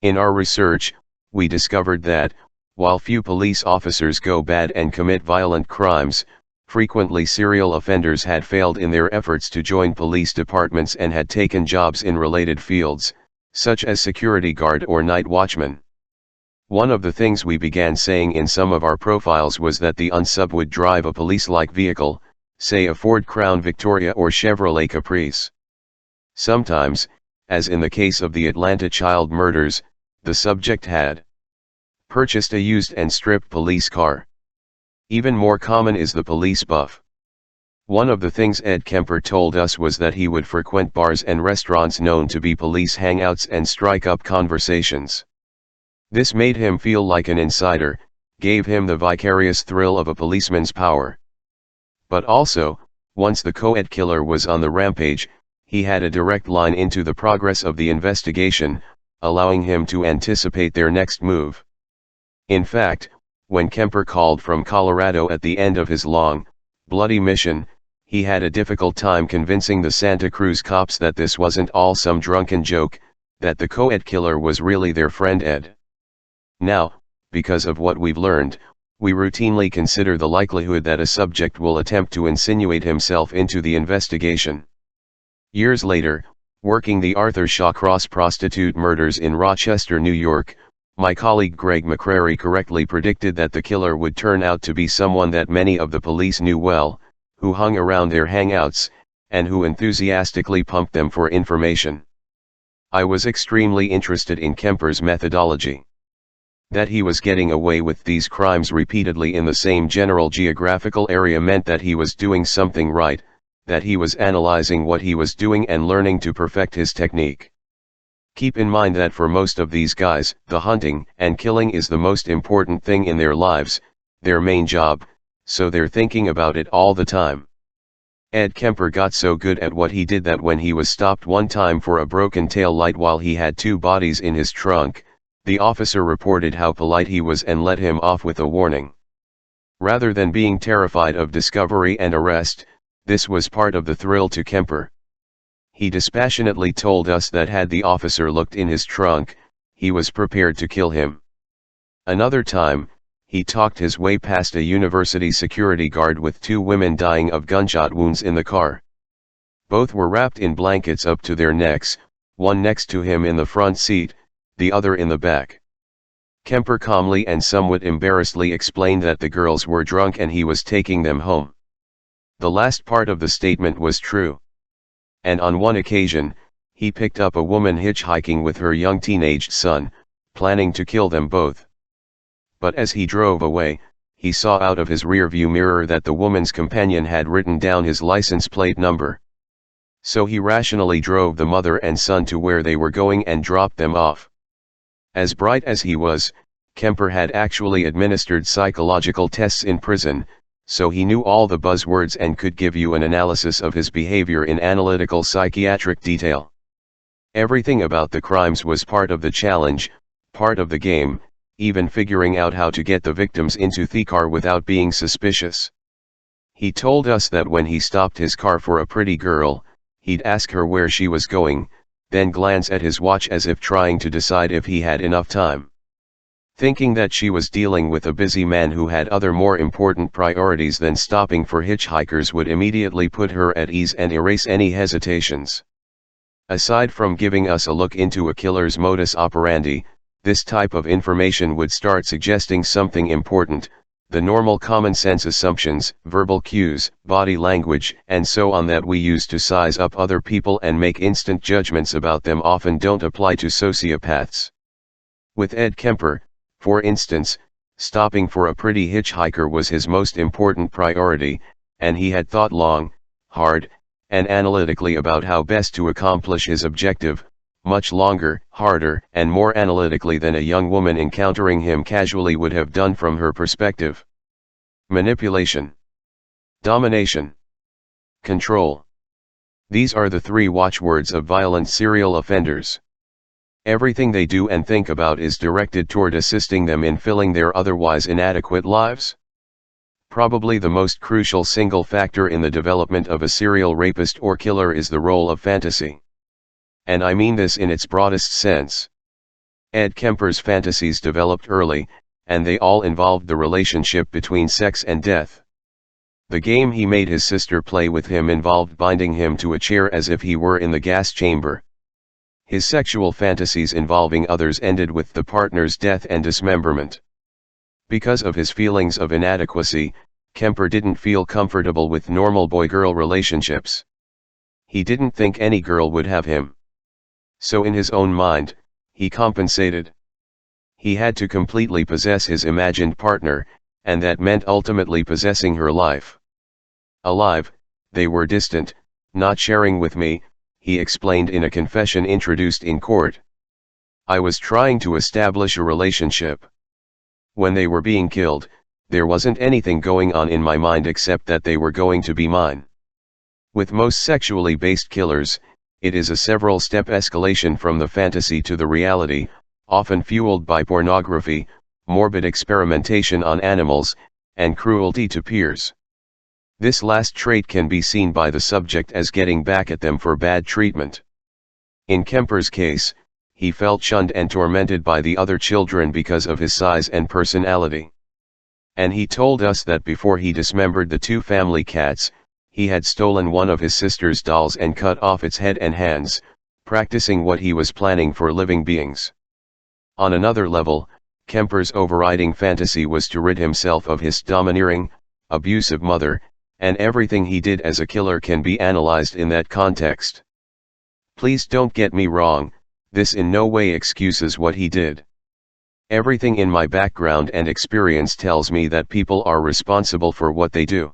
In our research, we discovered that, while few police officers go bad and commit violent crimes, frequently serial offenders had failed in their efforts to join police departments and had taken jobs in related fields, such as security guard or night watchman. One of the things we began saying in some of our profiles was that the unsub would drive a police-like vehicle, say a Ford Crown Victoria or Chevrolet Caprice. Sometimes, as in the case of the Atlanta child murders, the subject had purchased a used and stripped police car. Even more common is the police buff. One of the things Ed Kemper told us was that he would frequent bars and restaurants known to be police hangouts and strike up conversations. This made him feel like an insider, gave him the vicarious thrill of a policeman's power. But also, once the co-ed killer was on the rampage, he had a direct line into the progress of the investigation, allowing him to anticipate their next move. In fact, when Kemper called from Colorado at the end of his long, bloody mission, he had a difficult time convincing the Santa Cruz cops that this wasn't all some drunken joke, that the co-ed killer was really their friend Ed. Now, because of what we've learned, we routinely consider the likelihood that a subject will attempt to insinuate himself into the investigation. Years later, working the Arthur Shawcross prostitute murders in Rochester, New York, my colleague Greg McCrary correctly predicted that the killer would turn out to be someone that many of the police knew well, who hung around their hangouts, and who enthusiastically pumped them for information. I was extremely interested in Kemper's methodology. That he was getting away with these crimes repeatedly in the same general geographical area meant that he was doing something right, that he was analyzing what he was doing and learning to perfect his technique. Keep in mind that for most of these guys, the hunting and killing is the most important thing in their lives, their main job, so they're thinking about it all the time. Ed Kemper got so good at what he did that when he was stopped one time for a broken tail light while he had 2 bodies in his trunk, the officer reported how polite he was and let him off with a warning. Rather than being terrified of discovery and arrest, this was part of the thrill to Kemper. He dispassionately told us that had the officer looked in his trunk, he was prepared to kill him. Another time, he talked his way past a university security guard with 2 women dying of gunshot wounds in the car. Both were wrapped in blankets up to their necks, one next to him in the front seat, the other in the back. Kemper calmly and somewhat embarrassedly explained that the girls were drunk and he was taking them home. The last part of the statement was true. And on one occasion, he picked up a woman hitchhiking with her young teenaged son, planning to kill them both. But as he drove away, he saw out of his rearview mirror that the woman's companion had written down his license plate number. So he rationally drove the mother and son to where they were going and dropped them off. As bright as he was, Kemper had actually administered psychological tests in prison, so he knew all the buzzwords and could give you an analysis of his behavior in analytical psychiatric detail. Everything about the crimes was part of the challenge, part of the game, even figuring out how to get the victims into the car without being suspicious. He told us that when he stopped his car for a pretty girl, he'd ask her where she was going, then glance at his watch as if trying to decide if he had enough time. Thinking that she was dealing with a busy man who had other more important priorities than stopping for hitchhikers would immediately put her at ease and erase any hesitations. Aside from giving us a look into a killer's modus operandi, this type of information would start suggesting something important: the normal common sense assumptions, verbal cues, body language, and so on that we use to size up other people and make instant judgments about them often don't apply to sociopaths. With Ed Kemper, for instance, stopping for a pretty hitchhiker was his most important priority, and he had thought long, hard, and analytically about how best to accomplish his objective, much longer, harder, and more analytically than a young woman encountering him casually would have done from her perspective. Manipulation, domination, control. These are the 3 watchwords of violent serial offenders. Everything they do and think about is directed toward assisting them in filling their otherwise inadequate lives. Probably the most crucial single factor in the development of a serial rapist or killer is the role of fantasy. And I mean this in its broadest sense. Ed Kemper's fantasies developed early, and they all involved the relationship between sex and death. The game he made his sister play with him involved binding him to a chair as if he were in the gas chamber. His sexual fantasies involving others ended with the partner's death and dismemberment. Because of his feelings of inadequacy, Kemper didn't feel comfortable with normal boy-girl relationships. He didn't think any girl would have him. So in his own mind, he compensated. He had to completely possess his imagined partner, and that meant ultimately possessing her life. Alive, they were distant, not sharing with me, he explained in a confession introduced in court. I was trying to establish a relationship. When they were being killed, there wasn't anything going on in my mind except that they were going to be mine. With most sexually based killers, it is a several-step escalation from the fantasy to the reality, often fueled by pornography, morbid experimentation on animals, and cruelty to peers. This last trait can be seen by the subject as getting back at them for bad treatment. In Kemper's case, he felt shunned and tormented by the other children because of his size and personality. And he told us that before he dismembered the 2 family cats, he had stolen one of his sister's dolls and cut off its head and hands, practicing what he was planning for living beings. On another level, Kemper's overriding fantasy was to rid himself of his domineering, abusive mother, and everything he did as a killer can be analyzed in that context. Please don't get me wrong, this in no way excuses what he did. Everything in my background and experience tells me that people are responsible for what they do.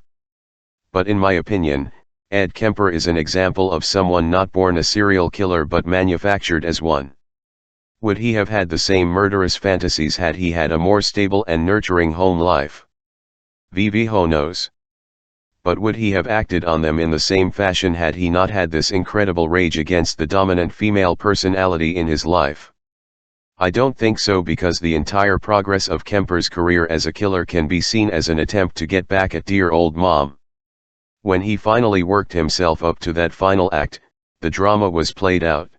But in my opinion, Ed Kemper is an example of someone not born a serial killer but manufactured as one. Would he have had the same murderous fantasies had he had a more stable and nurturing home life? Who knows? But would he have acted on them in the same fashion had he not had this incredible rage against the dominant female personality in his life? I don't think so, because the entire progress of Kemper's career as a killer can be seen as an attempt to get back at dear old mom. When he finally worked himself up to that final act, the drama was played out.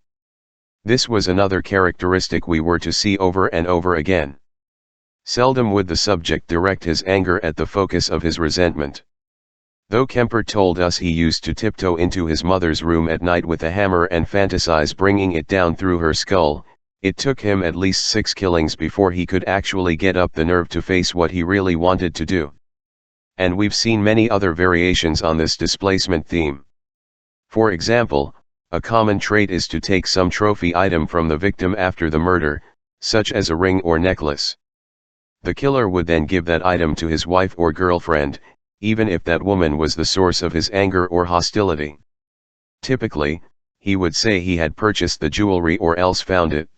This was another characteristic we were to see over and over again. Seldom would the subject direct his anger at the focus of his resentment. Though Kemper told us he used to tiptoe into his mother's room at night with a hammer and fantasize bringing it down through her skull, it took him at least 6 killings before he could actually get up the nerve to face what he really wanted to do. And we've seen many other variations on this displacement theme. For example, a common trait is to take some trophy item from the victim after the murder, such as a ring or necklace. The killer would then give that item to his wife or girlfriend, even if that woman was the source of his anger or hostility. Typically, he would say he had purchased the jewelry or else found it.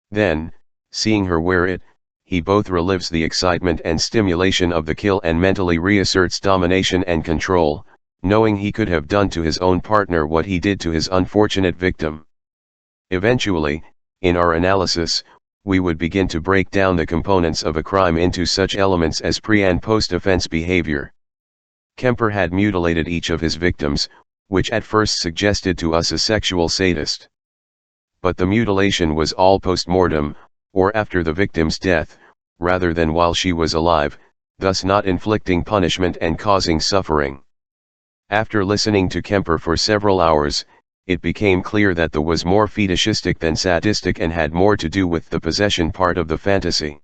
Then, seeing her wear it, he both relives the excitement and stimulation of the kill and mentally reasserts domination and control, knowing he could have done to his own partner what he did to his unfortunate victim. Eventually, in our analysis, we would begin to break down the components of a crime into such elements as pre- and post-offense behavior. Kemper had mutilated each of his victims, which at first suggested to us a sexual sadist. But the mutilation was all post-mortem, or after the victim's death, rather than while she was alive, thus not inflicting punishment and causing suffering. After listening to Kemper for several hours, it became clear that the was more fetishistic than sadistic and had more to do with the possession part of the fantasy.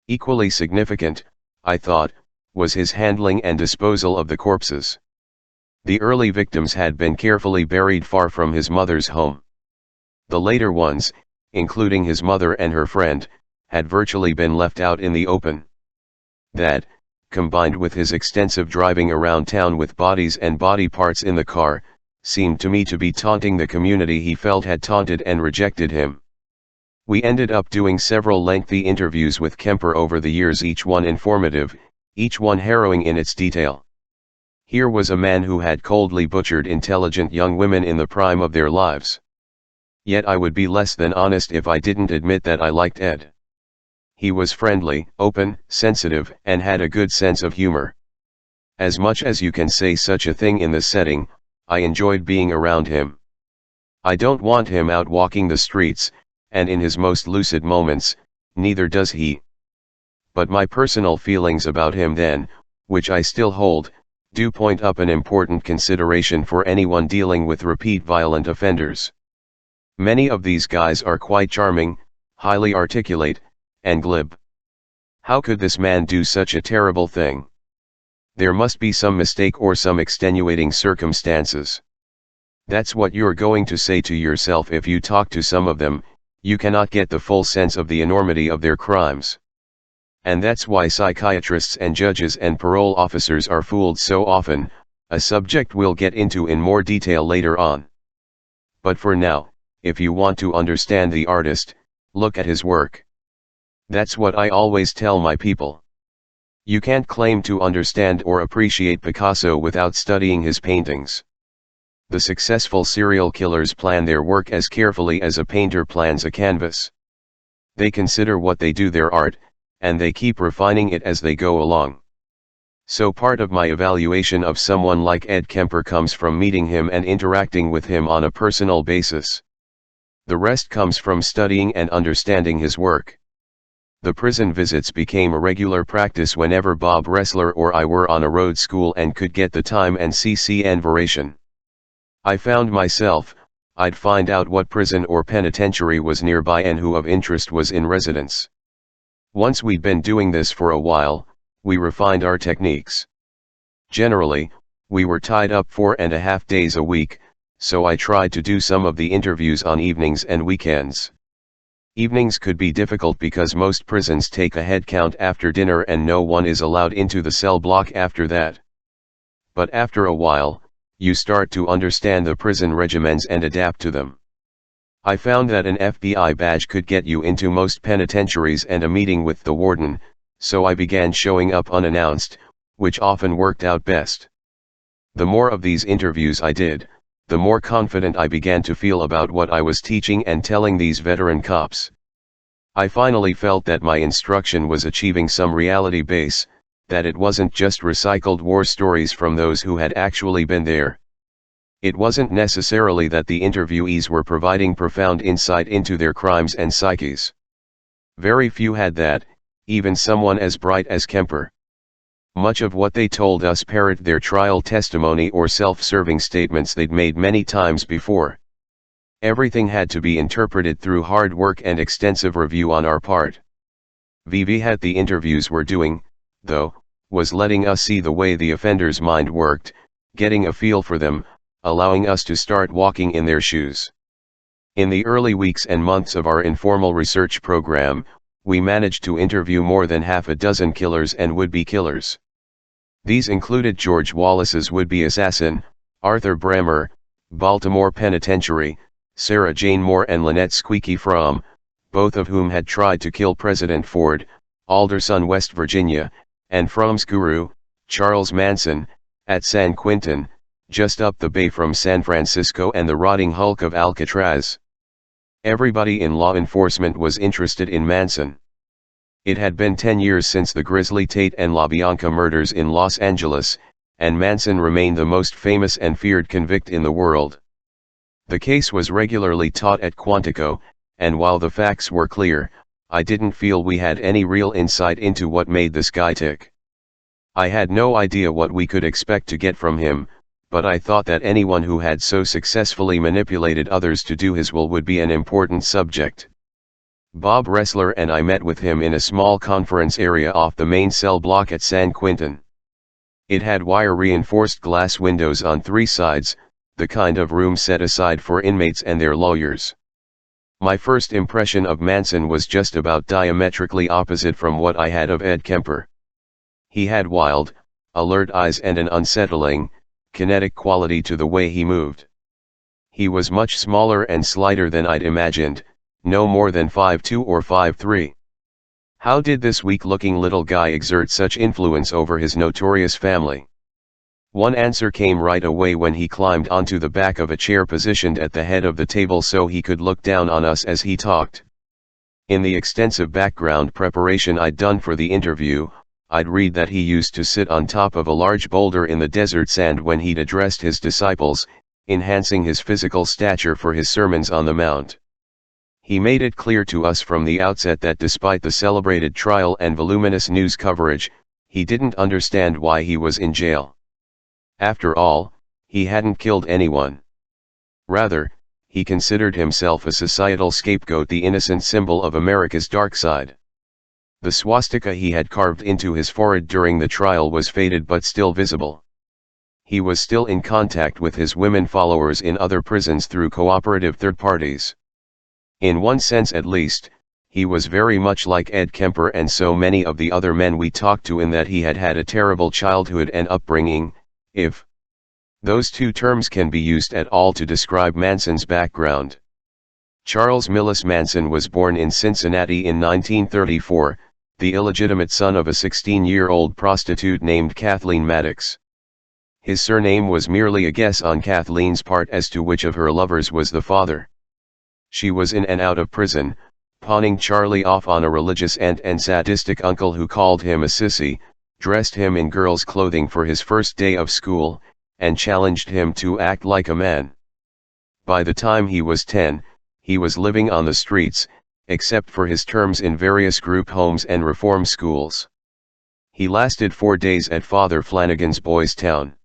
Equally significant, I thought, was his handling and disposal of the corpses. The early victims had been carefully buried far from his mother's home. The later ones, including his mother and her friend, had virtually been left out in the open. That, combined with his extensive driving around town with bodies and body parts in the car, seemed to me to be taunting the community he felt had taunted and rejected him. We ended up doing several lengthy interviews with Kemper over the years, each one informative, each one harrowing in its detail. Here was a man who had coldly butchered intelligent young women in the prime of their lives. Yet I would be less than honest if I didn't admit that I liked Ed. He was friendly, open, sensitive, and had a good sense of humor. As much as you can say such a thing in this setting, I enjoyed being around him. I don't want him out walking the streets, and in his most lucid moments, neither does he. But my personal feelings about him then, which I still hold, do point up an important consideration for anyone dealing with repeat violent offenders. Many of these guys are quite charming, highly articulate, and glib. How could this man do such a terrible thing? There must be some mistake or some extenuating circumstances. That's what you're going to say to yourself if you talk to some of them. You cannot get the full sense of the enormity of their crimes. And that's why psychiatrists and judges and parole officers are fooled so often, a subject we'll get into in more detail later on. But for now, if you want to understand the artist, look at his work. That's what I always tell my people. You can't claim to understand or appreciate Picasso without studying his paintings. The successful serial killers plan their work as carefully as a painter plans a canvas. They consider what they do their art, and they keep refining it as they go along. So part of my evaluation of someone like Ed Kemper comes from meeting him and interacting with him on a personal basis. The rest comes from studying and understanding his work. The prison visits became a regular practice whenever Bob Ressler or I were on a road school and could get the time and CCN vacation. I found myself, I'd find out what prison or penitentiary was nearby and who of interest was in residence. Once we'd been doing this for a while, we refined our techniques. Generally, we were tied up 4.5 days a week, so I tried to do some of the interviews on evenings and weekends. Evenings could be difficult because most prisons take a head count after dinner and no one is allowed into the cell block after that. But after a while, you start to understand the prison regimens and adapt to them. I found that an FBI badge could get you into most penitentiaries and a meeting with the warden, so I began showing up unannounced, which often worked out best. The more of these interviews I did, the more confident I began to feel about what I was teaching and telling these veteran cops. I finally felt that my instruction was achieving some reality base, that it wasn't just recycled war stories from those who had actually been there. It wasn't necessarily that the interviewees were providing profound insight into their crimes and psyches. Very few had that, even someone as bright as Kemper. Much of what they told us parroted their trial testimony or self-serving statements they'd made many times before. Everything had to be interpreted through hard work and extensive review on our part. VV had the interviews we're doing, though, was letting us see the way the offender's mind worked, getting a feel for them, allowing us to start walking in their shoes. In the early weeks and months of our informal research program, we managed to interview more than half a dozen killers and would-be killers. These included George Wallace's would-be assassin, Arthur Bremer, Baltimore Penitentiary, Sarah Jane Moore and Lynette Squeaky Fromm, both of whom had tried to kill President Ford, Alderson, West Virginia, and Fromm's guru, Charles Manson, at San Quentin, just up the bay from San Francisco and the rotting hulk of Alcatraz. Everybody in law enforcement was interested in Manson. It had been 10 years since the grisly Tate and LaBianca murders in Los Angeles, and Manson remained the most famous and feared convict in the world. The case was regularly taught at Quantico, and while the facts were clear, I didn't feel we had any real insight into what made this guy tick. I had no idea what we could expect to get from him, but I thought that anyone who had so successfully manipulated others to do his will would be an important subject. Bob Ressler and I met with him in a small conference area off the main cell block at San Quentin. It had wire-reinforced glass windows on 3 sides, the kind of room set aside for inmates and their lawyers. My first impression of Manson was just about diametrically opposite from what I had of Ed Kemper. He had wild, alert eyes and an unsettling, kinetic quality to the way he moved. He was much smaller and slighter than I'd imagined, no more than 5'2" or 5'3". How did this weak-looking little guy exert such influence over his notorious family? One answer came right away when he climbed onto the back of a chair positioned at the head of the table so he could look down on us as he talked. In the extensive background preparation I'd done for the interview, I'd read that he used to sit on top of a large boulder in the desert sand when he'd addressed his disciples, enhancing his physical stature for his sermons on the Mount. He made it clear to us from the outset that despite the celebrated trial and voluminous news coverage, he didn't understand why he was in jail. After all, he hadn't killed anyone. Rather, he considered himself a societal scapegoat, the innocent symbol of America's dark side. The swastika he had carved into his forehead during the trial was faded but still visible. He was still in contact with his women followers in other prisons through cooperative third parties. In one sense at least, he was very much like Ed Kemper and so many of the other men we talked to, in that he had had a terrible childhood and upbringing, if those two terms can be used at all to describe Manson's background. Charles Millis Manson was born in Cincinnati in 1934, the illegitimate son of a 16-year-old prostitute named Kathleen Maddox. His surname was merely a guess on Kathleen's part as to which of her lovers was the father. She was in and out of prison, pawning Charlie off on a religious aunt and sadistic uncle who called him a sissy, dressed him in girls' clothing for his first day of school, and challenged him to act like a man. By the time he was 10, he was living on the streets, except for his terms in various group homes and reform schools. He lasted 4 days at Father Flanagan's Boys Town.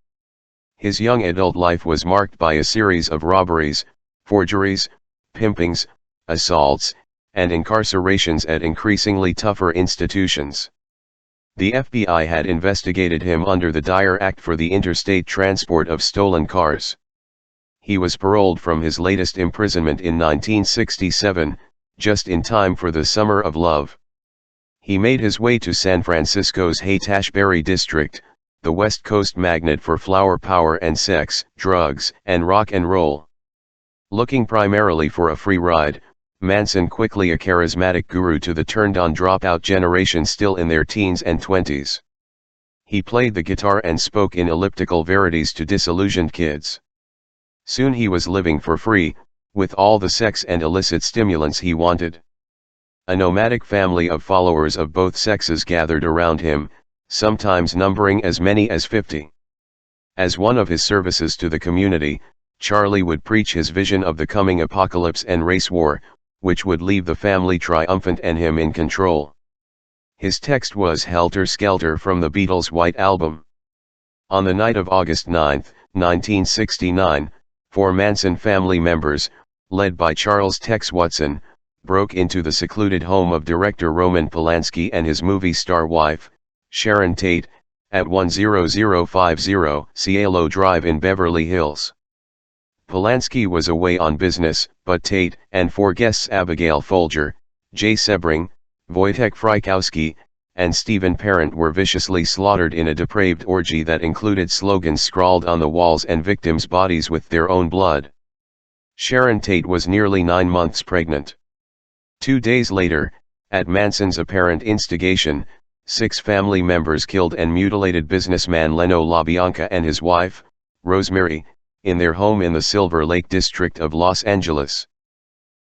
His young adult life was marked by a series of robberies, forgeries, pimpings, assaults, and incarcerations at increasingly tougher institutions. The FBI had investigated him under the Dyer Act for the interstate transport of stolen cars. He was paroled from his latest imprisonment in 1967, just in time for the Summer of Love. He made his way to San Francisco's Haight-Ashbury district, the West Coast magnet for flower power and sex, drugs, and rock and roll. Looking primarily for a free ride, Manson, quickly a charismatic guru to the turned-on dropout generation still in their teens and 20s. He played the guitar and spoke in elliptical verities to disillusioned kids. Soon he was living for free, with all the sex and illicit stimulants he wanted. A nomadic family of followers of both sexes gathered around him, sometimes numbering as many as 50. As one of his services to the community, Charlie would preach his vision of the coming apocalypse and race war, which would leave the family triumphant and him in control. His text was Helter Skelter from the Beatles' White Album. On the night of August 9, 1969, 4 Manson family members, led by Charles Tex Watson, broke into the secluded home of director Roman Polanski and his movie star wife, Sharon Tate, at 10050 Cielo Drive in Beverly Hills. Polanski was away on business, but Tate and 4 guests, Abigail Folger, Jay Sebring, Wojtek Frykowski, and Stephen Parent, were viciously slaughtered in a depraved orgy that included slogans scrawled on the walls and victims' bodies with their own blood. Sharon Tate was nearly 9 months pregnant. 2 days later, at Manson's apparent instigation, 6 family members killed and mutilated businessman Leno LaBianca and his wife, Rosemary, in their home in the Silver Lake district of Los Angeles.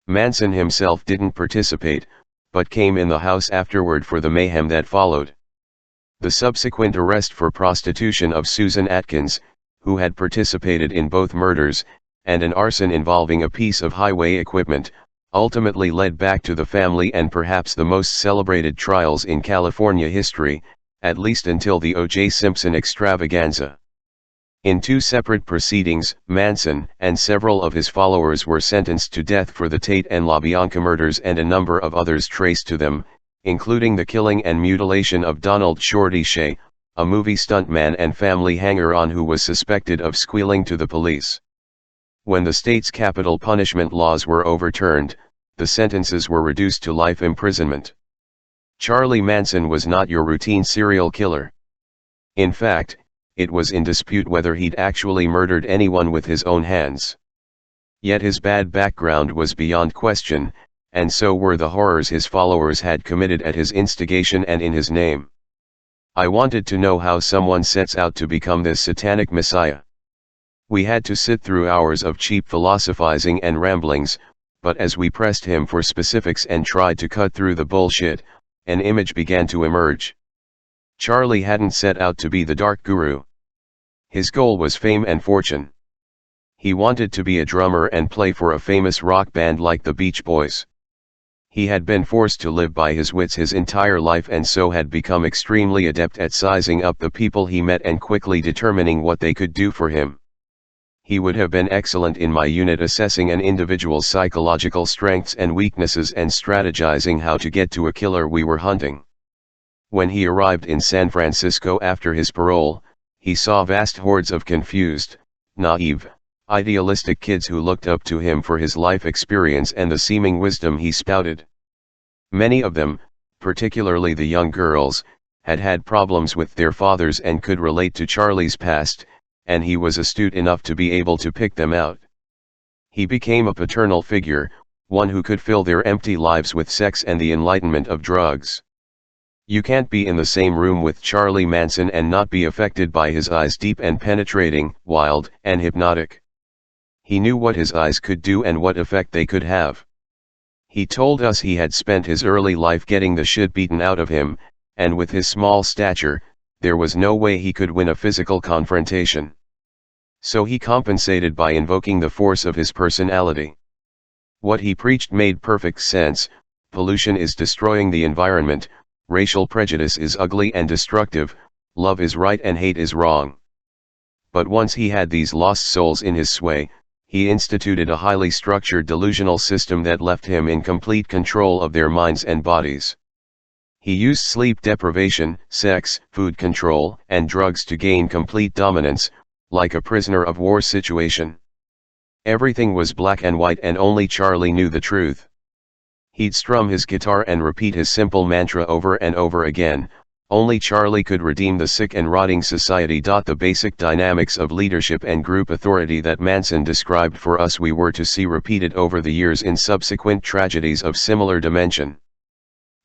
Manson himself didn't participate, but came in the house afterward for the mayhem that followed. The subsequent arrest for prostitution of Susan Atkins, who had participated in both murders, and an arson involving a piece of highway equipment, ultimately led back to the family and perhaps the most celebrated trials in California history, at least until the O.J. Simpson extravaganza. In 2 separate proceedings, Manson and several of his followers were sentenced to death for the Tate and LaBianca murders and a number of others traced to them, including the killing and mutilation of Donald Shorty Shea, a movie stuntman and family hanger-on who was suspected of squealing to the police. When the state's capital punishment laws were overturned, the sentences were reduced to life imprisonment. Charlie Manson was not your routine serial killer. In fact, it was in dispute whether he'd actually murdered anyone with his own hands. Yet his bad background was beyond question, and so were the horrors his followers had committed at his instigation and in his name. I wanted to know how someone sets out to become this satanic messiah. We had to sit through hours of cheap philosophizing and ramblings, but as we pressed him for specifics and tried to cut through the bullshit, an image began to emerge. Charlie hadn't set out to be the dark guru. His goal was fame and fortune. He wanted to be a drummer and play for a famous rock band like the Beach Boys. He had been forced to live by his wits his entire life and so had become extremely adept at sizing up the people he met and quickly determining what they could do for him. He would have been excellent in my unit assessing an individual's psychological strengths and weaknesses and strategizing how to get to a killer we were hunting. When he arrived in San Francisco after his parole, he saw vast hordes of confused, naive, idealistic kids who looked up to him for his life experience and the seeming wisdom he spouted. Many of them, particularly the young girls, had had problems with their fathers and could relate to Charlie's past, and he was astute enough to be able to pick them out. He became a paternal figure, one who could fill their empty lives with sex and the enlightenment of drugs. You can't be in the same room with Charlie Manson and not be affected by his eyes, deep and penetrating, wild and hypnotic. He knew what his eyes could do and what effect they could have. He told us he had spent his early life getting the shit beaten out of him, and with his small stature, there was no way he could win a physical confrontation. So he compensated by invoking the force of his personality. What he preached made perfect sense: pollution is destroying the environment, racial prejudice is ugly and destructive, love is right and hate is wrong. But once he had these lost souls in his sway, he instituted a highly structured delusional system that left him in complete control of their minds and bodies. He used sleep deprivation, sex, food control, and drugs to gain complete dominance, like a prisoner of war situation. Everything was black and white and only Charlie knew the truth. He'd strum his guitar and repeat his simple mantra over and over again: only Charlie could redeem the sick and rotting society. The basic dynamics of leadership and group authority that Manson described for us we were to see repeated over the years in subsequent tragedies of similar dimension.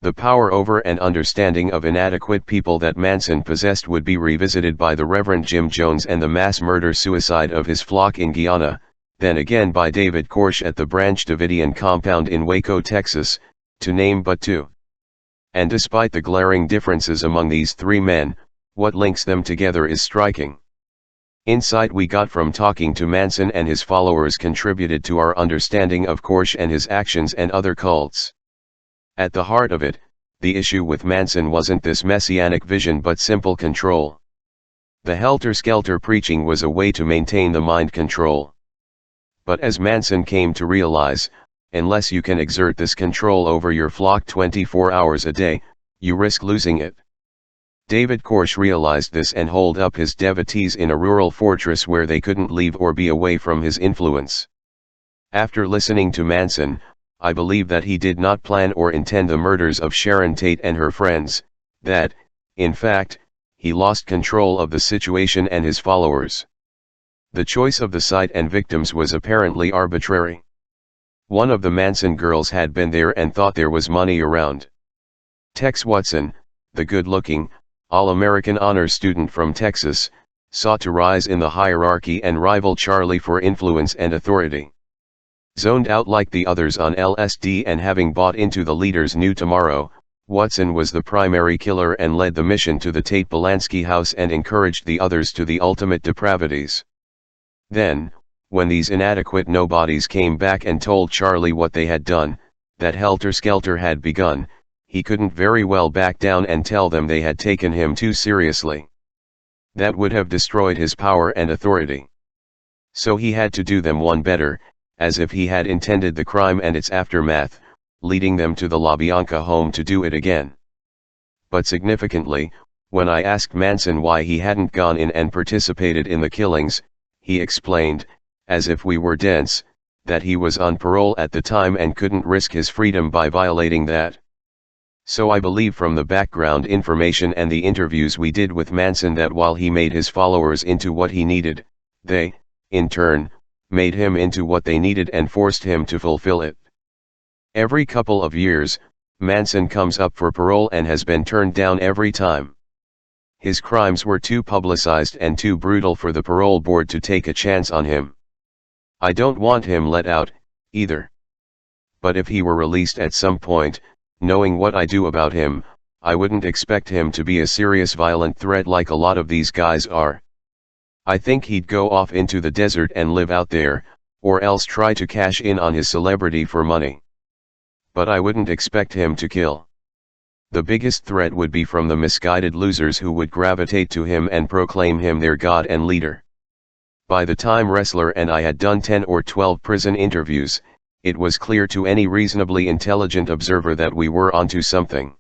The power over and understanding of inadequate people that Manson possessed would be revisited by the Reverend Jim Jones and the mass murder-suicide of his flock in Guyana, then again by David Koresh at the Branch Davidian compound in Waco, Texas, to name but two. And despite the glaring differences among these three men, what links them together is striking. Insight we got from talking to Manson and his followers contributed to our understanding of Koresh and his actions and other cults. At the heart of it, the issue with Manson wasn't this messianic vision but simple control. The helter-skelter preaching was a way to maintain the mind control. But as Manson came to realize, unless you can exert this control over your flock 24 hours a day, you risk losing it. David Koresh realized this and holed up his devotees in a rural fortress where they couldn't leave or be away from his influence. After listening to Manson, I believe that he did not plan or intend the murders of Sharon Tate and her friends, that, in fact, he lost control of the situation and his followers. The choice of the site and victims was apparently arbitrary. One of the Manson girls had been there and thought there was money around. Tex Watson, the good-looking, all-American honors student from Texas, sought to rise in the hierarchy and rival Charlie for influence and authority. Zoned out like the others on LSD and having bought into the leader's new tomorrow, Watson was the primary killer and led the mission to the Tate Bolansky house and encouraged the others to the ultimate depravities. Then, when these inadequate nobodies came back and told Charlie what they had done, that helter-skelter had begun, he couldn't very well back down and tell them they had taken him too seriously. That would have destroyed his power and authority. So he had to do them one better, as if he had intended the crime and its aftermath, leading them to the LaBianca home to do it again. But significantly, when I asked Manson why he hadn't gone in and participated in the killings, he explained, as if we were dense, that he was on parole at the time and couldn't risk his freedom by violating that. So I believe from the background information and the interviews we did with Manson that while he made his followers into what he needed, they, in turn, made him into what they needed and forced him to fulfill it. Every couple of years, Manson comes up for parole and has been turned down every time. His crimes were too publicized and too brutal for the parole board to take a chance on him. I don't want him let out, either. But if he were released at some point, knowing what I do about him, I wouldn't expect him to be a serious violent threat like a lot of these guys are. I think he'd go off into the desert and live out there, or else try to cash in on his celebrity for money. But I wouldn't expect him to kill. The biggest threat would be from the misguided losers who would gravitate to him and proclaim him their god and leader. By the time Ressler and I had done 10 or 12 prison interviews, it was clear to any reasonably intelligent observer that we were onto something.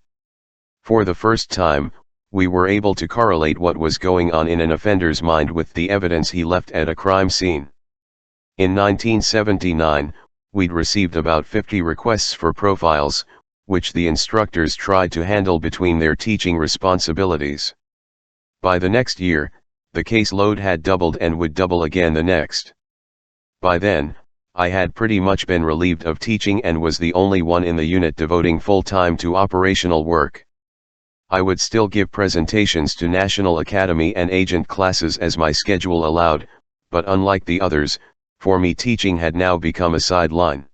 For the first time, we were able to correlate what was going on in an offender's mind with the evidence he left at a crime scene. In 1979, we'd received about 50 requests for profiles, which the instructors tried to handle between their teaching responsibilities. By the next year, the caseload had doubled and would double again the next. By then, I had pretty much been relieved of teaching and was the only one in the unit devoting full time to operational work. I would still give presentations to National Academy and agent classes as my schedule allowed, but unlike the others, for me teaching had now become a sideline.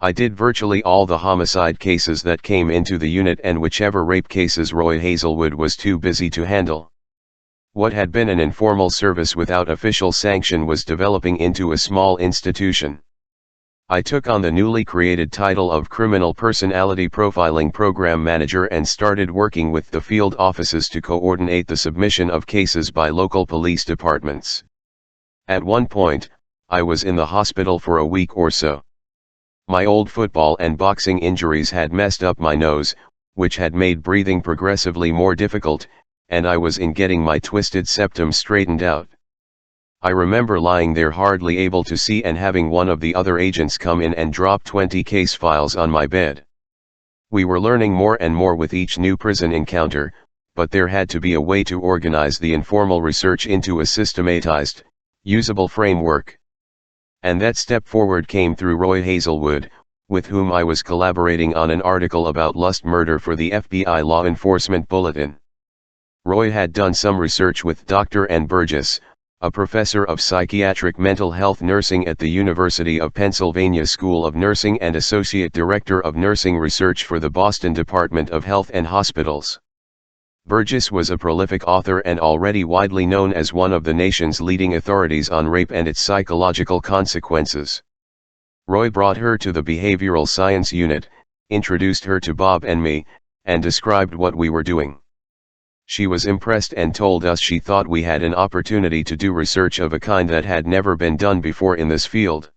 I did virtually all the homicide cases that came into the unit and whichever rape cases Roy Hazelwood was too busy to handle. What had been an informal service without official sanction was developing into a small institution. I took on the newly created title of Criminal Personality Profiling Program Manager and started working with the field offices to coordinate the submission of cases by local police departments. At one point, I was in the hospital for a week or so. My old football and boxing injuries had messed up my nose, which had made breathing progressively more difficult, and I was in getting my twisted septum straightened out. I remember lying there hardly able to see and having one of the other agents come in and drop 20 case files on my bed. We were learning more and more with each new prison encounter, but there had to be a way to organize the informal research into a systematized, usable framework. And that step forward came through Roy Hazelwood, with whom I was collaborating on an article about lust murder for the FBI Law Enforcement Bulletin. Roy had done some research with Dr. N. Burgess, a professor of psychiatric mental health nursing at the University of Pennsylvania School of Nursing and Associate Director of Nursing Research for the Boston Department of Health and Hospitals. Burgess was a prolific author and already widely known as one of the nation's leading authorities on rape and its psychological consequences. Roy brought her to the Behavioral Science Unit, introduced her to Bob and me, and described what we were doing. She was impressed and told us she thought we had an opportunity to do research of a kind that had never been done before in this field.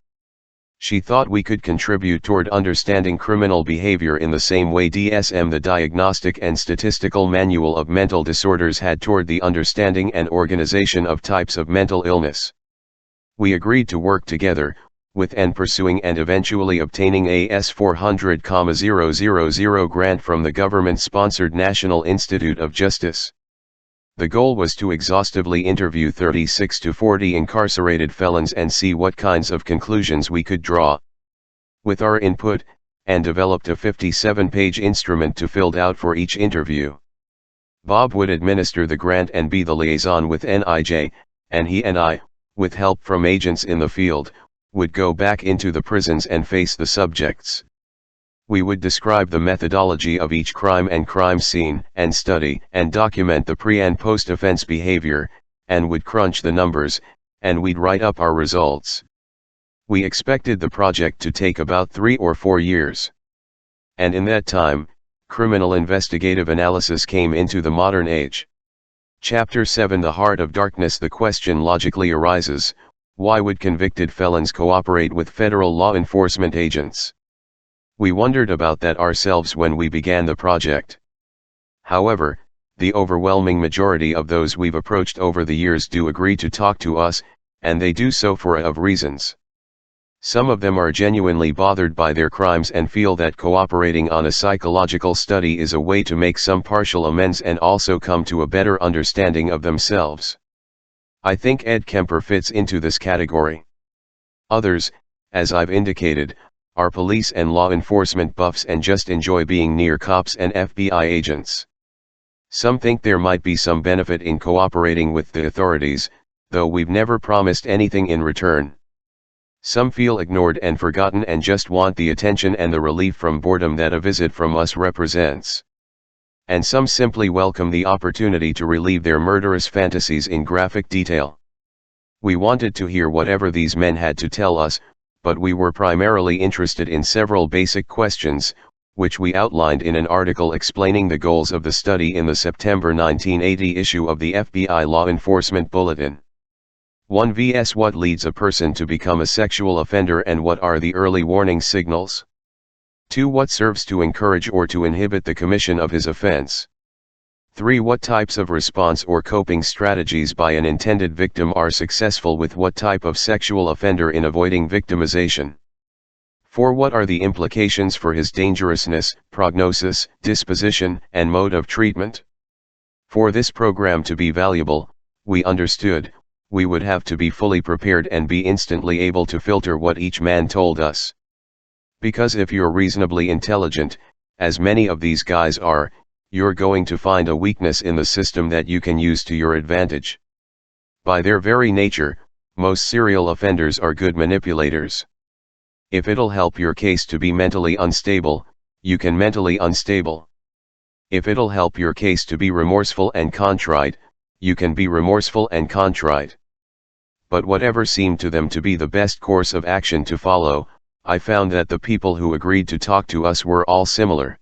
She thought we could contribute toward understanding criminal behavior in the same way DSM, the Diagnostic and Statistical Manual of Mental Disorders, had toward the understanding and organization of types of mental illness. We agreed to work together, with N pursuing and eventually obtaining a S400,000 grant from the government-sponsored National Institute of Justice. The goal was to exhaustively interview 36 to 40 incarcerated felons and see what kinds of conclusions we could draw. With our input, N developed a 57-page instrument to filled out for each interview. Bob would administer the grant and be the liaison with NIJ, and he and I, with help from agents in the field, would go back into the prisons and face the subjects. We would describe the methodology of each crime and crime scene, and study and document the pre- and post-offense behavior, and would crunch the numbers, and we'd write up our results. We expected the project to take about 3 or 4 years. And in that time, criminal investigative analysis came into the modern age. Chapter 7: The Heart of Darkness. The question logically arises, why would convicted felons cooperate with federal law enforcement agents? We wondered about that ourselves when we began the project. However, the overwhelming majority of those we've approached over the years do agree to talk to us, and they do so for a of reasons. Some of them are genuinely bothered by their crimes and feel that cooperating on a psychological study is a way to make some partial amends and also come to a better understanding of themselves. I think Ed Kemper fits into this category. Others, as I've indicated, are police and law enforcement buffs and just enjoy being near cops and FBI agents. Some think there might be some benefit in cooperating with the authorities, though we've never promised anything in return. Some feel ignored and forgotten and just want the attention and the relief from boredom that a visit from us represents. And some simply welcome the opportunity to relieve their murderous fantasies in graphic detail. We wanted to hear whatever these men had to tell us, but we were primarily interested in several basic questions, which we outlined in an article explaining the goals of the study in the September 1980 issue of the FBI Law Enforcement Bulletin. 1 vs. What leads a person to become a sexual offender and what are the early warning signals? 2. What serves to encourage or to inhibit the commission of his offense? 3. What types of response or coping strategies by an intended victim are successful with what type of sexual offender in avoiding victimization? 4. What are the implications for his dangerousness, prognosis, disposition, and mode of treatment? For this program to be valuable, we understood, we would have to be fully prepared and be instantly able to filter what each man told us. Because if you're reasonably intelligent, as many of these guys are, you're going to find a weakness in the system that you can use to your advantage. By their very nature, most serial offenders are good manipulators. If it'll help your case to be mentally unstable, you can mentally unstable. If it'll help your case to be remorseful and contrite, you can be remorseful and contrite. But whatever seemed to them to be the best course of action to follow, I found that the people who agreed to talk to us were all similar.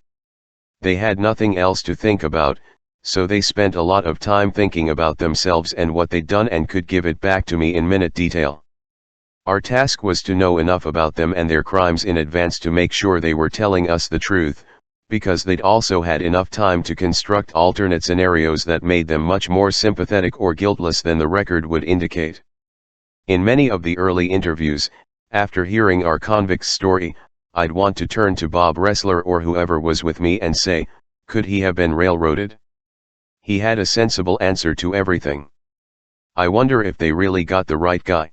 They had nothing else to think about, so they spent a lot of time thinking about themselves and what they'd done and could give it back to me in minute detail. Our task was to know enough about them and their crimes in advance to make sure they were telling us the truth, because they'd also had enough time to construct alternate scenarios that made them much more sympathetic or guiltless than the record would indicate. In many of the early interviews, after hearing our convict's story, I'd want to turn to Bob Ressler or whoever was with me and say, could he have been railroaded? He had a sensible answer to everything. I wonder if they really got the right guy.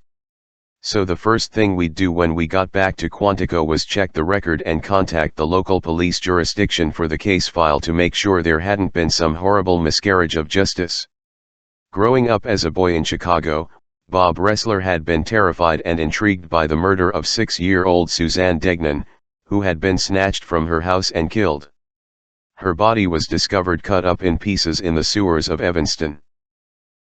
So the first thing we'd do when we got back to Quantico was check the record and contact the local police jurisdiction for the case file to make sure there hadn't been some horrible miscarriage of justice. Growing up as a boy in Chicago, Bob Ressler had been terrified and intrigued by the murder of 6-year-old Suzanne Degnan, who had been snatched from her house and killed. Her body was discovered cut up in pieces in the sewers of Evanston.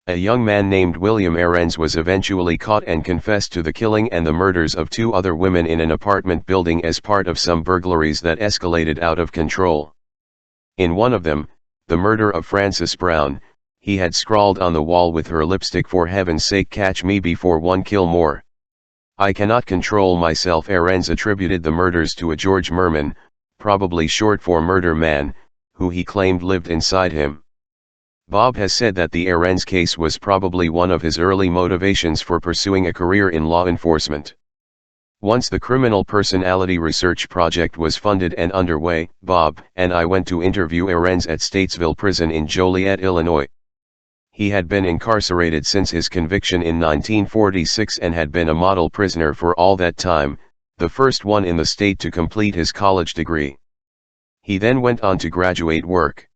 A young man named William Arends was eventually caught and confessed to the killing and the murders of 2 other women in an apartment building as part of some burglaries that escalated out of control. In one of them, the murder of Frances Brown, he had scrawled on the wall with her lipstick, "For heaven's sake catch me before one kill more. I cannot control myself." Arends attributed the murders to a George Merman, probably short for Murder Man, who he claimed lived inside him. Bob has said that the Arends case was probably one of his early motivations for pursuing a career in law enforcement. Once the Criminal Personality Research Project was funded and underway, Bob and I went to interview Arends at Statesville Prison in Joliet, Illinois. He had been incarcerated since his conviction in 1946 and had been a model prisoner for all that time, the first one in the state to complete his college degree. He then went on to graduate work.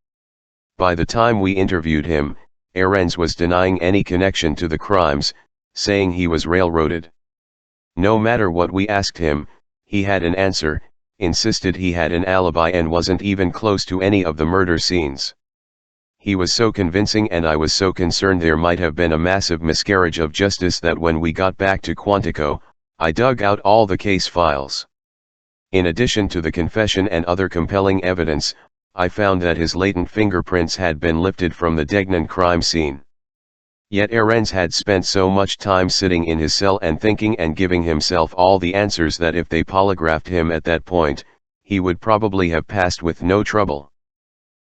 By the time we interviewed him, Arends was denying any connection to the crimes, saying he was railroaded. No matter what we asked him, he had an answer, insisted he had an alibi and wasn't even close to any of the murder scenes. He was so convincing and I was so concerned there might have been a massive miscarriage of justice that when we got back to Quantico, I dug out all the case files. In addition to the confession and other compelling evidence, I found that his latent fingerprints had been lifted from the Degnan crime scene. Yet Arends had spent so much time sitting in his cell and thinking and giving himself all the answers that if they polygraphed him at that point, he would probably have passed with no trouble.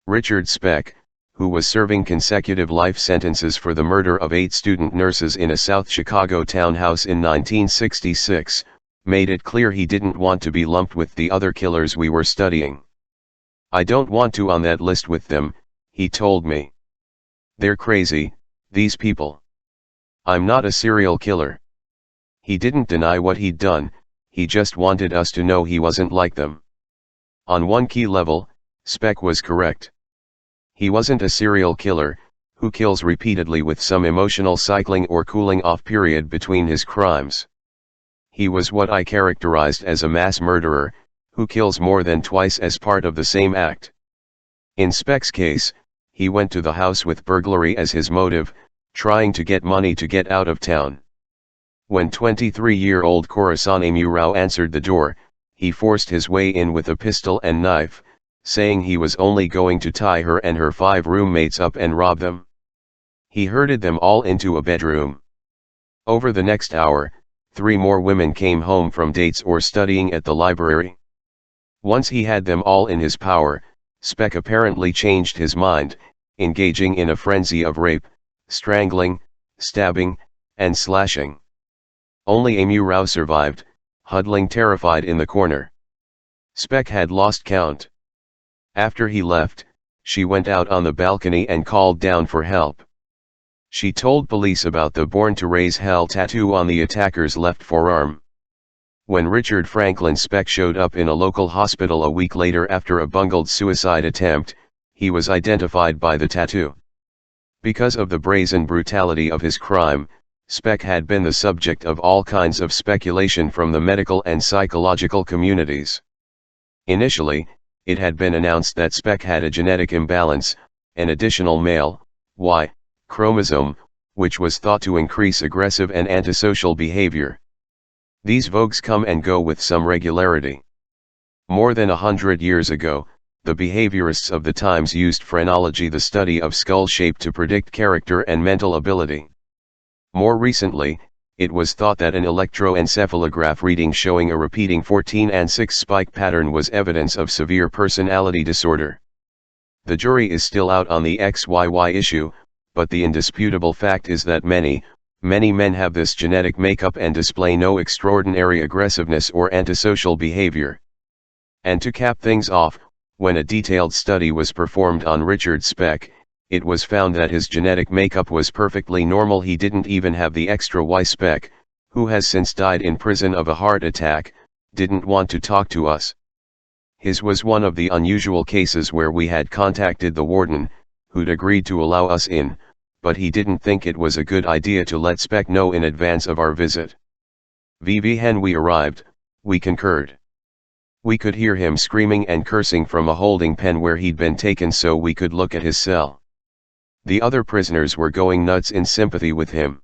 Richard Speck, who was serving consecutive life sentences for the murder of 8 student nurses in a South Chicago townhouse in 1966, made it clear he didn't want to be lumped with the other killers we were studying. "I don't want to on that list with them," he told me. "They're crazy, these people. I'm not a serial killer." He didn't deny what he'd done, he just wanted us to know he wasn't like them. On one key level, Speck was correct. He wasn't a serial killer, who kills repeatedly with some emotional cycling or cooling off period between his crimes. He was what I characterized as a mass murderer, who kills more than twice as part of the same act. In Speck's case, he went to the house with burglary as his motive, trying to get money to get out of town. When 23-year-old Corazon Murao answered the door, he forced his way in with a pistol and knife, saying he was only going to tie her and her 5 roommates up and rob them. He herded them all into a bedroom. Over the next hour, 3 more women came home from dates or studying at the library. Once he had them all in his power, Speck apparently changed his mind, engaging in a frenzy of rape, strangling, stabbing, and slashing. Only Amy Rao survived, huddling terrified in the corner. Speck had lost count. After he left, she went out on the balcony and called down for help. She told police about the Born to Raise Hell tattoo on the attacker's left forearm. When Richard Franklin Speck showed up in a local hospital a week later after a bungled suicide attempt, he was identified by the tattoo. Because of the brazen brutality of his crime, Speck had been the subject of all kinds of speculation from the medical and psychological communities. Initially, it had been announced that Speck had a genetic imbalance, an additional male, Y, chromosome, which was thought to increase aggressive and antisocial behavior. These vogues come and go with some regularity. More than 100 years ago, the behaviorists of the times used phrenology, the study of skull shape, to predict character and mental ability. More recently, it was thought that an electroencephalograph reading showing a repeating 14 and 6 spike pattern was evidence of severe personality disorder. The jury is still out on the XYY issue, but the indisputable fact is that many men have this genetic makeup and display no extraordinary aggressiveness or antisocial behavior. And to cap things off, when a detailed study was performed on Richard Speck, it was found that his genetic makeup was perfectly normal. He didn't even have the extra Y. Speck, who has since died in prison of a heart attack, didn't want to talk to us. His was one of the unusual cases where we had contacted the warden, who'd agreed to allow us in, but he didn't think it was a good idea to let Speck know in advance of our visit. When we arrived, we concurred. We could hear him screaming and cursing from a holding pen where he'd been taken so we could look at his cell. The other prisoners were going nuts in sympathy with him.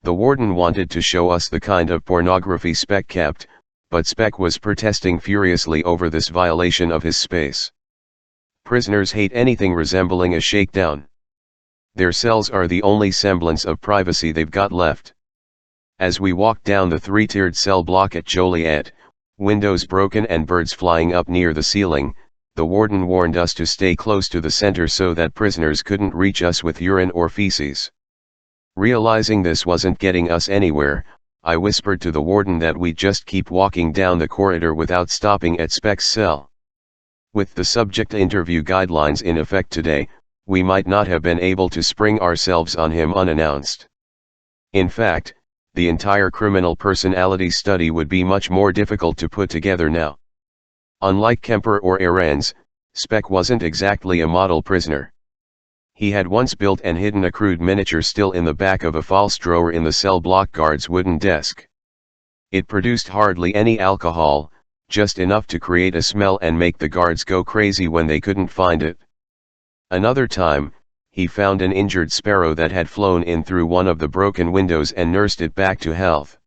The warden wanted to show us the kind of pornography Speck kept, but Speck was protesting furiously over this violation of his space. Prisoners hate anything resembling a shakedown. Their cells are the only semblance of privacy they've got left. As we walked down the 3-tiered cell block at Joliet, windows broken and birds flying up near the ceiling, the warden warned us to stay close to the center so that prisoners couldn't reach us with urine or feces. Realizing this wasn't getting us anywhere, I whispered to the warden that we'd just keep walking down the corridor without stopping at Speck's cell. With the subject interview guidelines in effect today, we might not have been able to spring ourselves on him unannounced. In fact, the entire criminal personality study would be much more difficult to put together now. Unlike Kemper or Ahrens, Speck wasn't exactly a model prisoner. He had once built and hidden a crude miniature still in the back of a false drawer in the cell block guard's wooden desk. It produced hardly any alcohol, just enough to create a smell and make the guards go crazy when they couldn't find it. Another time, he found an injured sparrow that had flown in through one of the broken windows and nursed it back to health.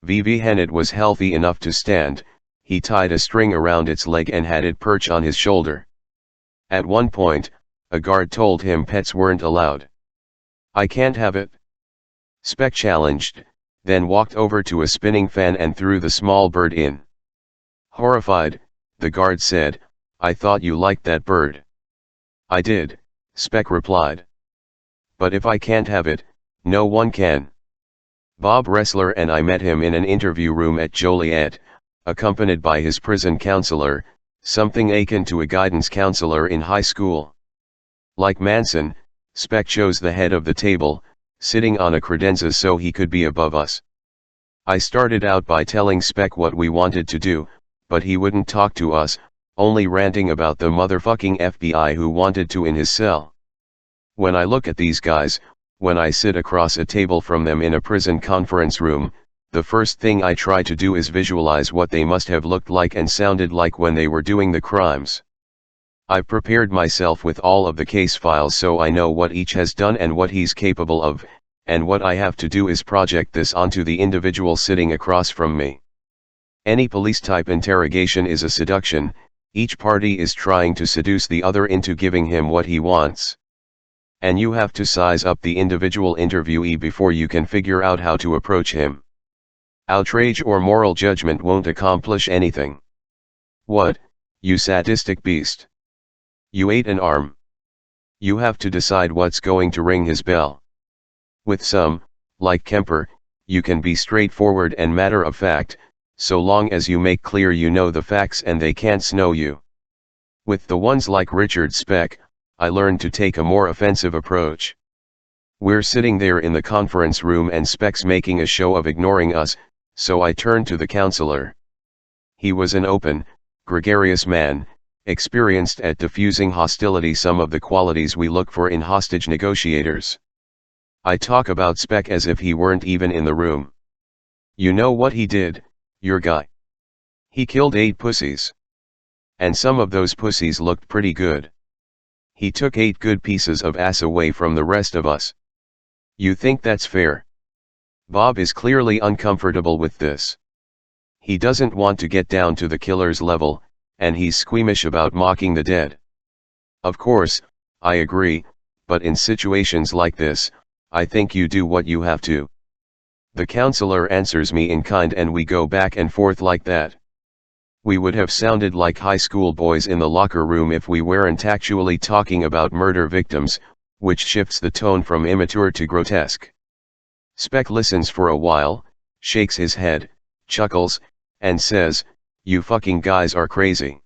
When it was healthy enough to stand, he tied a string around its leg and had it perch on his shoulder. At one point, a guard told him pets weren't allowed. "I can't have it," Speck challenged, then walked over to a spinning fan and threw the small bird in. Horrified, the guard said, "I thought you liked that bird." "I did," Speck replied. "But if I can't have it, no one can." Bob Ressler and I met him in an interview room at Joliet, accompanied by his prison counselor, something akin to a guidance counselor in high school. Like Manson, Speck chose the head of the table, sitting on a credenza so he could be above us. I started out by telling Speck what we wanted to do, but he wouldn't talk to us, only ranting about the motherfucking FBI who wanted to in his cell. When I look at these guys, when I sit across a table from them in a prison conference room, the first thing I try to do is visualize what they must have looked like and sounded like when they were doing the crimes. I've prepared myself with all of the case files so I know what each has done and what he's capable of, and what I have to do is project this onto the individual sitting across from me. Any police-type interrogation is a seduction. Each party is trying to seduce the other into giving him what he wants. And you have to size up the individual interviewee before you can figure out how to approach him. Outrage or moral judgment won't accomplish anything. What, you sadistic beast? You ate an arm. You have to decide what's going to ring his bell. With some, like Kemper, you can be straightforward and matter of fact, so long as you make clear you know the facts and they can't snow you. With the ones like Richard Speck, I learned to take a more offensive approach. We're sitting there in the conference room and Speck's making a show of ignoring us, so I turned to the counselor. He was an open, gregarious man, experienced at diffusing hostility, some of the qualities we look for in hostage negotiators. I talk about Speck as if he weren't even in the room. You know what he did, your guy? He killed 8 pussies. And some of those pussies looked pretty good. He took 8 good pieces of ass away from the rest of us. You think that's fair? Bob is clearly uncomfortable with this. He doesn't want to get down to the killer's level, and he's squeamish about mocking the dead. Of course, I agree, but in situations like this, I think you do what you have to. The counselor answers me in kind and we go back and forth like that. We would have sounded like high school boys in the locker room if we weren't actually talking about murder victims, which shifts the tone from immature to grotesque. Speck listens for a while, shakes his head, chuckles, and says, "You fucking guys are crazy.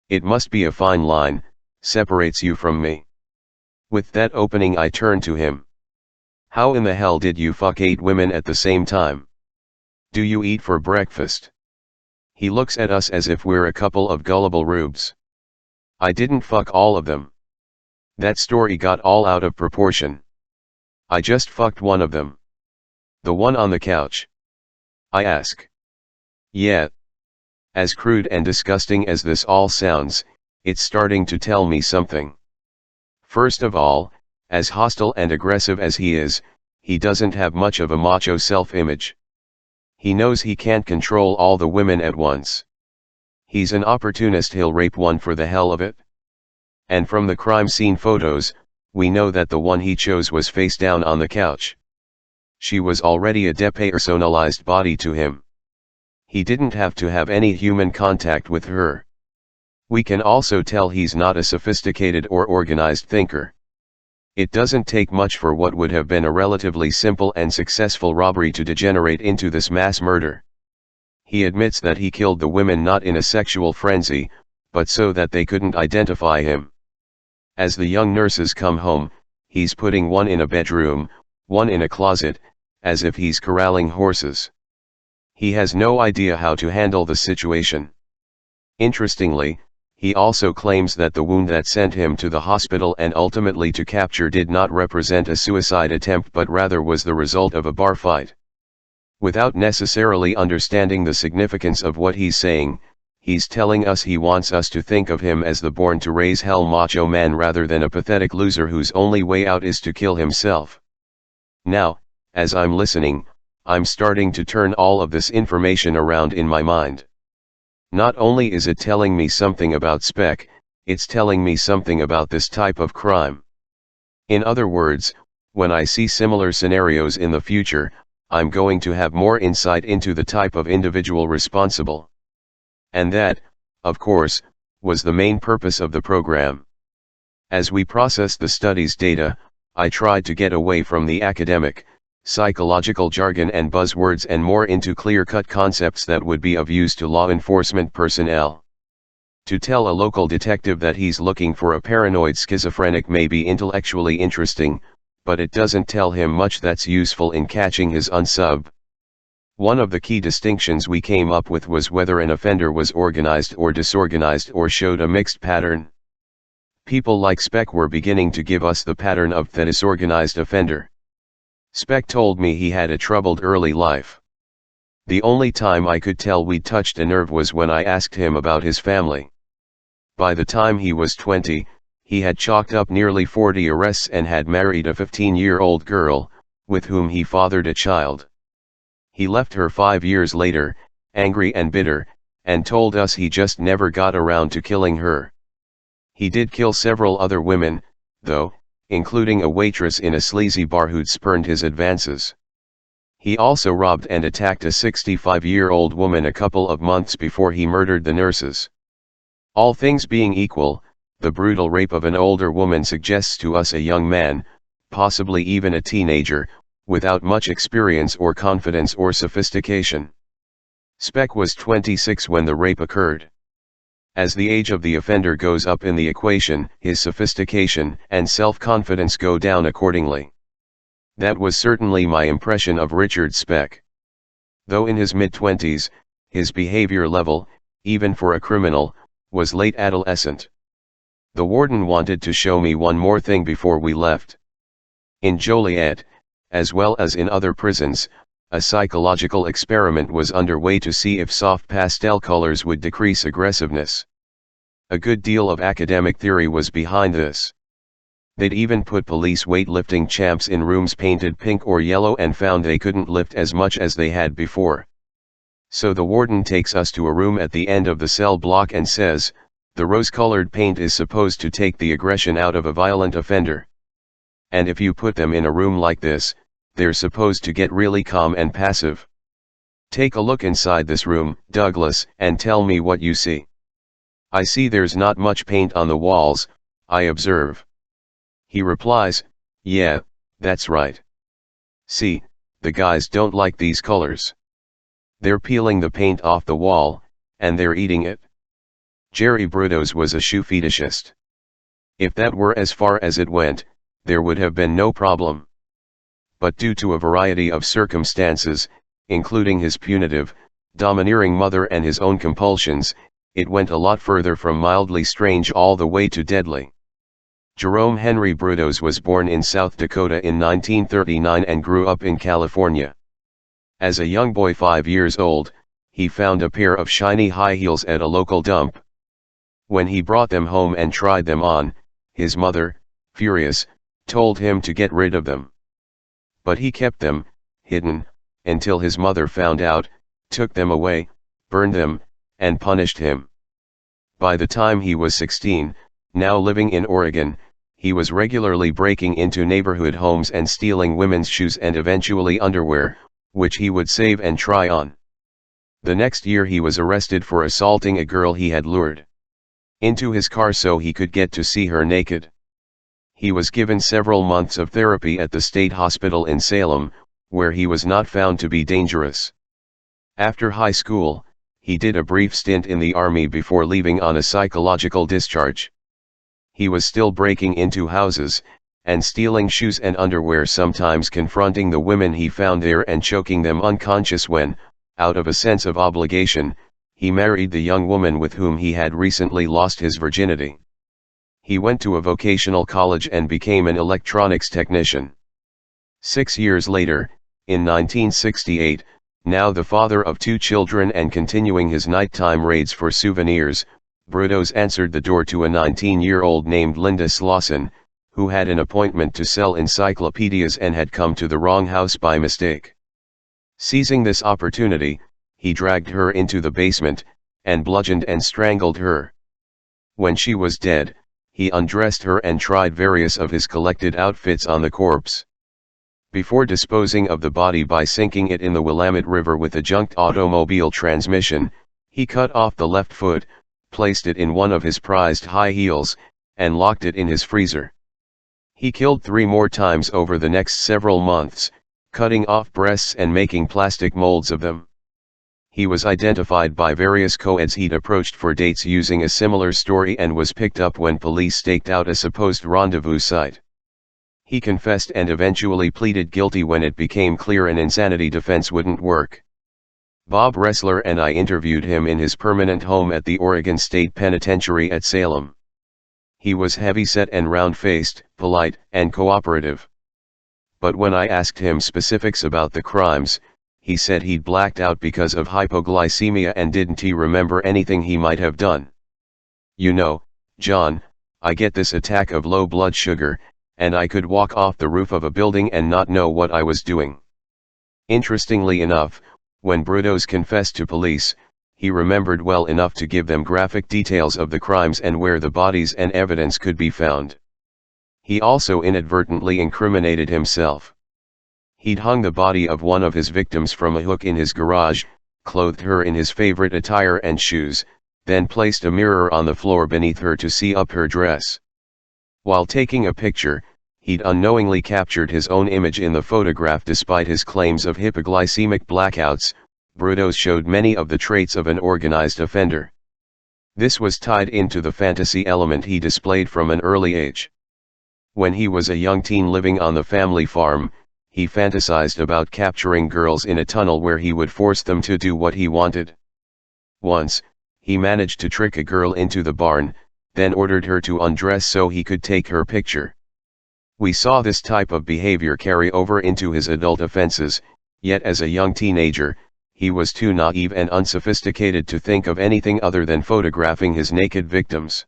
It must be a fine line, separates you from me." With that opening I turn to him. How in the hell did you fuck 8 women at the same time? Do you eat for breakfast? He looks at us as if we're a couple of gullible rubes. I didn't fuck all of them. That story got all out of proportion. I just fucked one of them. The one on the couch. I ask. Yeah. As crude and disgusting as this all sounds, it's starting to tell me something. First of all, as hostile and aggressive as he is, he doesn't have much of a macho self-image. He knows he can't control all the women at once. He's an opportunist, he'll rape one for the hell of it. And from the crime scene photos, we know that the one he chose was face down on the couch. She was already a depersonalized body to him. He didn't have to have any human contact with her. We can also tell he's not a sophisticated or organized thinker. It doesn't take much for what would have been a relatively simple and successful robbery to degenerate into this mass murder. He admits that he killed the women not in a sexual frenzy, but so that they couldn't identify him. As the young nurses come home, he's putting one in a bedroom, one in a closet, as if he's corralling horses. He has no idea how to handle the situation. Interestingly, he also claims that the wound that sent him to the hospital and ultimately to capture did not represent a suicide attempt but rather was the result of a bar fight. Without necessarily understanding the significance of what he's saying, he's telling us he wants us to think of him as the born-to-raise-hell macho man rather than a pathetic loser whose only way out is to kill himself. Now, as I'm listening, I'm starting to turn all of this information around in my mind. Not only is it telling me something about Speck, it's telling me something about this type of crime. In other words, when I see similar scenarios in the future, I'm going to have more insight into the type of individual responsible. And that, of course, was the main purpose of the program. As we processed the study's data, I tried to get away from the academic, psychological jargon and buzzwords and more into clear-cut concepts that would be of use to law enforcement personnel. To tell a local detective that he's looking for a paranoid schizophrenic may be intellectually interesting, but it doesn't tell him much that's useful in catching his unsub. One of the key distinctions we came up with was whether an offender was organized or disorganized or showed a mixed pattern. People like Speck were beginning to give us the pattern of the disorganized offender. Speck told me he had a troubled early life. The only time I could tell we'd touched a nerve was when I asked him about his family. By the time he was 20, he had chalked up nearly 40 arrests and had married a 15-year-old girl, with whom he fathered a child. He left her 5 years later, angry and bitter, and told us he just never got around to killing her. He did kill several other women, though, including a waitress in a sleazy bar who'd spurned his advances. He also robbed and attacked a 65-year-old woman a couple of months before he murdered the nurses. All things being equal, the brutal rape of an older woman suggests to us a young man, possibly even a teenager, without much experience or confidence or sophistication. Speck was 26 when the rape occurred. As the age of the offender goes up in the equation, his sophistication and self-confidence go down accordingly. That was certainly my impression of Richard Speck. Though in his mid-20s, his behavior level, even for a criminal, was late adolescent. The warden wanted to show me one more thing before we left. In Joliet, as well as in other prisons, a psychological experiment was underway to see if soft pastel colors would decrease aggressiveness. A good deal of academic theory was behind this. They'd even put police weightlifting champs in rooms painted pink or yellow and found they couldn't lift as much as they had before. So the warden takes us to a room at the end of the cell block and says, "The rose-colored paint is supposed to take the aggression out of a violent offender. And if you put them in a room like this, they're supposed to get really calm and passive. Take a look inside this room, Douglas, and tell me what you see." "I see there's not much paint on the walls," I observe. He replies, "Yeah, that's right. See, the guys don't like these colors. They're peeling the paint off the wall, and they're eating it." Jerry Brudos was a shoe fetishist. If that were as far as it went, there would have been no problem. But due to a variety of circumstances, including his punitive, domineering mother and his own compulsions, it went a lot further from mildly strange all the way to deadly. Jerome Henry Brudos was born in South Dakota in 1939 and grew up in California. As a young boy 5 years old, he found a pair of shiny high heels at a local dump. When he brought them home and tried them on, his mother, furious, told him to get rid of them. But he kept them, hidden, until his mother found out, took them away, burned them, and punished him. By the time he was 16, now living in Oregon, he was regularly breaking into neighborhood homes and stealing women's shoes and eventually underwear, which he would save and try on. The next year he was arrested for assaulting a girl he had lured into his car so he could get to see her naked. He was given several months of therapy at the state hospital in Salem, where he was not found to be dangerous. After high school, he did a brief stint in the Army before leaving on a psychological discharge. He was still breaking into houses, and stealing shoes and underwear, sometimes confronting the women he found there and choking them unconscious when, out of a sense of obligation, he married the young woman with whom he had recently lost his virginity. He went to a vocational college and became an electronics technician. 6 years later, in 1968, now the father of 2 children and continuing his nighttime raids for souvenirs, Brudos answered the door to a 19-year-old named Linda Slauson, who had an appointment to sell encyclopedias and had come to the wrong house by mistake. Seizing this opportunity, he dragged her into the basement, and bludgeoned and strangled her. When she was dead, he undressed her and tried various of his collected outfits on the corpse. Before disposing of the body by sinking it in the Willamette River with a junked automobile transmission, he cut off the left foot, placed it in one of his prized high heels, and locked it in his freezer. He killed 3 more times over the next several months, cutting off breasts and making plastic molds of them. He was identified by various co-eds he'd approached for dates using a similar story and was picked up when police staked out a supposed rendezvous site. He confessed and eventually pleaded guilty when it became clear an insanity defense wouldn't work. Bob Ressler and I interviewed him in his permanent home at the Oregon State Penitentiary at Salem. He was heavy-set and round-faced, polite, and cooperative. But when I asked him specifics about the crimes, he said he'd blacked out because of hypoglycemia and didn't he remember anything he might have done. "You know, John, I get this attack of low blood sugar, and I could walk off the roof of a building and not know what I was doing." Interestingly enough, when Brudos confessed to police, he remembered well enough to give them graphic details of the crimes and where the bodies and evidence could be found. He also inadvertently incriminated himself. He'd hung the body of one of his victims from a hook in his garage, clothed her in his favorite attire and shoes, then placed a mirror on the floor beneath her to see up her dress. While taking a picture, he'd unknowingly captured his own image in the photograph. Despite his claims of hypoglycemic blackouts, Brudos showed many of the traits of an organized offender. This was tied into the fantasy element he displayed from an early age. When he was a young teen living on the family farm, he fantasized about capturing girls in a tunnel where he would force them to do what he wanted. Once, he managed to trick a girl into the barn, then ordered her to undress so he could take her picture. We saw this type of behavior carry over into his adult offenses, yet as a young teenager, he was too naive and unsophisticated to think of anything other than photographing his naked victims.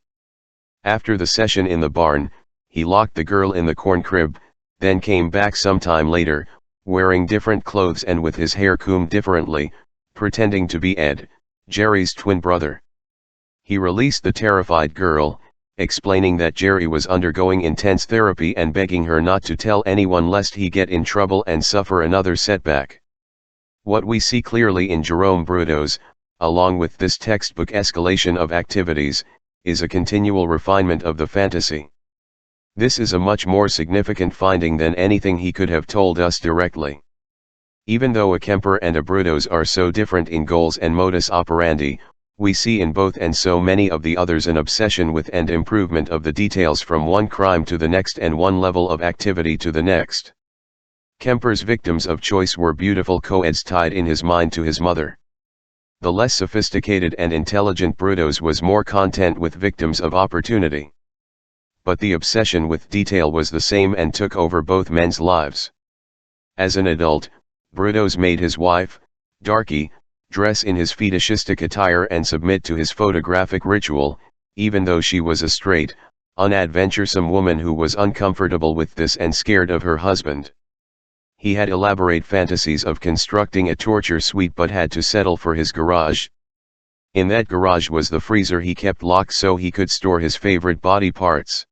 After the session in the barn, he locked the girl in the corn crib, then came back sometime later, wearing different clothes and with his hair combed differently, pretending to be Ed, Jerry's twin brother. He released the terrified girl, explaining that Jerry was undergoing intense therapy and begging her not to tell anyone lest he get in trouble and suffer another setback. What we see clearly in Jerome Brudos, along with this textbook escalation of activities, is a continual refinement of the fantasy. This is a much more significant finding than anything he could have told us directly. Even though a Kemper and a Brudos are so different in goals and modus operandi, we see in both and so many of the others an obsession with and improvement of the details from one crime to the next and one level of activity to the next. Kemper's victims of choice were beautiful co-eds tied in his mind to his mother. The less sophisticated and intelligent Brudos was more content with victims of opportunity. But the obsession with detail was the same and took over both men's lives. As an adult, Brudos made his wife, Darky, dress in his fetishistic attire and submit to his photographic ritual, even though she was a straight, unadventuresome woman who was uncomfortable with this and scared of her husband. He had elaborate fantasies of constructing a torture suite but had to settle for his garage. In that garage was the freezer he kept locked so he could store his favorite body parts.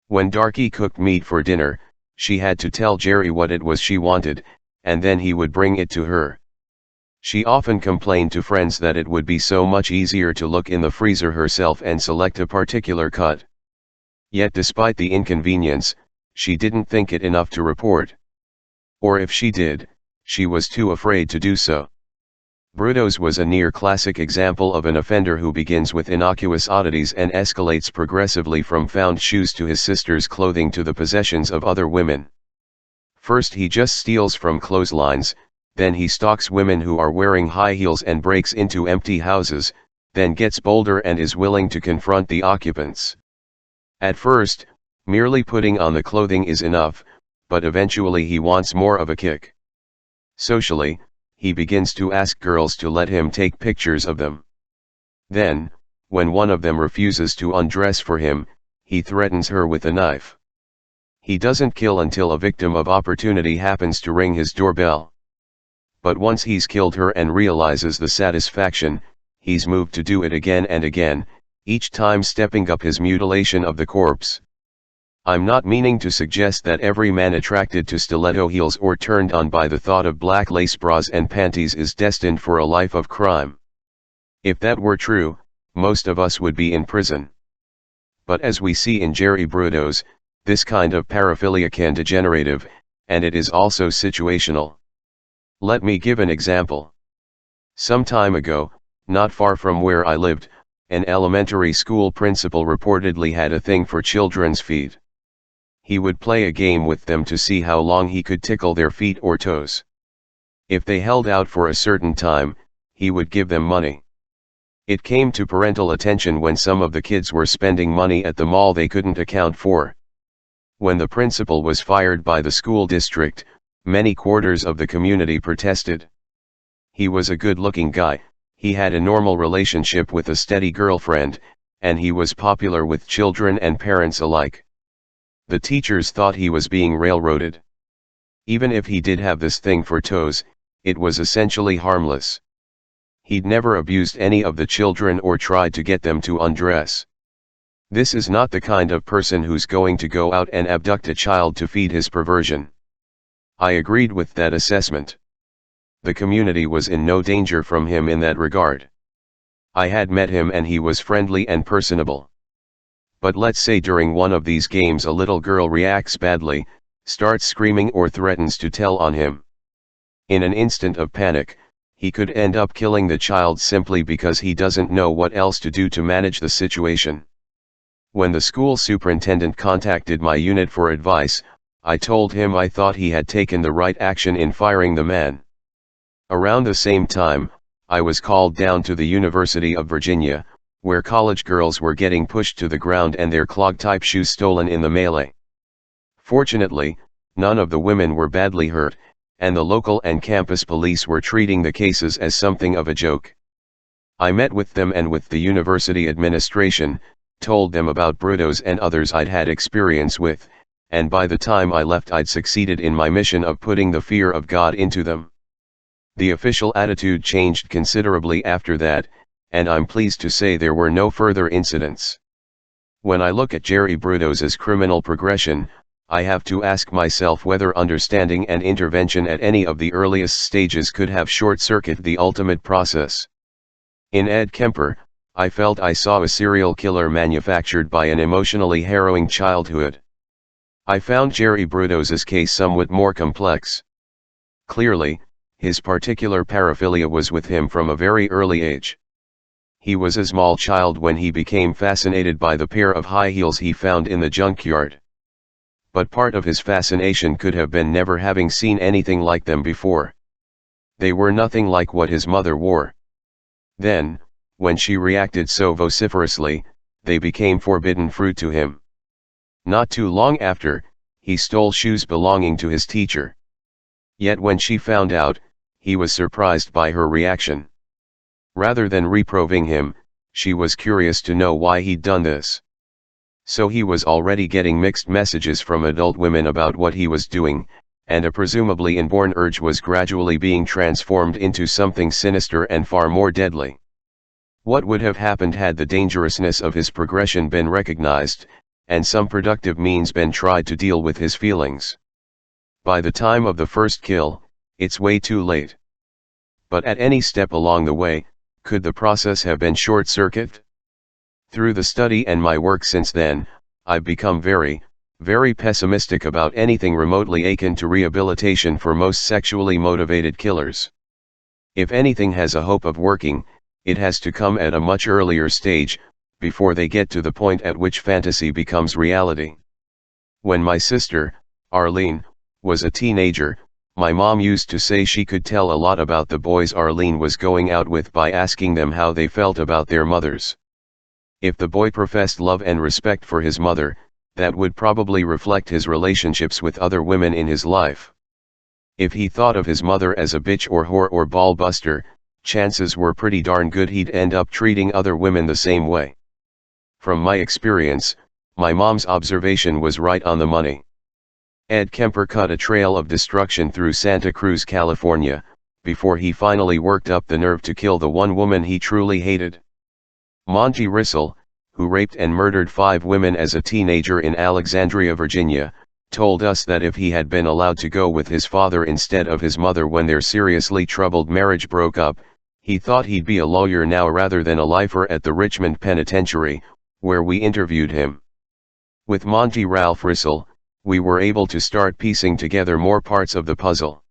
When Darky cooked meat for dinner, she had to tell Jerry what it was she wanted, and then he would bring it to her. She often complained to friends that it would be so much easier to look in the freezer herself and select a particular cut. Yet despite the inconvenience, she didn't think it enough to report. Or if she did, she was too afraid to do so. Brudos was a near-classic example of an offender who begins with innocuous oddities and escalates progressively from found shoes to his sister's clothing to the possessions of other women. First he just steals from clotheslines, then he stalks women who are wearing high heels and breaks into empty houses, then gets bolder and is willing to confront the occupants. At first, merely putting on the clothing is enough, but eventually he wants more of a kick. Socially, he begins to ask girls to let him take pictures of them. Then, when one of them refuses to undress for him, he threatens her with a knife. He doesn't kill until a victim of opportunity happens to ring his doorbell. But once he's killed her and realizes the satisfaction, he's moved to do it again and again, each time stepping up his mutilation of the corpse. I'm not meaning to suggest that every man attracted to stiletto heels or turned on by the thought of black lace bras and panties is destined for a life of crime. If that were true, most of us would be in prison. But as we see in Jerry Brudos, this kind of paraphilia can degenerative, and it is also situational. Let me give an example. Some time ago, not far from where I lived, an elementary school principal reportedly had a thing for children's feet. He would play a game with them to see how long he could tickle their feet or toes. If they held out for a certain time, he would give them money. It came to parental attention when some of the kids were spending money at the mall they couldn't account for. When the principal was fired by the school district, many quarters of the community protested. He was a good-looking guy, he had a normal relationship with a steady girlfriend, and he was popular with children and parents alike. The teachers thought he was being railroaded. Even if he did have this thing for toes, it was essentially harmless. He'd never abused any of the children or tried to get them to undress. This is not the kind of person who's going to go out and abduct a child to feed his perversion. I agreed with that assessment. The community was in no danger from him in that regard. I had met him and he was friendly and personable. But let's say during one of these games a little girl reacts badly, starts screaming or threatens to tell on him. In an instant of panic, he could end up killing the child simply because he doesn't know what else to do to manage the situation. When the school superintendent contacted my unit for advice, I told him I thought he had taken the right action in firing the man. Around the same time, I was called down to the University of Virginia, where college girls were getting pushed to the ground and their clog-type shoes stolen in the melee. Fortunately, none of the women were badly hurt, and the local and campus police were treating the cases as something of a joke. I met with them and with the university administration, told them about Brutos and others I'd had experience with, and by the time I left I'd succeeded in my mission of putting the fear of God into them. The official attitude changed considerably after that, and I'm pleased to say there were no further incidents. When I look at Jerry Brutos's criminal progression, I have to ask myself whether understanding and intervention at any of the earliest stages could have short-circuited the ultimate process. In Ed Kemper, I felt I saw a serial killer manufactured by an emotionally harrowing childhood. I found Jerry Brutos's case somewhat more complex. Clearly, his particular paraphilia was with him from a very early age. He was a small child when he became fascinated by the pair of high heels he found in the junkyard. But part of his fascination could have been never having seen anything like them before. They were nothing like what his mother wore. Then, when she reacted so vociferously, they became forbidden fruit to him. Not too long after, he stole shoes belonging to his teacher. Yet when she found out, he was surprised by her reaction. Rather than reproving him, she was curious to know why he'd done this. So he was already getting mixed messages from adult women about what he was doing, and a presumably inborn urge was gradually being transformed into something sinister and far more deadly. What would have happened had the dangerousness of his progression been recognized, and some productive means been tried to deal with his feelings? By the time of the first kill, it's way too late. But at any step along the way, could the process have been short-circuited? Through the study and my work since then, I've become very, very pessimistic about anything remotely akin to rehabilitation for most sexually motivated killers. If anything has a hope of working, it has to come at a much earlier stage, before they get to the point at which fantasy becomes reality. When my sister, Arlene, was a teenager, my mom used to say she could tell a lot about the boys Arlene was going out with by asking them how they felt about their mothers. If the boy professed love and respect for his mother, that would probably reflect his relationships with other women in his life. If he thought of his mother as a bitch or whore or ball buster, chances were pretty darn good he'd end up treating other women the same way. From my experience, my mom's observation was right on the money. Ed Kemper cut a trail of destruction through Santa Cruz, California, before he finally worked up the nerve to kill the one woman he truly hated. Monty Rissell, who raped and murdered 5 women as a teenager in Alexandria, Virginia, told us that if he had been allowed to go with his father instead of his mother when their seriously troubled marriage broke up, he thought he'd be a lawyer now rather than a lifer at the Richmond Penitentiary, where we interviewed him. With Monty Ralph Rissell, we were able to start piecing together more parts of the puzzle.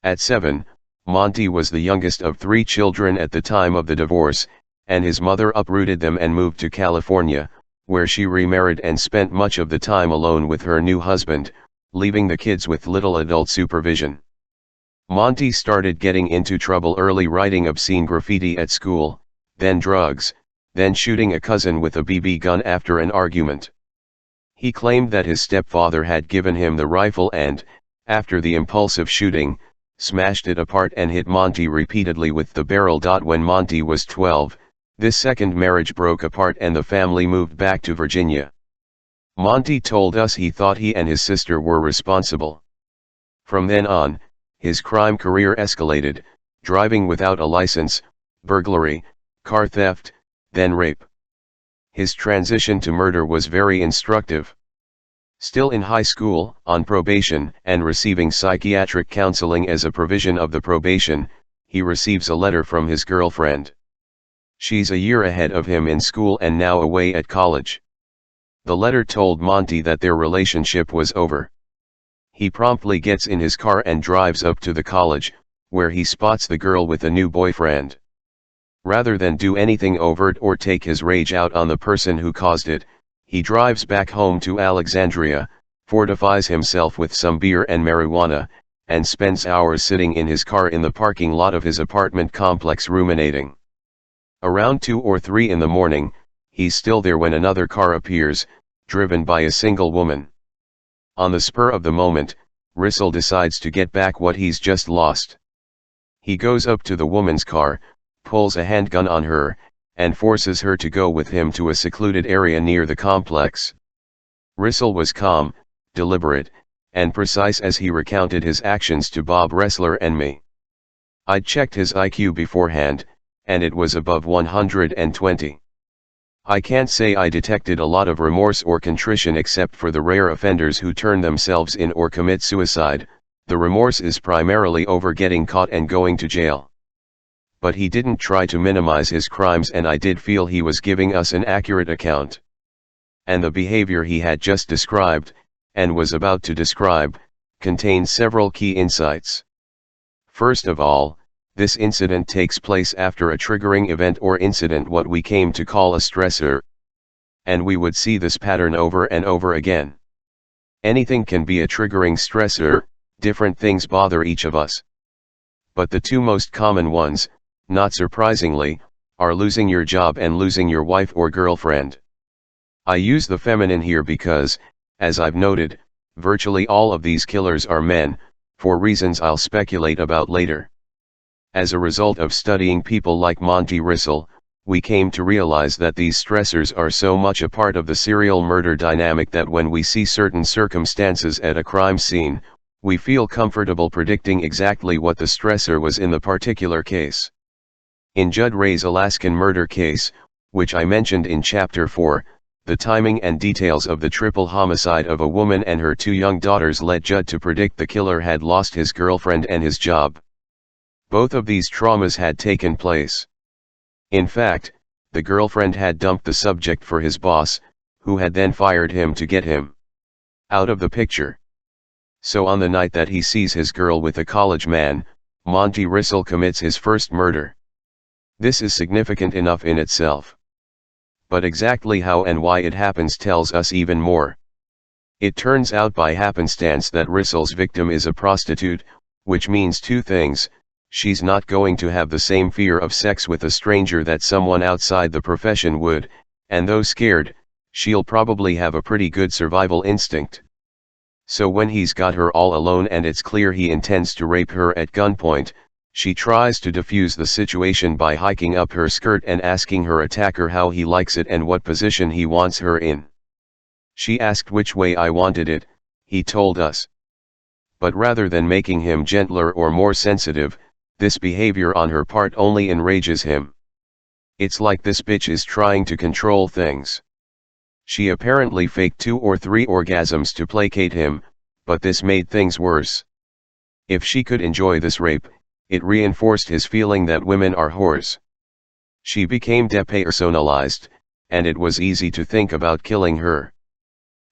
At 7, Monty was the youngest of 3 children at the time of the divorce, and his mother uprooted them and moved to California, where she remarried and spent much of the time alone with her new husband, leaving the kids with little adult supervision. Monty started getting into trouble early, writing obscene graffiti at school, then drugs, then shooting a cousin with a BB gun after an argument. He claimed that his stepfather had given him the rifle and, after the impulsive shooting, smashed it apart and hit Monty repeatedly with the barrel. When Monty was 12, this second marriage broke apart and the family moved back to Virginia. Monty told us he thought he and his sister were responsible. From then on, his crime career escalated, driving without a license, burglary, car theft, then rape. His transition to murder was very instructive. Still in high school, on probation, and receiving psychiatric counseling as a provision of the probation, he receives a letter from his girlfriend. She's a year ahead of him in school and now away at college. The letter told Monty that their relationship was over. He promptly gets in his car and drives up to the college, where he spots the girl with a new boyfriend. Rather than do anything overt or take his rage out on the person who caused it, he drives back home to Alexandria, fortifies himself with some beer and marijuana, and spends hours sitting in his car in the parking lot of his apartment complex ruminating. Around 2 or 3 in the morning, he's still there when another car appears, driven by a single woman. On the spur of the moment, Rissell decides to get back what he's just lost. He goes up to the woman's car, pulls a handgun on her, and forces her to go with him to a secluded area near the complex. Rissell was calm, deliberate, and precise as he recounted his actions to Bob Ressler and me. I'd checked his IQ beforehand, and it was above 120. I can't say I detected a lot of remorse or contrition except for the rare offenders who turn themselves in or commit suicide. The remorse is primarily over getting caught and going to jail. But he didn't try to minimize his crimes, and I did feel he was giving us an accurate account. And the behavior he had just described, and was about to describe, contained several key insights. First of all, this incident takes place after a triggering event or incident, what we came to call a stressor. And we would see this pattern over and over again. Anything can be a triggering stressor, different things bother each of us. But the two most common ones, not surprisingly, are losing your job and losing your wife or girlfriend. I use the feminine here because, as I've noted, virtually all of these killers are men, for reasons I'll speculate about later. As a result of studying people like Monty Rissell, we came to realize that these stressors are so much a part of the serial murder dynamic that when we see certain circumstances at a crime scene, we feel comfortable predicting exactly what the stressor was in the particular case. In Judd Ray's Alaskan murder case, which I mentioned in Chapter 4, the timing and details of the triple homicide of a woman and her 2 young daughters led Judd to predict the killer had lost his girlfriend and his job. Both of these traumas had taken place. In fact, the girlfriend had dumped the subject for his boss, who had then fired him to get him out of the picture. So on the night that he sees his girl with a college man, Monty Rissell commits his first murder. This is significant enough in itself. But exactly how and why it happens tells us even more. It turns out by happenstance that Rissell's victim is a prostitute, which means 2 things. She's not going to have the same fear of sex with a stranger that someone outside the profession would, and though scared, she'll probably have a pretty good survival instinct. So when he's got her all alone and it's clear he intends to rape her at gunpoint, she tries to defuse the situation by hiking up her skirt and asking her attacker how he likes it and what position he wants her in. She asked which way I wanted it, he told us. But rather than making him gentler or more sensitive, this behavior on her part only enrages him. It's like this bitch is trying to control things. She apparently faked 2 or 3 orgasms to placate him, but this made things worse. If she could enjoy this rape, it reinforced his feeling that women are whores. She became depersonalized, and it was easy to think about killing her.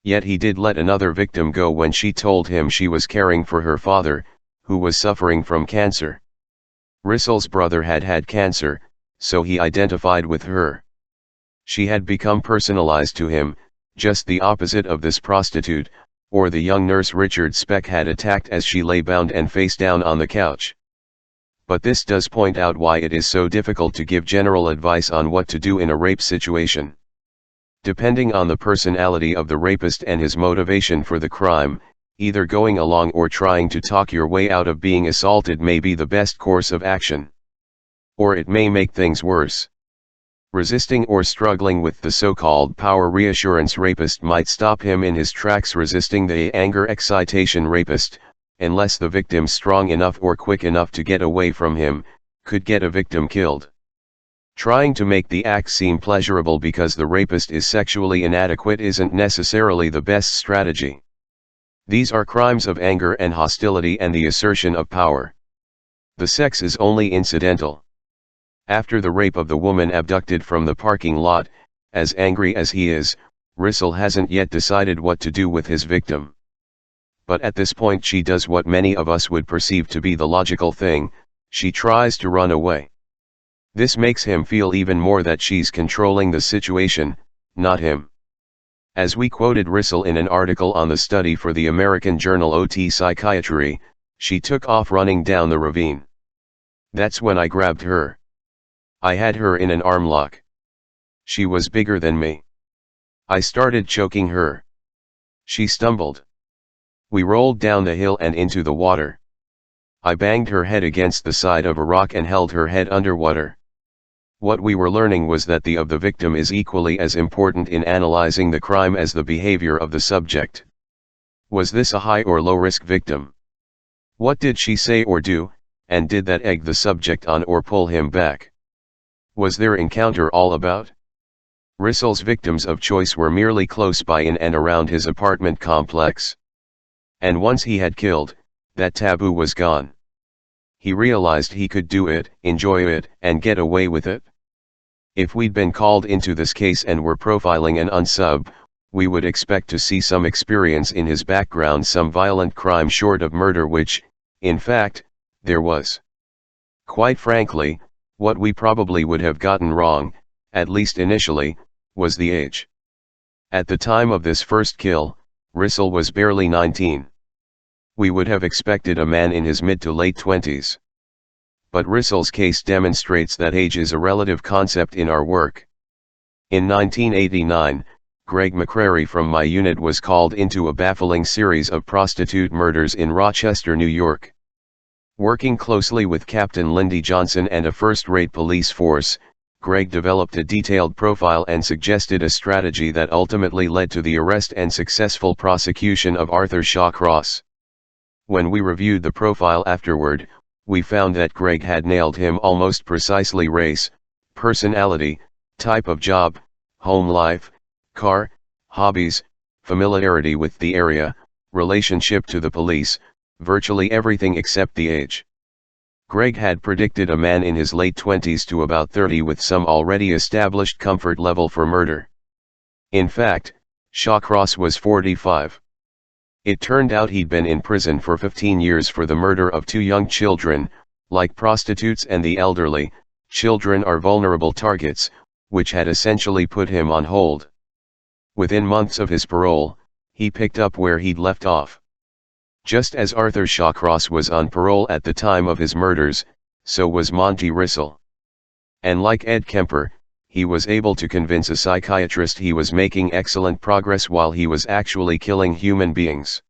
Yet he did let another victim go when she told him she was caring for her father, who was suffering from cancer. Rissell's brother had had cancer, so he identified with her. She had become personalized to him, just the opposite of this prostitute, or the young nurse Richard Speck had attacked as she lay bound and face down on the couch. But this does point out why it is so difficult to give general advice on what to do in a rape situation. Depending on the personality of the rapist and his motivation for the crime, either going along or trying to talk your way out of being assaulted may be the best course of action. Or it may make things worse. Resisting or struggling with the so-called power reassurance rapist might stop him in his tracks. Resisting the anger excitation rapist, unless the victim's strong enough or quick enough to get away from him, could get a victim killed. Trying to make the act seem pleasurable because the rapist is sexually inadequate isn't necessarily the best strategy. These are crimes of anger and hostility and the assertion of power. The sex is only incidental. After the rape of the woman abducted from the parking lot, as angry as he is, Rissel hasn't yet decided what to do with his victim. But at this point she does what many of us would perceive to be the logical thing: she tries to run away. This makes him feel even more that she's controlling the situation, not him. As we quoted Rissel in an article on the study for the American journal OT Psychiatry, she took off running down the ravine. That's when I grabbed her. I had her in an arm lock. She was bigger than me. I started choking her. She stumbled. We rolled down the hill and into the water. I banged her head against the side of a rock and held her head underwater. What we were learning was that the of the victim is equally as important in analyzing the crime as the behavior of the subject. Was this a high or low risk victim? What did she say or do, and did that egg the subject on or pull him back? Was their encounter all about? Rissel's victims of choice were merely close by in and around his apartment complex. And once he had killed, that taboo was gone. He realized he could do it, enjoy it, and get away with it. If we'd been called into this case and were profiling an unsub, we would expect to see some experience in his background, some violent crime short of murder, which, in fact, there was. Quite frankly, what we probably would have gotten wrong, at least initially, was the age. At the time of this first kill, Rissel was barely 19. We would have expected a man in his mid to late 20s. But Rissel's case demonstrates that age is a relative concept in our work. In 1989, Greg McCrary from my unit was called into a baffling series of prostitute murders in Rochester, New York. Working closely with Captain Lindy Johnson and a first-rate police force, Greg developed a detailed profile and suggested a strategy that ultimately led to the arrest and successful prosecution of Arthur Shawcross. When we reviewed the profile afterward, we found that Greg had nailed him almost precisely: race, personality, type of job, home life, car, hobbies, familiarity with the area, relationship to the police, virtually everything except the age. Greg had predicted a man in his late 20s to about 30 with some already established comfort level for murder. In fact, Shawcross was 45. It turned out he'd been in prison for 15 years for the murder of 2 young children. Like prostitutes and the elderly, children are vulnerable targets, which had essentially put him on hold. Within months of his parole, he picked up where he'd left off. Just as Arthur Shawcross was on parole at the time of his murders, so was Monty Rissel. And like Ed Kemper, he was able to convince a psychiatrist he was making excellent progress while he was actually killing human beings.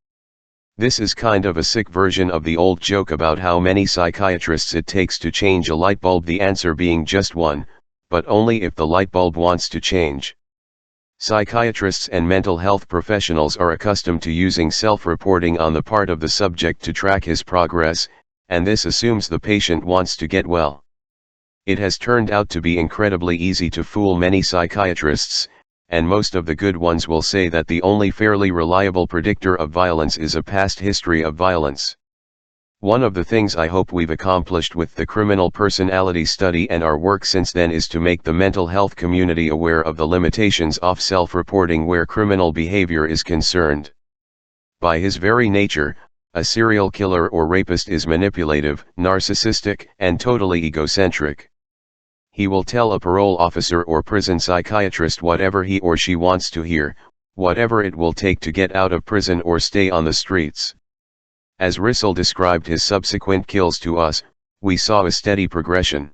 This is kind of a sick version of the old joke about how many psychiatrists it takes to change a light bulb, the answer being just one, but only if the light bulb wants to change. Psychiatrists and mental health professionals are accustomed to using self-reporting on the part of the subject to track his progress, and this assumes the patient wants to get well. It has turned out to be incredibly easy to fool many psychiatrists, and most of the good ones will say that the only fairly reliable predictor of violence is a past history of violence. One of the things I hope we've accomplished with the criminal personality study and our work since then is to make the mental health community aware of the limitations of self-reporting where criminal behavior is concerned. By his very nature, a serial killer or rapist is manipulative, narcissistic, and totally egocentric. He will tell a parole officer or prison psychiatrist whatever he or she wants to hear, whatever it will take to get out of prison or stay on the streets. As Rissel described his subsequent kills to us, we saw a steady progression.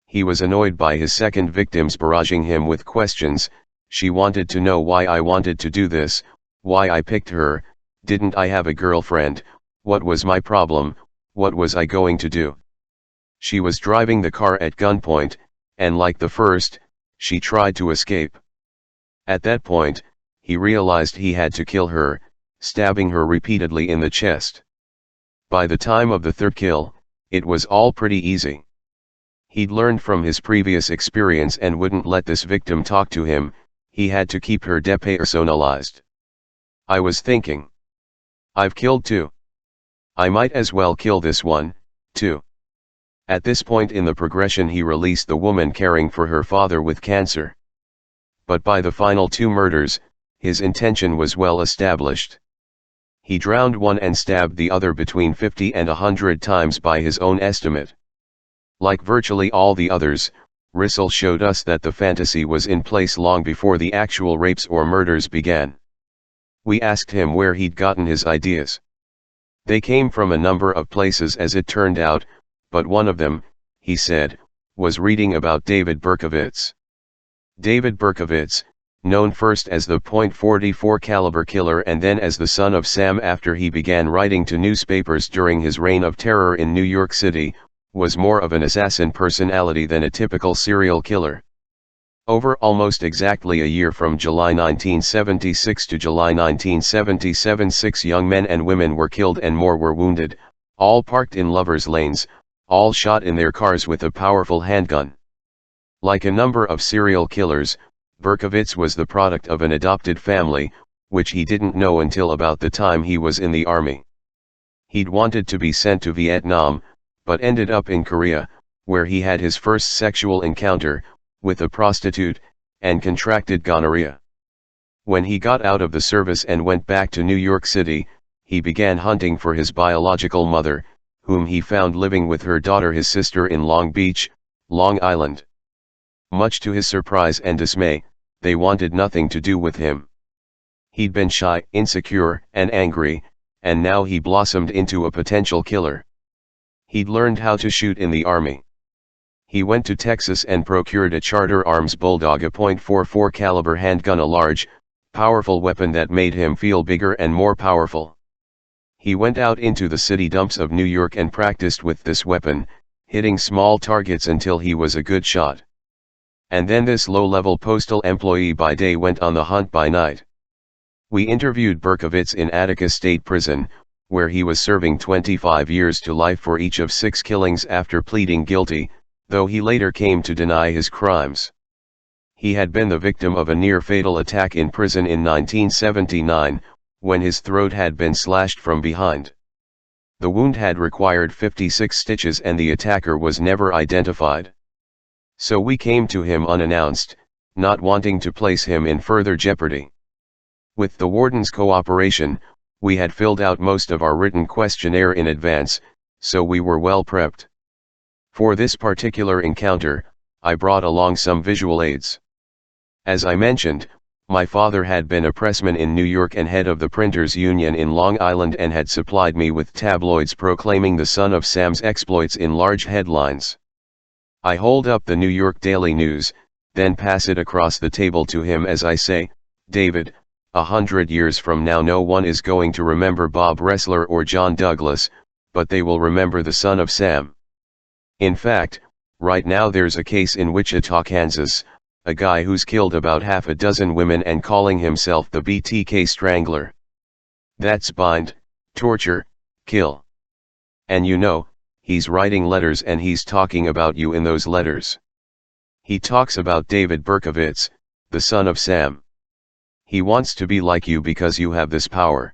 He was annoyed by his second victims barraging him with questions. She wanted to know why I wanted to do this, why I picked her, didn't I have a girlfriend, what was my problem, what was I going to do? She was driving the car at gunpoint, and like the first, she tried to escape. At that point, he realized he had to kill her, stabbing her repeatedly in the chest. By the time of the third kill, it was all pretty easy. He'd learned from his previous experience and wouldn't let this victim talk to him, he had to keep her depersonalized. I was thinking. I've killed two. I might as well kill this one, too. At this point in the progression he released the woman caring for her father with cancer. But by the final two murders, his intention was well established. He drowned one and stabbed the other between 50 and 100 times by his own estimate. Like virtually all the others, Rissell showed us that the fantasy was in place long before the actual rapes or murders began. We asked him where he'd gotten his ideas. They came from a number of places as it turned out, but one of them, he said, was reading about David Berkowitz. David Berkowitz, known first as the .44 caliber killer and then as the Son of Sam after he began writing to newspapers during his reign of terror in New York City, was more of an assassin personality than a typical serial killer. Over almost exactly a year from July 1976 to July 1977, 6 young men and women were killed and more were wounded, all parked in lovers' lanes, all shot in their cars with a powerful handgun. Like a number of serial killers, Berkowitz was the product of an adopted family, which he didn't know until about the time he was in the army. He'd wanted to be sent to Vietnam, but ended up in Korea, where he had his first sexual encounter with a prostitute, and contracted gonorrhea. When he got out of the service and went back to New York City, he began hunting for his biological mother, whom he found living with her daughter, his sister, in Long Beach, Long Island. Much to his surprise and dismay, they wanted nothing to do with him. He'd been shy, insecure, and angry, and now he blossomed into a potential killer. He'd learned how to shoot in the army. He went to Texas and procured a Charter Arms Bulldog, a .44 caliber handgun, a large, powerful weapon that made him feel bigger and more powerful. He went out into the city dumps of New York and practiced with this weapon, hitting small targets until he was a good shot. And then this low-level postal employee by day went on the hunt by night. We interviewed Berkowitz in Attica State Prison, where he was serving 25 years to life for each of 6 killings after pleading guilty, though he later came to deny his crimes. He had been the victim of a near-fatal attack in prison in 1979, when his throat had been slashed from behind. The wound had required 56 stitches and the attacker was never identified. So we came to him unannounced, not wanting to place him in further jeopardy. With the warden's cooperation, we had filled out most of our written questionnaire in advance, so we were well prepped. For this particular encounter, I brought along some visual aids. As I mentioned, my father had been a pressman in New York and head of the Printers Union in Long Island and had supplied me with tabloids proclaiming the Son of Sam's exploits in large headlines. I hold up the New York Daily News, then pass it across the table to him as I say, "David, 100 years from now no one is going to remember Bob Ressler or John Douglas, but they will remember the Son of Sam. In fact, right now there's a case in Wichita, Kansas, a guy who's killed about half a dozen women and calling himself the BTK Strangler. That's bind, torture, kill. And you know, he's writing letters and he's talking about you in those letters. He talks about David Berkowitz, the Son of Sam. He wants to be like you because you have this power.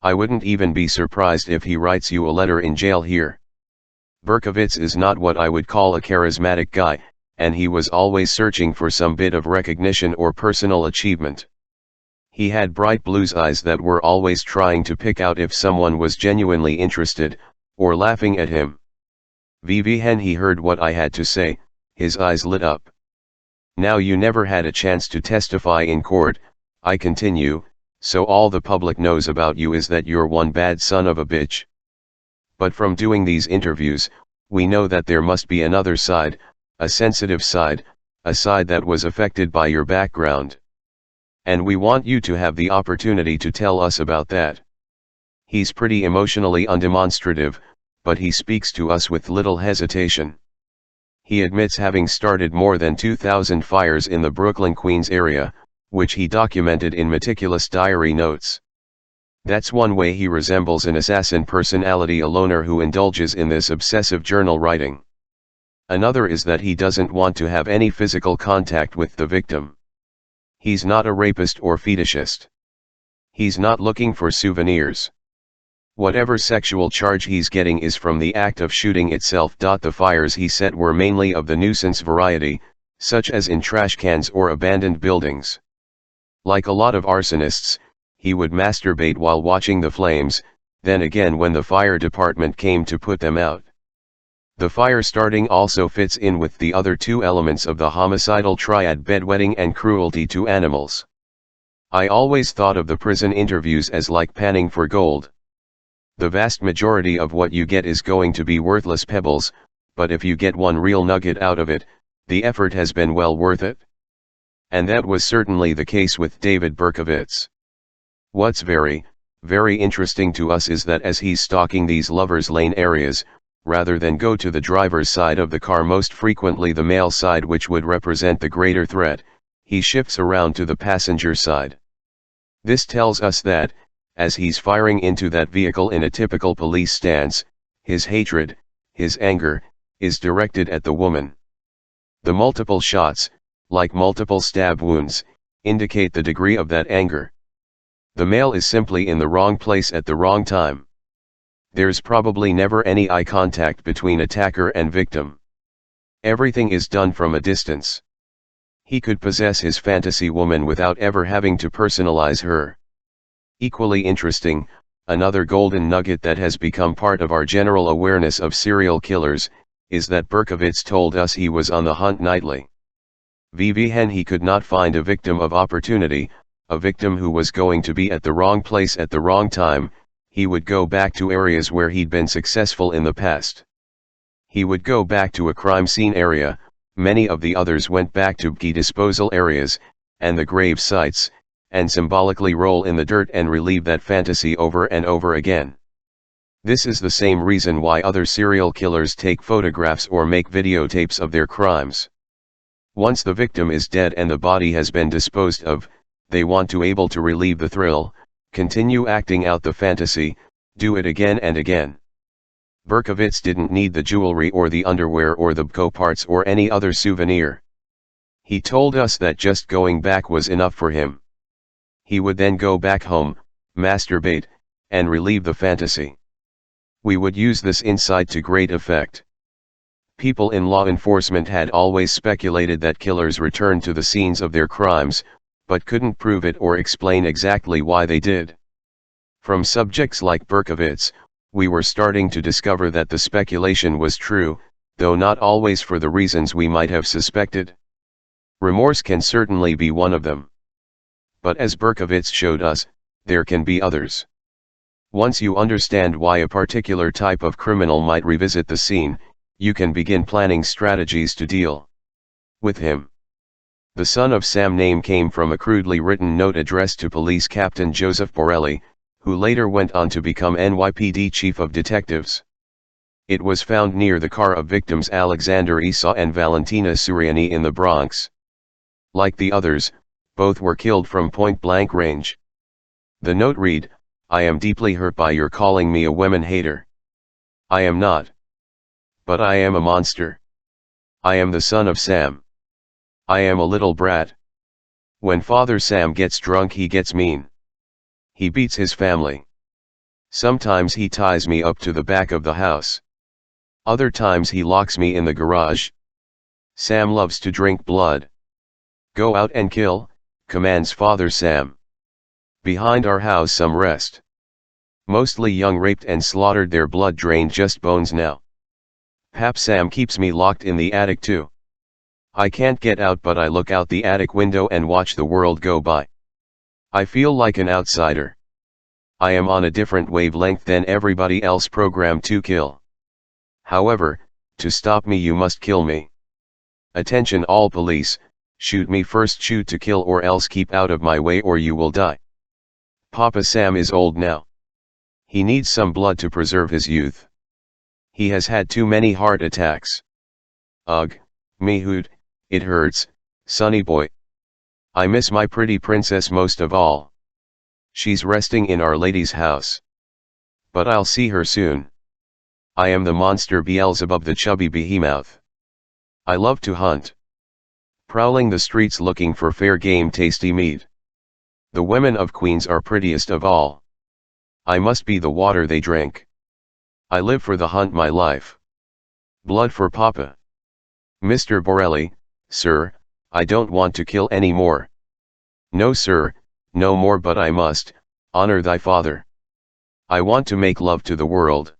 I wouldn't even be surprised if he writes you a letter in jail here. Berkowitz is not what I would call a charismatic guy, and he was always searching for some bit of recognition or personal achievement. He had bright blue eyes that were always trying to pick out if someone was genuinely interested, or laughing at him. When he heard what I had to say, his eyes lit up. Now you never had a chance to testify in court, I continue, so all the public knows about you is that you're one bad son of a bitch. But from doing these interviews, we know that there must be another side, a sensitive side, a side that was affected by your background. And we want you to have the opportunity to tell us about that. He's pretty emotionally undemonstrative, but he speaks to us with little hesitation. He admits having started more than 2,000 fires in the Brooklyn, Queens area, which he documented in meticulous diary notes. That's one way he resembles an assassin personality, a loner who indulges in this obsessive journal writing. Another is that he doesn't want to have any physical contact with the victim. He's not a rapist or fetishist. He's not looking for souvenirs. Whatever sexual charge he's getting is from the act of shooting itself. The fires he set were mainly of the nuisance variety, such as in trash cans or abandoned buildings. Like a lot of arsonists, he would masturbate while watching the flames, then again when the fire department came to put them out. The fire starting also fits in with the other two elements of the homicidal triad: bedwetting and cruelty to animals. I always thought of the prison interviews as like panning for gold. The vast majority of what you get is going to be worthless pebbles, but if you get one real nugget out of it, the effort has been well worth it. And that was certainly the case with David Berkowitz. What's very, very interesting to us is that as he's stalking these lovers' lane areas, rather than go to the driver's side of the car, most frequently the male side which would represent the greater threat, he shifts around to the passenger side. This tells us that, as he's firing into that vehicle in a typical police stance, his hatred, his anger, is directed at the woman. The multiple shots, like multiple stab wounds, indicate the degree of that anger. The male is simply in the wrong place at the wrong time. There's probably never any eye contact between attacker and victim. Everything is done from a distance. He could possess his fantasy woman without ever having to personalize her. Equally interesting, another golden nugget that has become part of our general awareness of serial killers, is that Berkowitz told us he was on the hunt nightly. When he could not find a victim of opportunity, a victim who was going to be at the wrong place at the wrong time, he would go back to areas where he'd been successful in the past. He would go back to a crime scene area, many of the others went back to key disposal areas, and the grave sites, and symbolically roll in the dirt and relive that fantasy over and over again. This is the same reason why other serial killers take photographs or make videotapes of their crimes. Once the victim is dead and the body has been disposed of, they want to able to relieve the thrill, continue acting out the fantasy, do it again and again. Berkowitz didn't need the jewelry or the underwear or the BCO parts or any other souvenir. He told us that just going back was enough for him. He would then go back home, masturbate, and relieve the fantasy. We would use this insight to great effect. People in law enforcement had always speculated that killers returned to the scenes of their crimes, but couldn't prove it or explain exactly why they did. From subjects like Berkowitz, we were starting to discover that the speculation was true, though not always for the reasons we might have suspected. Remorse can certainly be one of them. But as Berkowitz showed us, there can be others. Once you understand why a particular type of criminal might revisit the scene, you can begin planning strategies to deal with him. The son of Sam name came from a crudely written note addressed to Police Captain Joseph Borelli, who later went on to become NYPD Chief of Detectives. It was found near the car of victims Alexander Esau and Valentina Suriani in the Bronx. Like the others, both were killed from point-blank range. The note read, "I am deeply hurt by your calling me a women hater. I am not. But I am a monster. I am the son of Sam. I am a little brat. When Father Sam gets drunk he gets mean. He beats his family. Sometimes he ties me up to the back of the house. Other times he locks me in the garage. Sam loves to drink blood. Go out and kill," commands Father Sam. Behind our house some rest. Mostly young raped and slaughtered, their blood drained, just bones now. Pap Sam keeps me locked in the attic too. I can't get out, but I look out the attic window and watch the world go by. I feel like an outsider. I am on a different wavelength than everybody else programmed to kill. However, to stop me you must kill me. Attention all police, shoot me first, shoot to kill, or else keep out of my way or you will die. Papa Sam is old now. He needs some blood to preserve his youth. He has had too many heart attacks. Ugh, me hoot, it hurts, sonny boy. I miss my pretty princess most of all. She's resting in Our Lady's house. But I'll see her soon. I am the monster Beelzebub, the chubby behemoth. I love to hunt. Prowling the streets looking for fair game, tasty meat. The women of Queens are prettiest of all. I must be the water they drink. I live for the hunt, my life. Blood for Papa. Mr. Borelli, sir, I don't want to kill any more. No sir, no more, but I must, honor thy father. I want to make love to the world.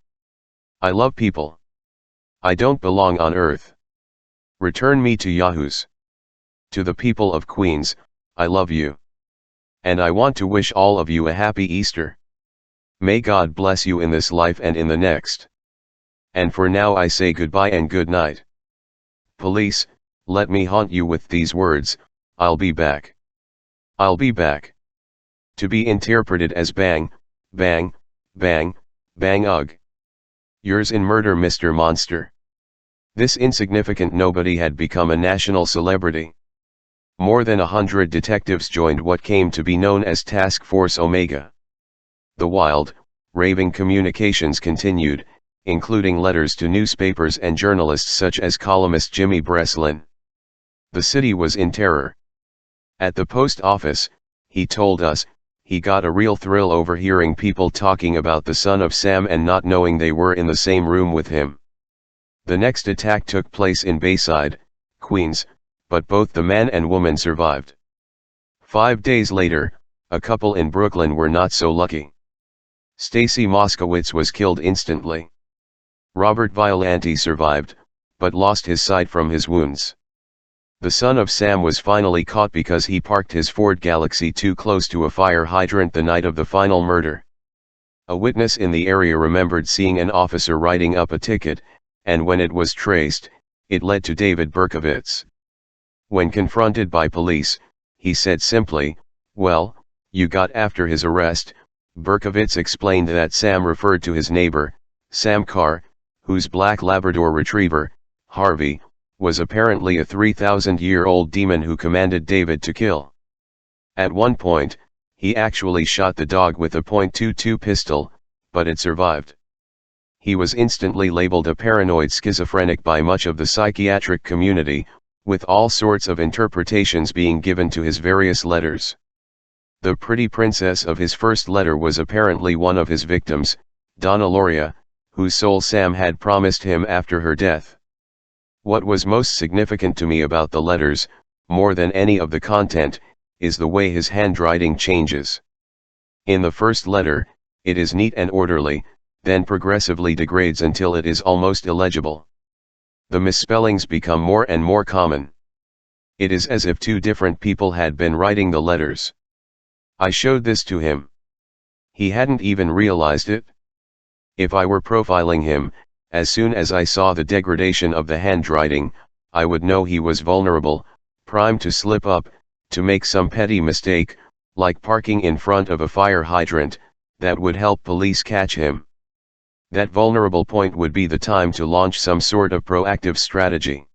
I love people. I don't belong on earth. Return me to Yahoos. To the people of Queens, I love you. And I want to wish all of you a happy Easter. May God bless you in this life and in the next. And for now I say goodbye and good night. Police, let me haunt you with these words, I'll be back. I'll be back. To be interpreted as bang, bang, bang, bang ugh. Yours in murder, Mr. Monster. This insignificant nobody had become a national celebrity. More than 100 detectives joined what came to be known as Task Force Omega. The wild, raving communications continued, including letters to newspapers and journalists such as columnist Jimmy Breslin. The city was in terror. At the post office, he told us, he got a real thrill overhearing people talking about the son of Sam and not knowing they were in the same room with him. The next attack took place in Bayside, Queens, but both the man and woman survived. 5 days later, a couple in Brooklyn were not so lucky. Stacy Moskowitz was killed instantly. Robert Violante survived, but lost his sight from his wounds. The son of Sam was finally caught because he parked his Ford Galaxy too close to a fire hydrant the night of the final murder. A witness in the area remembered seeing an officer writing up a ticket, and when it was traced, it led to David Berkowitz. When confronted by police, he said simply, "Well, you got after his arrest." Berkowitz explained that Sam referred to his neighbor, Sam Carr, whose black Labrador retriever, Harvey, was apparently a 3,000-year-old demon who commanded David to kill. At one point, he actually shot the dog with a .22 pistol, but it survived. He was instantly labeled a paranoid schizophrenic by much of the psychiatric community, with all sorts of interpretations being given to his various letters. The pretty princess of his first letter was apparently one of his victims, Donna Loria, whose soul Sam had promised him after her death. What was most significant to me about the letters, more than any of the content, is the way his handwriting changes. In the first letter, it is neat and orderly, then progressively degrades until it is almost illegible. The misspellings become more and more common. It is as if two different people had been writing the letters. I showed this to him. He hadn't even realized it. If I were profiling him, as soon as I saw the degradation of the handwriting, I would know he was vulnerable, primed to slip up, to make some petty mistake, like parking in front of a fire hydrant, that would help police catch him. That vulnerable point would be the time to launch some sort of proactive strategy.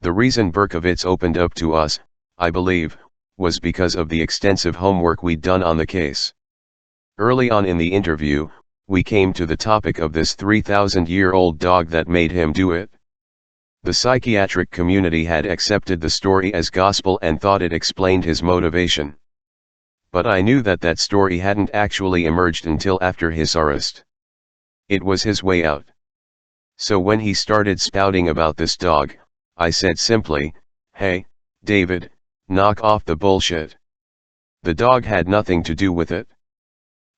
The reason Berkowitz opened up to us, I believe, was because of the extensive homework we'd done on the case. Early on in the interview, we came to the topic of this 3,000-year-old dog that made him do it. The psychiatric community had accepted the story as gospel and thought it explained his motivation. But I knew that that story hadn't actually emerged until after his arrest. It was his way out. So when he started spouting about this dog, I said simply, "Hey, David, knock off the bullshit. The dog had nothing to do with it."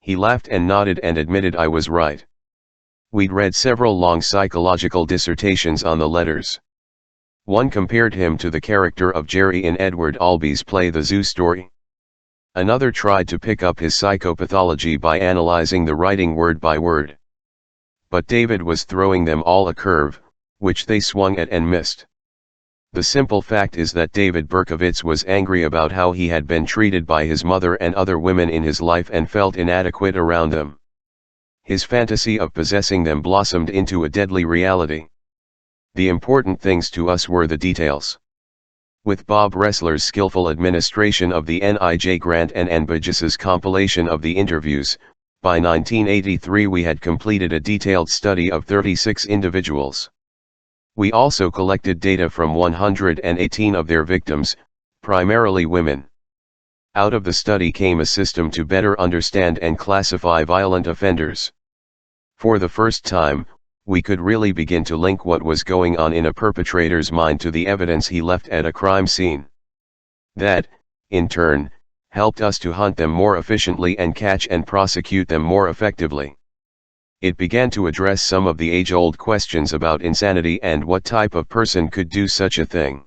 He laughed and nodded and admitted I was right. We'd read several long psychological dissertations on the letters. One compared him to the character of Jerry in Edward Albee's play The Zoo Story. Another tried to pick up his psychopathology by analyzing the writing word by word. But David was throwing them all a curve, which they swung at and missed. The simple fact is that David Berkowitz was angry about how he had been treated by his mother and other women in his life and felt inadequate around them. His fantasy of possessing them blossomed into a deadly reality. The important things to us were the details. With Bob Ressler's skillful administration of the NIJ grant and Ann Burgess's compilation of the interviews, by 1983 we had completed a detailed study of 36 individuals. We also collected data from 118 of their victims, primarily women. Out of the study came a system to better understand and classify violent offenders. For the first time, we could really begin to link what was going on in a perpetrator's mind to the evidence he left at a crime scene. That, in turn, helped us to hunt them more efficiently and catch and prosecute them more effectively. It began to address some of the age-old questions about insanity and what type of person could do such a thing.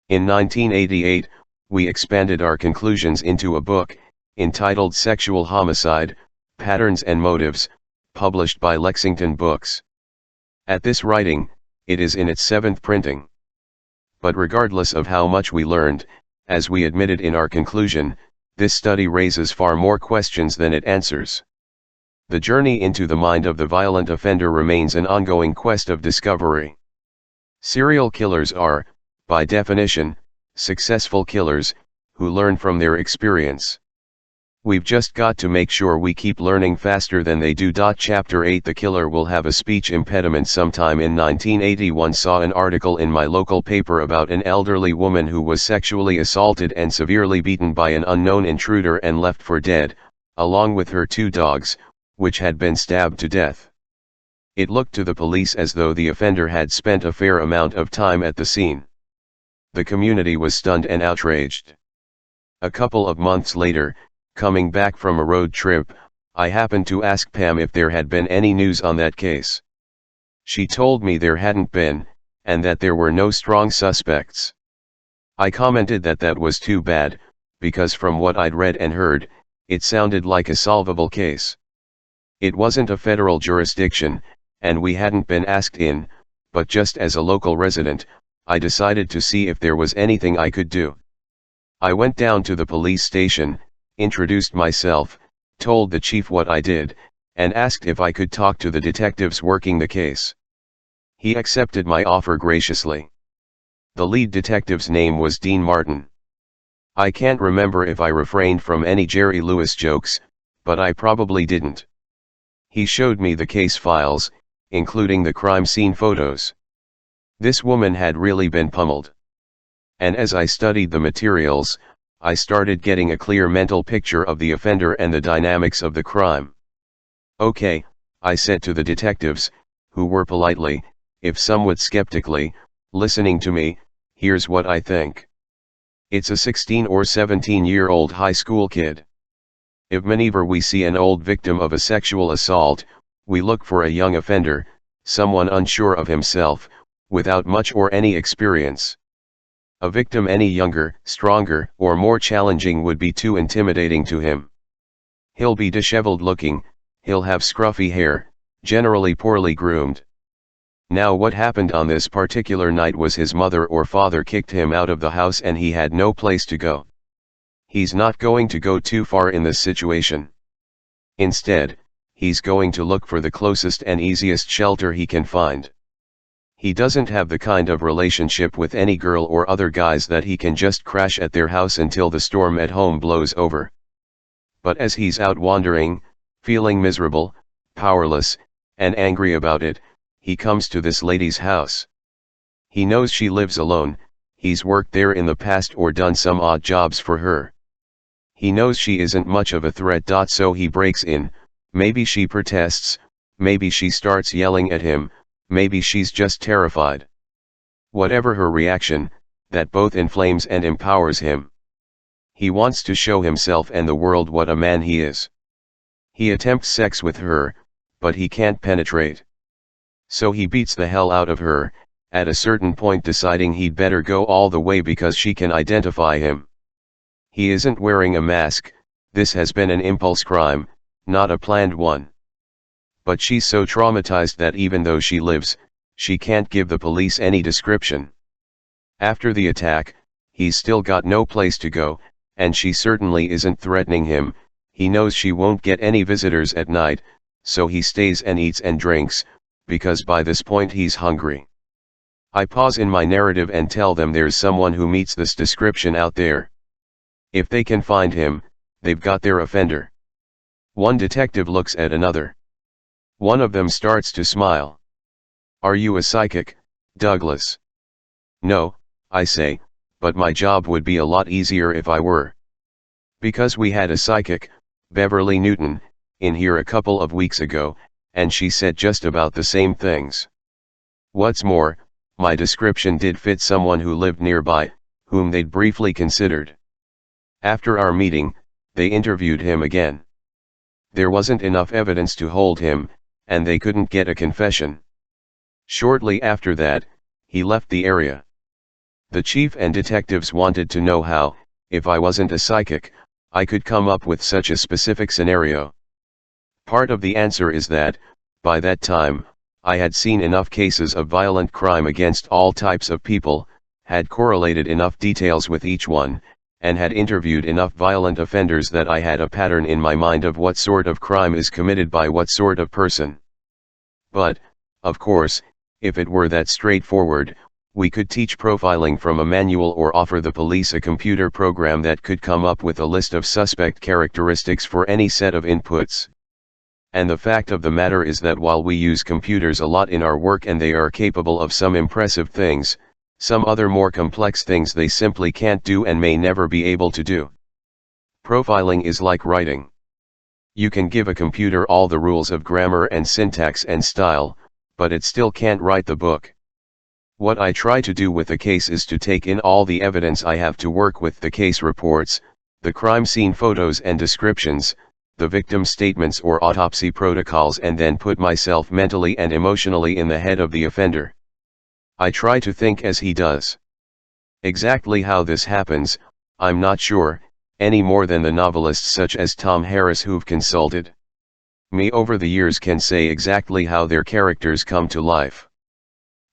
In 1988, we expanded our conclusions into a book, entitled Sexual Homicide, Patterns and Motives, published by Lexington Books. At this writing, it is in its 7th printing. But regardless of how much we learned, as we admitted in our conclusion, this study raises far more questions than it answers. The journey into the mind of the violent offender remains an ongoing quest of discovery. Serial killers are, by definition, successful killers, who learn from their experience. We've just got to make sure we keep learning faster than they do. Chapter 8 The killer will have a speech impediment. Sometime in 1981 saw an article in my local paper about an elderly woman who was sexually assaulted and severely beaten by an unknown intruder and left for dead, along with her 2 dogs, which had been stabbed to death. It looked to the police as though the offender had spent a fair amount of time at the scene. The community was stunned and outraged. A couple of months later, coming back from a road trip, I happened to ask Pam if there had been any news on that case. She told me there hadn't been, and that there were no strong suspects. I commented that that was too bad, because from what I'd read and heard, it sounded like a solvable case. It wasn't a federal jurisdiction, and we hadn't been asked in, but just as a local resident, I decided to see if there was anything I could do. I went down to the police station, introduced myself, told the chief what I did, and asked if I could talk to the detectives working the case. He accepted my offer graciously. The lead detective's name was Dean Martin. I can't remember if I refrained from any Jerry Lewis jokes, but I probably didn't. He showed me the case files, including the crime scene photos. This woman had really been pummeled. And as I studied the materials, I started getting a clear mental picture of the offender and the dynamics of the crime. Okay, I said to the detectives, who were politely, if somewhat skeptically, listening to me, here's what I think. It's a 16 or 17-year-old high school kid. If whenever we see an old victim of a sexual assault, we look for a young offender, someone unsure of himself, without much or any experience. A victim any younger, stronger, or more challenging would be too intimidating to him. He'll be disheveled looking, he'll have scruffy hair, generally poorly groomed. Now what happened on this particular night was his mother or father kicked him out of the house and he had no place to go. He's not going to go too far in this situation. Instead, he's going to look for the closest and easiest shelter he can find. He doesn't have the kind of relationship with any girl or other guys that he can just crash at their house until the storm at home blows over. But as he's out wandering, feeling miserable, powerless, and angry about it, he comes to this lady's house. He knows she lives alone, he's worked there in the past or done some odd jobs for her. He knows she isn't much of a threat. So he breaks in, maybe she protests, maybe she starts yelling at him, maybe she's just terrified. Whatever her reaction, that both inflames and empowers him. He wants to show himself and the world what a man he is. He attempts sex with her, but he can't penetrate. So he beats the hell out of her, at a certain point deciding he'd better go all the way because she can identify him. He isn't wearing a mask, this has been an impulse crime, not a planned one. But she's so traumatized that even though she lives, she can't give the police any description. After the attack, he's still got no place to go, and she certainly isn't threatening him. He knows she won't get any visitors at night, so he stays and eats and drinks, because by this point he's hungry. I pause in my narrative and tell them there's someone who meets this description out there. If they can find him, they've got their offender. One detective looks at another. One of them starts to smile. Are you a psychic, Douglas. No, I say, but my job would be a lot easier if I were. Because we had a psychic, Beverly Newton, in here a couple of weeks ago, and she said just about the same things. What's more, my description did fit someone who lived nearby, whom they'd briefly considered. After our meeting, they interviewed him again. There wasn't enough evidence to hold him, and they couldn't get a confession. Shortly after that, he left the area. The chief and detectives wanted to know how, if I wasn't a psychic, I could come up with such a specific scenario. Part of the answer is that, by that time, I had seen enough cases of violent crime against all types of people, had correlated enough details with each one, and had interviewed enough violent offenders that I had a pattern in my mind of what sort of crime is committed by what sort of person. But, of course, if it were that straightforward, we could teach profiling from a manual or offer the police a computer program that could come up with a list of suspect characteristics for any set of inputs. And the fact of the matter is that while we use computers a lot in our work and they are capable of some impressive things, some other more complex things they simply can't do and may never be able to do. Profiling is like writing. You can give a computer all the rules of grammar and syntax and style, but it still can't write the book. What I try to do with a case is to take in all the evidence I have to work with, the case reports, the crime scene photos and descriptions, the victim statements or autopsy protocols, and then put myself mentally and emotionally in the head of the offender. I try to think as he does. Exactly how this happens, I'm not sure, any more than the novelists such as Tom Harris who've consulted me over the years can say exactly how their characters come to life.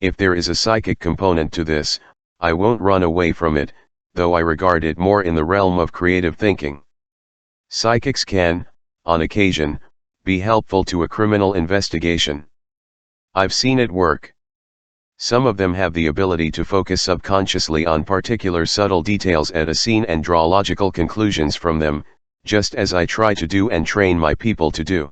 If there is a psychic component to this, I won't run away from it, though I regard it more in the realm of creative thinking. Psychics can, on occasion, be helpful to a criminal investigation. I've seen it work. Some of them have the ability to focus subconsciously on particular subtle details at a scene and draw logical conclusions from them, just as I try to do and train my people to do.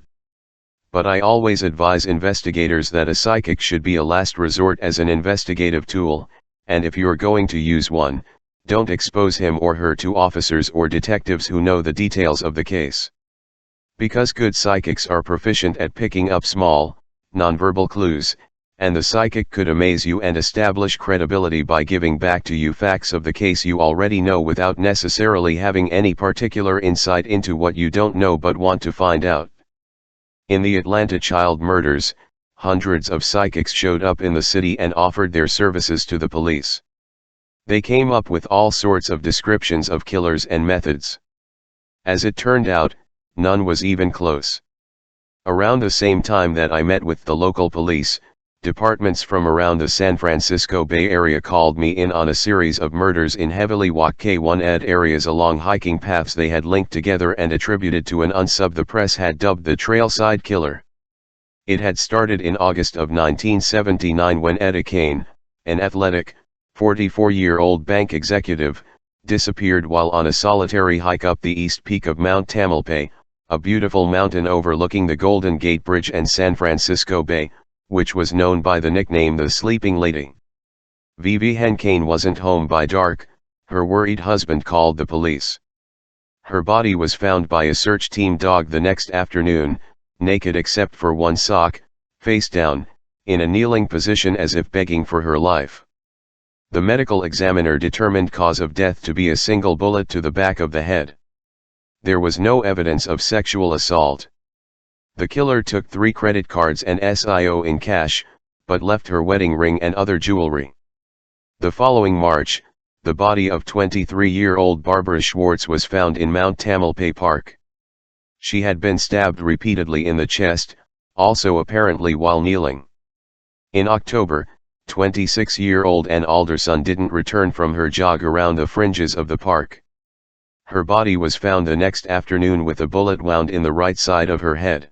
But I always advise investigators that a psychic should be a last resort as an investigative tool, and if you're going to use one, don't expose him or her to officers or detectives who know the details of the case. Because good psychics are proficient at picking up small, nonverbal clues, and the psychic could amaze you and establish credibility by giving back to you facts of the case you already know without necessarily having any particular insight into what you don't know but want to find out. In the Atlanta child murders, hundreds of psychics showed up in the city and offered their services to the police. They came up with all sorts of descriptions of killers and methods. As it turned out, none was even close. Around the same time that I met with the local police, departments from around the San Francisco Bay Area called me in on a series of murders in heavily walked K1-ed areas along hiking paths they had linked together and attributed to an unsub the press had dubbed the Trailside Killer. It had started in August of 1979 when Etta Kane, an athletic, 44-year-old bank executive, disappeared while on a solitary hike up the east peak of Mount Tamalpais, a beautiful mountain overlooking the Golden Gate Bridge and San Francisco Bay, which was known by the nickname the Sleeping Lady. Vivienne Kane wasn't home by dark. Her worried husband called the police. Her body was found by a search team dog the next afternoon, naked except for one sock, face down, in a kneeling position as if begging for her life. The medical examiner determined cause of death to be a single bullet to the back of the head. There was no evidence of sexual assault. The killer took 3 credit cards and SIO in cash, but left her wedding ring and other jewelry. The following March, the body of 23-year-old Barbara Schwartz was found in Mount Tamalpais Park. She had been stabbed repeatedly in the chest, also apparently while kneeling. In October, 26-year-old Ann Alderson didn't return from her jog around the fringes of the park. Her body was found the next afternoon with a bullet wound in the right side of her head.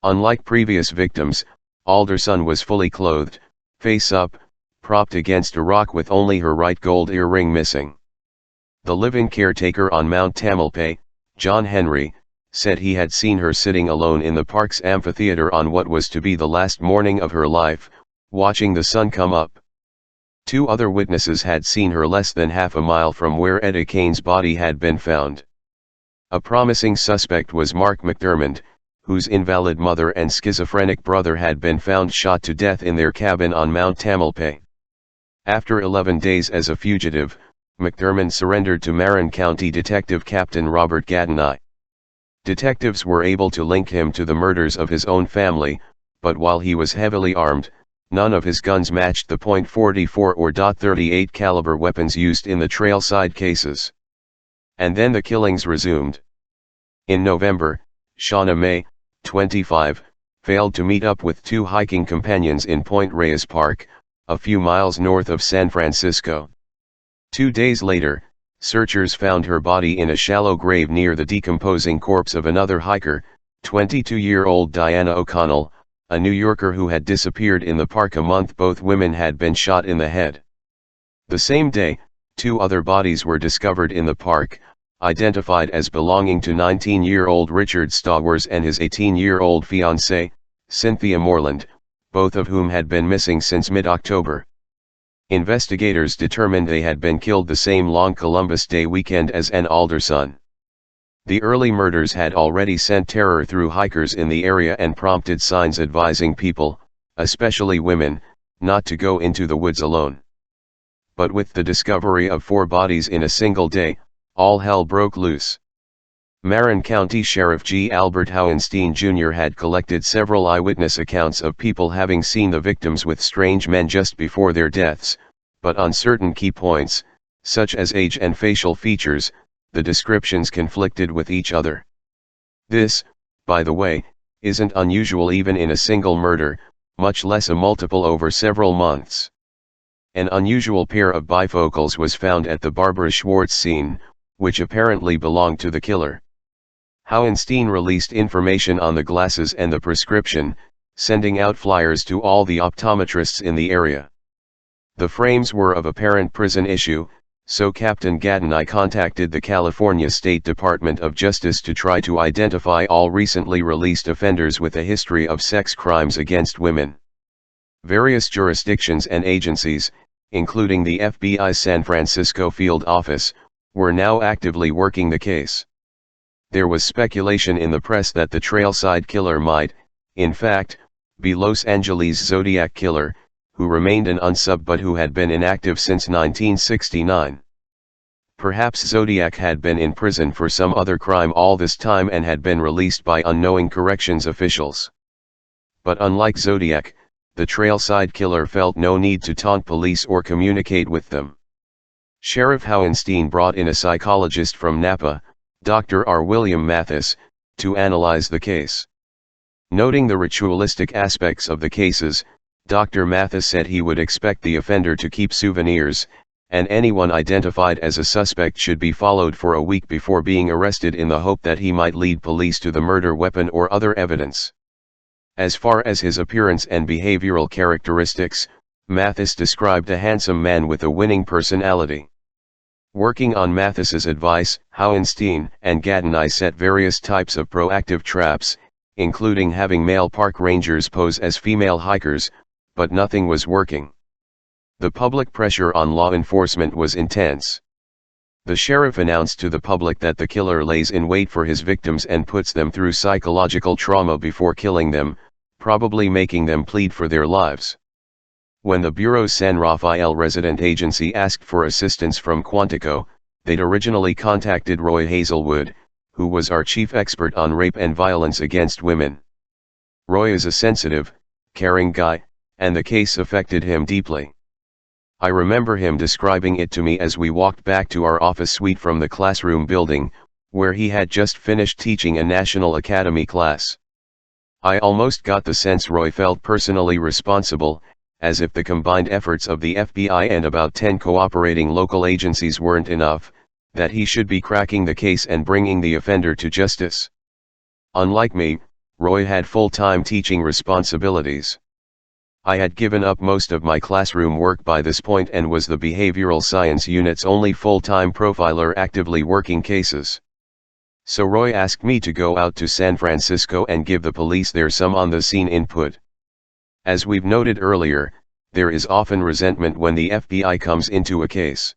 Unlike previous victims, Alderson was fully clothed, face up, propped against a rock with only her right gold earring missing. The live-in caretaker on Mount Tamalpais, John Henry, said he had seen her sitting alone in the park's amphitheater on what was to be the last morning of her life, watching the sun come up. Two other witnesses had seen her less than half a mile from where Etta Kane's body had been found. A promising suspect was Mark McDermott, whose invalid mother and schizophrenic brother had been found shot to death in their cabin on Mount Tamalpais. After 11 days as a fugitive, McDermott surrendered to Marin County Detective Captain Robert Gatenai. Detectives were able to link him to the murders of his own family, but while he was heavily armed, none of his guns matched the .44 or .38 caliber weapons used in the trailside cases. And then the killings resumed. In November, Shauna May, 25, failed to meet up with two hiking companions in Point Reyes Park, a few miles north of San Francisco. 2 days later, searchers found her body in a shallow grave near the decomposing corpse of another hiker, 22-year-old Diana O'Connell, a New Yorker who had disappeared in the park a month. Both women had been shot in the head. The same day, 2 other bodies were discovered in the park, identified as belonging to 19-year-old Richard Stowers and his 18-year-old fiancée, Cynthia Moreland, both of whom had been missing since mid-October. Investigators determined they had been killed the same long Columbus Day weekend as Ann Alderson. The early murders had already sent terror through hikers in the area and prompted signs advising people, especially women, not to go into the woods alone. But with the discovery of 4 bodies in a single day, all hell broke loose. Marin County Sheriff G. Albert Hohenstein Jr. had collected several eyewitness accounts of people having seen the victims with strange men just before their deaths, but on certain key points, such as age and facial features, the descriptions conflicted with each other. This, by the way, isn't unusual even in a single murder, much less a multiple over several months. An unusual pair of bifocals was found at the Barbara Schwartz scene, which apparently belonged to the killer. Hohenstein released information on the glasses and the prescription, sending out flyers to all the optometrists in the area. The frames were of apparent prison issue, so Captain Gatenai contacted the California State Department of Justice to try to identify all recently released offenders with a history of sex crimes against women. Various jurisdictions and agencies, including the FBI's San Francisco field office, were now actively working the case. There was speculation in the press that the trailside killer might, in fact, be Los Angeles Zodiac Killer, who remained an unsub but who had been inactive since 1969. Perhaps Zodiac had been in prison for some other crime all this time and had been released by unknowing corrections officials. But unlike Zodiac, the trailside killer felt no need to taunt police or communicate with them. Sheriff Hohenstein brought in a psychologist from Napa, Dr. R. William Mathis, to analyze the case. Noting the ritualistic aspects of the cases, Dr. Mathis said he would expect the offender to keep souvenirs, and anyone identified as a suspect should be followed for a week before being arrested in the hope that he might lead police to the murder weapon or other evidence. As far as his appearance and behavioral characteristics, Mathis described a handsome man with a winning personality. Working on Mathis's advice, Hohenstein and Gatenai set various types of proactive traps, including having male park rangers pose as female hikers, but nothing was working. The public pressure on law enforcement was intense. The sheriff announced to the public that the killer lays in wait for his victims and puts them through psychological trauma before killing them, probably making them plead for their lives. When the Bureau's San Rafael resident agency asked for assistance from Quantico, they'd originally contacted Roy Hazelwood, who was our chief expert on rape and violence against women. Roy is a sensitive, caring guy, and the case affected him deeply. I remember him describing it to me as we walked back to our office suite from the classroom building, where he had just finished teaching a National Academy class. I almost got the sense Roy felt personally responsible, as if the combined efforts of the FBI and about 10 cooperating local agencies weren't enough, that he should be cracking the case and bringing the offender to justice. Unlike me, Roy had full-time teaching responsibilities. I had given up most of my classroom work by this point and was the behavioral science unit's only full-time profiler actively working cases. So Roy asked me to go out to San Francisco and give the police there some on-the-scene input. As we've noted earlier, there is often resentment when the FBI comes into a case.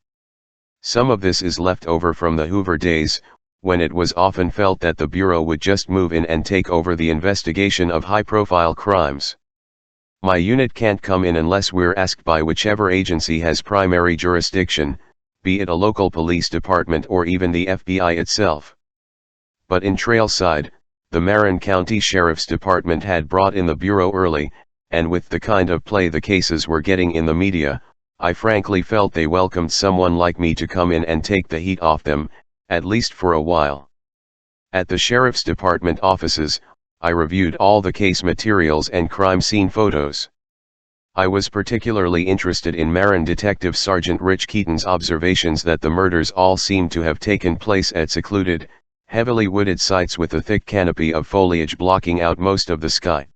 Some of this is left over from the Hoover days, when it was often felt that the Bureau would just move in and take over the investigation of high-profile crimes. My unit can't come in unless we're asked by whichever agency has primary jurisdiction, be it a local police department or even the FBI itself. But in Trailside, the Marin County Sheriff's Department had brought in the Bureau early, and with the kind of play the cases were getting in the media, I frankly felt they welcomed someone like me to come in and take the heat off them, at least for a while. At the Sheriff's Department offices, I reviewed all the case materials and crime scene photos. I was particularly interested in Marin Detective Sergeant Rich Keaton's observations that the murders all seemed to have taken place at secluded, heavily wooded sites with a thick canopy of foliage blocking out most of the sky.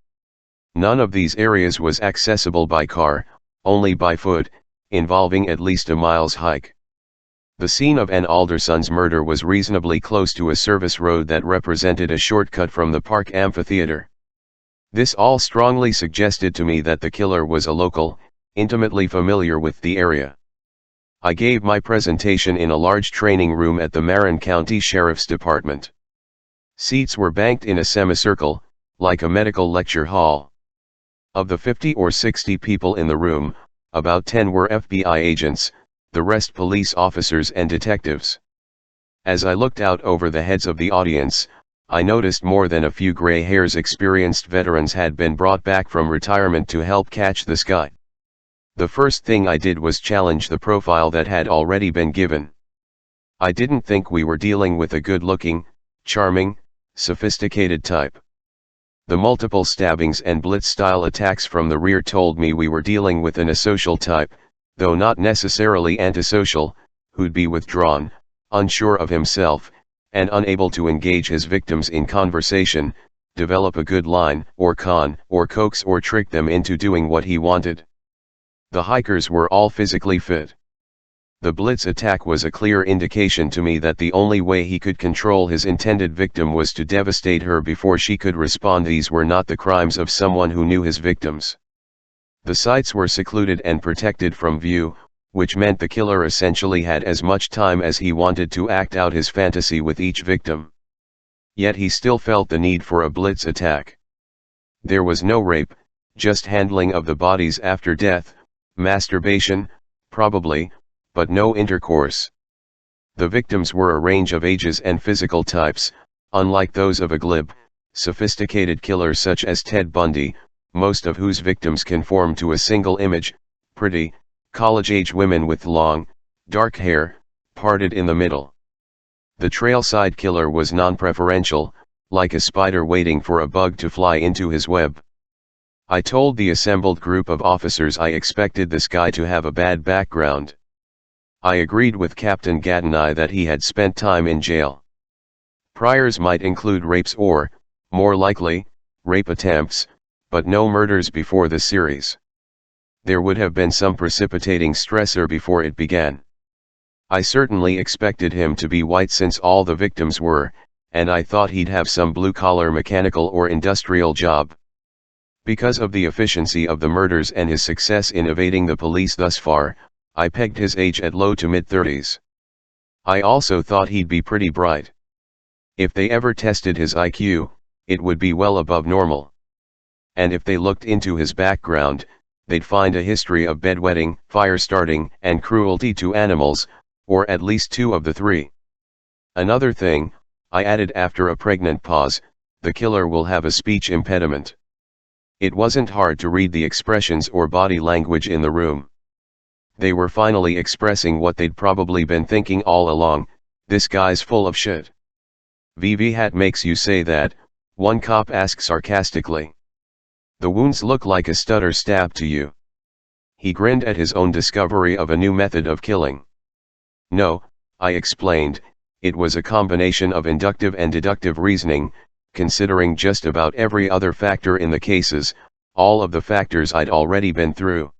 None of these areas was accessible by car, only by foot, involving at least a mile's hike. The scene of Ann Alderson's murder was reasonably close to a service road that represented a shortcut from the park amphitheater. This all strongly suggested to me that the killer was a local, intimately familiar with the area. I gave my presentation in a large training room at the Marin County Sheriff's Department. Seats were banked in a semicircle, like a medical lecture hall. Of the 50 or 60 people in the room, about 10 were FBI agents, the rest police officers and detectives. As I looked out over the heads of the audience, I noticed more than a few gray hairs. Experienced veterans had been brought back from retirement to help catch the sky. The first thing I did was challenge the profile that had already been given. I didn't think we were dealing with a good-looking, charming, sophisticated type. The multiple stabbings and blitz-style attacks from the rear told me we were dealing with an asocial type, though not necessarily antisocial, who'd be withdrawn, unsure of himself, and unable to engage his victims in conversation, develop a good line, or con, or coax or trick them into doing what he wanted. The hikers were all physically fit. The blitz attack was a clear indication to me that the only way he could control his intended victim was to devastate her before she could respond. These were not the crimes of someone who knew his victims. The sites were secluded and protected from view, which meant the killer essentially had as much time as he wanted to act out his fantasy with each victim. Yet he still felt the need for a blitz attack. There was no rape, just handling of the bodies after death, masturbation, probably, but no intercourse. The victims were a range of ages and physical types, unlike those of a glib, sophisticated killer such as Ted Bundy, most of whose victims conform to a single image: pretty, college-age women with long, dark hair, parted in the middle. The Trailside killer was non-preferential, like a spider waiting for a bug to fly into his web. I told the assembled group of officers I expected this guy to have a bad background. I agreed with Captain Gatenai that he had spent time in jail. Priors might include rapes or, more likely, rape attempts, but no murders before the series. There would have been some precipitating stressor before it began. I certainly expected him to be white since all the victims were, and I thought he'd have some blue-collar mechanical or industrial job. Because of the efficiency of the murders and his success in evading the police thus far, I pegged his age at low to mid-30s. I also thought he'd be pretty bright. If they ever tested his IQ, it would be well above normal. And if they looked into his background, they'd find a history of bedwetting, fire starting, and cruelty to animals, or at least two of the three. Another thing, I added after a pregnant pause, the killer will have a speech impediment. It wasn't hard to read the expressions or body language in the room. They were finally expressing what they'd probably been thinking all along: this guy's full of shit. "VV hat makes you say that?" one cop asked sarcastically. "The wounds look like a stutter stab to you." He grinned at his own discovery of a new method of killing. "No," I explained, "it was a combination of inductive and deductive reasoning, considering just about every other factor in the cases, all of the factors I'd already been through.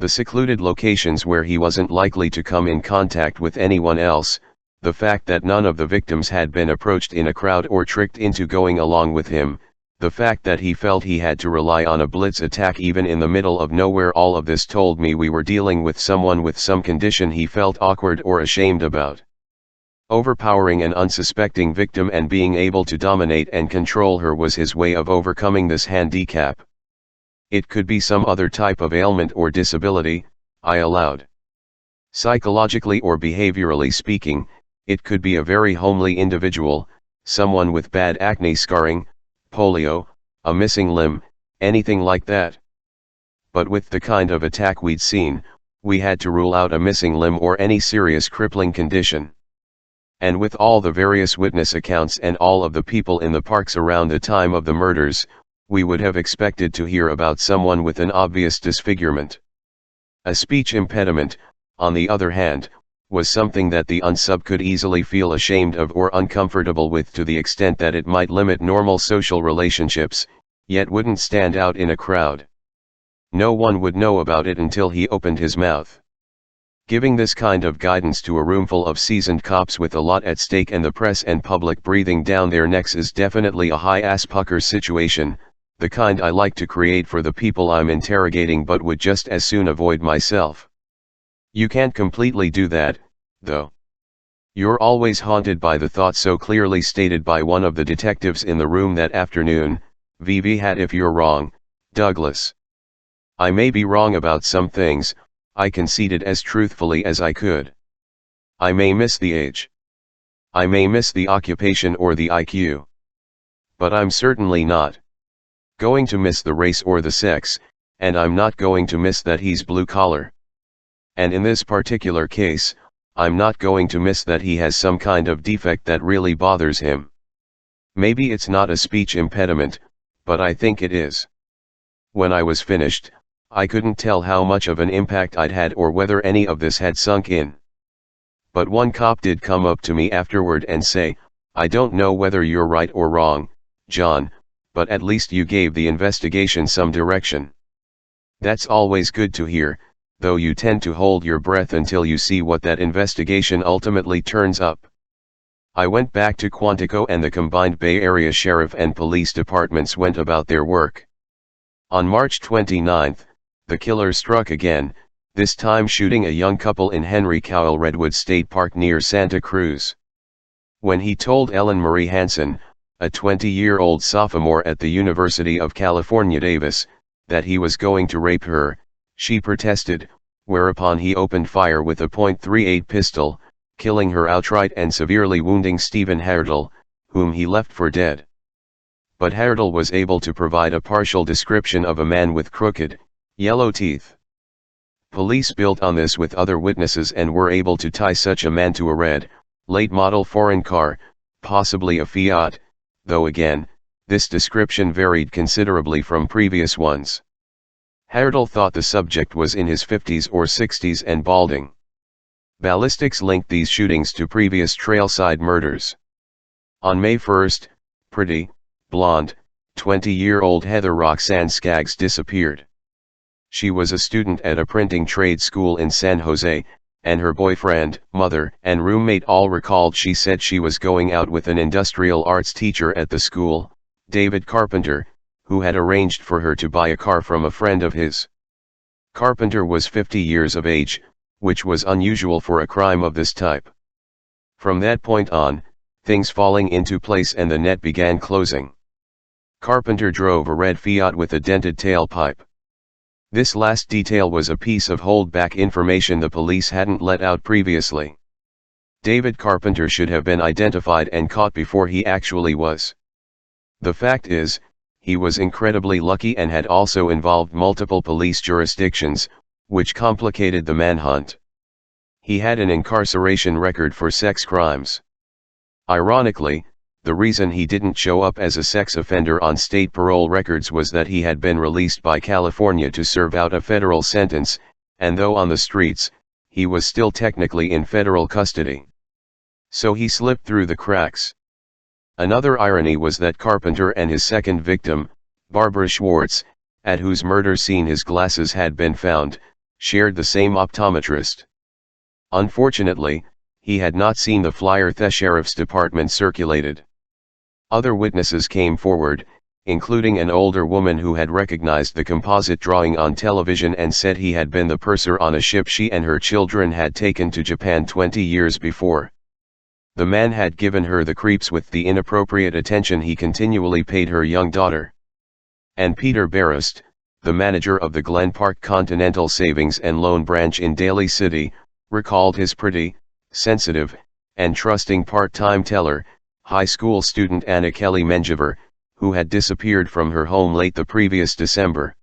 The secluded locations where he wasn't likely to come in contact with anyone else, the fact that none of the victims had been approached in a crowd or tricked into going along with him, The fact that he felt he had to rely on a blitz attack even in the middle of nowhere, all of this told me we were dealing with someone with some condition he felt awkward or ashamed about. Overpowering an unsuspecting victim and being able to dominate and control her was his way of overcoming this handicap. It could be some other type of ailment or disability, I allowed. Psychologically or behaviorally speaking, it could be a very homely individual, someone with bad acne scarring, polio, a missing limb, anything like that. But with the kind of attack we'd seen, we had to rule out a missing limb or any serious crippling condition. And with all the various witness accounts and all of the people in the parks around the time of the murders, we would have expected to hear about someone with an obvious disfigurement. A speech impediment, on the other hand, was something that the unsub could easily feel ashamed of or uncomfortable with, to the extent that it might limit normal social relationships, yet wouldn't stand out in a crowd. No one would know about it until he opened his mouth. Giving this kind of guidance to a roomful of seasoned cops with a lot at stake and the press and public breathing down their necks is definitely a high-ass pucker situation, the kind I like to create for the people I'm interrogating but would just as soon avoid myself. You can't completely do that, though. You're always haunted by the thought so clearly stated by one of the detectives in the room that afternoon, "VV hat if you're wrong, Douglas." I may be wrong about some things, I conceded as truthfully as I could. I may miss the age. I may miss the occupation or the IQ. But I'm certainly not going to miss the race or the sex, and I'm not going to miss that he's blue collar. And in this particular case, I'm not going to miss that he has some kind of defect that really bothers him. Maybe it's not a speech impediment, but I think it is. When I was finished, I couldn't tell how much of an impact I'd had or whether any of this had sunk in. But one cop did come up to me afterward and say, "I don't know whether you're right or wrong, John, but at least you gave the investigation some direction." That's always good to hear, though you tend to hold your breath until you see what that investigation ultimately turns up. I went back to Quantico and the combined Bay Area Sheriff and Police Departments went about their work. On March 29th, the killer struck again, this time shooting a young couple in Henry Cowell Redwood State Park near Santa Cruz. When he told Ellen Marie Hansen, a 20-year-old sophomore at the University of California, Davis, that he was going to rape her, she protested, whereupon he opened fire with a .38 pistol, killing her outright and severely wounding Stephen Herdel, whom he left for dead. But Herdel was able to provide a partial description of a man with crooked, yellow teeth. Police built on this with other witnesses and were able to tie such a man to a red, late-model foreign car, possibly a Fiat, though again, this description varied considerably from previous ones. Herdel thought the subject was in his 50s or 60s and balding. Ballistics linked these shootings to previous trailside murders. On May 1st, pretty, blonde, 20-year-old Heather Roxanne Skaggs disappeared. She was a student at a printing trade school in San Jose, and her boyfriend, mother, and roommate all recalled she said she was going out with an industrial arts teacher at the school, David Carpenter, who had arranged for her to buy a car from a friend of his. Carpenter was 50 years of age, which was unusual for a crime of this type. From that point on, things falling into place and the net began closing. Carpenter drove a red Fiat with a dented tailpipe. This last detail was a piece of hold-back information the police hadn't let out previously. David Carpenter should have been identified and caught before he actually was. The fact is, he was incredibly lucky and had also involved multiple police jurisdictions, which complicated the manhunt. He had an incarceration record for sex crimes. Ironically, the reason he didn't show up as a sex offender on state parole records was that he had been released by California to serve out a federal sentence, and though on the streets, he was still technically in federal custody. So he slipped through the cracks. Another irony was that Carpenter and his second victim, Barbara Schwartz, at whose murder scene his glasses had been found, shared the same optometrist. Unfortunately, he had not seen the flyer the sheriff's department circulated. Other witnesses came forward, including an older woman who had recognized the composite drawing on television and said he had been the purser on a ship she and her children had taken to Japan 20 years before. The man had given her the creeps with the inappropriate attention he continually paid her young daughter. And Peter Barrist, the manager of the Glen Park Continental Savings and Loan Branch in Daly City, recalled his pretty, sensitive, and trusting part-time teller, high school student Anna Kelly Menjivar, who had disappeared from her home late the previous December.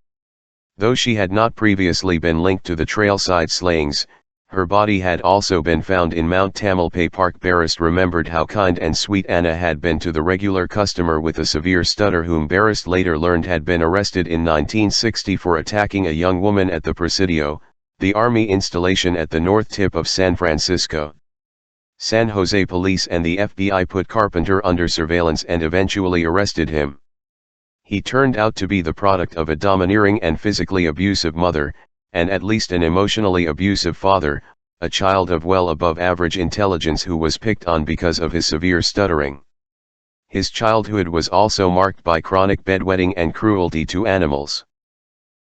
Though she had not previously been linked to the trailside slayings, her body had also been found in Mount Tamalpais Park. Barrist remembered how kind and sweet Anna had been to the regular customer with a severe stutter whom Barrist later learned had been arrested in 1960 for attacking a young woman at the Presidio, the Army installation at the north tip of San Francisco. San Jose police and the FBI put Carpenter under surveillance and eventually arrested him. He turned out to be the product of a domineering and physically abusive mother, and at least an emotionally abusive father, a child of well above average intelligence who was picked on because of his severe stuttering. His childhood was also marked by chronic bedwetting and cruelty to animals.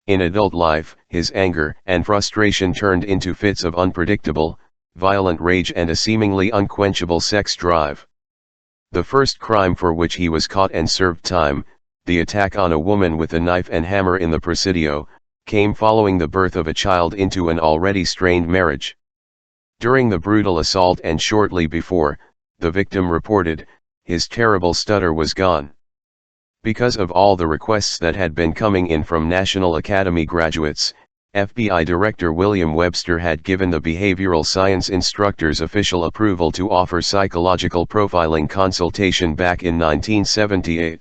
In adult life, his anger and frustration turned into fits of unpredictable, violent rage and a seemingly unquenchable sex drive. The first crime for which he was caught and served time, the attack on a woman with a knife and hammer in the Presidio, came following the birth of a child into an already strained marriage. During the brutal assault and shortly before, the victim reported, his terrible stutter was gone. Because of all the requests that had been coming in from National Academy graduates, FBI Director William Webster had given the behavioral science instructors official approval to offer psychological profiling consultation back in 1978.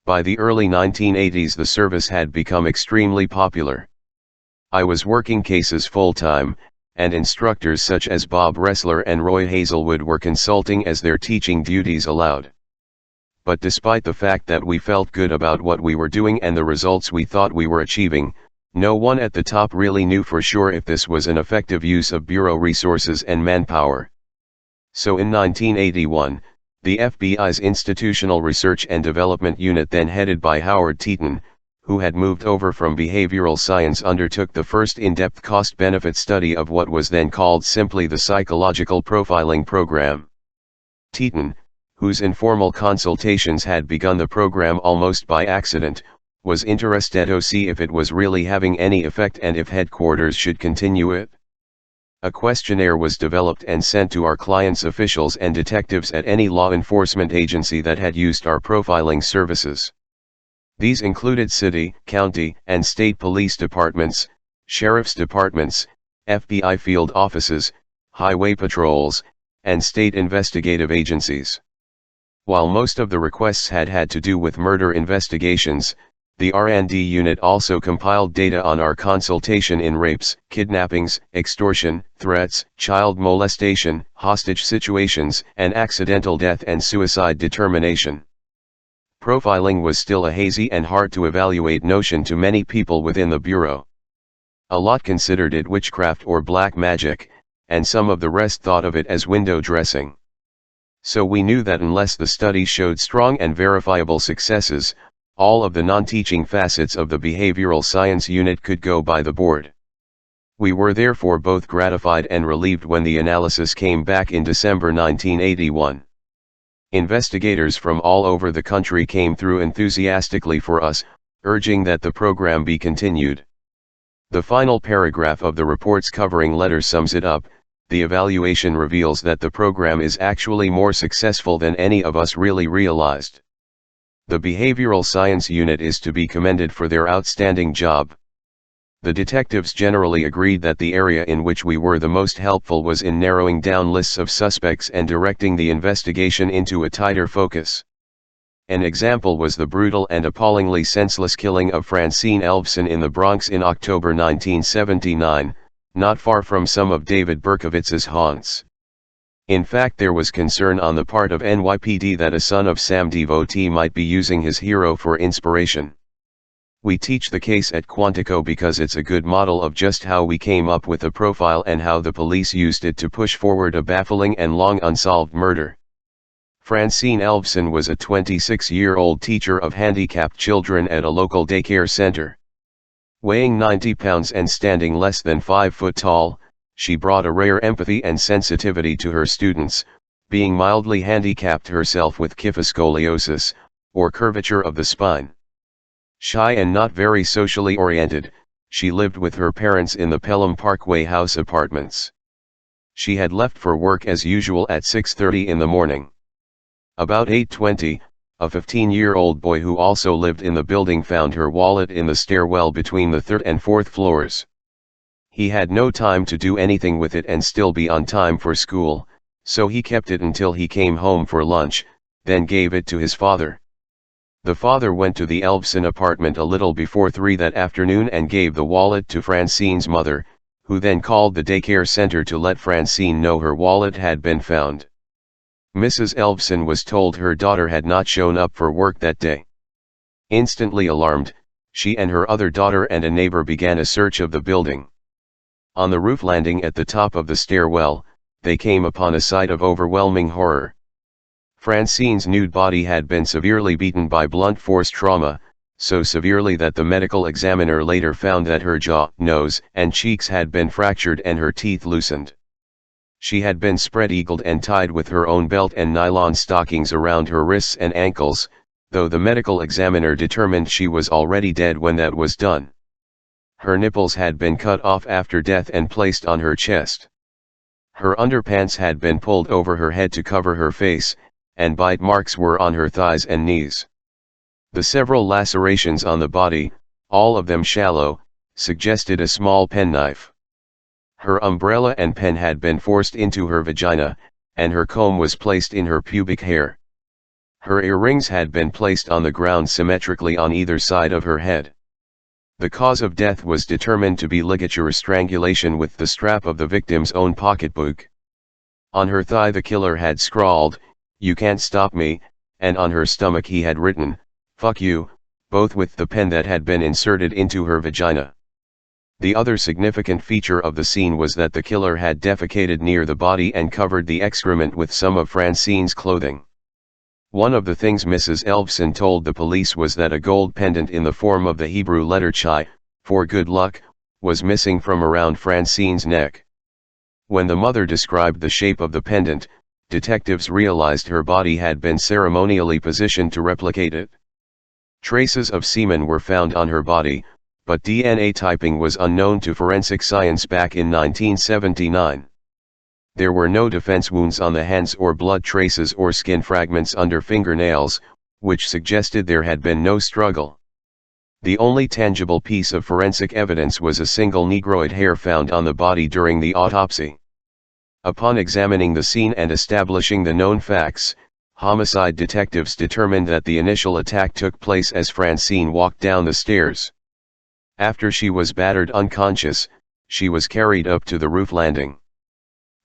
By the early 1980s the service had become extremely popular. I was working cases full-time, and instructors such as Bob Ressler and Roy Hazelwood were consulting as their teaching duties allowed. But despite the fact that we felt good about what we were doing and the results we thought we were achieving, no one at the top really knew for sure if this was an effective use of Bureau resources and manpower. So in 1981, the FBI's Institutional Research and Development Unit, then headed by Howard Teeton, who had moved over from behavioral science, undertook the first in-depth cost-benefit study of what was then called simply the Psychological Profiling Program. Teeton, whose informal consultations had begun the program almost by accident, was interested to see if it was really having any effect and if headquarters should continue it. A questionnaire was developed and sent to our clients' officials and detectives at any law enforcement agency that had used our profiling services. These included city, county, and state police departments, sheriff's departments, FBI field offices, highway patrols, and state investigative agencies. While most of the requests had to do with murder investigations, the R&D unit also compiled data on our consultation in rapes, kidnappings, extortion, threats, child molestation, hostage situations, and accidental death and suicide determination. Profiling was still a hazy and hard to evaluate notion to many people within the Bureau. A lot considered it witchcraft or black magic, and some of the rest thought of it as window dressing. So we knew that unless the study showed strong and verifiable successes, all of the non-teaching facets of the behavioral science unit could go by the board. We were therefore both gratified and relieved when the analysis came back in December 1981. Investigators from all over the country came through enthusiastically for us, urging that the program be continued. The final paragraph of the report's covering letter sums it up. The evaluation reveals that the program is actually more successful than any of us really realized. The Behavioral Science Unit is to be commended for their outstanding job. The detectives generally agreed that the area in which we were the most helpful was in narrowing down lists of suspects and directing the investigation into a tighter focus. An example was the brutal and appallingly senseless killing of Francine Elvson in the Bronx in October 1979, not far from some of David Berkowitz's haunts. In fact, there was concern on the part of NYPD that a Son of Sam devotee might be using his hero for inspiration. We teach the case at Quantico because it's a good model of just how we came up with the profile and how the police used it to push forward a baffling and long unsolved murder. Francine Elvson was a 26-year-old teacher of handicapped children at a local daycare center. Weighing 90 pounds and standing less than 5 foot tall, she brought a rare empathy and sensitivity to her students, being mildly handicapped herself with kyphoscoliosis, or curvature of the spine. Shy and not very socially oriented, she lived with her parents in the Pelham Parkway House apartments. She had left for work as usual at 6:30 in the morning. About 8:20, a 15-year-old boy who also lived in the building found her wallet in the stairwell between the 3rd and 4th floors. He had no time to do anything with it and still be on time for school, so he kept it until he came home for lunch, then gave it to his father. The father went to the Elvson apartment a little before 3 that afternoon and gave the wallet to Francine's mother, who then called the daycare center to let Francine know her wallet had been found. Mrs. Elvson was told her daughter had not shown up for work that day. Instantly alarmed, she and her other daughter and a neighbor began a search of the building. On the roof landing at the top of the stairwell, they came upon a sight of overwhelming horror. Francine's nude body had been severely beaten by blunt force trauma, so severely that the medical examiner later found that her jaw, nose, and cheeks had been fractured and her teeth loosened. She had been spread-eagled and tied with her own belt and nylon stockings around her wrists and ankles, though the medical examiner determined she was already dead when that was done. Her nipples had been cut off after death and placed on her chest. Her underpants had been pulled over her head to cover her face, and bite marks were on her thighs and knees. The several lacerations on the body, all of them shallow, suggested a small penknife. Her umbrella and pen had been forced into her vagina, and her comb was placed in her pubic hair. Her earrings had been placed on the ground symmetrically on either side of her head. The cause of death was determined to be ligature strangulation with the strap of the victim's own pocketbook. On her thigh the killer had scrawled, "You can't stop me," and on her stomach he had written, "Fuck you," both with the pen that had been inserted into her vagina. The other significant feature of the scene was that the killer had defecated near the body and covered the excrement with some of Francine's clothing. One of the things Mrs. Elvson told the police was that a gold pendant in the form of the Hebrew letter Chi, for good luck, was missing from around Francine's neck. When the mother described the shape of the pendant, detectives realized her body had been ceremonially positioned to replicate it. Traces of semen were found on her body, but DNA typing was unknown to forensic science back in 1979. There were no defense wounds on the hands or blood traces or skin fragments under fingernails, which suggested there had been no struggle. The only tangible piece of forensic evidence was a single negroid hair found on the body during the autopsy. Upon examining the scene and establishing the known facts, homicide detectives determined that the initial attack took place as Francine walked down the stairs. After she was battered unconscious, she was carried up to the roof landing.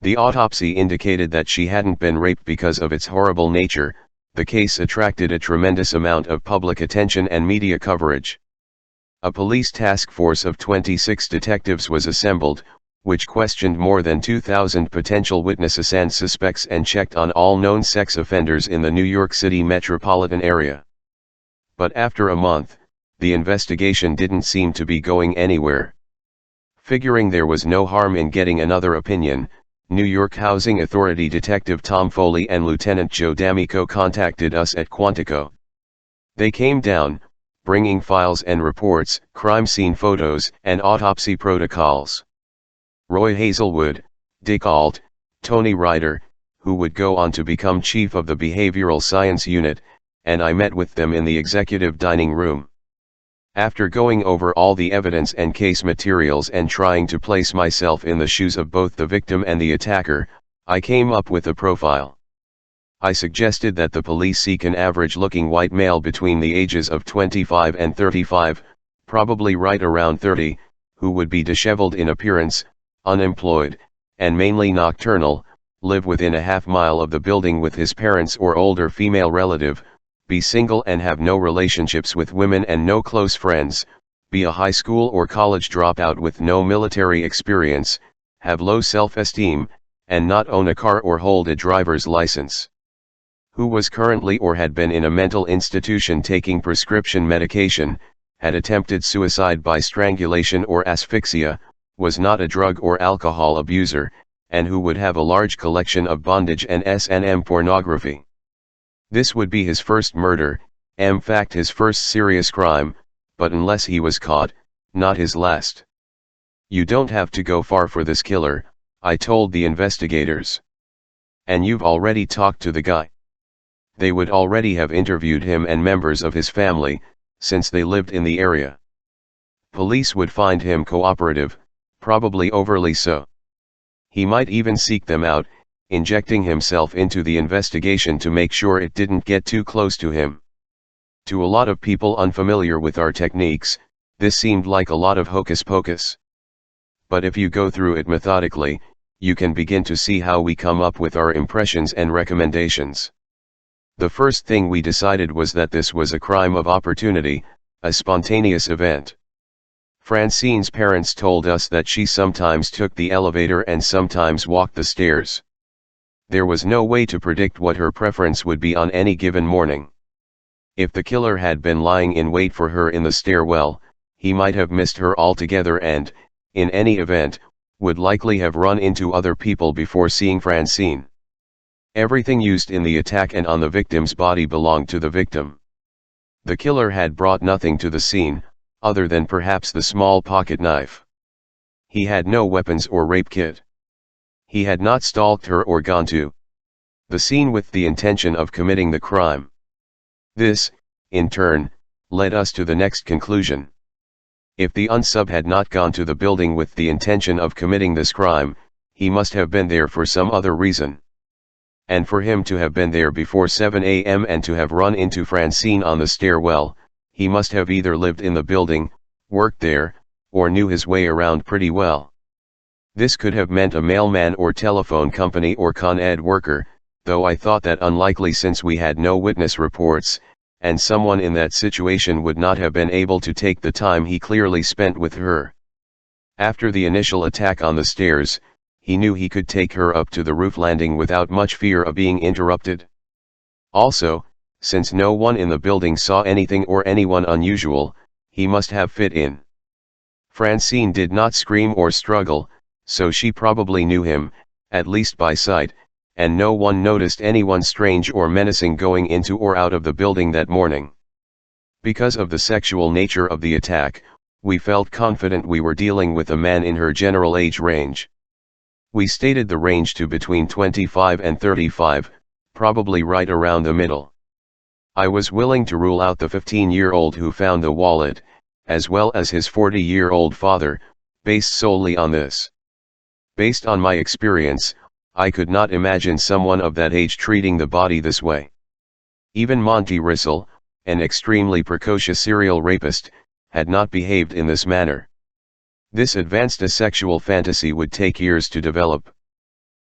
The autopsy indicated that she hadn't been raped because of its horrible nature. The case attracted a tremendous amount of public attention and media coverage. A police task force of 26 detectives was assembled, which questioned more than 2,000 potential witnesses and suspects and checked on all known sex offenders in the New York City metropolitan area. But after a month, the investigation didn't seem to be going anywhere. Figuring there was no harm in getting another opinion, New York Housing Authority Detective Tom Foley and Lieutenant Joe D'Amico contacted us at Quantico. They came down, bringing files and reports, crime scene photos, and autopsy protocols. Roy Hazelwood, Dick Ault, Tony Ryder, who would go on to become chief of the Behavioral Science Unit, and I met with them in the executive dining room. After going over all the evidence and case materials and trying to place myself in the shoes of both the victim and the attacker, I came up with a profile. I suggested that the police seek an average-looking white male between the ages of 25 and 35, probably right around 30, who would be disheveled in appearance, unemployed, and mainly nocturnal, live within a half-mile of the building with his parents or older female relative, be single and have no relationships with women and no close friends, be a high school or college dropout with no military experience, have low self-esteem, and not own a car or hold a driver's license. who was currently or had been in a mental institution taking prescription medication, had attempted suicide by strangulation or asphyxia, was not a drug or alcohol abuser, and who would have a large collection of bondage and S&M pornography. This would be his first murder, in fact his first serious crime, but unless he was caught, not his last. "You don't have to go far for this killer," I told the investigators. "And you've already talked to the guy?" They would already have interviewed him and members of his family, since they lived in the area. Police would find him cooperative, probably overly so. He might even seek them out, injecting himself into the investigation to make sure it didn't get too close to him. To a lot of people unfamiliar with our techniques, this seemed like a lot of hocus pocus. But if you go through it methodically, you can begin to see how we come up with our impressions and recommendations. The first thing we decided was that this was a crime of opportunity, a spontaneous event. Francine's parents told us that she sometimes took the elevator and sometimes walked the stairs. There was no way to predict what her preference would be on any given morning. If the killer had been lying in wait for her in the stairwell, he might have missed her altogether and, in any event, would likely have run into other people before seeing Francine. Everything used in the attack and on the victim's body belonged to the victim. The killer had brought nothing to the scene, other than perhaps the small pocket knife. He had no weapons or rape kit. He had not stalked her or gone to the scene with the intention of committing the crime. This, in turn, led us to the next conclusion. If the unsub had not gone to the building with the intention of committing this crime, he must have been there for some other reason. And for him to have been there before 7 a.m. and to have run into Francine on the stairwell, he must have either lived in the building, worked there, or knew his way around pretty well. This could have meant a mailman or telephone company or Con Ed worker, though I thought that unlikely since we had no witness reports, and someone in that situation would not have been able to take the time he clearly spent with her. After the initial attack on the stairs, he knew he could take her up to the roof landing without much fear of being interrupted. Also, since no one in the building saw anything or anyone unusual, he must have fit in. Francine did not scream or struggle, so she probably knew him, at least by sight, and no one noticed anyone strange or menacing going into or out of the building that morning. Because of the sexual nature of the attack, we felt confident we were dealing with a man in her general age range. We stated the range to between 25 and 35, probably right around the middle. I was willing to rule out the 15-year-old who found the wallet, as well as his 40-year-old father, based solely on this. Based on my experience, I could not imagine someone of that age treating the body this way. Even Monty Rissell, an extremely precocious serial rapist, had not behaved in this manner. This advanced a sexual fantasy would take years to develop.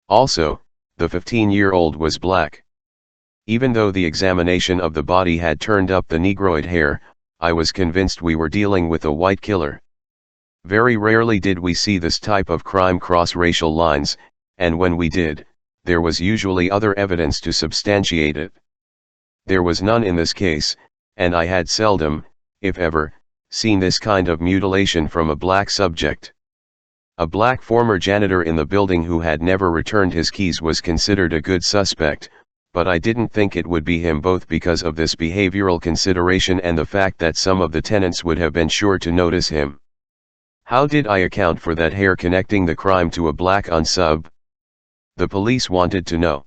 Also, the 15-year-old was black. Even though the examination of the body had turned up the negroid hair, I was convinced we were dealing with a white killer. Very rarely did we see this type of crime cross racial lines, and when we did, there was usually other evidence to substantiate it. There was none in this case, and I had seldom, if ever, seen this kind of mutilation from a black subject. A black former janitor in the building who had never returned his keys was considered a good suspect, but I didn't think it would be him both because of this behavioral consideration and the fact that some of the tenants would have been sure to notice him. How did I account for that hair connecting the crime to a black unsub? The police wanted to know.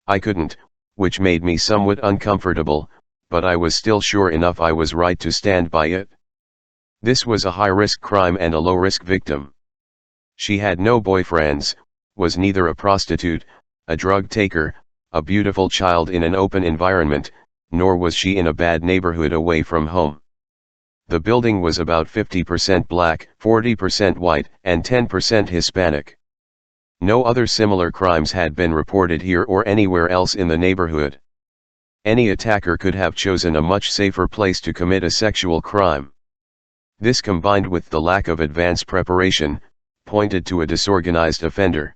I couldn't, which made me somewhat uncomfortable, but I was still sure enough I was right to stand by it. This was a high-risk crime and a low-risk victim. She had no boyfriends, was neither a prostitute, a drug taker, a beautiful child in an open environment, nor was she in a bad neighborhood away from home. The building was about 50% black, 40% white, and 10% Hispanic. No other similar crimes had been reported here or anywhere else in the neighborhood. Any attacker could have chosen a much safer place to commit a sexual crime. This, combined with the lack of advance preparation, pointed to a disorganized offender.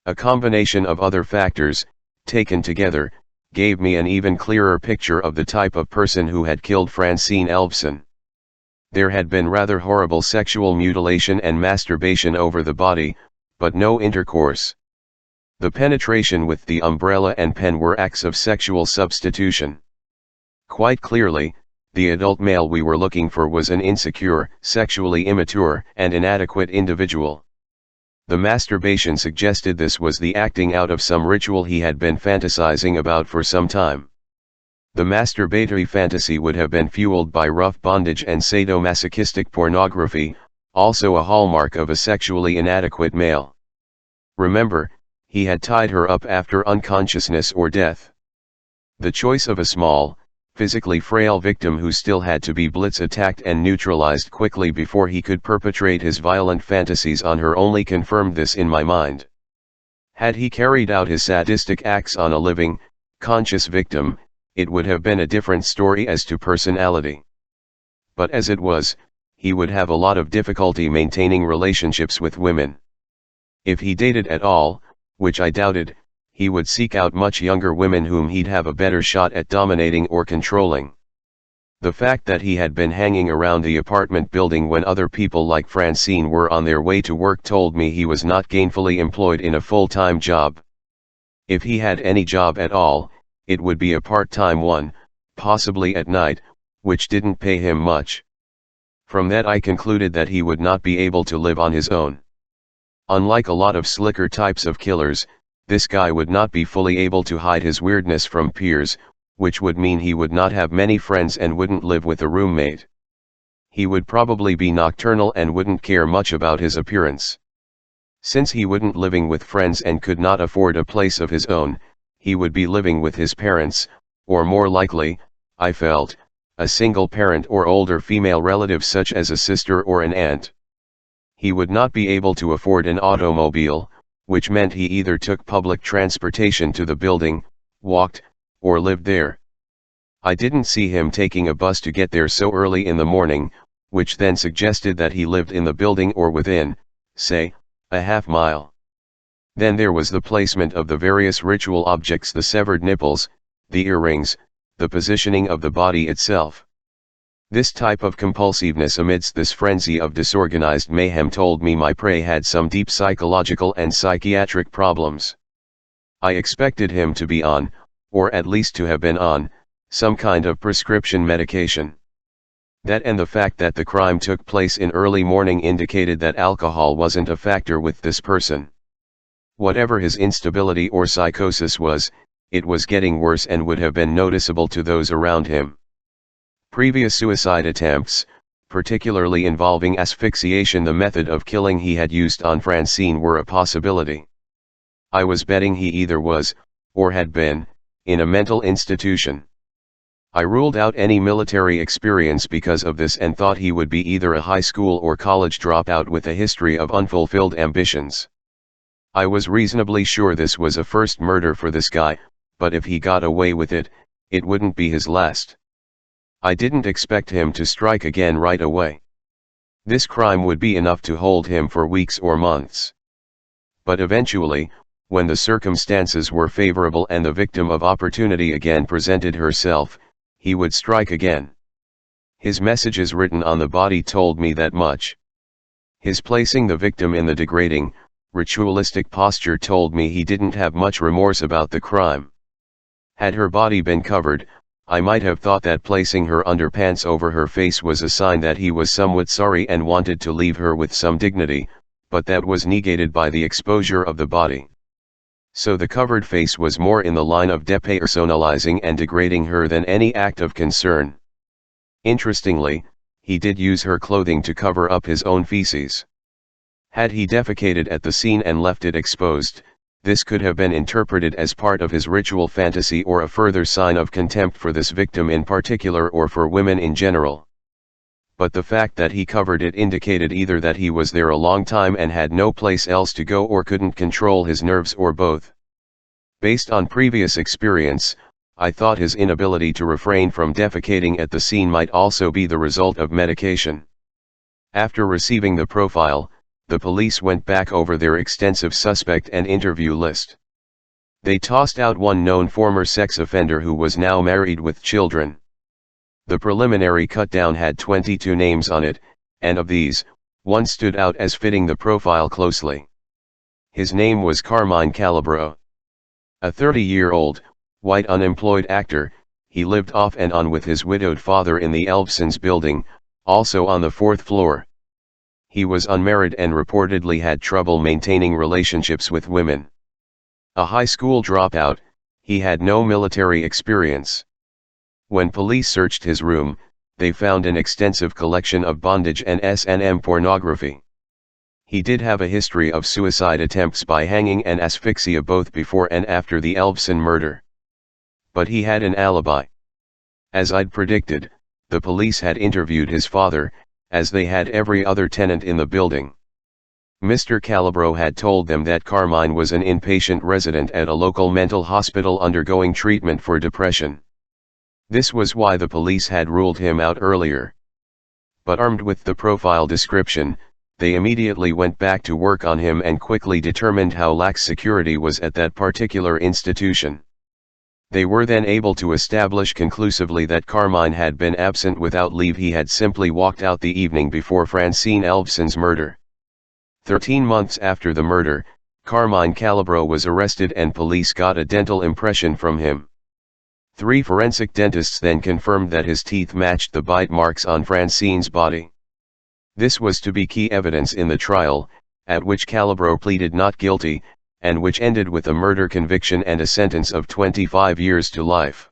A combination of other factors, taken together, gave me an even clearer picture of the type of person who had killed Francine Elvson. There had been rather horrible sexual mutilation and masturbation over the body, but no intercourse. The penetration with the umbrella and pen were acts of sexual substitution. Quite clearly, the adult male we were looking for was an insecure, sexually immature, and inadequate individual. The masturbation suggested this was the acting out of some ritual he had been fantasizing about for some time. The masturbatory fantasy would have been fueled by rough bondage and sadomasochistic pornography, also a hallmark of a sexually inadequate male. Remember, he had tied her up after unconsciousness or death. The choice of a small, physically frail victim who still had to be blitz attacked and neutralized quickly before he could perpetrate his violent fantasies on her only confirmed this in my mind. Had he carried out his sadistic acts on a living, conscious victim, it would have been a different story as to personality. But as it was, he would have a lot of difficulty maintaining relationships with women. If he dated at all, which I doubted, he would seek out much younger women whom he'd have a better shot at dominating or controlling. The fact that he had been hanging around the apartment building when other people like Francine were on their way to work told me he was not gainfully employed in a full-time job. If he had any job at all, it would be a part-time one, possibly at night, which didn't pay him much. From that I concluded that he would not be able to live on his own. Unlike a lot of slicker types of killers, this guy would not be fully able to hide his weirdness from peers, which would mean he would not have many friends and wouldn't live with a roommate. He would probably be nocturnal and wouldn't care much about his appearance. Since he wouldn't living with friends and could not afford a place of his own, he would be living with his parents, or more likely, I felt, a single parent or older female relative such as a sister or an aunt. He would not be able to afford an automobile, which meant he either took public transportation to the building, walked, or lived there. I didn't see him taking a bus to get there so early in the morning, which then suggested that he lived in the building or within, say, a half mile. Then there was the placement of the various ritual objects, the severed nipples, the earrings, the positioning of the body itself. This type of compulsiveness amidst this frenzy of disorganized mayhem told me my prey had some deep psychological and psychiatric problems. I expected him to be on, or at least to have been on, some kind of prescription medication. That and the fact that the crime took place in early morning indicated that alcohol wasn't a factor with this person. Whatever his instability or psychosis was, it was getting worse and would have been noticeable to those around him. Previous suicide attempts, particularly involving asphyxiation, the method of killing he had used on Francine, were a possibility. I was betting he either was, or had been, in a mental institution. I ruled out any military experience because of this and thought he would be either a high school or college dropout with a history of unfulfilled ambitions. I was reasonably sure this was a first murder for this guy, but if he got away with it, it wouldn't be his last. I didn't expect him to strike again right away. This crime would be enough to hold him for weeks or months. But eventually, when the circumstances were favorable and the victim of opportunity again presented herself, he would strike again. His messages written on the body told me that much. His placing the victim in the degrading, ritualistic posture told me he didn't have much remorse about the crime. Had her body been covered, I might have thought that placing her underpants over her face was a sign that he was somewhat sorry and wanted to leave her with some dignity, but that was negated by the exposure of the body. So the covered face was more in the line of depersonalizing and degrading her than any act of concern. Interestingly, he did use her clothing to cover up his own feces. Had he defecated at the scene and left it exposed, this could have been interpreted as part of his ritual fantasy or a further sign of contempt for this victim in particular or for women in general. But the fact that he covered it indicated either that he was there a long time and had no place else to go or couldn't control his nerves, or both. Based on previous experience, I thought his inability to refrain from defecating at the scene might also be the result of medication. After receiving the profile, the police went back over their extensive suspect and interview list. They tossed out one known former sex offender who was now married with children. The preliminary cut-down had 22 names on it, and of these, one stood out as fitting the profile closely. His name was Carmine Calabro. A 30-year-old, white unemployed actor, he lived off and on with his widowed father in the Elfsons building, also on the 4th floor. He was unmarried and reportedly had trouble maintaining relationships with women. A high school dropout, he had no military experience. When police searched his room, they found an extensive collection of bondage and S&M pornography. He did have a history of suicide attempts by hanging and asphyxia both before and after the Elfson murder. But he had an alibi. As I'd predicted, the police had interviewed his father, as they had every other tenant in the building. Mr. Calabro had told them that Carmine was an inpatient resident at a local mental hospital undergoing treatment for depression. This was why the police had ruled him out earlier. But armed with the profile description, they immediately went back to work on him and quickly determined how lax security was at that particular institution. They were then able to establish conclusively that Carmine had been absent without leave. He had simply walked out the evening before Francine Elfson's murder. 13 months after the murder, Carmine Calabro was arrested and police got a dental impression from him. 3 forensic dentists then confirmed that his teeth matched the bite marks on Francine's body. This was to be key evidence in the trial, at which Calabro pleaded not guilty, and which ended with a murder conviction and a sentence of 25 years to life.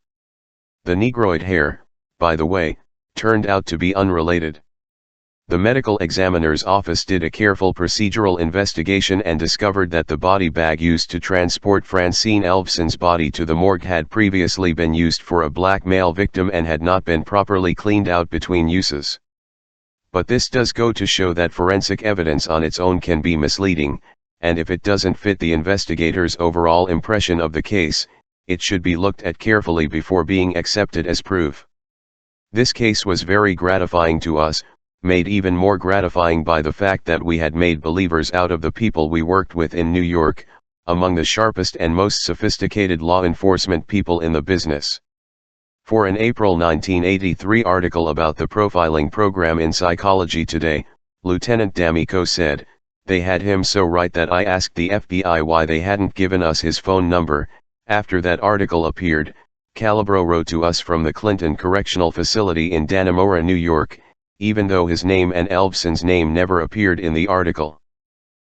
The negroid hair, by the way, turned out to be unrelated. The medical examiner's office did a careful procedural investigation and discovered that the body bag used to transport Francine Elfson's body to the morgue had previously been used for a black male victim and had not been properly cleaned out between uses. But this does go to show that forensic evidence on its own can be misleading, and if it doesn't fit the investigator's overall impression of the case, it should be looked at carefully before being accepted as proof. This case was very gratifying to us, made even more gratifying by the fact that we had made believers out of the people we worked with in New York, among the sharpest and most sophisticated law enforcement people in the business. For an April 1983 article about the profiling program in Psychology Today, Lieutenant D'Amico said, "They had him so right that I asked the FBI why they hadn't given us his phone number." After that article appeared, Calabro wrote to us from the Clinton Correctional Facility in Dannemora, New York, even though his name and Elfson's name never appeared in the article.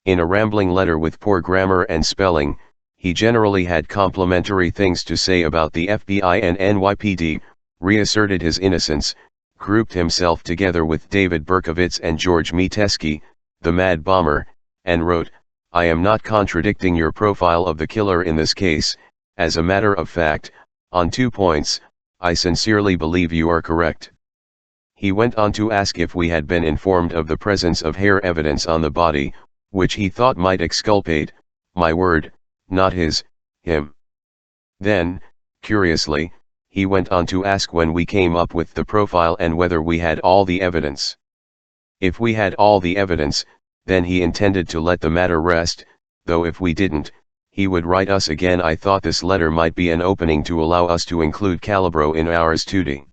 In a rambling letter with poor grammar and spelling, he generally had complimentary things to say about the FBI and NYPD, reasserted his innocence, grouped himself together with David Berkowitz and George Metesky, the Mad Bomber, and wrote, "I am not contradicting your profile of the killer in this case. As a matter of fact, on 2 points, I sincerely believe you are correct." He went on to ask if we had been informed of the presence of hair evidence on the body, which he thought might exculpate, my word, not him. Then, curiously, he went on to ask when we came up with the profile and whether we had all the evidence. If we had all the evidence, then he intended to let the matter rest, though if we didn't, he would write us again. I thought this letter might be an opening to allow us to include Calabro in ours too.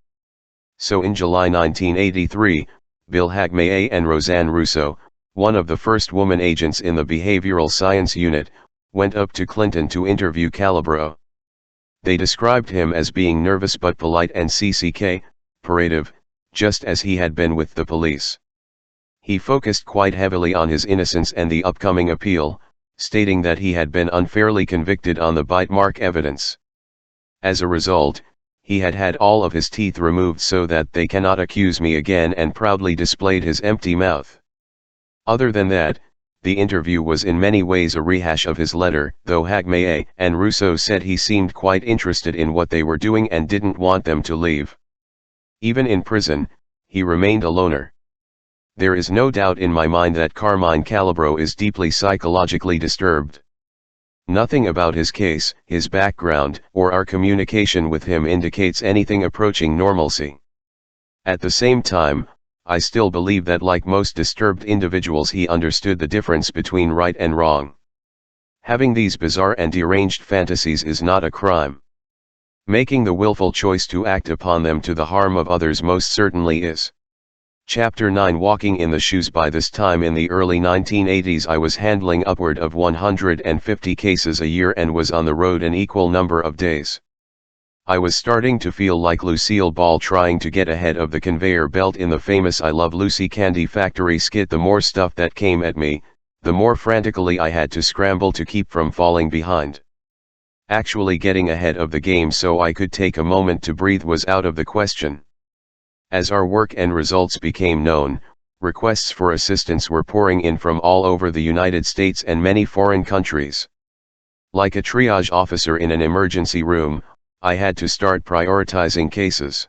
So in July 1983, Bill Hagmay and Roseanne Russo, one of the first woman agents in the Behavioral Science Unit, went up to Clinton to interview Calabro. They described him as being nervous but polite and cooperative, just as he had been with the police. He focused quite heavily on his innocence and the upcoming appeal, stating that he had been unfairly convicted on the bite mark evidence. As a result, he had had all of his teeth removed so that they cannot accuse me again, and proudly displayed his empty mouth. Other than that, the interview was in many ways a rehash of his letter, though Hagmay and Russo said he seemed quite interested in what they were doing and didn't want them to leave. Even in prison, he remained a loner. There is no doubt in my mind that Carmine Calabro is deeply psychologically disturbed. Nothing about his case, his background, or our communication with him indicates anything approaching normalcy. At the same time, I still believe that like most disturbed individuals he understood the difference between right and wrong. Having these bizarre and deranged fantasies is not a crime. Making the willful choice to act upon them to the harm of others most certainly is. Chapter 9 Walking in the Shoes. By this time in the early 1980s I was handling upward of 150 cases a year and was on the road an equal number of days. I was starting to feel like Lucille Ball trying to get ahead of the conveyor belt in the famous I Love Lucy Candy Factory skit. The more stuff that came at me, the more frantically I had to scramble to keep from falling behind. Actually getting ahead of the game so I could take a moment to breathe was out of the question. As our work and results became known, requests for assistance were pouring in from all over the United States and many foreign countries. Like a triage officer in an emergency room, I had to start prioritizing cases.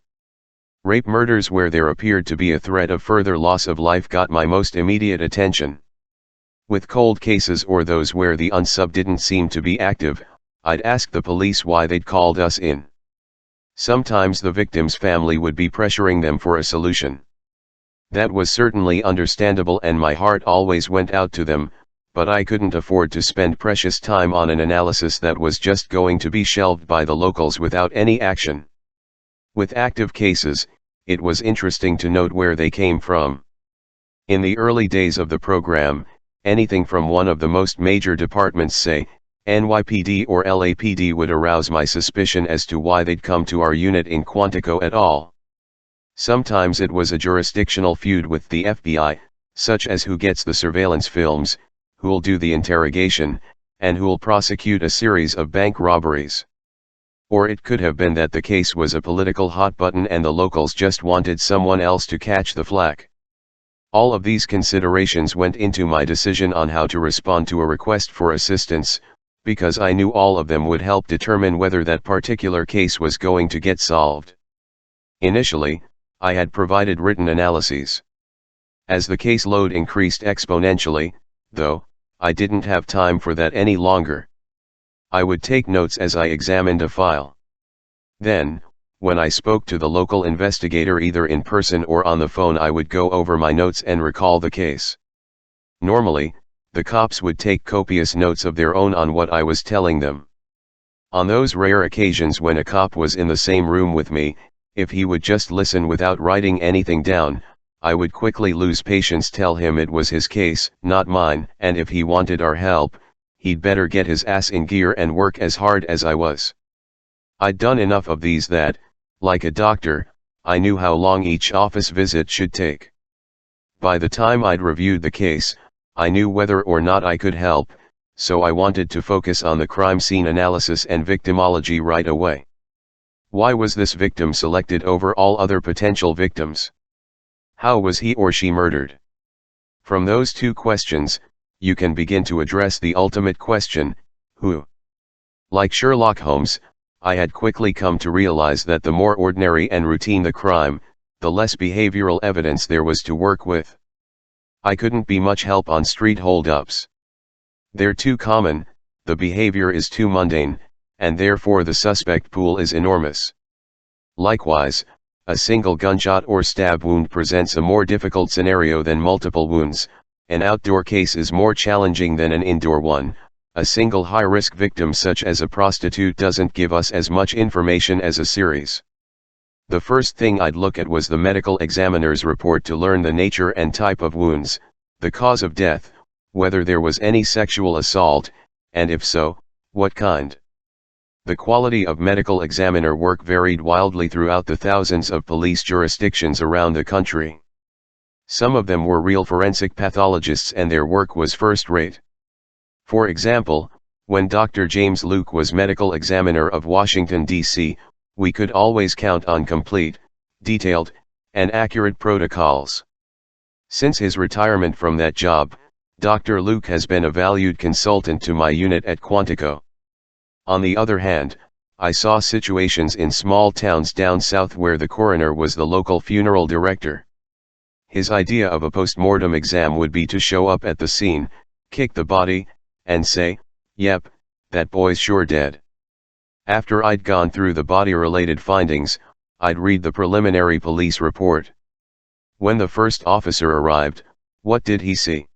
Rape murders where there appeared to be a threat of further loss of life got my most immediate attention. With cold cases or those where the unsub didn't seem to be active, I'd ask the police why they'd called us in. Sometimes the victim's family would be pressuring them for a solution. That was certainly understandable and my heart always went out to them, but I couldn't afford to spend precious time on an analysis that was just going to be shelved by the locals without any action. With active cases, it was interesting to note where they came from. In the early days of the program, anything from one of the most major departments, say, NYPD or LAPD, would arouse my suspicion as to why they'd come to our unit in Quantico at all. Sometimes it was a jurisdictional feud with the FBI, such as who gets the surveillance films, who'll do the interrogation, and who'll prosecute a series of bank robberies. Or it could have been that the case was a political hot button and the locals just wanted someone else to catch the flak. All of these considerations went into my decision on how to respond to a request for assistance, because I knew all of them would help determine whether that particular case was going to get solved. Initially, I had provided written analyses. As the caseload increased exponentially, though, I didn't have time for that any longer. I would take notes as I examined a file. Then, when I spoke to the local investigator either in person or on the phone, I would go over my notes and recall the case. Normally, the cops would take copious notes of their own on what I was telling them. On those rare occasions when a cop was in the same room with me, if he would just listen without writing anything down, I would quickly lose patience, tell him it was his case, not mine, and if he wanted our help, he'd better get his ass in gear and work as hard as I was. I'd done enough of these that, like a doctor, I knew how long each office visit should take. By the time I'd reviewed the case, I knew whether or not I could help, so I wanted to focus on the crime scene analysis and victimology right away. Why was this victim selected over all other potential victims? How was he or she murdered? From those two questions, you can begin to address the ultimate question, who? Like Sherlock Holmes, I had quickly come to realize that the more ordinary and routine the crime, the less behavioral evidence there was to work with. I couldn't be much help on street holdups. They're too common, the behavior is too mundane, and therefore the suspect pool is enormous. Likewise, a single gunshot or stab wound presents a more difficult scenario than multiple wounds. An outdoor case is more challenging than an indoor one. A single high-risk victim such as a prostitute doesn't give us as much information as a series. The first thing I'd look at was the medical examiner's report to learn the nature and type of wounds, the cause of death, whether there was any sexual assault, and if so, what kind. The quality of medical examiner work varied wildly throughout the thousands of police jurisdictions around the country. Some of them were real forensic pathologists and their work was first-rate. For example, when Dr. James Luke was medical examiner of Washington, D.C., we could always count on complete, detailed, and accurate protocols. Since his retirement from that job, Dr. Luke has been a valued consultant to my unit at Quantico. On the other hand, I saw situations in small towns down south where the coroner was the local funeral director. His idea of a post-mortem exam would be to show up at the scene, kick the body, and say, "Yep, that boy's sure dead." After I'd gone through the body-related findings, I'd read the preliminary police report. When the first officer arrived, what did he see?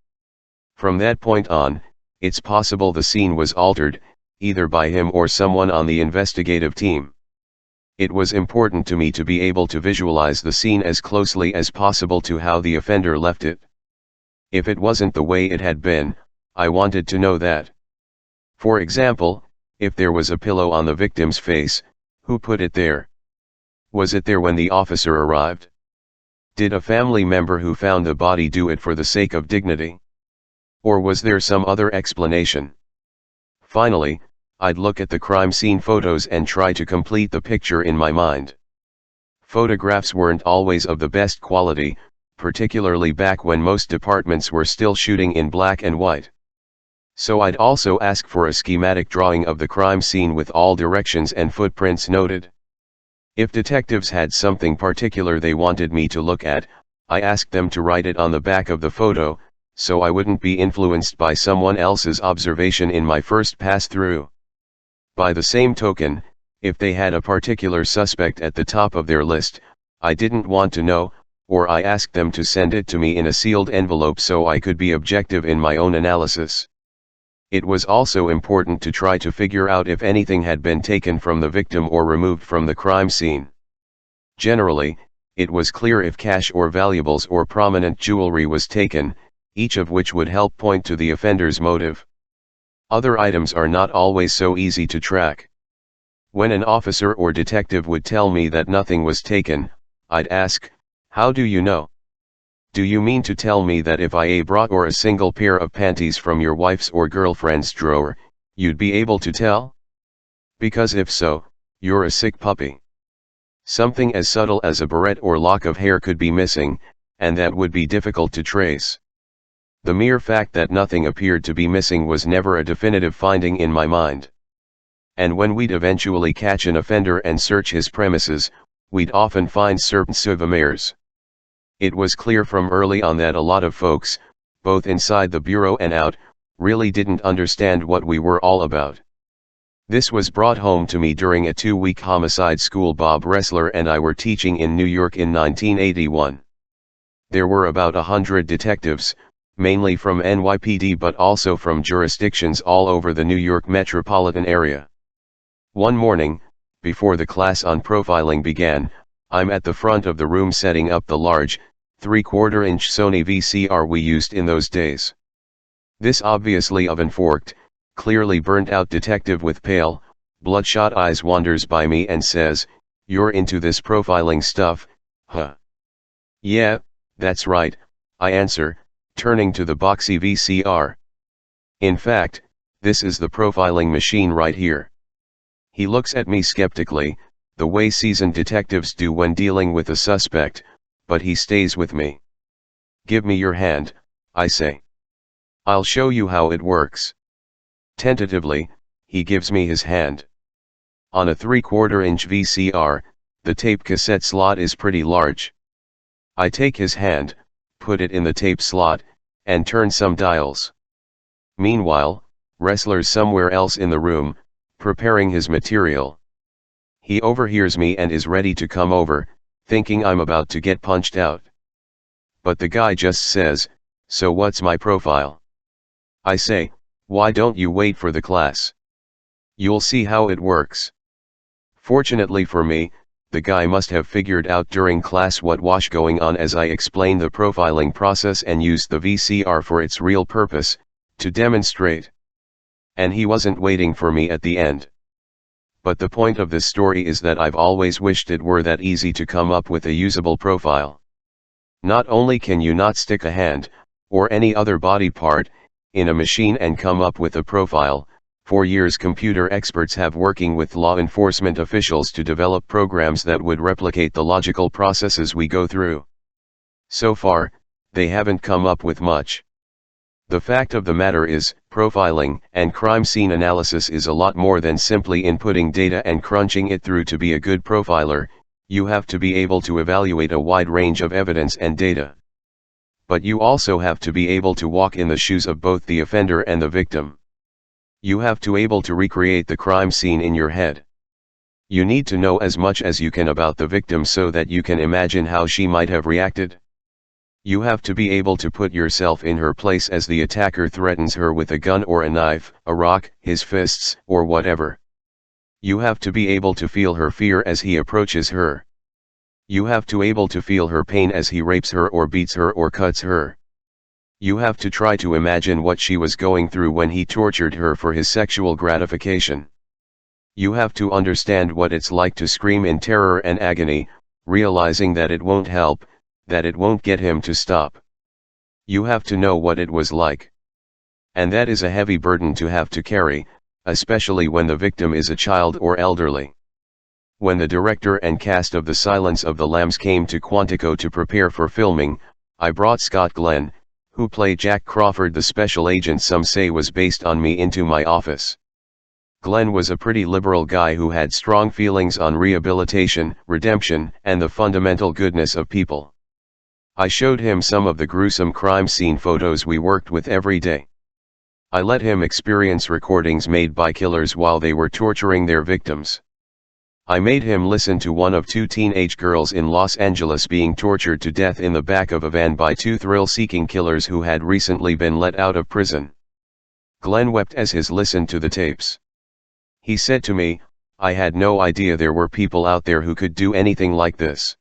From that point on, it's possible the scene was altered, either by him or someone on the investigative team. It was important to me to be able to visualize the scene as closely as possible to how the offender left it. If it wasn't the way it had been, I wanted to know that. For example, if there was a pillow on the victim's face, who put it there? Was it there when the officer arrived? Did a family member who found the body do it for the sake of dignity? Or was there some other explanation? Finally, I'd look at the crime scene photos and try to complete the picture in my mind. Photographs weren't always of the best quality, particularly back when most departments were still shooting in black and white. So I'd also ask for a schematic drawing of the crime scene with all directions and footprints noted. If detectives had something particular they wanted me to look at, I asked them to write it on the back of the photo, so I wouldn't be influenced by someone else's observation in my first pass-through. By the same token, if they had a particular suspect at the top of their list, I didn't want to know, or I asked them to send it to me in a sealed envelope so I could be objective in my own analysis. It was also important to try to figure out if anything had been taken from the victim or removed from the crime scene. Generally, it was clear if cash or valuables or prominent jewelry was taken, each of which would help point to the offender's motive. Other items are not always so easy to track. When an officer or detective would tell me that nothing was taken, I'd ask, "How do you know? Do you mean to tell me that if I brought or a single pair of panties from your wife's or girlfriend's drawer, you'd be able to tell? Because if so, you're a sick puppy." Something as subtle as a barrette or lock of hair could be missing, and that would be difficult to trace. The mere fact that nothing appeared to be missing was never a definitive finding in my mind. And when we'd eventually catch an offender and search his premises, we'd often find certain souvenirs. It was clear from early on that a lot of folks, both inside the bureau and out, really didn't understand what we were all about. This was brought home to me during a 2-week homicide school Bob Ressler and I were teaching in New York in 1981. There were about 100 detectives, mainly from NYPD but also from jurisdictions all over the New York metropolitan area. One morning, before the class on profiling began, I'm at the front of the room setting up the large, 3/4-inch Sony VCR we used in those days. This obviously oven-forked, clearly burnt-out detective with pale, bloodshot eyes wanders by me and says, "You're into this profiling stuff, huh?" "Yeah, that's right," I answer, turning to the boxy VCR. "In fact, this is the profiling machine right here." He looks at me skeptically, the way seasoned detectives do when dealing with a suspect, but he stays with me. "Give me your hand," I say. "I'll show you how it works." Tentatively, he gives me his hand. On a 3/4-inch VCR, the tape cassette slot is pretty large. I take his hand, put it in the tape slot, and turn some dials. Meanwhile, Ressler's somewhere else in the room, preparing his material. He overhears me and is ready to come over, thinking I'm about to get punched out. But the guy just says, "So what's my profile?" I say, "Why don't you wait for the class? You'll see how it works." Fortunately for me, the guy must have figured out during class what was going on as I explained the profiling process and used the VCR for its real purpose, to demonstrate. And he wasn't waiting for me at the end. But the point of this story is that I've always wished it were that easy to come up with a usable profile. Not only can you not stick a hand, or any other body part, in a machine and come up with a profile, for years computer experts have working with law enforcement officials to develop programs that would replicate the logical processes we go through. So far, they haven't come up with much. The fact of the matter is, profiling and crime scene analysis is a lot more than simply inputting data and crunching it through to be a good profiler. You have to be able to evaluate a wide range of evidence and data. But you also have to be able to walk in the shoes of both the offender and the victim. You have to be able to recreate the crime scene in your head. You need to know as much as you can about the victim so that you can imagine how she might have reacted. You have to be able to put yourself in her place as the attacker threatens her with a gun or a knife, a rock, his fists, or whatever. You have to be able to feel her fear as he approaches her. You have to be able to feel her pain as he rapes her or beats her or cuts her. You have to try to imagine what she was going through when he tortured her for his sexual gratification. You have to understand what it's like to scream in terror and agony, realizing that it won't help, that it won't get him to stop. You have to know what it was like. And that is a heavy burden to have to carry, especially when the victim is a child or elderly. When the director and cast of The Silence of the Lambs came to Quantico to prepare for filming, I brought Scott Glenn, who played Jack Crawford, the special agent some say was based on me, into my office. Glenn was a pretty liberal guy who had strong feelings on rehabilitation, redemption, and the fundamental goodness of people. I showed him some of the gruesome crime scene photos we worked with every day. I let him experience recordings made by killers while they were torturing their victims. I made him listen to one of 2 teenage girls in Los Angeles being tortured to death in the back of a van by 2 thrill-seeking killers who had recently been let out of prison. Glenn wept as he listened to the tapes. He said to me, "I had no idea there were people out there who could do anything like this."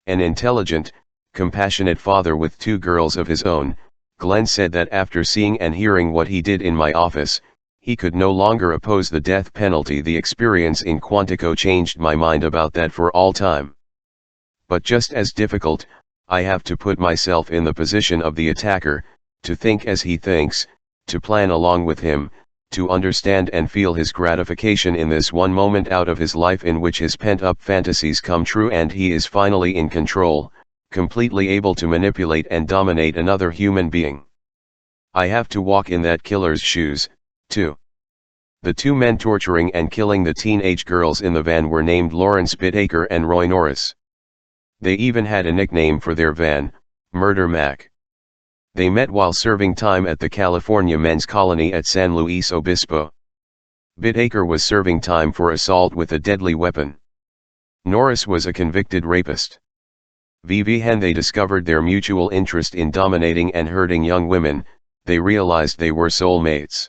An intelligent, compassionate father with 2 girls of his own, Glenn said that after seeing and hearing what he did in my office, he could no longer oppose the death penalty. The experience in Quantico changed my mind about that for all time. But just as difficult, I have to put myself in the position of the attacker, to think as he thinks, to plan along with him, to understand and feel his gratification in this one moment out of his life in which his pent-up fantasies come true and he is finally in control, completely able to manipulate and dominate another human being. I have to walk in that killer's shoes, too. The 2 men torturing and killing the teenage girls in the van were named Lawrence Bittaker and Roy Norris. They even had a nickname for their van, Murder Mac. They met while serving time at the California men's colony at San Luis Obispo. Bittaker was serving time for assault with a deadly weapon. Norris was a convicted rapist. When they discovered their mutual interest in dominating and hurting young women, they realized they were soulmates.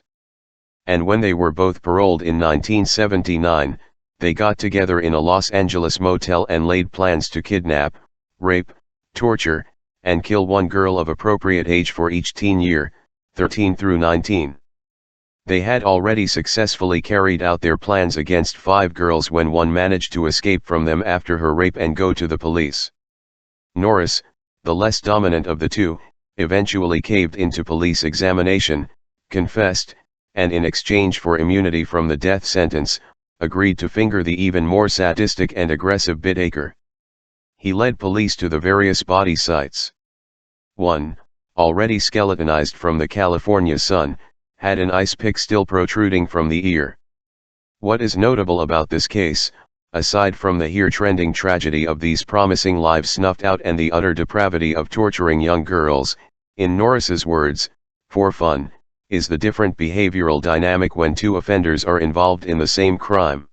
And when they were both paroled in 1979, they got together in a Los Angeles motel and laid plans to kidnap, rape, torture, and kill 1 girl of appropriate age for each teen year, 13 through 19. They had already successfully carried out their plans against 5 girls when one managed to escape from them after her rape and go to the police. Norris, the less dominant of the 2, eventually caved into police examination, confessed, and in exchange for immunity from the death sentence, agreed to finger the even more sadistic and aggressive Bittaker. He led police to the various body sites. One, already skeletonized from the California sun, had an ice pick still protruding from the ear. What is notable about this case, aside from the here trending tragedy of these promising lives snuffed out and the utter depravity of torturing young girls, in Norris's words, "for fun," is the different behavioral dynamic when 2 offenders are involved in the same crime.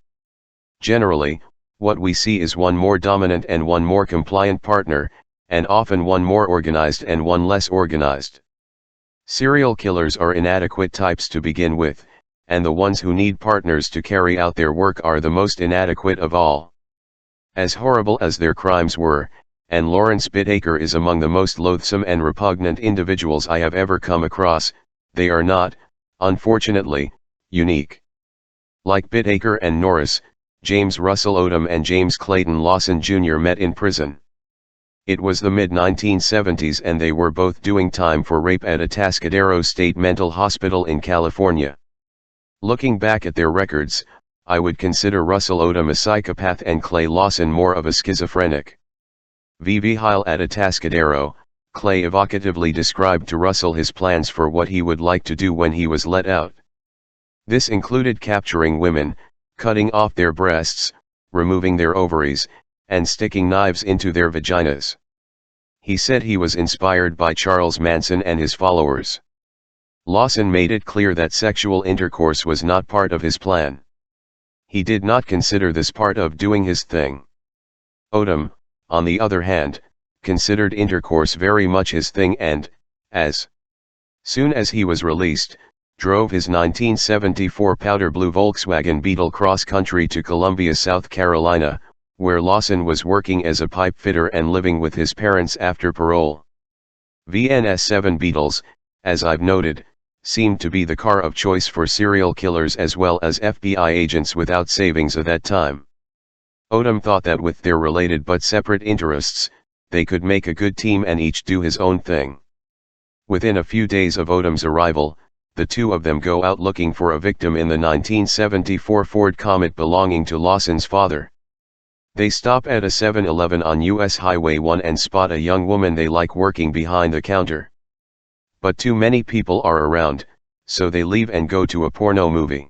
Generally, what we see is one more dominant and one more compliant partner, and often one more organized and one less organized. Serial killers are inadequate types to begin with, and the ones who need partners to carry out their work are the most inadequate of all. As horrible as their crimes were, and Lawrence Bittaker is among the most loathsome and repugnant individuals I have ever come across, they are not, unfortunately, unique. Like Bittaker and Norris, James Russell Odom and James Clayton Lawson Jr. met in prison. It was the mid-1970s and they were both doing time for rape at Atascadero State Mental Hospital in California. Looking back at their records, I would consider Russell Odom a psychopath and Clay Lawson more of a schizophrenic. While at Atascadero, Clay evocatively described to Russell his plans for what he would like to do when he was let out. This included capturing women, cutting off their breasts, removing their ovaries, and sticking knives into their vaginas. He said he was inspired by Charles Manson and his followers. Lawson made it clear that sexual intercourse was not part of his plan. He did not consider this part of doing his thing. Odom, on the other hand, considered intercourse very much his thing and, as soon as he was released, drove his 1974 powder blue Volkswagen Beetle cross-country to Columbia, South Carolina, where Lawson was working as a pipe fitter and living with his parents after parole. VNS7 Beetles, as I've noted, seemed to be the car of choice for serial killers as well as FBI agents without savings at that time. Odom thought that with their related but separate interests, they could make a good team and each do his own thing. Within a few days of Odom's arrival, the two of them go out looking for a victim in the 1974 Ford Comet belonging to Lawson's father. They stop at a 7-Eleven on US Highway 1 and spot a young woman they like working behind the counter. But too many people are around, so they leave and go to a porno movie.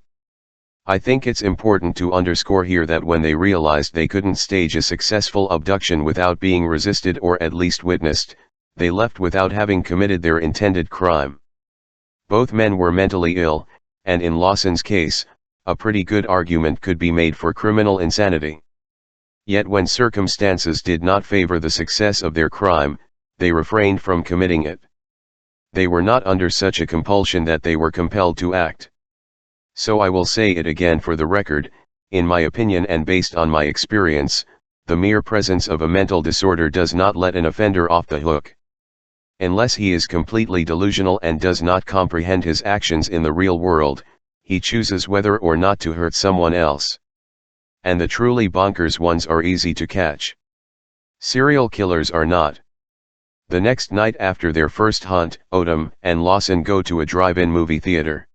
I think it's important to underscore here that when they realized they couldn't stage a successful abduction without being resisted or at least witnessed, they left without having committed their intended crime. Both men were mentally ill, and in Lawson's case, a pretty good argument could be made for criminal insanity. Yet when circumstances did not favor the success of their crime, they refrained from committing it. They were not under such a compulsion that they were compelled to act. So I will say it again for the record, in my opinion and based on my experience, the mere presence of a mental disorder does not let an offender off the hook. Unless he is completely delusional and does not comprehend his actions in the real world, he chooses whether or not to hurt someone else. And the truly bonkers ones are easy to catch. Serial killers are not. The next night after their first hunt, Odom and Lawson go to a drive-in movie theater.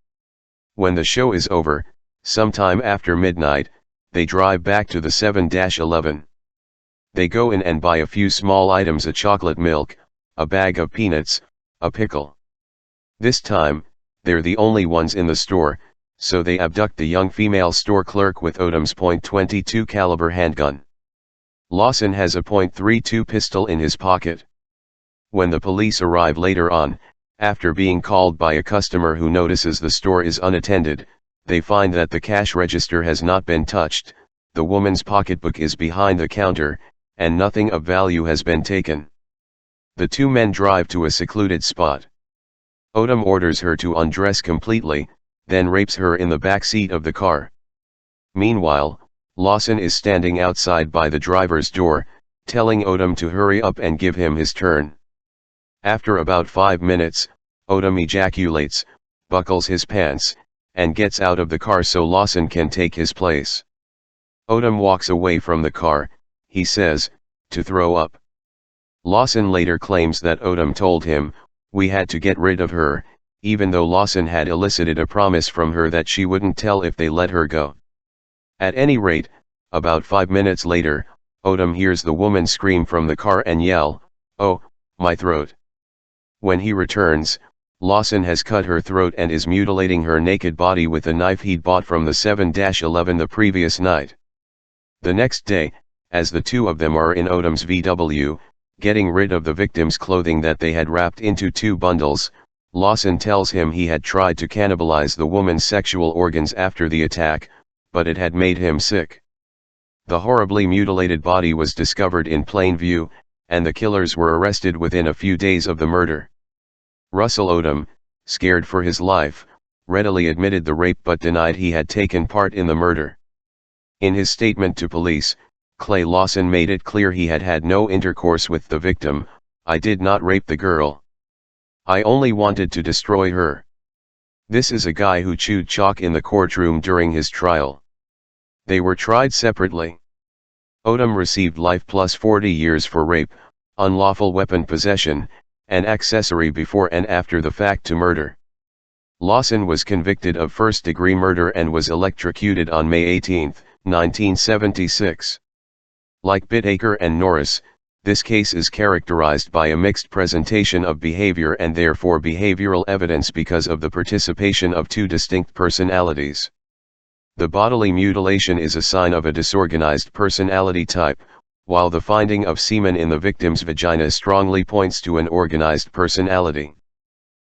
When the show is over, sometime after midnight, they drive back to the 7-Eleven. They go in and buy a few small items: a chocolate milk, a bag of peanuts, a pickle. This time, they're the only ones in the store, so they abduct the young female store clerk with Odom's .22 caliber handgun. Lawson has a .32 pistol in his pocket. When the police arrive later on, after being called by a customer who notices the store is unattended, they find that the cash register has not been touched, the woman's pocketbook is behind the counter, and nothing of value has been taken. The two men drive to a secluded spot. Odom orders her to undress completely, then rapes her in the back seat of the car. Meanwhile, Lawson is standing outside by the driver's door, telling Odom to hurry up and give him his turn. After about 5 minutes, Odom ejaculates, buckles his pants, and gets out of the car so Lawson can take his place. Odom walks away from the car, he says, to throw up. Lawson later claims that Odom told him, "We had to get rid of her," even though Lawson had elicited a promise from her that she wouldn't tell if they let her go. At any rate, about 5 minutes later, Odom hears the woman scream from the car and yell, "Oh, my throat." When he returns, Lawson has cut her throat and is mutilating her naked body with a knife he'd bought from the 7-Eleven the previous night. The next day, as the two of them are in Odom's VW, getting rid of the victim's clothing that they had wrapped into 2 bundles, Lawson tells him he had tried to cannibalize the woman's sexual organs after the attack, but it had made him sick. The horribly mutilated body was discovered in plain view, and the killers were arrested within a few days of the murder. Russell Odom, scared for his life, readily admitted the rape but denied he had taken part in the murder. In his statement to police, Clay Lawson made it clear he had had no intercourse with the victim. "I did not rape the girl. I only wanted to destroy her." This is a guy who chewed chalk in the courtroom during his trial. They were tried separately. Odom received life plus 40 years for rape, unlawful weapon possession, and accessory before and after the fact to murder. Lawson was convicted of first-degree murder and was electrocuted on May 18, 1976. Like Bittaker and Norris, this case is characterized by a mixed presentation of behavior and therefore behavioral evidence because of the participation of 2 distinct personalities. The bodily mutilation is a sign of a disorganized personality type, while the finding of semen in the victim's vagina strongly points to an organized personality.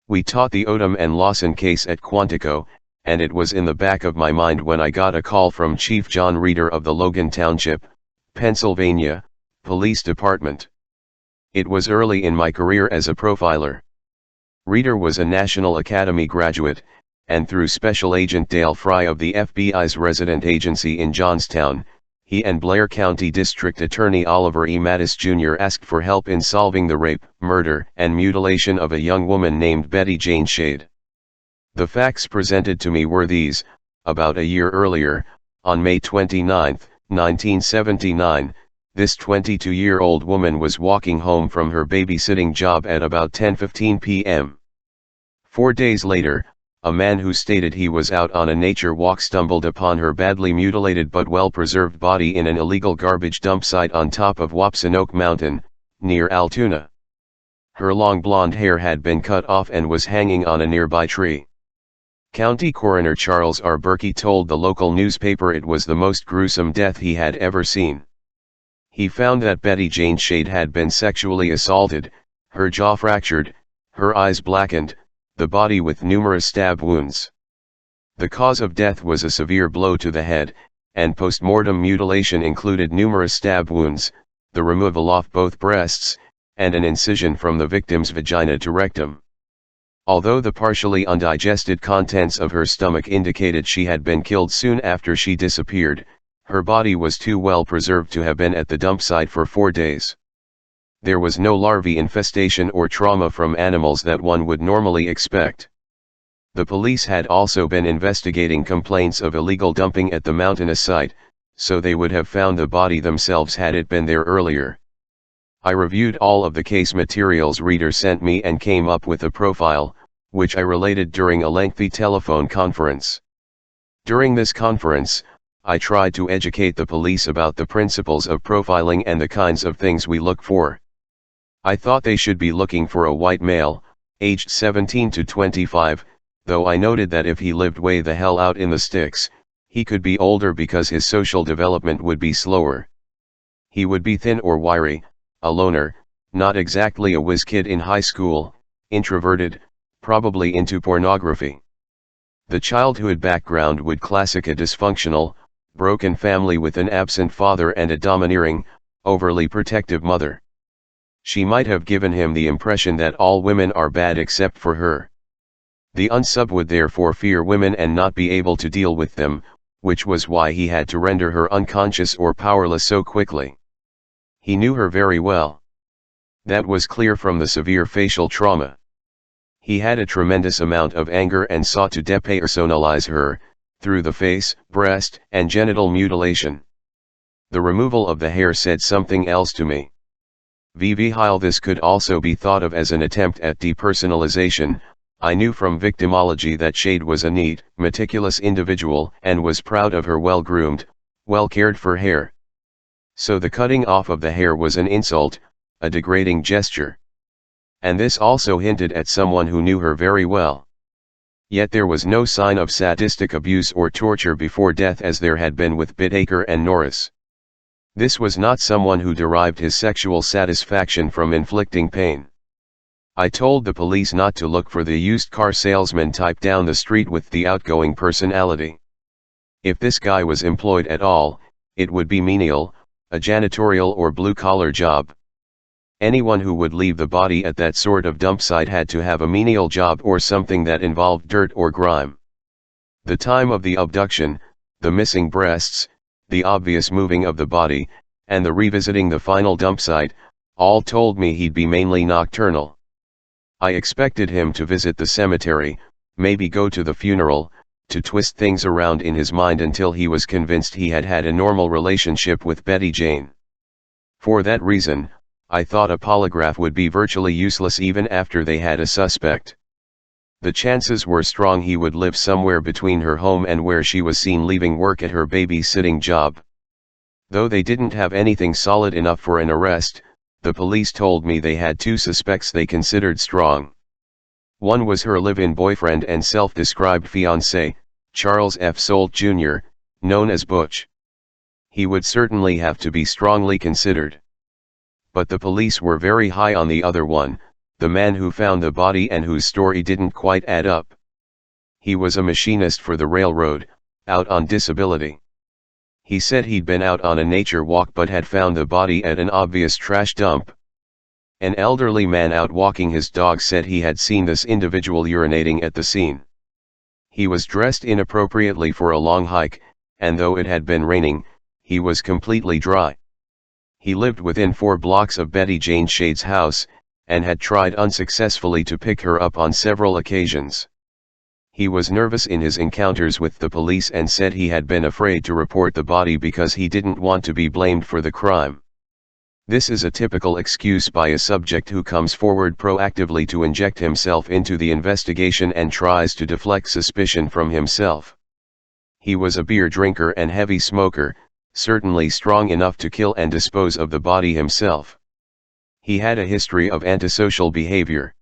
We taught the Odom and Lawson case at Quantico, and it was in the back of my mind when I got a call from Chief John Reeder of the Logan Township, Pennsylvania, Police Department. It was early in my career as a profiler. Reeder was a National Academy graduate, and through Special Agent Dale Fry of the FBI's resident agency in Johnstown, he and Blair County District Attorney Oliver E. Mattis Jr. asked for help in solving the rape, murder, and mutilation of a young woman named Betty Jane Shade. The facts presented to me were these: about a year earlier, on May 29, 1979, this 22-year-old woman was walking home from her babysitting job at about 10:15 p.m. 4 days later, a man who stated he was out on a nature walk stumbled upon her badly mutilated but well-preserved body in an illegal garbage dump site on top of Wapsianoke Mountain, near Altoona. Her long blonde hair had been cut off and was hanging on a nearby tree. County Coroner Charles R. Berkey told the local newspaper it was the most gruesome death he had ever seen. He found that Betty Jane Shade had been sexually assaulted, her jaw fractured, her eyes blackened, the body with numerous stab wounds. The cause of death was a severe blow to the head, and post-mortem mutilation included numerous stab wounds, the removal of both breasts, and an incision from the victim's vagina to rectum. Although the partially undigested contents of her stomach indicated she had been killed soon after she disappeared, her body was too well preserved to have been at the dump site for 4 days. There was no larvae infestation or trauma from animals that one would normally expect. The police had also been investigating complaints of illegal dumping at the mountainous site, so they would have found the body themselves had it been there earlier. I reviewed all of the case materials Reeder sent me and came up with a profile, which I related during a lengthy telephone conference. During this conference, I tried to educate the police about the principles of profiling and the kinds of things we look for. I thought they should be looking for a white male, aged 17 to 25, though I noted that if he lived way the hell out in the sticks, he could be older because his social development would be slower. He would be thin or wiry, a loner, not exactly a whiz kid in high school, introverted, probably into pornography. The childhood background would classic a dysfunctional, broken family with an absent father and a domineering, overly protective mother. She might have given him the impression that all women are bad except for her. The unsub would therefore fear women and not be able to deal with them, which was why he had to render her unconscious or powerless so quickly. He knew her very well. That was clear from the severe facial trauma. He had a tremendous amount of anger and sought to depersonalize her, through the face, breast, and genital mutilation. The removal of the hair said something else to me. While this could also be thought of as an attempt at depersonalization, I knew from victimology that Shade was a neat, meticulous individual and was proud of her well-groomed, well-cared-for hair. So the cutting off of the hair was an insult, a degrading gesture. And this also hinted at someone who knew her very well. Yet there was no sign of sadistic abuse or torture before death as there had been with Bittaker and Norris. This was not someone who derived his sexual satisfaction from inflicting pain. I told the police not to look for the used car salesman type down the street with the outgoing personality. If this guy was employed at all, it would be menial, a janitorial or blue-collar job. Anyone who would leave the body at that sort of dump site had to have a menial job or something that involved dirt or grime. The time of the abduction, the missing breasts, the obvious moving of the body, and the revisiting the final dump site, all told me he'd be mainly nocturnal. I expected him to visit the cemetery, maybe go to the funeral, to twist things around in his mind until he was convinced he had had a normal relationship with Betty Jane. For that reason, I thought a polygraph would be virtually useless even after they had a suspect. The chances were strong he would live somewhere between her home and where she was seen leaving work at her babysitting job. Though they didn't have anything solid enough for an arrest, the police told me they had 2 suspects they considered strong. One was her live-in boyfriend and self-described fiancé, Charles F. Solt Jr., known as Butch. He would certainly have to be strongly considered. But the police were very high on the other one, the man who found the body and whose story didn't quite add up. He was a machinist for the railroad, out on disability. He said he'd been out on a nature walk but had found the body at an obvious trash dump. An elderly man out walking his dog said he had seen this individual urinating at the scene. He was dressed inappropriately for a long hike, and though it had been raining, he was completely dry. He lived within 4 blocks of Betty Jane Shade's house, and had tried unsuccessfully to pick her up on several occasions. He was nervous in his encounters with the police and said he had been afraid to report the body because he didn't want to be blamed for the crime. This is a typical excuse by a subject who comes forward proactively to inject himself into the investigation and tries to deflect suspicion from himself. He was a beer drinker and heavy smoker, certainly strong enough to kill and dispose of the body himself. He had a history of antisocial behavior.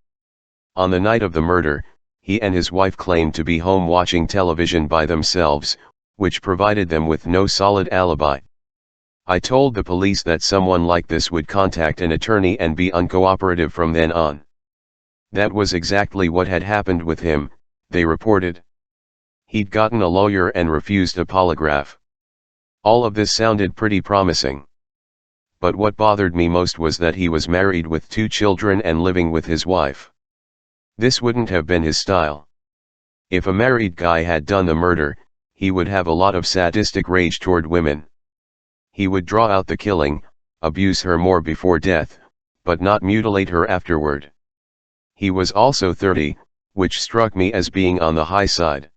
On the night of the murder, he and his wife claimed to be home watching television by themselves, which provided them with no solid alibi. I told the police that someone like this would contact an attorney and be uncooperative from then on. That was exactly what had happened with him, they reported. He'd gotten a lawyer and refused a polygraph. All of this sounded pretty promising. But what bothered me most was that he was married with 2 children and living with his wife. This wouldn't have been his style. If a married guy had done the murder, he would have a lot of sadistic rage toward women. He would draw out the killing, abuse her more before death, but not mutilate her afterward. He was also 30, which struck me as being on the high side.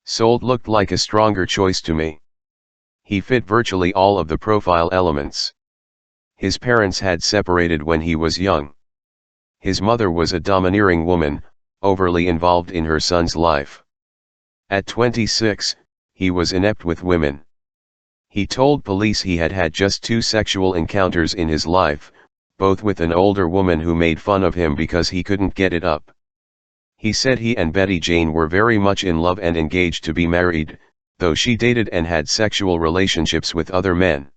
Sold looked like a stronger choice to me. He fit virtually all of the profile elements. His parents had separated when he was young. His mother was a domineering woman, overly involved in her son's life. At 26, he was inept with women. He told police he had had just 2 sexual encounters in his life, both with an older woman who made fun of him because he couldn't get it up. He said he and Betty Jane were very much in love and engaged to be married, though she dated and had sexual relationships with other men.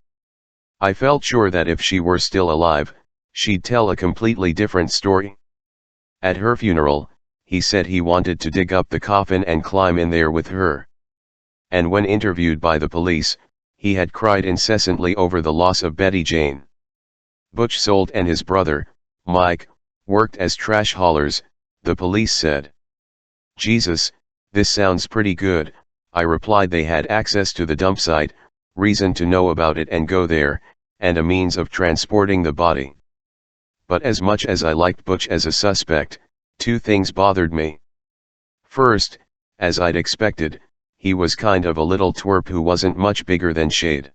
I felt sure that if she were still alive, she'd tell a completely different story. At her funeral, he said he wanted to dig up the coffin and climb in there with her. And when interviewed by the police, he had cried incessantly over the loss of Betty Jane. Butch Sold and his brother, Mike, worked as trash haulers, the police said. Jesus, this sounds pretty good, I replied. They had access to the dump site, reason to know about it and go there, and a means of transporting the body. But as much as I liked Butch as a suspect, 2 things bothered me. First, as I'd expected, he was kind of a little twerp who wasn't much bigger than Shade.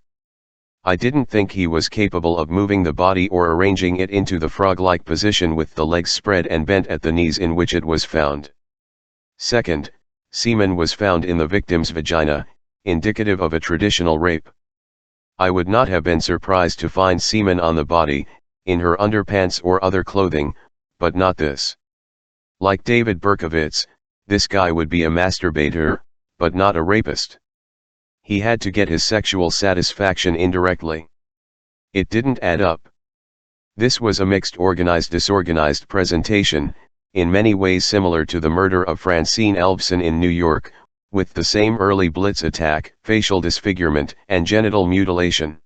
I didn't think he was capable of moving the body or arranging it into the frog-like position with the legs spread and bent at the knees in which it was found. Second, semen was found in the victim's vagina, indicative of a traditional rape. I would not have been surprised to find semen on the body, in her underpants or other clothing, but not this. Like David Berkowitz, this guy would be a masturbator, but not a rapist. He had to get his sexual satisfaction indirectly. It didn't add up. This was a mixed organized-disorganized presentation, in many ways similar to the murder of Francine Elvson in New York, with the same early blitz attack, facial disfigurement, and genital mutilation.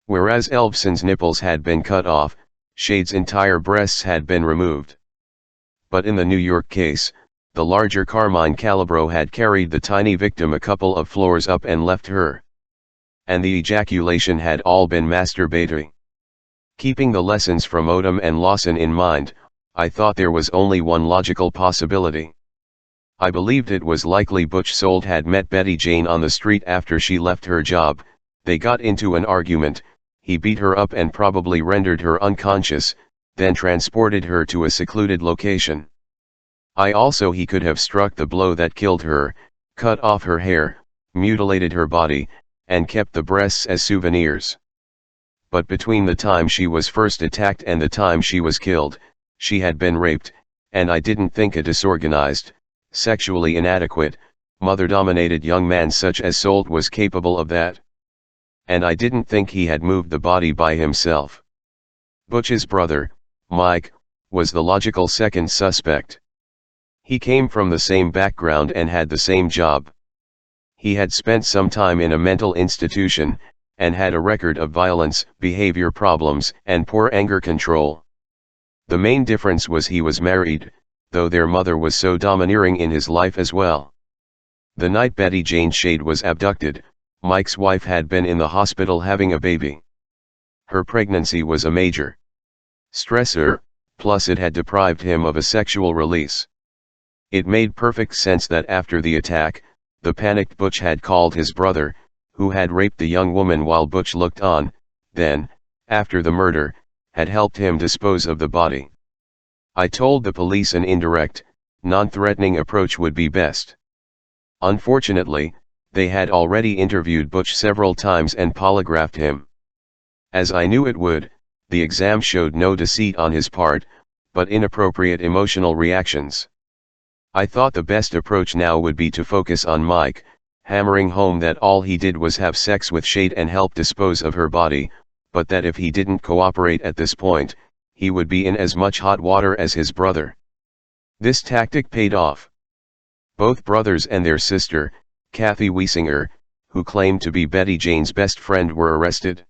Whereas Elvson's nipples had been cut off, Shade's entire breasts had been removed. But in the New York case, the larger Carmine Calabro had carried the tiny victim a couple of floors up and left her. And the ejaculation had all been masturbatory. Keeping the lessons from Odom and Lawson in mind, I thought there was only one logical possibility. I believed it was likely Butch Sold had met Betty Jane on the street after she left her job. They got into an argument, he beat her up and probably rendered her unconscious, then transported her to a secluded location. He could have struck the blow that killed her, cut off her hair, mutilated her body, and kept the breasts as souvenirs. But between the time she was first attacked and the time she was killed, she had been raped, and I didn't think a disorganized, sexually inadequate, mother-dominated young man such as Sold was capable of that. And I didn't think he had moved the body by himself. Butch's brother, Mike, was the logical second suspect. He came from the same background and had the same job. He had spent some time in a mental institution, and had a record of violence, behavior problems, and poor anger control. The main difference was he was married, though their mother was so domineering in his life as well. The night Betty Jane Shade was abducted, Mike's wife had been in the hospital having a baby. Her pregnancy was a major stressor, plus it had deprived him of a sexual release. It made perfect sense that after the attack, the panicked Butch had called his brother, who had raped the young woman while Butch looked on, then, after the murder, had helped him dispose of the body. I told the police an indirect, non-threatening approach would be best. Unfortunately, they had already interviewed Butch several times and polygraphed him. As I knew it would, the exam showed no deceit on his part, but inappropriate emotional reactions. I thought the best approach now would be to focus on Mike, hammering home that all he did was have sex with Shade and help dispose of her body, but that if he didn't cooperate at this point, he would be in as much hot water as his brother. This tactic paid off. Both brothers and their sister, Kathy Wiesinger, who claimed to be Betty Jane's best friend, were arrested.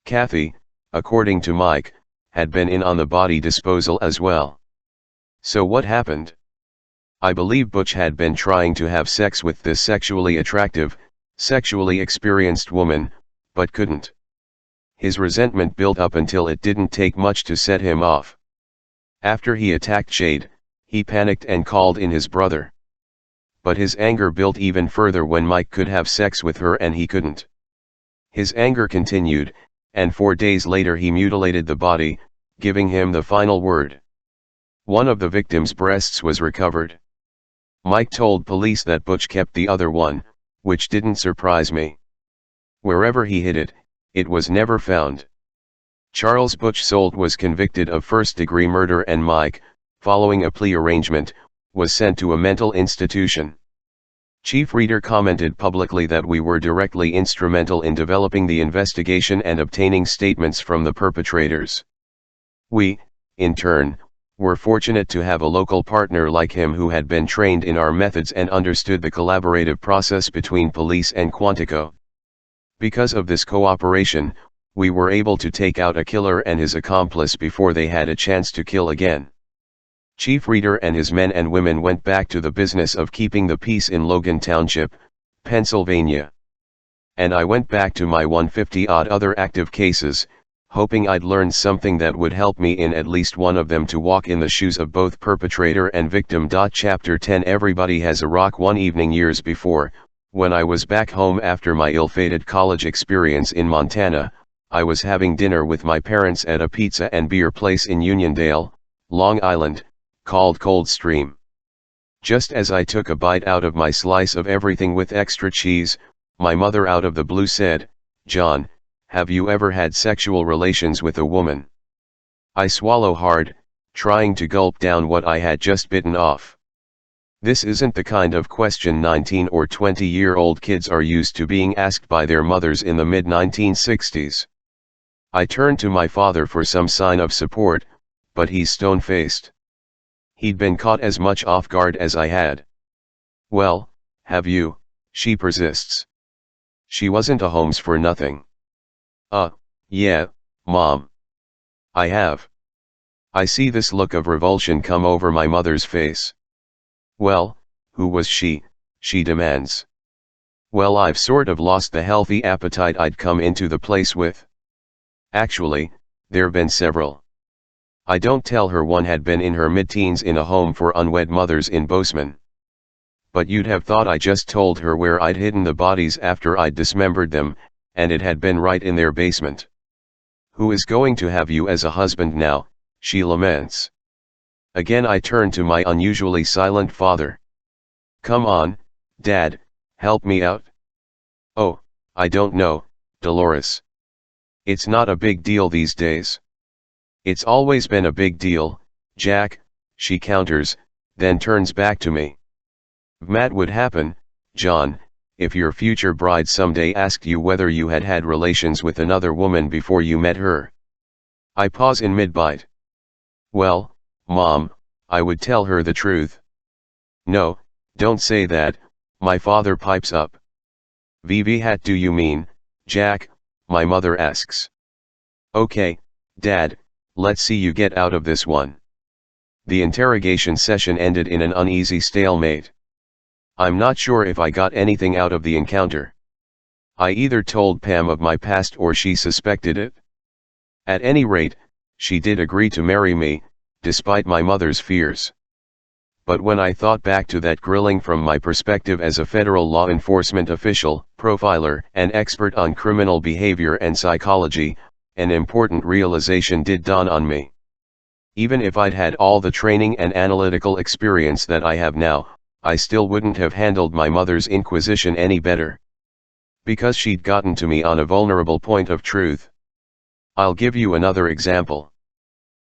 Kathy, according to Mike, had been in on the body disposal as well. So what happened? I believe Butch had been trying to have sex with this sexually attractive, sexually experienced woman, but couldn't. His resentment built up until it didn't take much to set him off. After he attacked Shade, he panicked and called in his brother. But his anger built even further when Mike could have sex with her and he couldn't. His anger continued, and 4 days later he mutilated the body, giving him the final word. One of the victim's breasts was recovered. Mike told police that Butch kept the other one, which didn't surprise me. Wherever he hid it, it was never found. Charles Butch Solt was convicted of first-degree murder and Mike, following a plea arrangement, was sent to a mental institution. Chief Reader commented publicly that we were directly instrumental in developing the investigation and obtaining statements from the perpetrators. We, in turn, were fortunate to have a local partner like him who had been trained in our methods and understood the collaborative process between police and Quantico. Because of this cooperation, we were able to take out a killer and his accomplice before they had a chance to kill again. Chief Reader and his men and women went back to the business of keeping the peace in Logan Township, Pennsylvania. And I went back to my 150-odd other active cases, hoping I'd learn something that would help me in at least one of them to walk in the shoes of both perpetrator and victim. Chapter 10 Everybody has a rock. One evening years before, when I was back home after my ill-fated college experience in Montana, I was having dinner with my parents at a pizza and beer place in Uniondale, Long Island, called Coldstream. Just as I took a bite out of my slice of everything with extra cheese, my mother out of the blue said, "John, have you ever had sexual relations with a woman?" I swallow hard, trying to gulp down what I had just bitten off. This isn't the kind of question 19 or 20-year-old kids are used to being asked by their mothers in the mid-1960s. I turned to my father for some sign of support, but he's stone-faced. He'd been caught as much off guard as I had. "Well, have you?" she persists. She wasn't a Holmes for nothing. Yeah, Mom. I have." I see this look of revulsion come over my mother's face. "Well, who was she?" she demands. Well, I've sort of lost the healthy appetite I'd come into the place with. Actually, there've been several. I don't tell her one had been in her mid-teens in a home for unwed mothers in Bozeman. But you'd have thought I just told her where I'd hidden the bodies after I'd dismembered them, and it had been right in their basement. "Who is going to have you as a husband now?" she laments. Again I turn to my unusually silent father. "Come on, Dad, help me out." "Oh, I don't know, Dolores. It's not a big deal these days." "It's always been a big deal, Jack," she counters, then turns back to me. "That would happen, John, if your future bride someday asked you whether you had had relations with another woman before you met her." I pause in mid-bite. "Well, Mom, I would tell her the truth." "No, don't say that," my father pipes up. "What do you mean, Jack?" my mother asks. "Okay, Dad, Let's see you get out of this one. The interrogation session ended in an uneasy stalemate. I'm not sure if I got anything out of the encounter. I either told Pam of my past or she suspected it. At any rate, she did agree to marry me, despite my mother's fears. But when I thought back to that grilling from my perspective as a federal law enforcement official, profiler, and expert on criminal behavior and psychology, an important realization did dawn on me. Even if I'd had all the training and analytical experience that I have now, I still wouldn't have handled my mother's inquisition any better. Because she'd gotten to me on a vulnerable point of truth. I'll give you another example.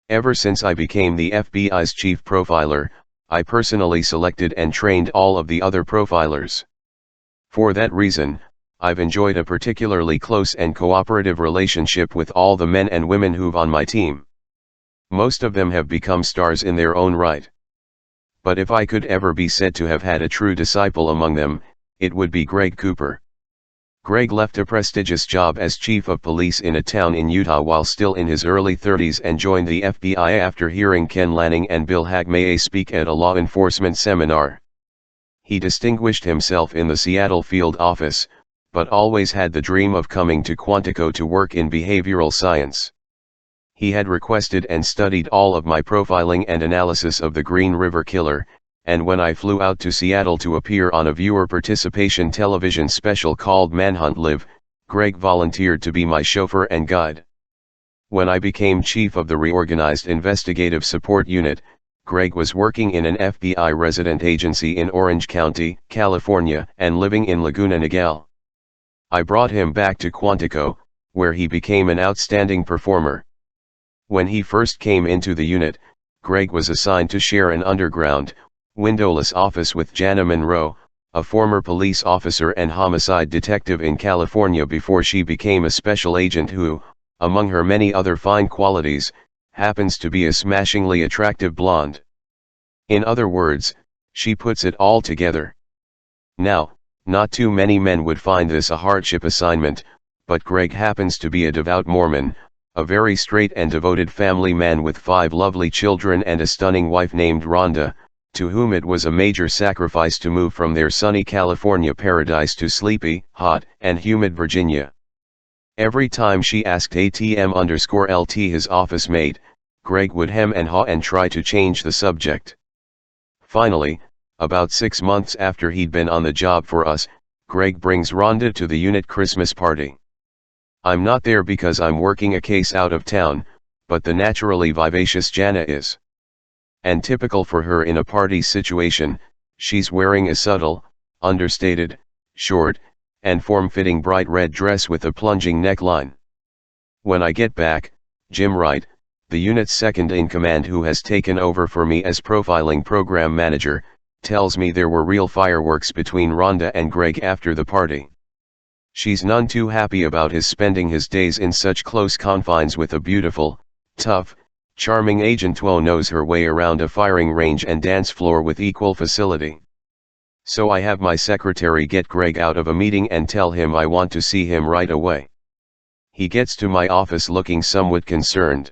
Ever since I became the FBI's chief profiler, I personally selected and trained all of the other profilers. For that reason, I've enjoyed a particularly close and cooperative relationship with all the men and women who've on my team. Most of them have become stars in their own right. But if I could ever be said to have had a true disciple among them, it would be Greg Cooper. Greg left a prestigious job as chief of police in a town in Utah while still in his early 30s and joined the FBI after hearing Ken Lanning and Bill Hagmaier speak at a law enforcement seminar. He distinguished himself in the Seattle field office, but always had the dream of coming to Quantico to work in behavioral science. He had requested and studied all of my profiling and analysis of the Green River Killer, and when I flew out to Seattle to appear on a viewer participation television special called Manhunt Live, Greg volunteered to be my chauffeur and guide. When I became chief of the reorganized investigative support unit, Greg was working in an FBI resident agency in Orange County, California, and living in Laguna Niguel. I brought him back to Quantico, where he became an outstanding performer. When he first came into the unit, Greg was assigned to share an underground, windowless office with Jana Monroe, a former police officer and homicide detective in California before she became a special agent who, among her many other fine qualities, happens to be a smashingly attractive blonde. In other words, she puts it all together. Now, not too many men would find this a hardship assignment, but Greg happens to be a devout Mormon, a very straight and devoted family man with 5 lovely children and a stunning wife named Rhonda, to whom it was a major sacrifice to move from their sunny California paradise to sleepy, hot, and humid Virginia. Every time she asked ATM_LT his office mate, Greg would hem and haw and try to change the subject. Finally, about 6 months after he'd been on the job for us, Greg brings Rhonda to the unit Christmas party. I'm not there because I'm working a case out of town, but the naturally vivacious Jana is. And typical for her in a party situation, she's wearing a subtle, understated, short, and form-fitting bright red dress with a plunging neckline. When I get back, Jim Wright, the unit's second-in-command who has taken over for me as profiling program manager, tells me there were real fireworks between Rhonda and Greg after the party. She's none too happy about his spending his days in such close confines with a beautiful, tough, charming agent who knows her way around a firing range and dance floor with equal facility. So I have my secretary get Greg out of a meeting and tell him I want to see him right away. He gets to my office looking somewhat concerned.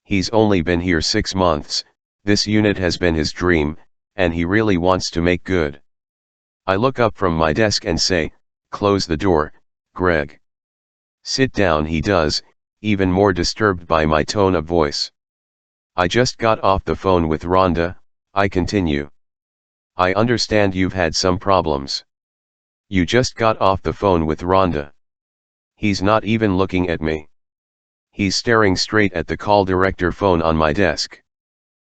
He's only been here 6 months, this unit has been his dream, and he really wants to make good. I look up from my desk and say, "Close the door, Greg." "Sit down," he does, even more disturbed by my tone of voice. "I just got off the phone with Rhonda," I continue. "I understand you've had some problems." "You just got off the phone with Rhonda." He's not even looking at me. He's staring straight at the call director phone on my desk.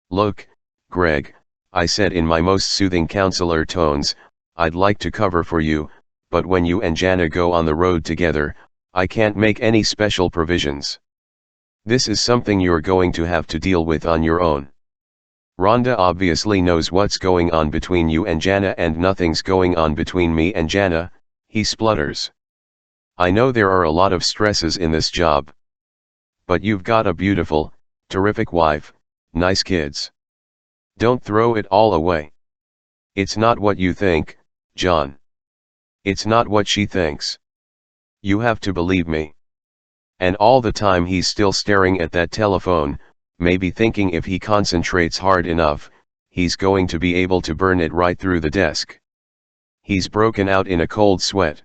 "Look, Greg," I said in my most soothing counselor tones, "I'd like to cover for you, but when you and Jana go on the road together, I can't make any special provisions. This is something you're going to have to deal with on your own. Rhonda obviously knows what's going on between you and Jana and nothing's going on between me and Jana," he splutters. "I know there are a lot of stresses in this job. But you've got a beautiful, terrific wife, nice kids. Don't throw it all away. It's not what you think, John. It's not what she thinks. You have to believe me." And all the time he's still staring at that telephone, maybe thinking if he concentrates hard enough, he's going to be able to burn it right through the desk. He's broken out in a cold sweat.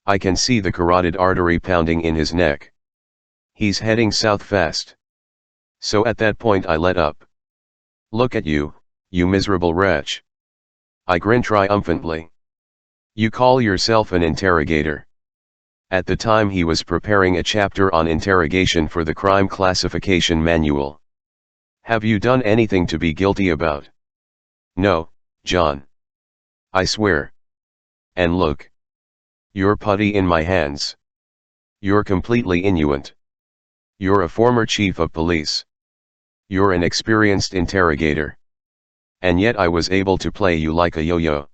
I can see the carotid artery pounding in his neck. He's heading south fast. So at that point I let up. "Look at you, you miserable wretch." I grin triumphantly. "You call yourself an interrogator?" At the time he was preparing a chapter on interrogation for the crime classification manual. "Have you done anything to be guilty about?" "No, John. I swear. And look. You're putty in my hands. You're completely innuent. You're a former chief of police. You're an experienced interrogator. And yet I was able to play you like a yo-yo.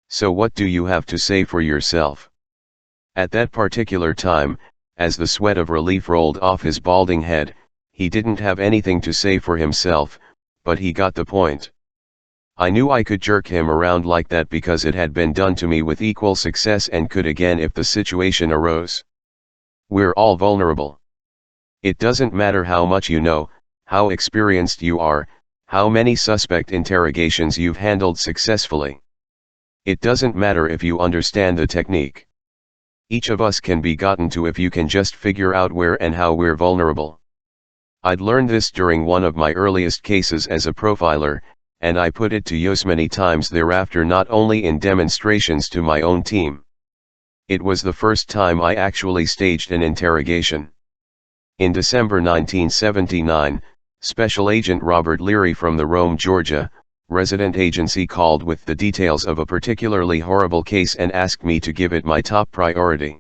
So what do you have to say for yourself?" At that particular time, as the sweat of relief rolled off his balding head, he didn't have anything to say for himself, but he got the point. I knew I could jerk him around like that because it had been done to me with equal success and could again if the situation arose. We're all vulnerable. It doesn't matter how much you know, how experienced you are, how many suspect interrogations you've handled successfully. It doesn't matter if you understand the technique. Each of us can be gotten to if you can just figure out where and how we're vulnerable. I'd learned this during one of my earliest cases as a profiler, and I put it to use many times thereafter, not only in demonstrations to my own team. It was the first time I actually staged an interrogation. In December 1979, Special Agent Robert Leary from the Rome, Georgia, resident agency called with the details of a particularly horrible case and asked me to give it my top priority.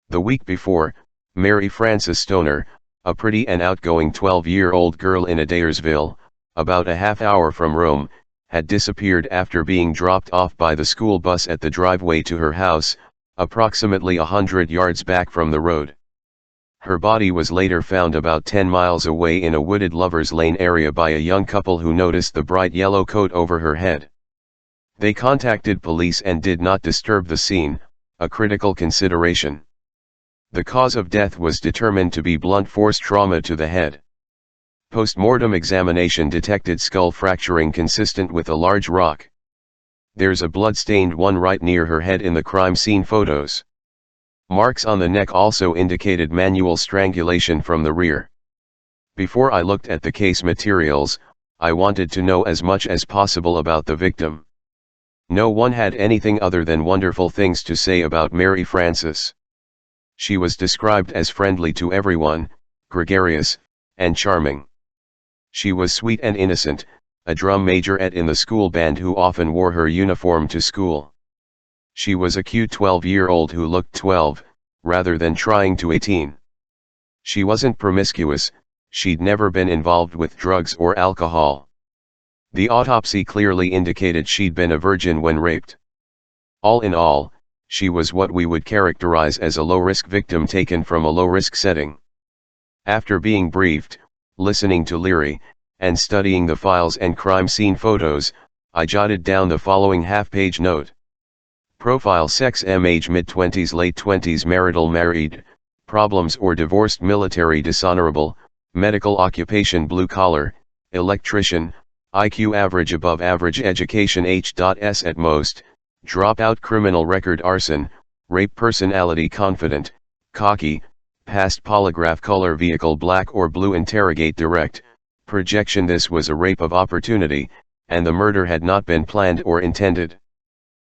The week before, Mary Frances Stoner, a pretty and outgoing 12-year-old girl in Adairsville, about a half hour from Rome, had disappeared after being dropped off by the school bus at the driveway to her house, approximately 100 yards back from the road. Her body was later found about 10 miles away in a wooded Lover's Lane area by a young couple who noticed the bright yellow coat over her head. They contacted police and did not disturb the scene, a critical consideration. The cause of death was determined to be blunt force trauma to the head. Post-mortem examination detected skull fracturing consistent with a large rock. There's a blood-stained one right near her head in the crime scene photos. Marks on the neck also indicated manual strangulation from the rear. Before I looked at the case materials, I wanted to know as much as possible about the victim. No one had anything other than wonderful things to say about Mary Frances. She was described as friendly to everyone, gregarious, and charming. She was sweet and innocent, a drum majorette in the school band who often wore her uniform to school. She was a cute 12-year-old who looked 12, rather than trying to 18. She wasn't promiscuous, she'd never been involved with drugs or alcohol. The autopsy clearly indicated she'd been a virgin when raped. All in all, she was what we would characterize as a low-risk victim taken from a low-risk setting. After being briefed, listening to Leary, and studying the files and crime scene photos, I jotted down the following half-page note. Profile: sex, age mid-20s, late 20s, marital, married, problems or divorced, military, dishonorable, medical occupation, blue collar, electrician, IQ average, above average, education H.S at most, dropout, criminal record, arson, rape, personality, confident, cocky, past polygraph, color vehicle, black or blue, interrogate direct, projection. This was a rape of opportunity, and the murder had not been planned or intended.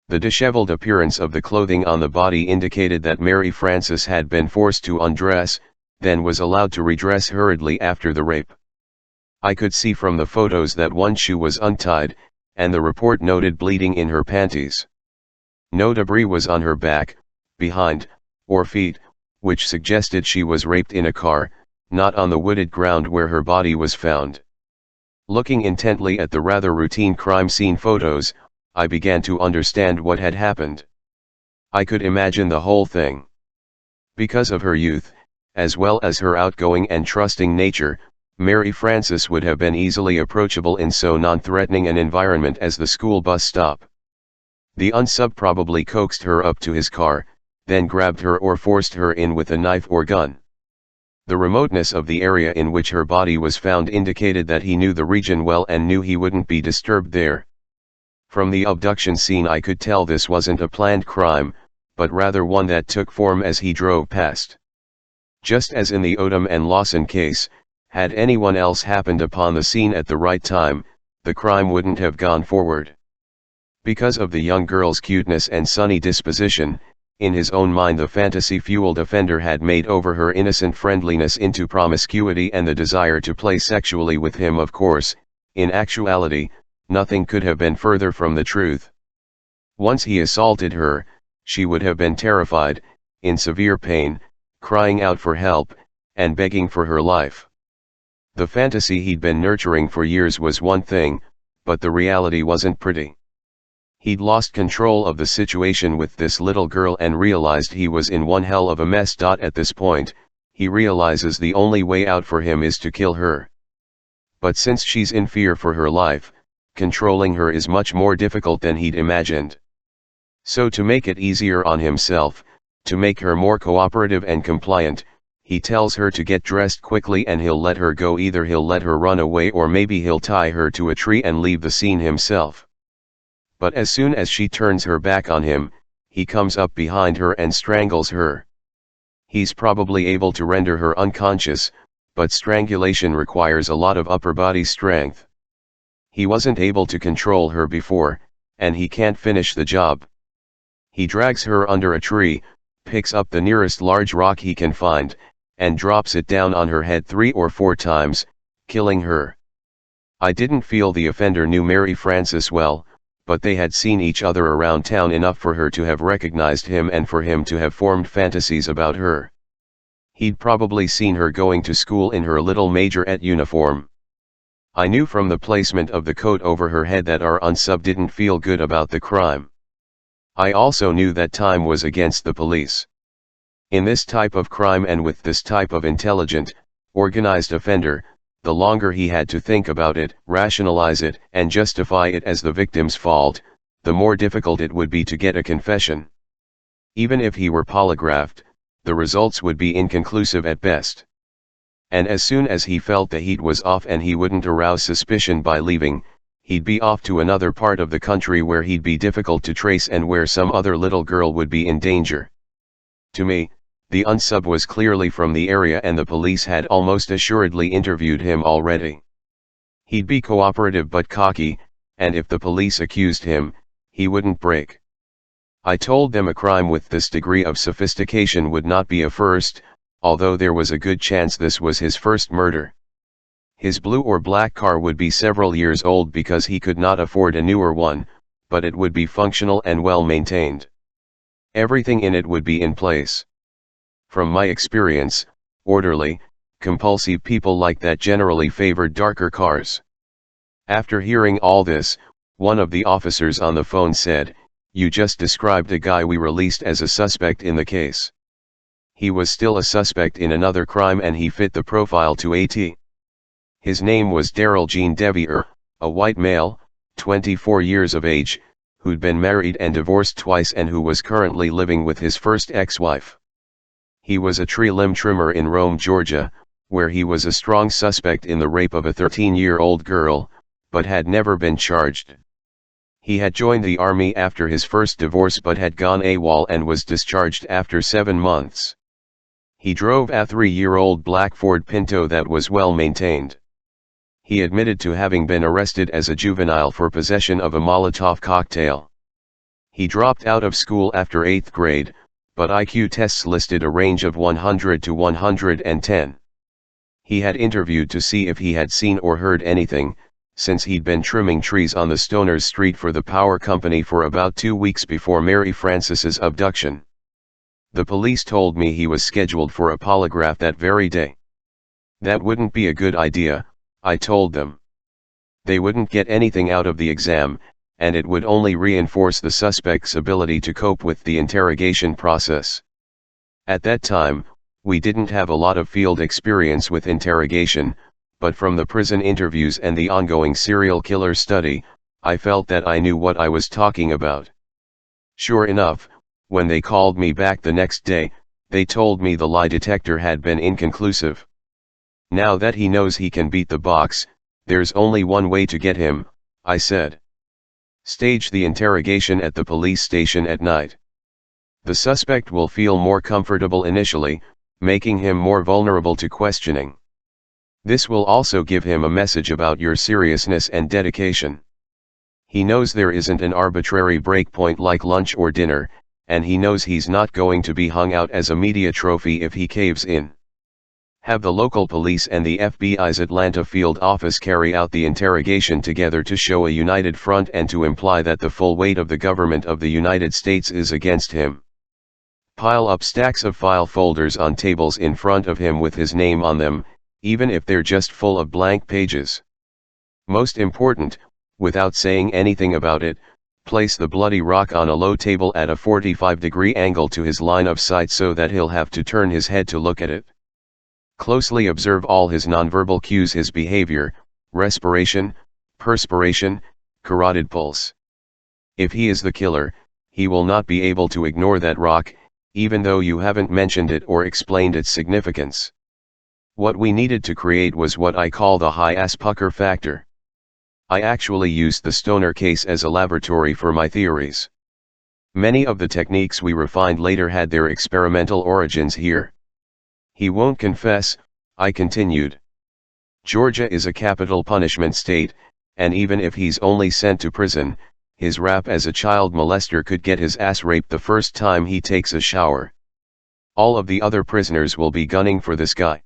The disheveled appearance of the clothing on the body indicated that Mary Frances had been forced to undress, then was allowed to redress hurriedly after the rape. I could see from the photos that one shoe was untied, and the report noted bleeding in her panties. No debris was on her back, behind, or feet, which suggested she was raped in a car, not on the wooded ground where her body was found. Looking intently at the rather routine crime scene photos, I began to understand what had happened. I could imagine the whole thing. Because of her youth, as well as her outgoing and trusting nature, Mary Frances would have been easily approachable in so non-threatening an environment as the school bus stop. The unsub probably coaxed her up to his car, then grabbed her or forced her in with a knife or gun. The remoteness of the area in which her body was found indicated that he knew the region well and knew he wouldn't be disturbed there. From the abduction scene I could tell this wasn't a planned crime, but rather one that took form as he drove past. Just as in the Odom and Lawson case, had anyone else happened upon the scene at the right time, the crime wouldn't have gone forward. Because of the young girl's cuteness and sunny disposition, in his own mind the fantasy-fueled offender had made over her innocent friendliness into promiscuity and the desire to play sexually with him. Of course, in actuality, nothing could have been further from the truth. Once he assaulted her, she would have been terrified, in severe pain, crying out for help, and begging for her life. The fantasy he'd been nurturing for years was one thing, but the reality wasn't pretty. He'd lost control of the situation with this little girl and realized he was in one hell of a mess. At this point, he realizes the only way out for him is to kill her. But since she's in fear for her life, controlling her is much more difficult than he'd imagined. So to make it easier on himself, to make her more cooperative and compliant, he tells her to get dressed quickly and he'll let her go. Either he'll let her run away or maybe he'll tie her to a tree and leave the scene himself. But as soon as she turns her back on him, he comes up behind her and strangles her. He's probably able to render her unconscious, but strangulation requires a lot of upper body strength. He wasn't able to control her before, and he can't finish the job. He drags her under a tree, picks up the nearest large rock he can find, and drops it down on her head 3 or 4 times, killing her. I didn't feel the offender knew Mary Frances well, but they had seen each other around town enough for her to have recognized him and for him to have formed fantasies about her. He'd probably seen her going to school in her little majorette uniform. I knew from the placement of the coat over her head that our unsub didn't feel good about the crime. I also knew that time was against the police. In this type of crime and with this type of intelligent, organized offender, the longer he had to think about it, rationalize it, and justify it as the victim's fault, the more difficult it would be to get a confession. Even if he were polygraphed, the results would be inconclusive at best. And as soon as he felt the heat was off and he wouldn't arouse suspicion by leaving, he'd be off to another part of the country where he'd be difficult to trace and where some other little girl would be in danger. To me, the unsub was clearly from the area and the police had almost assuredly interviewed him already. He'd be cooperative but cocky, and if the police accused him, he wouldn't break. I told them a crime with this degree of sophistication would not be a first, although there was a good chance this was his first murder. His blue or black car would be several years old because he could not afford a newer one, but it would be functional and well maintained. Everything in it would be in place. From my experience, orderly, compulsive people like that generally favored darker cars. After hearing all this, one of the officers on the phone said, "You just described a guy we released as a suspect in the case. He was still a suspect in another crime and he fit the profile to a T." His name was Darrell Jean Devier, a white male, 24 years of age, who'd been married and divorced twice and who was currently living with his first ex-wife. He was a tree limb trimmer in Rome, Georgia, where he was a strong suspect in the rape of a 13-year-old girl, but had never been charged. He had joined the army after his first divorce but had gone AWOL and was discharged after 7 months. He drove a 3-year-old black Ford Pinto that was well maintained. He admitted to having been arrested as a juvenile for possession of a Molotov cocktail. He dropped out of school after 8th grade, but IQ tests listed a range of 100 to 110. He had interviewed to see if he had seen or heard anything, since he'd been trimming trees on the Stoners Street for the power company for about 2 weeks before Mary Frances's abduction. The police told me he was scheduled for a polygraph that very day. That wouldn't be a good idea, I told them. They wouldn't get anything out of the exam, and it would only reinforce the suspect's ability to cope with the interrogation process. At that time, we didn't have a lot of field experience with interrogation, but from the prison interviews and the ongoing serial killer study, I felt that I knew what I was talking about. Sure enough, when they called me back the next day, They told me the lie detector had been inconclusive. Now that he knows he can beat the box, there's only one way to get him, I said. Stage the interrogation at the police station at night. The suspect will feel more comfortable initially, making him more vulnerable to questioning. This will also give him a message about your seriousness and dedication. He knows there isn't an arbitrary breakpoint like lunch or dinner, and he knows he's not going to be hung out as a media trophy if he caves in. Have the local police and the FBI's Atlanta field office carry out the interrogation together to show a united front and to imply that the full weight of the government of the United States is against him. Pile up stacks of file folders on tables in front of him with his name on them, even if they're just full of blank pages. Most important, without saying anything about it, place the bloody rock on a low table at a 45-degree angle to his line of sight so that he'll have to turn his head to look at it. Closely observe all his nonverbal cues, his behavior, respiration, perspiration, carotid pulse. If he is the killer, he will not be able to ignore that rock, even though you haven't mentioned it or explained its significance. What we needed to create was what I call the high-ass pucker factor. I actually used the Stoner case as a laboratory for my theories. Many of the techniques we refined later had their experimental origins here. He won't confess, I continued. Georgia is a capital punishment state, and even if he's only sent to prison, his rap as a child molester could get his ass raped the first time he takes a shower. All of the other prisoners will be gunning for this guy.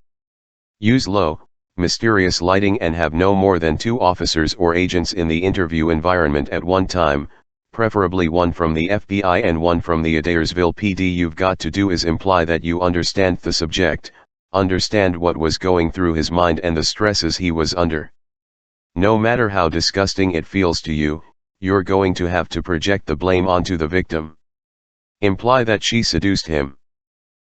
Use low, mysterious lighting and have no more than 2 officers or agents in the interview environment at one time, preferably one from the FBI and one from the Adairsville PD. You've got to do is imply that you understand the subject, understand what was going through his mind and the stresses he was under. No matter how disgusting it feels to you, you're going to have to project the blame onto the victim. Imply that she seduced him.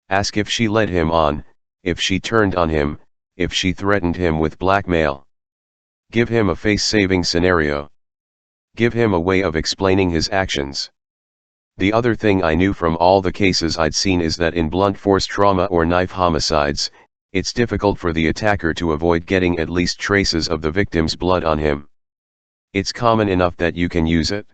Ask if she led him on, if she turned on him, if she threatened him with blackmail. Give him a face-saving scenario. Give him a way of explaining his actions. The other thing I knew from all the cases I'd seen is that in blunt force trauma or knife homicides, it's difficult for the attacker to avoid getting at least traces of the victim's blood on him. It's common enough that you can use it.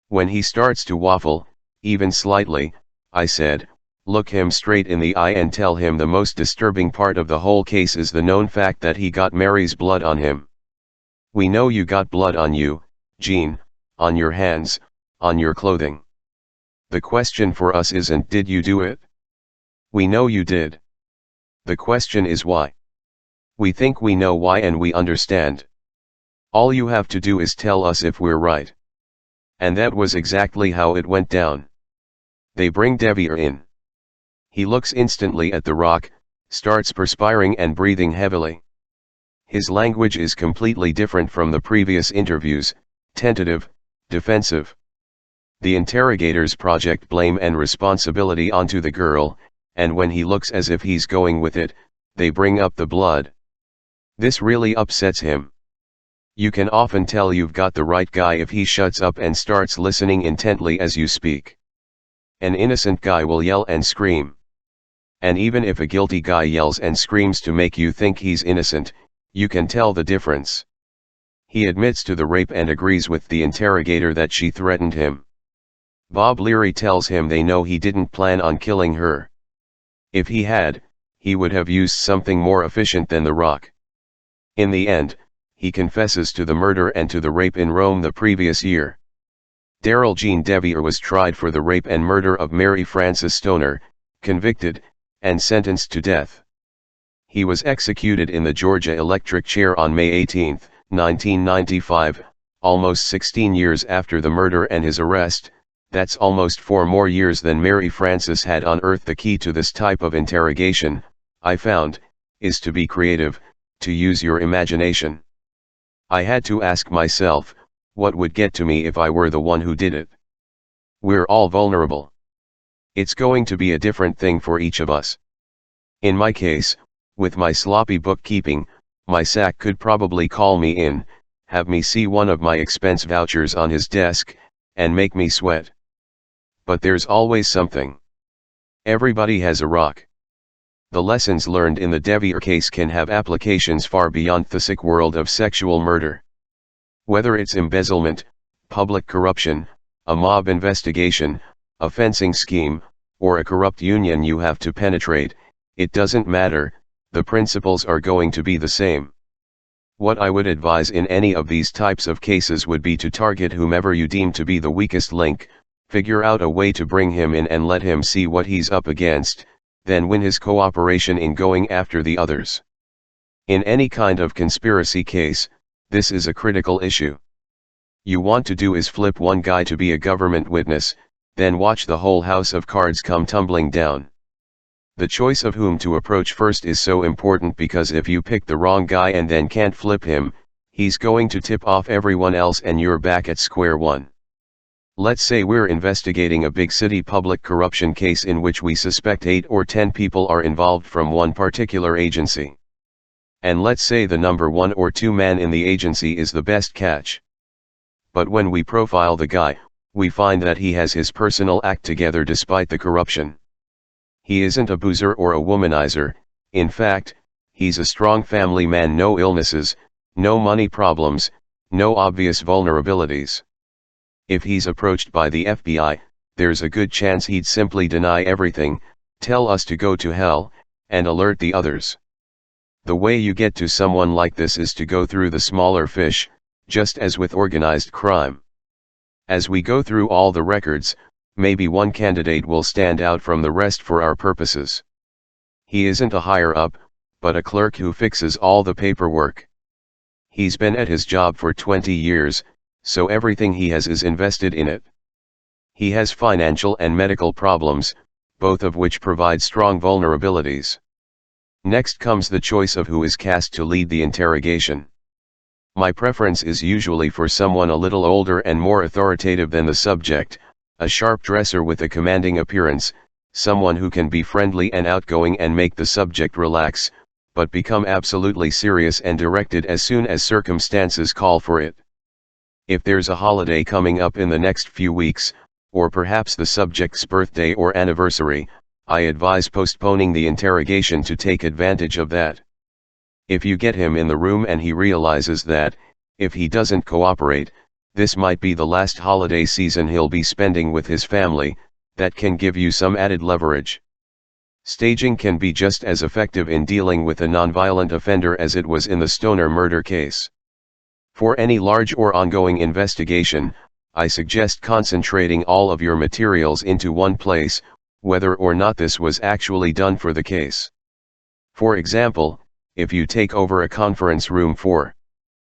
When he starts to waffle, even slightly, I said, look him straight in the eye and tell him the most disturbing part of the whole case is the known fact that he got Mary's blood on him. We know you got blood on you, Jean, on your hands, on your clothing. The question for us isn't did you do it? We know you did. The question is why. We think we know why and we understand. All you have to do is tell us if we're right. And that was exactly how it went down. They bring Devier in. He looks instantly at the rock, starts perspiring and breathing heavily. His language is completely different from the previous interviews, tentative, defensive. The interrogators project blame and responsibility onto the girl, and when he looks as if he's going with it, they bring up the blood. This really upsets him. You can often tell you've got the right guy if he shuts up and starts listening intently as you speak. An innocent guy will yell and scream. And even if a guilty guy yells and screams to make you think he's innocent, you can tell the difference. He admits to the rape and agrees with the interrogator that she threatened him. Bob Leary tells him they know he didn't plan on killing her. If he had, he would have used something more efficient than the rock. In the end, he confesses to the murder and to the rape in Rome the previous year. Darrell Jean Devier was tried for the rape and murder of Mary Frances Stoner, convicted, and sentenced to death. He was executed in the Georgia electric chair on May 18, 1995, almost 16 years after the murder and his arrest. That's almost 4 more years than Mary Frances had on Earth. The key to this type of interrogation, I found, is to be creative, to use your imagination. I had to ask myself, what would get to me if I were the one who did it? We're all vulnerable. It's going to be a different thing for each of us. In my case, with my sloppy bookkeeping, my SAC could probably call me in, have me see one of my expense vouchers on his desk, and make me sweat. But there's always something. Everybody has a rock. The lessons learned in the Devier case can have applications far beyond the sick world of sexual murder. Whether it's embezzlement, public corruption, a mob investigation, a fencing scheme, or a corrupt union you have to penetrate, it doesn't matter, the principles are going to be the same. What I would advise in any of these types of cases would be to target whomever you deem to be the weakest link, figure out a way to bring him in and let him see what he's up against, then win his cooperation in going after the others. In any kind of conspiracy case, this is a critical issue. You want to do is flip one guy to be a government witness, then watch the whole house of cards come tumbling down. The choice of whom to approach first is so important because if you pick the wrong guy and then can't flip him, he's going to tip off everyone else and you're back at square one. Let's say we're investigating a big city public corruption case in which we suspect 8 or 10 people are involved from one particular agency. And let's say the number 1 or 2 man in the agency is the best catch. But when we profile the guy, we find that he has his personal act together despite the corruption. He isn't a boozer or a womanizer, in fact, he's a strong family man, no illnesses, no money problems, no obvious vulnerabilities. If he's approached by the FBI, there's a good chance he'd simply deny everything, tell us to go to hell, and alert the others. The way you get to someone like this is to go through the smaller fish, just as with organized crime. As we go through all the records, maybe one candidate will stand out from the rest for our purposes. He isn't a higher up, but a clerk who fixes all the paperwork. He's been at his job for 20 years, so everything he has is invested in it. He has financial and medical problems, both of which provide strong vulnerabilities. Next comes the choice of who is cast to lead the interrogation. My preference is usually for someone a little older and more authoritative than the subject, a sharp dresser with a commanding appearance, someone who can be friendly and outgoing and make the subject relax, but become absolutely serious and directed as soon as circumstances call for it. If there's a holiday coming up in the next few weeks, or perhaps the subject's birthday or anniversary, I advise postponing the interrogation to take advantage of that. If you get him in the room and he realizes that, if he doesn't cooperate, this might be the last holiday season he'll be spending with his family, that can give you some added leverage. Staging can be just as effective in dealing with a nonviolent offender as it was in the Stoner murder case. For any large or ongoing investigation, I suggest concentrating all of your materials into one place, whether or not this was actually done for the case. For example, if you take over a conference room for